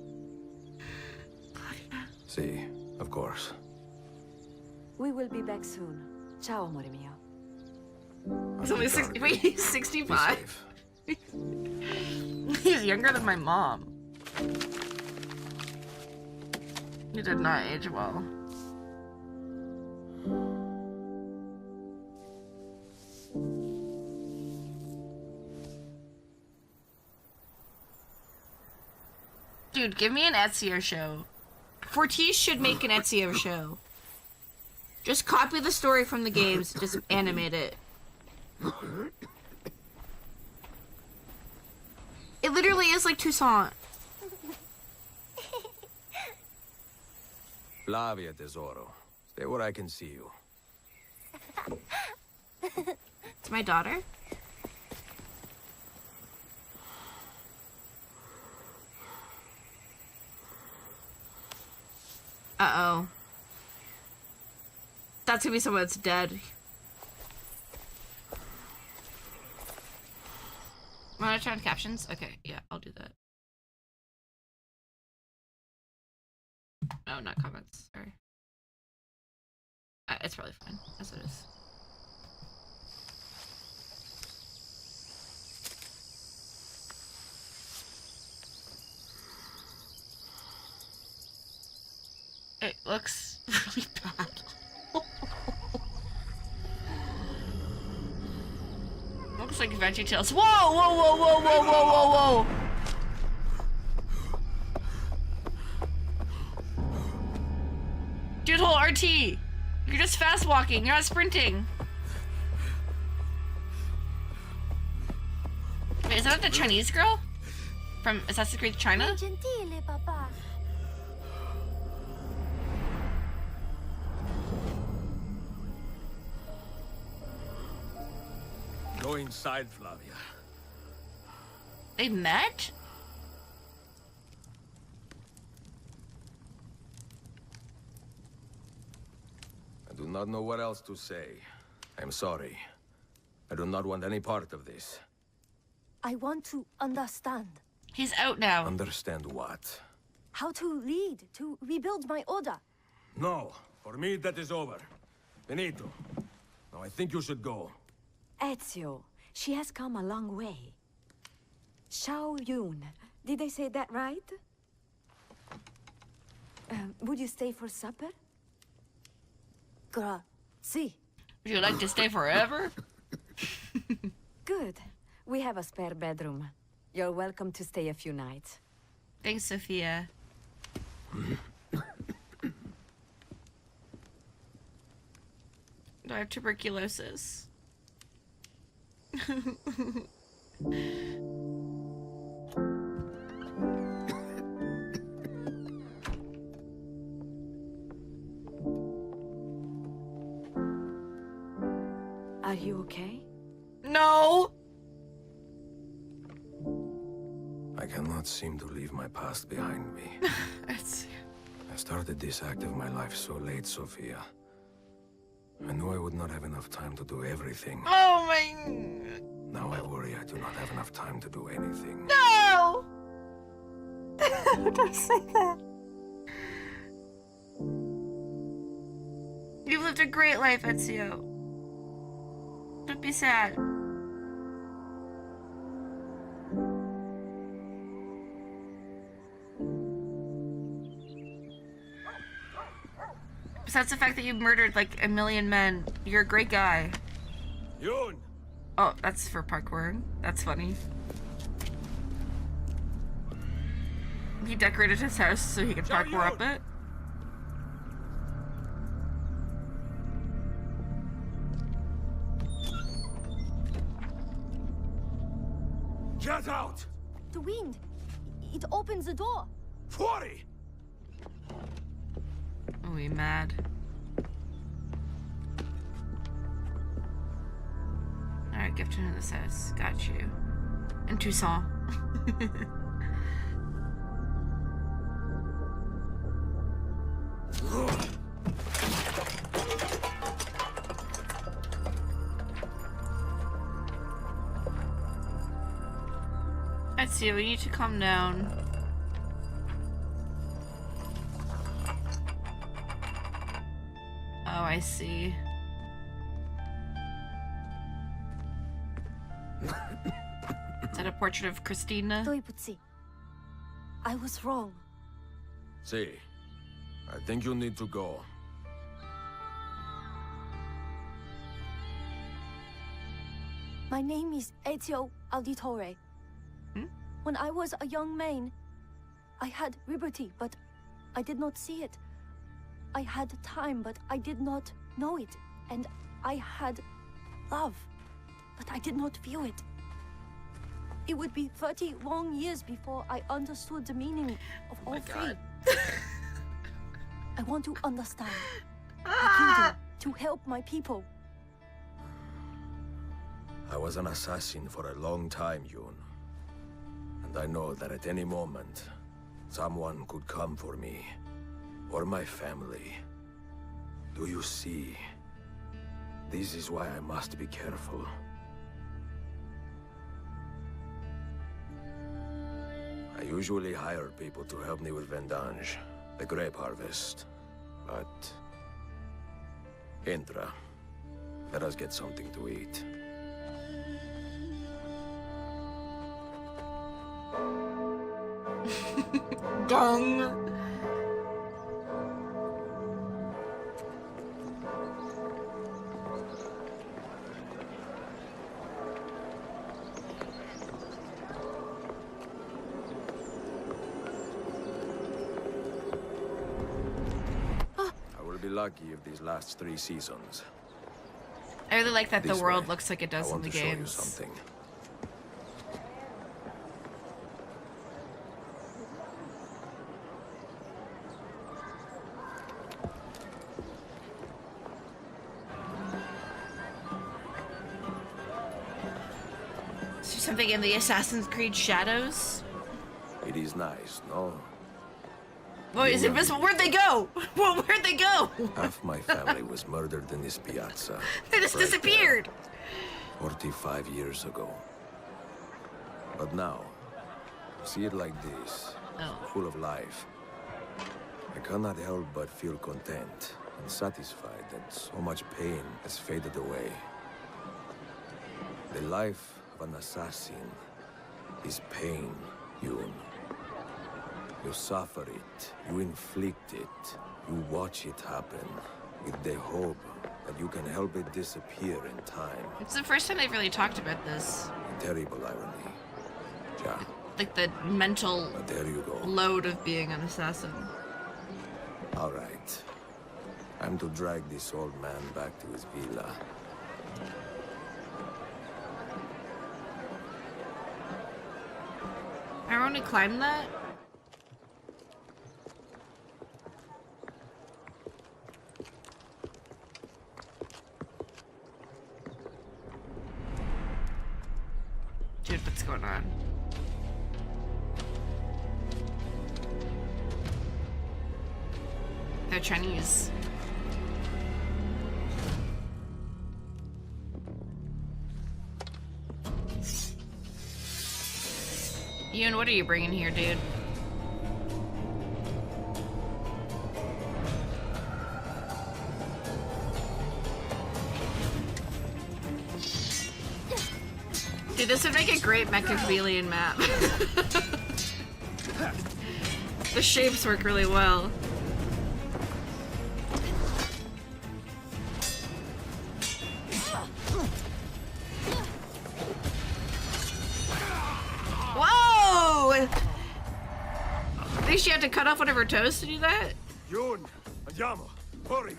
See, of course. We will be back soon. Ciao, amore mio. He's only 60. Wait, he's 65. He's younger than my mom. He did not age well. Dude, give me an Ezio show. Fortis should make an Ezio show. Just copy the story from the games, just animate it. It literally is like Toussaint. Flavia, tesoro. Stay where I can see you. It's my daughter. Uh-oh. That's gonna be someone that's dead. Wanna turn on captions? Okay, yeah, I'll do that. Oh, not comments. Sorry. It's probably fine, as it is. It looks really bad. Looks like VeggieTales. Whoa, whoa, whoa, whoa, whoa, whoa, whoa, whoa! Dude, hold RT. You're just fast walking. You're not sprinting. Wait, is that the Chinese girl from Assassin's Creed China? Go inside, Flavia. They met? I do not know what else to say. I'm sorry. I do not want any part of this. I want to understand. He's out now. Understand what? How to lead, to rebuild my order. No, for me that is over. Benito, now I think you should go. Ezio, she has come a long way. Xiao Yun, did I say that right? Would you stay for supper? Si. Would you like to stay forever? Good. We have a spare bedroom. You're welcome to stay a few nights. Thanks, Sophia. I have tuberculosis. Are you okay? No! I cannot seem to leave my past behind me. I started this act of my life so late, Sophia. I knew I would not have enough time to do everything. Oh my... Now I worry I do not have enough time to do anything. No! Don't say that. You've lived a great life, Ezio. Don't be sad. Besides the fact that you murdered like a million men, you're a great guy. Yun! Oh, that's for parkouring. That's funny. He decorated his house so he could parkour up it. Get out! The wind. It opens the door. Fuori! Oh, we mad. Alright, gift into this house. Got you. And Toussaint. Let's see, we need to calm down. Oh, I see. Is that a portrait of Christina? I was wrong. See, I think you need to go. My name is Ezio Auditore. When I was a young man, I had liberty, but I did not see it. I had time, but I did not know it, and I had love, but I did not feel it. It would be 30 long years before I understood the meaning of all three. I want to understand. I can to help my people. I was an assassin for a long time, Yoon. And I know that at any moment, someone could come for me. Or my family. Do you see? This is why I must be careful. I usually hire people to help me with vendange, the grape harvest. But... Indra, let us get something to eat. Gong! Lucky if these last 3 seasons. I really like that the This world way. looks like it does I in want the to show you games. something. Is there something in the Assassin's Creed shadows? It is nice, no? Well, is it invisible? Where'd they go? Well, where'd they go? Half my family was murdered in this piazza. They just disappeared. 45 years ago. But now, see it like this, full of life. I cannot help but feel content and satisfied that so much pain has faded away. The life of an assassin is pain, Yoon. You suffer it, you inflict it, you watch it happen, with the hope that you can help it disappear in time. It's the first time they've really talked about this. Terrible irony. Yeah. Like the mental But there you go. load of being an assassin. All right. I'm to drag this old man back to his villa. I want to climb that. Dude, what's going on? They're Chinese. Yoon, what are you bringing here, dude? Dude, this would make a great Mechachameleon map. The shapes work really well. Whoa! I think she had to cut off one of her toes to do that? Yoon, andiamo, hurry.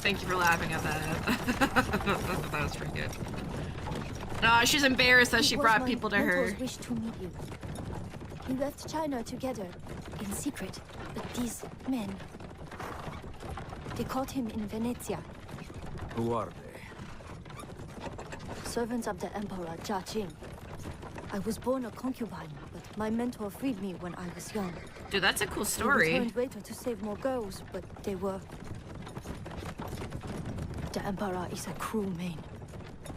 Thank you for laughing at that. That was pretty good. No, she's embarrassed that she brought people to her. Mentor's wish to meet you. We left China together, in secret, but these men... They caught him in Venezia. Who are they? Servants of the Emperor Jia Jing. I was born a concubine, but my mentor freed me when I was young. Dude, that's a cool They story. returned later to save more girls, but they were... The Emperor is a cruel man.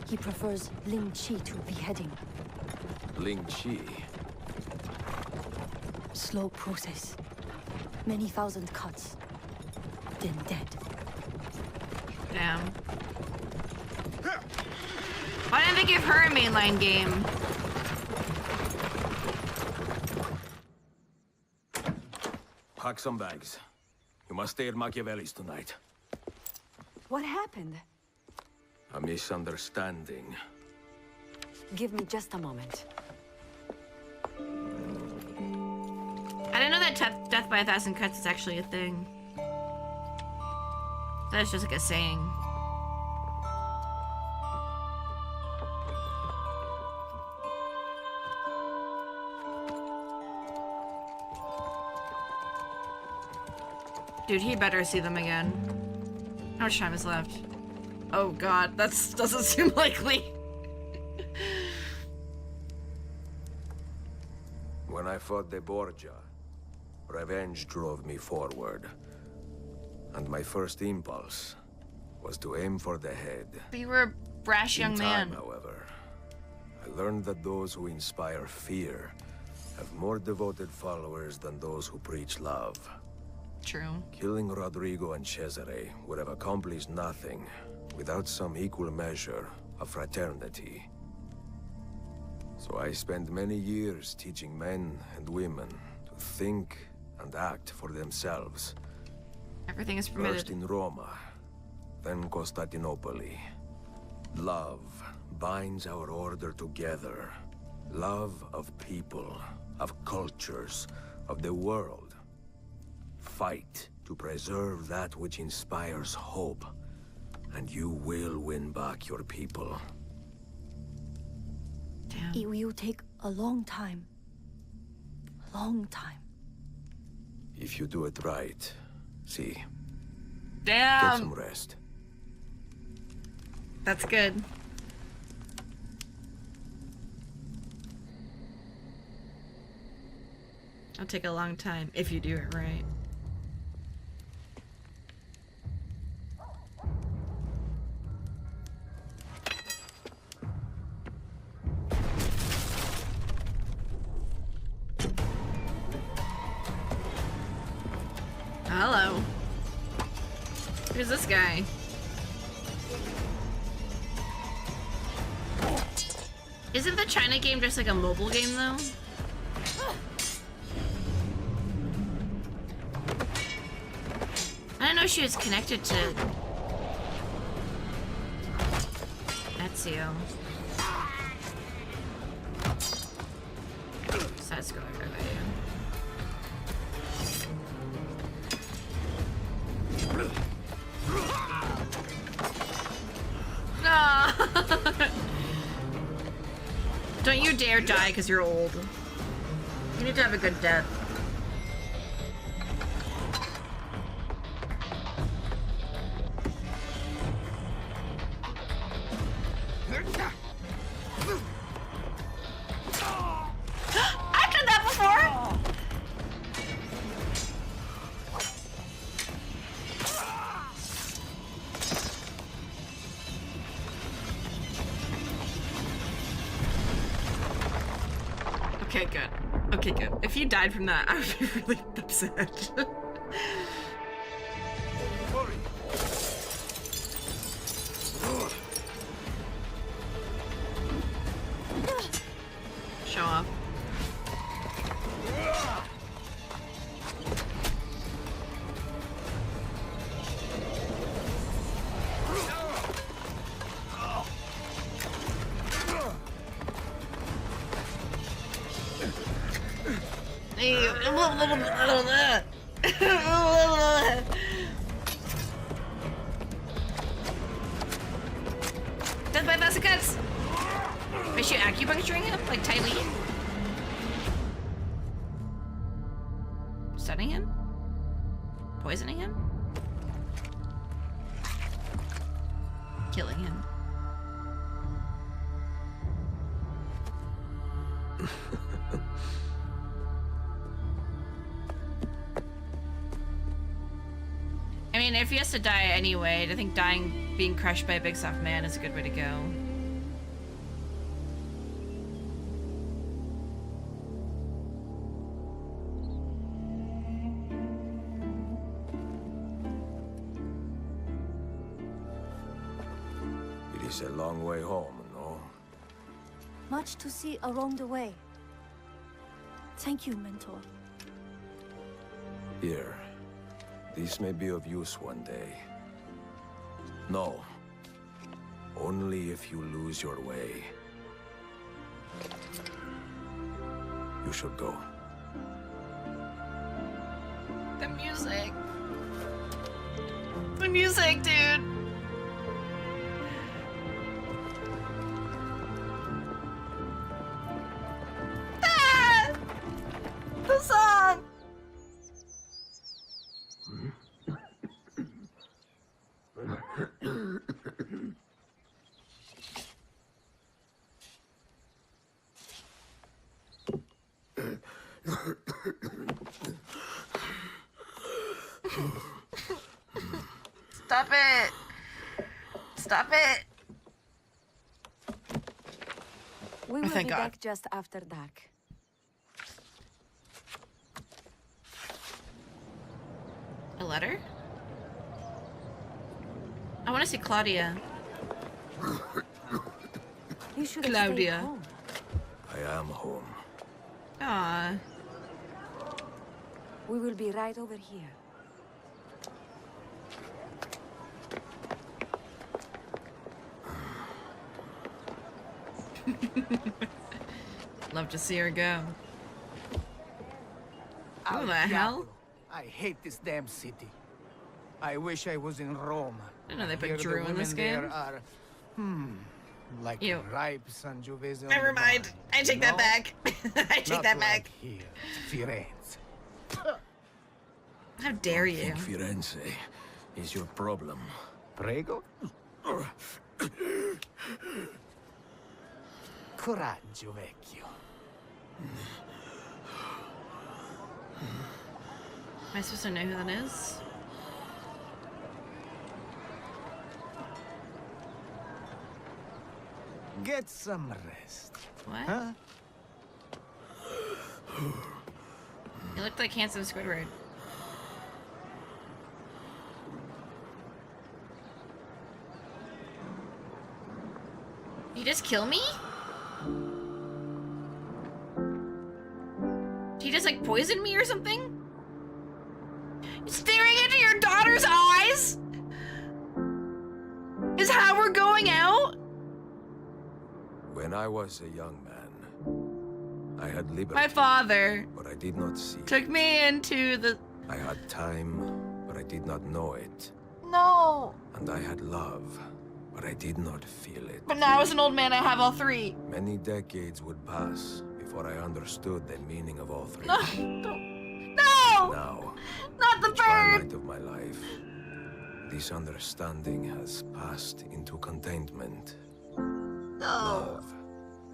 He prefers Ling Qi to beheading. Ling Qi. Slow process. Many thousand cuts. Then dead. Damn. Why didn't they give her a mainline game? Pack some bags. You must stay at Machiavelli's tonight. What happened? A misunderstanding. Give me just a moment. I didn't know that death by 1,000 cuts is actually a thing. That's just like a saying. Dude, he better see them again. How much time is left? Oh god, that doesn't seem likely. When I fought the Borgia, revenge drove me forward. And my first impulse was to aim for the head. But you were a brash young man. However, I learned that those who inspire fear have more devoted followers than those who preach love. True. Killing Rodrigo and Cesare would have accomplished nothing without some equal measure of fraternity. So I spent many years teaching men and women to think and act for themselves. Everything is permitted. First in Roma, then Constantinople. Love binds our order together. Love of people, of cultures, of the world. Fight to preserve that which inspires hope, and you will win back your people. Damn. It will take a long time. A long time. If you do it right, see. Damn. Get some rest. That's good. It'll take a long time if you do it right. Hello. Who's this guy? Isn't the China game just like a mobile game though? I didn't know she was connected to Ezio. So let's go over there. No! Don't you dare die because you're old. You need to have a good death. I've done that before! Okay, good. Okay, good. If you died from that, I would be really upset. Show off. Death by Massacres! Is she acupuncturing him? Like Tylee? Stunning him? Poisoning him? Killing him. I mean, if he has to die anyway, I think being crushed by a big soft man is a good way to go. It is a long way home, no? Much to see along the way. Thank you, Mentor. Here. This may be of use one day. No. Only if you lose your way. You should go. The music. The music, dude. Ah! The song. Stop it! Stop it! We will thank be God. back just after dark. A letter? I want to see Claudia. You should have Claudia. stayed home. I am home. Aw. We will be right over here. Love to see her go. Who the Al hell? diablo. I hate this damn city. I wish I was in Rome. I didn't know they put Here the Drew in this women there game. are, like Ew. ripe Sangiovese on Never the mind. vine, I take you that know? back. I take Not that like back. Here, Firenze. How dare I you? think Firenze is your problem. Prego? Coraggio, vecchio. Am I supposed to know who that is? Get some rest. What? Huh? You looked like handsome Squidward. Did he just kill me? Did he just like poison me or something? Staring into your daughter's eyes? Is how we're going out? When I was a young man, I had liberty. My father But I did not see. took me into the... I had time, but I did not know it. No. And I had love, but I did not feel it. But now as an old man, I have all three. Many decades would pass before I understood the meaning of all three. No, don't. No! Now, Not the bird! twilight of my life, this understanding has passed into contentment. No. Love,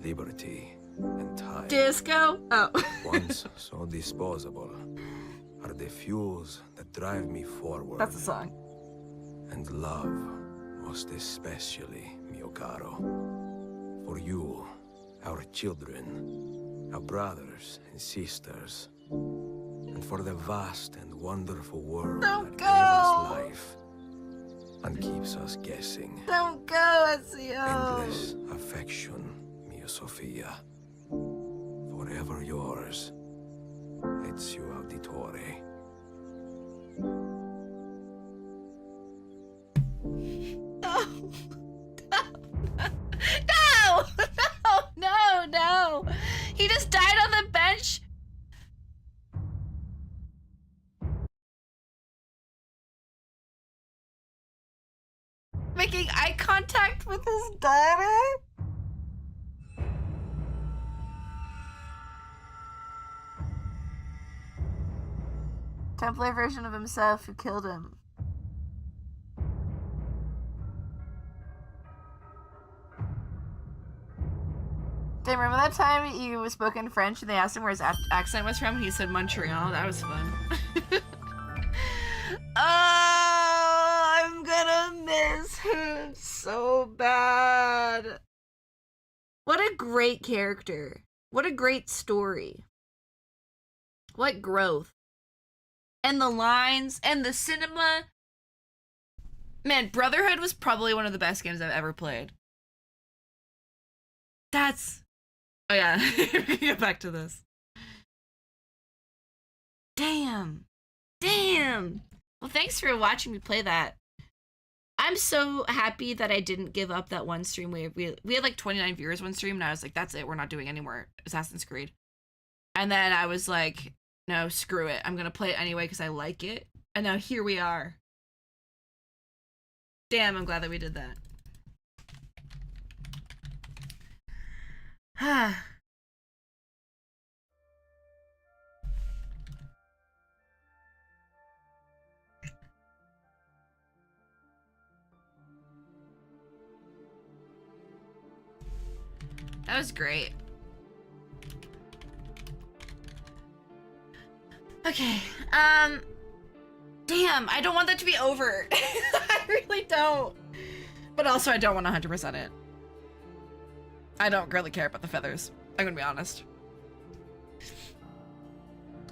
liberty, and time. Disco? Oh. Once so disposable, are the fuels that drive me forward. That's the song. And love, most especially, mio caro. For you, our children, our brothers and sisters, and for the vast and wonderful world Don't that gave us go. life and keeps us guessing. Don't go, Ezio. Endless affection, mia Sofia. Forever yours, Ezio Auditore. No. No! No! No! No! He just died on the bench. Making eye contact with his daughter? Template version of himself who killed him. Damn, remember that time you spoke in French and they asked him where his accent was from? He said Montreal. That was fun. Oh, I'm gonna miss him so bad. What a great character. What a great story. What growth. And the lines and the cinema. Man, Brotherhood was probably one of the best games I've ever played. That's... Oh yeah, get back to this. Damn. Damn. Well, thanks for watching me play that. I'm so happy that I didn't give up that one stream. We had like 29 viewers one stream, and I was like, that's it. We're not doing any more Assassin's Creed. And then I was like, No, screw it. I'm gonna play it anyway because I like it. And now here we are. Damn, I'm glad that we did that. Ah. That was great. Okay, damn, I don't want that to be over. I really don't. But also I don't want to 100% it. I don't really care about the feathers. I'm gonna be honest.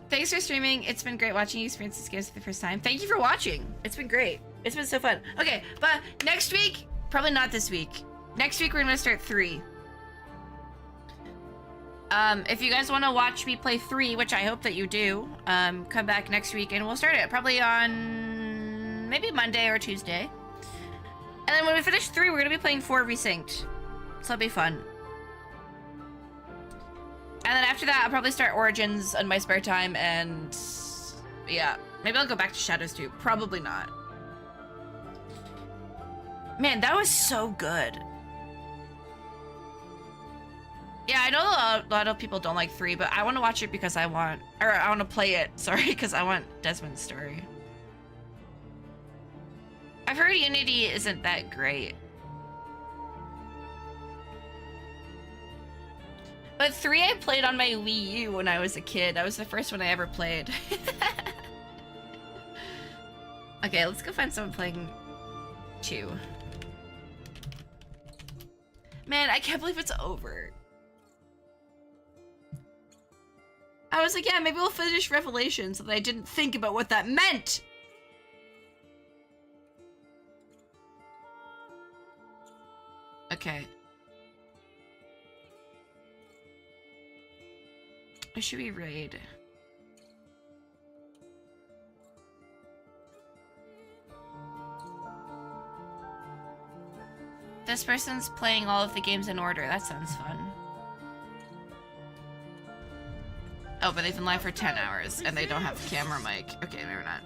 Thanks for streaming. It's been great watching you experience these games for the first time. Thank you for watching. It's been great. It's been so fun. Okay, but next week, probably not this week. Next week we're gonna start 3. If you guys want to watch me play 3, which I hope that you do, come back next week and we'll start it probably on maybe Monday or Tuesday. And then when we finish 3, we're gonna be playing 4 resynced. So it'll be fun. And then after that, I'll probably start Origins in my spare time and yeah, maybe I'll go back to Shadows too. Probably not. Man, that was so good. Yeah, I know a lot of people don't like 3, but I want to watch it because I want to play it, sorry, because I want Desmond's story. I've heard Unity isn't that great. But 3 I played on my Wii U when I was a kid. That was the first one I ever played. Okay, let's go find someone playing 2. Man, I can't believe it's over. I was like, yeah, maybe we'll finish Revelations, so that I didn't think about what that meant. Okay. Or should we raid? This person's playing all of the games in order. That sounds fun. Oh, but they've been live for 10 hours and they don't have a camera mic. Okay, maybe not.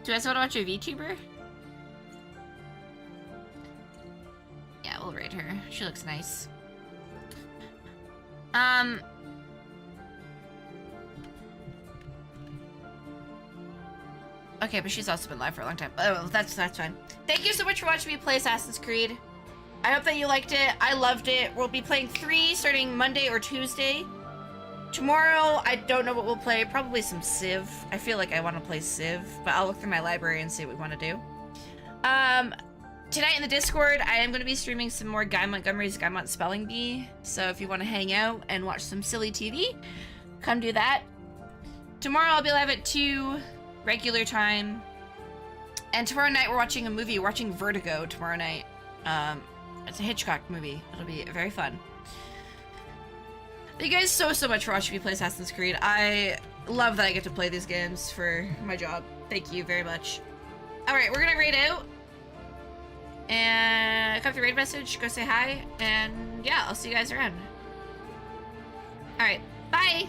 Do you guys want to watch a VTuber? Yeah, we'll raid her. She looks nice. Okay, but she's also been live for a long time. Oh, that's fine. Thank you so much for watching me play Assassin's Creed. I hope that you liked it. I loved it. We'll be playing 3 starting Monday or Tuesday. Tomorrow, I don't know what we'll play. Probably some Civ. I feel like I want to play Civ, but I'll look through my library and see what we want to do. Tonight in the Discord, I am going to be streaming some more Guy Montgomery's Guymont Spelling Bee. So if you want to hang out and watch some silly TV, come do that. Tomorrow, I'll be live at 2 regular time. And tomorrow night, we're watching a movie. We're watching Vertigo tomorrow night. It's a Hitchcock movie. It'll be very fun. Thank you guys so much for watching me play Assassin's Creed. I love that I get to play these games for my job. Thank you very much. Alright, we're gonna raid out. And come to raid message, go say hi, and yeah, I'll see you guys around. Alright, bye!